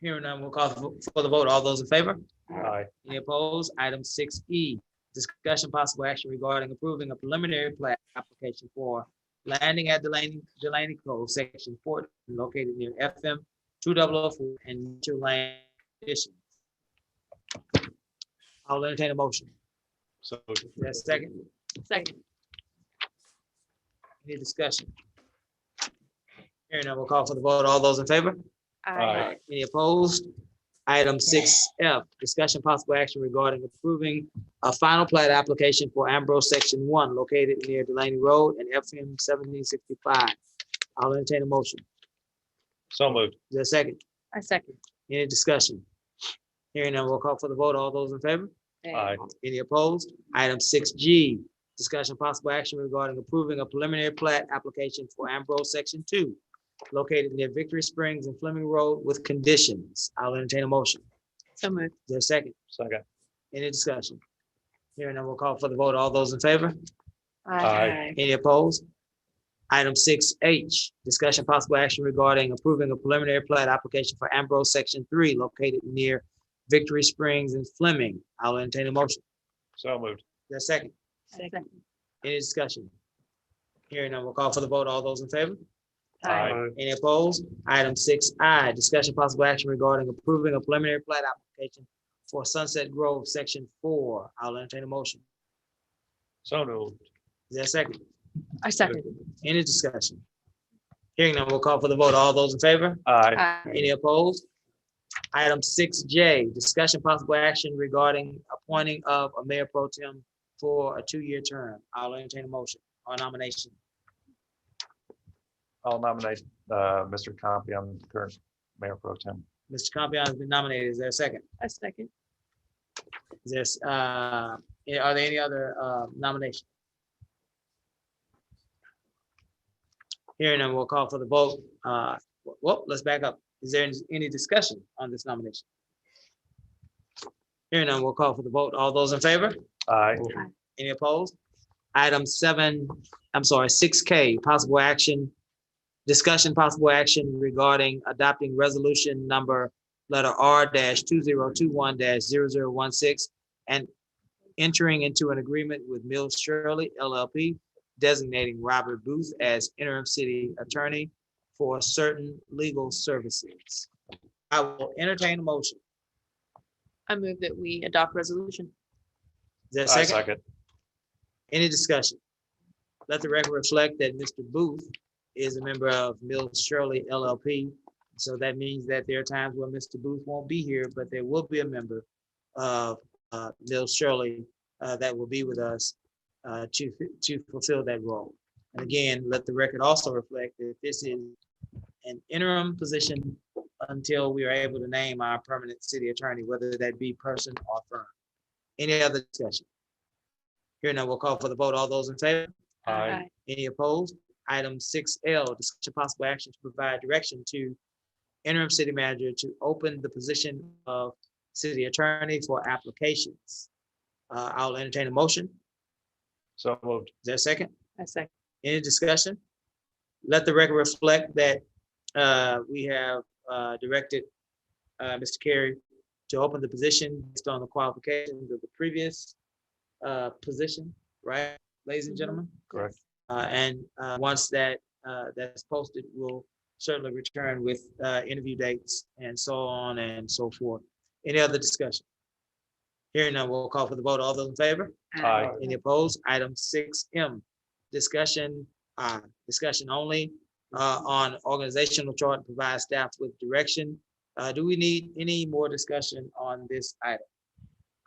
A: Hearing none, we'll call for the vote. All those in favor?
M: Aye.
A: Any opposed? Item 6E, discussion possible action regarding approving a preliminary plat application for landing at Delaney Cove, section 4, located near FM 2004 and Mitchell Lane addition. I'll entertain a motion.
M: So.
A: That's second.
J: Second.
A: Any discussion? Hearing none, we'll call for the vote. All those in favor?
M: Aye.
A: Any opposed? Item 6F, discussion possible action regarding approving a final plat application for Ambrose Section 1 located near Delaney Road and FM 1765. I'll entertain a motion.
M: So moved.
A: Is there a second?
J: I second.
A: Any discussion? Hearing none, we'll call for the vote. All those in favor?
M: Aye.
A: Any opposed? Item 6G, discussion possible action regarding approving a preliminary plat application for Ambrose Section 2 located near Victory Springs and Fleming Road with conditions. I'll entertain a motion.
J: So moved.
A: Is there a second?
M: Second.
A: Any discussion? Hearing none, we'll call for the vote. All those in favor?
M: Aye.
A: Any opposed? Item 6H, discussion possible action regarding approving a preliminary plat application for Ambrose Section 3 located near Victory Springs and Fleming. I'll entertain a motion.
M: So moved.
A: Is there a second?
J: Second.
A: Any discussion? Hearing none, we'll call for the vote. All those in favor?
M: Aye.
A: Any opposed? Item 6I, discussion possible action regarding approving a preliminary plat application for Sunset Grove, Section 4. I'll entertain a motion.
M: So moved.
A: Is there a second?
J: I second.
A: Any discussion? Hearing none, we'll call for the vote. All those in favor?
M: Aye.
A: Any opposed? Item 6J, discussion possible action regarding appointing of a mayor pro tem for a 2-year term. I'll entertain a motion or nomination.
M: I'll nominate Mr. Compion, current mayor pro tem.
A: Mr. Compion has been nominated. Is there a second?
J: I second.
A: Is there, are there any other nominations? Hearing none, we'll call for the vote. Well, let's back up. Is there any discussion on this nomination? Hearing none, we'll call for the vote. All those in favor?
M: Aye.
A: Any opposed? Item 6K, possible action, discussion possible action regarding adopting resolution number letter R-2021-0016 and entering into an agreement with Mills Shirley LLP, designating Robert Booth as interim city attorney for certain legal services. I will entertain a motion.
J: I move that we adopt resolution.
A: Is there a second? Any discussion? Let the record reflect that Mr. Booth is a member of Mills Shirley LLP. So that means that there are times where Mr. Booth won't be here, but there will be a member of Mills Shirley that will be with us to fulfill that role. And again, let the record also reflect that this is an interim position until we are able to name our permanent city attorney, whether that be person or firm. Any other discussion? Here now, we'll call for the vote. All those in favor?
M: Aye.
A: Any opposed? Item 6L, discussion possible action to provide direction to interim city manager to open the position of city attorney for applications. I'll entertain a motion.
M: So moved.
A: Is there a second?
J: I second.
A: Any discussion? Let the record reflect that we have directed Mr. Carey to open the position based on the qualifications of the previous position, right, ladies and gentlemen?
M: Correct.
A: And once that's posted, we'll certainly return with interview dates and so on and so forth. Any other discussion? Hearing none, we'll call for the vote. All those in favor?
M: Aye.
A: Any opposed? Item 6M, discussion only on organizational chart and provide staff with direction. Do we need any more discussion on this item?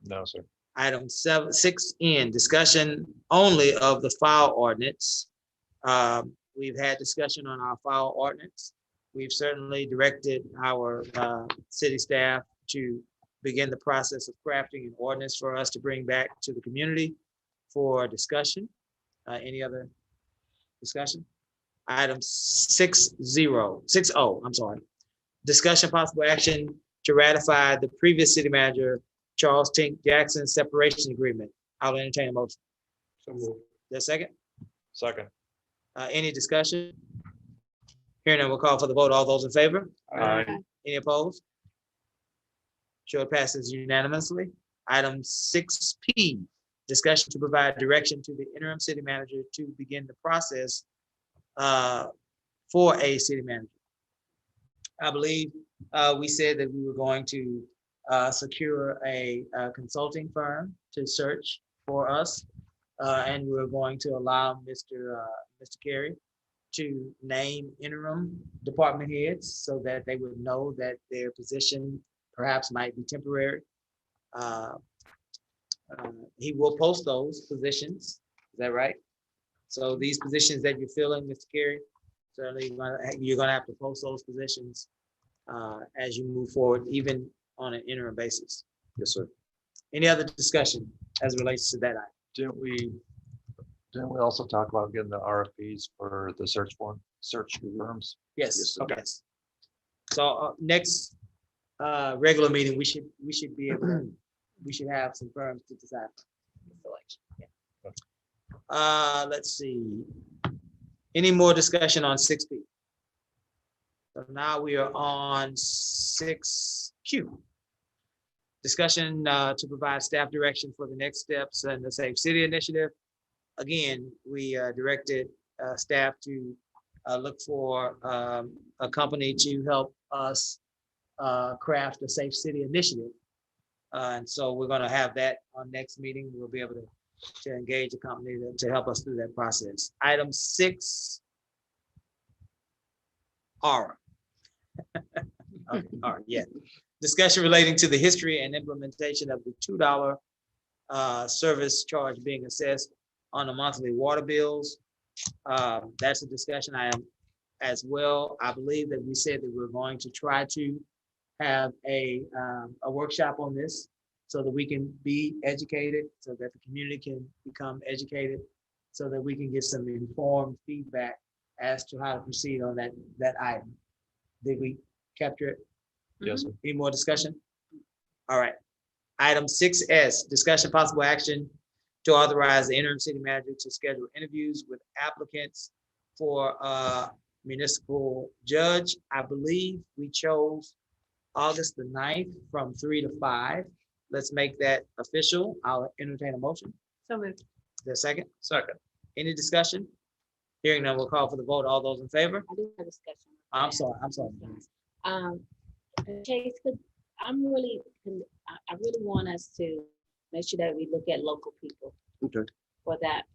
M: No, sir.
A: Item 6N, discussion only of the file ordinance. We've had discussion on our file ordinance. We've certainly directed our city staff to begin the process of crafting an ordinance for us to bring back to the community for discussion. Any other discussion? Item 6.0, I'm sorry. Discussion possible action to ratify the previous city manager, Charles Tink Jackson separation agreement. I'll entertain a motion.
N: So moved.
A: There's a second?
M: Second.
A: Any discussion? Hearing none, we'll call for the vote. All those in favor?
M: Aye.
A: Any opposed? Sure, it passes unanimously. Item 6P, discussion to provide direction to the interim city manager to begin the process for a city manager. I believe we said that we were going to secure a consulting firm to search for us, and we were going to allow Mr. Carey to name interim department heads so that they would know that their position perhaps might be temporary. He will post those positions. Is that right? So these positions that you're filling, Mr. Carey, certainly you're gonna have to post those positions as you move forward, even on an interim basis.
K: Yes, sir.
A: Any other discussion as it relates to that item?
M: Didn't we also talk about getting the RFPs for the search firms?
A: Yes. Okay. So next regular meeting, we should be able to, we should have some firms to decide the selection. Yeah. Let's see. Any more discussion on 6P? So now we are on 6Q. Discussion to provide staff direction for the next steps in the Safe City Initiative. Again, we directed staff to look for a company to help us craft a Safe City Initiative. And so we're going to have that on next meeting. We'll be able to engage a company to help us through that process. Item 6R. Okay, all right, yeah. Discussion relating to the history and implementation of the $2 service charge being assessed on the monthly water bills. That's a discussion item as well. I believe that we said that we're going to try to have a workshop on this so that we can be educated, so that the community can become educated, so that we can get some informed feedback as to how to proceed on that item. Did we capture it?
M: Yes, sir.
A: Any more discussion? All right. Item 6S, discussion possible action to authorize the interim city manager to schedule interviews with applicants for municipal judge. I believe we chose August the 9th from 3 to 5. Let's make that official. I'll entertain a motion.
J: So moved.
A: Is there a second?
M: Second.
A: Any discussion? Hearing none, we'll call for the vote. All those in favor?
R: I do have a discussion.
A: I'm sorry.
R: Chase, I really want us to make sure that we look at local people
K: Okay.
R: for that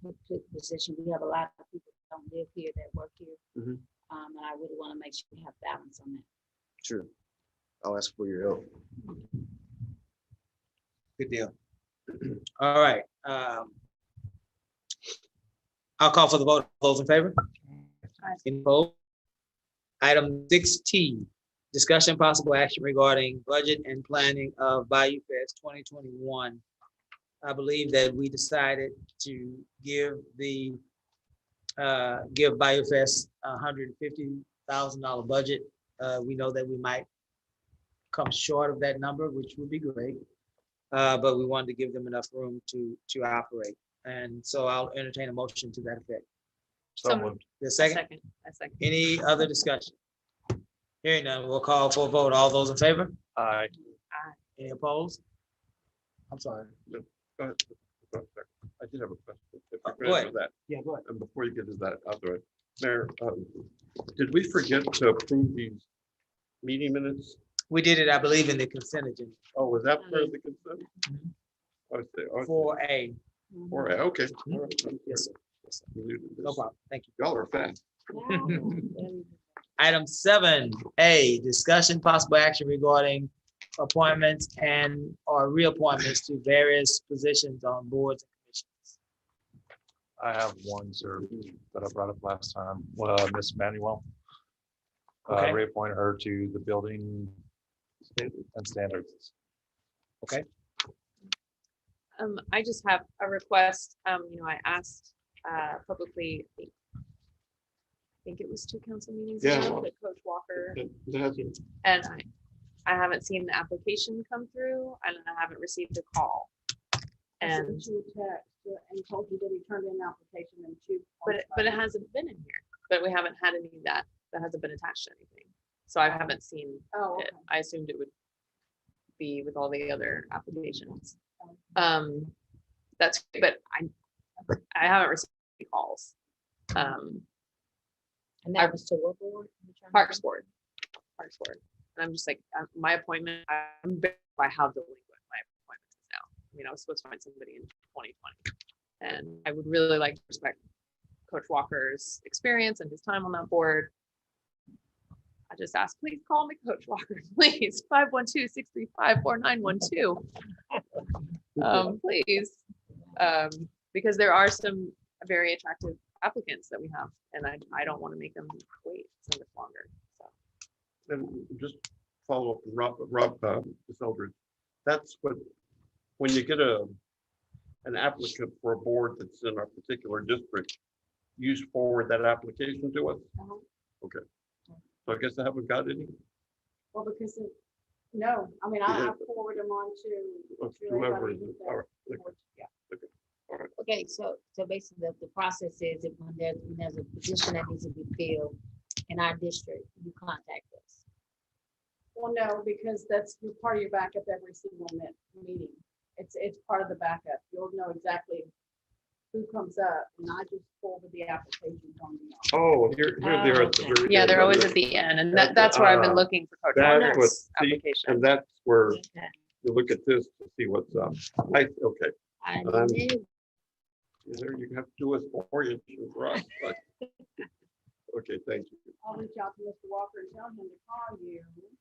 R: position. We have a lot of people that don't live here, that work here.
K: Mhm.
R: And I really want to make sure we have balance on that.
K: Sure. I'll ask for your help.
A: Good deal. All right. I'll call for the vote. Those in favor? Any opposed? Item 6T, discussion possible action regarding budget and planning of Bayou Fest 2021. I believe that we decided to give Bayou Fest $150,000 budget. We know that we might come short of that number, which would be great. But we wanted to give them enough room to operate. And so I'll entertain a motion to that effect.
M: So moved.
A: The second,
J: A second.
A: any other discussion? Hearing none, we'll call for a vote. All those in favor?
M: Aye.
A: Any opposed? I'm sorry.
N: Go ahead. I did have a question. If I could
A: Go
N: answer
A: ahead.
N: that.
A: Yeah, go ahead.
N: And before you get to that, I'll do it. Mayor, did we forget to approve these meeting minutes?
A: We did it, I believe, in the consent agenda.
N: Oh, was that part of the consent? Okay, okay.
A: 4A.
N: 4A, okay. All right.
A: Yes, sir. Yes, sir. No problem. Thank you.
N: Y'all are fast.
A: Item 7A, discussion possible action regarding appointments and or reappointments to various positions on boards and commissions.
M: I have one, sir, that I brought up last time, Miss Manuel.
A: Okay.
M: Reappoint her to the building and standards.
A: Okay.
J: I just have a request. I asked publicly, I think it was 2 council meetings ago, that Coach Walker, and I haven't seen the application come through, and I haven't received a call. And
C: And told you that he turned in an application and two.
J: but it hasn't been in here. But we haven't had any of that. That hasn't been attached to anything. So I haven't seen
C: Oh,
J: it. I assumed it would be with all the other applications. That's, but I haven't received any calls.
R: And that was to what board?
J: Parks Board. Parks Board. And I'm just like, my appointment, I have delinquent my appointment is now. I mean, I was supposed to find somebody in 2020. And I would really like to respect Coach Walker's experience and his time on that board. I just asked, please call me Coach Walker, please. 512-635-4912. Please. Because there are some very attractive applicants that we have, and I don't want to make them wait so much longer. So.
N: And just follow up, Rob, Ms. Eldridge. That's what, when you get an applicant for a board that's in a particular district, you forward that application to us? Okay. So I guess I haven't got any.
C: Well, because no, I mean, I forward them on to
N: Whoever.
C: everybody who's there.
N: All right.
C: Yeah.
N: Okay. All right.
R: Okay, so basically the process is that when there's a position that needs to be filled in our district, you contact us.
C: Well, no, because that's part of your backup every single meeting. It's part of the backup. You'll know exactly who comes up, and I just forward the applications on the.
N: Oh, here they are at the very
J: Yeah,
N: end,
J: they're always
N: isn't
J: at
N: it?
J: the end, and that's where I've been looking for Coach
N: That's what,
J: Walker's
N: see,
J: application.
N: and that's where you look at this to see what's up. Okay. There you have to do us for you, Ross, but- Okay, thank you.
C: I'll reach out to Mr. Walker and tell him to call you.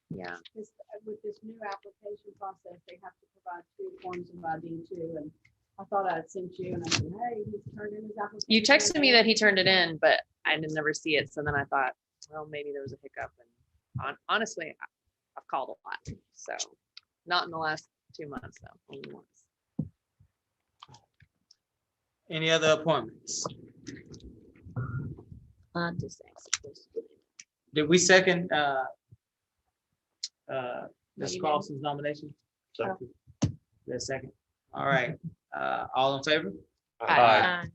J: Yeah.
C: Because with this new application process, they have to provide 2 forms of ID too, and I thought I'd sent you, and I said, hey, he's turned in his application.
J: You texted me that he turned it in, but I didn't never see it. So then I thought, well, maybe there was a hiccup. And honestly, I've called a lot. So not in the last 2 months, though. Only once.
A: Any other appointments? Did we second Ms. Carlson's nomination?
N: Second.
A: There's a second. All right. All in favor?
M: Aye.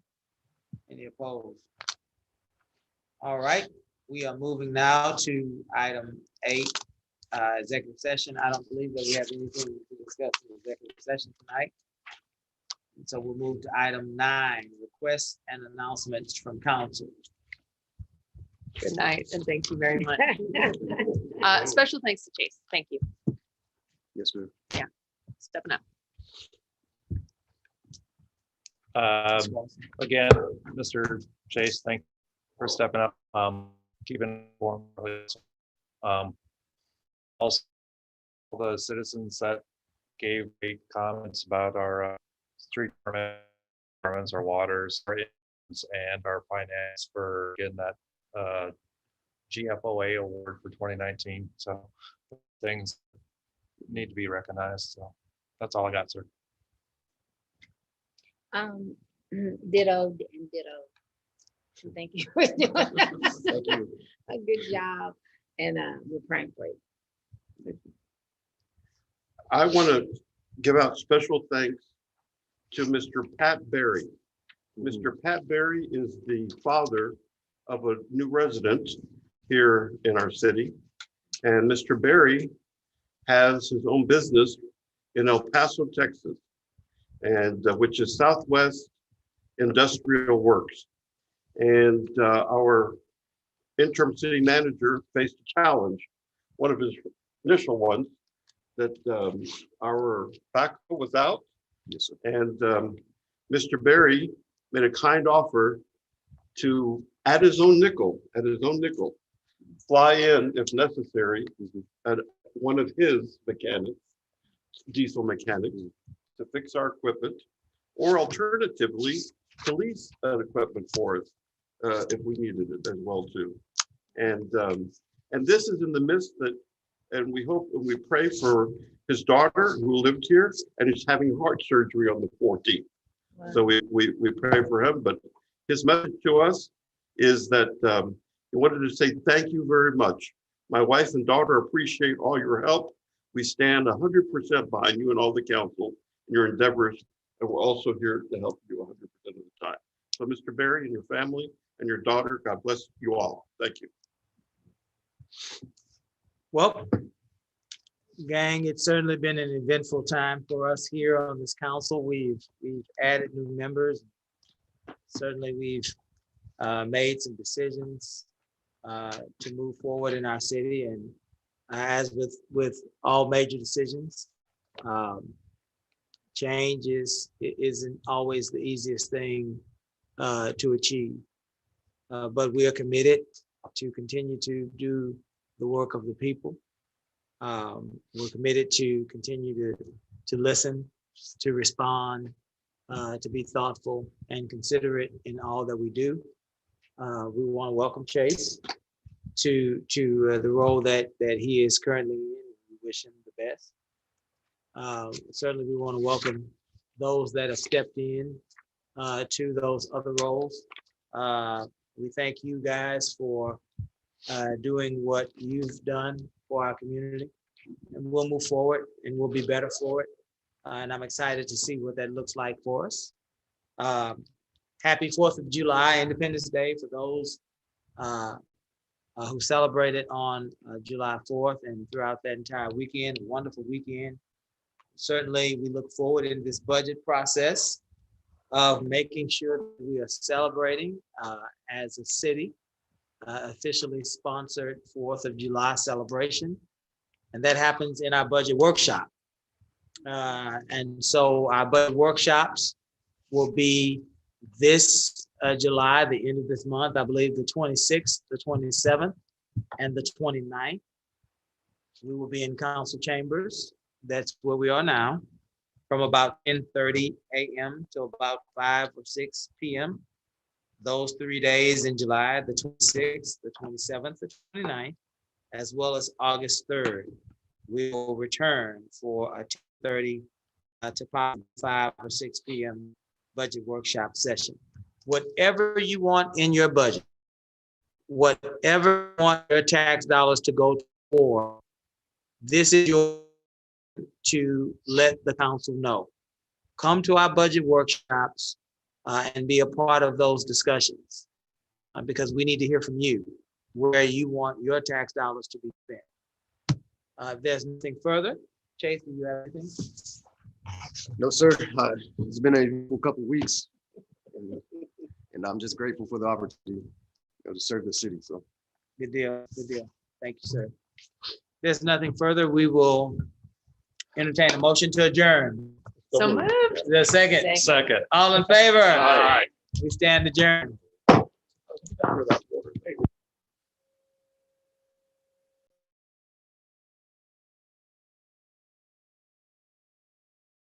A: Any opposed? All right, we are moving now to item 8, executive session. I don't believe that we have anything to discuss in executive session tonight. And so we'll move to item 9, requests and announcements from council.
J: Good night, and thank you very much. Special thanks to Chase. Thank you.
K: Yes, ma'am.
J: Yeah, stepping up.
M: Again, Mr. Chase, thank you for stepping up, keeping informed. Also, the citizens that gave great comments about our street permits, our waters, and our finance for getting that GFOA award for 2019. So things need to be recognized. So that's all I got, sir.
R: Ditto and ditto. So thank you for doing
K: Thank you.
R: a good job, and we're praying for you.
N: I want to give out special thanks to Mr. Pat Berry. Mr. Pat Berry is the father of a new resident here in our city. And Mr. Berry has his own business in El Paso, Texas, and which is Southwest Industrial Works. And our interim city manager faced a challenge, one of his initial ones, that our backhoe was out. Yes, sir. And Mr. Berry made a kind offer to, at his own nickel, fly in if necessary at one of his mechanics, diesel mechanics, to fix our equipment, or alternatively, to lease that equipment for us if we needed it as well too. And this is in the midst that, and we hope and we pray for his daughter who lived here and is having heart surgery on the 14th. Wow. So we pray for him, but his message to us is that he wanted to say thank you very much. My wife and daughter appreciate all your help. We stand 100% behind you and all the council in your endeavors, and we're also here to help you 100% of the time. So Mr. Berry and your family and your daughter, God bless you all. Thank you.
W: Well, gang, it's certainly been an eventful time for us here on this council. We've added new members. Certainly we've made some decisions to move forward in our city, and as with all major decisions, change isn't always the easiest thing to achieve, but we are committed to continue to do the work of the people. We're committed to continue to listen, to respond, to be thoughtful and considerate in all that we do. We want to welcome Chase to the role that he is currently in. We wish him the best. Certainly, we want to welcome those that have stepped in to those other roles. We thank you guys for doing what you've done for our community, and we'll move forward and we'll be better for it. And I'm excited to see what that looks like for us. Happy 4th of July, Independence Day, for those who celebrated on July 4th and throughout that entire weekend, a wonderful weekend. Certainly, we look forward in this budget process of making sure that we are celebrating as a city, officially sponsored 4th of July celebration. And that happens in our budget workshop. And so our budget workshops will be this July, the end of this month, I believe the 26th, the 27th, and the 29th. We will be in council chambers. That's where we are now, from about 10:30 a.m. to about 5 or 6 p.m. Those 3 days in July, the 26th, the 27th, the 29th, as well as August 3rd. We will return for a 10:30 to 5 or 6 p.m. budget workshop session. Whatever you want in your budget, whatever you want your tax dollars to go for, this is your to let the council know. Come to our budget workshops and be a part of those discussions because we need to hear from you where you want your tax dollars to be spent. If there's nothing further, Chase, do you have anything?
K: No, sir. It's been a couple of weeks, and I'm just grateful for the opportunity to serve the city. So,
W: good deal. Good deal. Thank you, sir. If there's nothing further, we will entertain a motion to adjourn.
J: So moved.
W: Is there a second?
E: Second.
W: All in favor?
E: Aye.
W: We stand adjourned.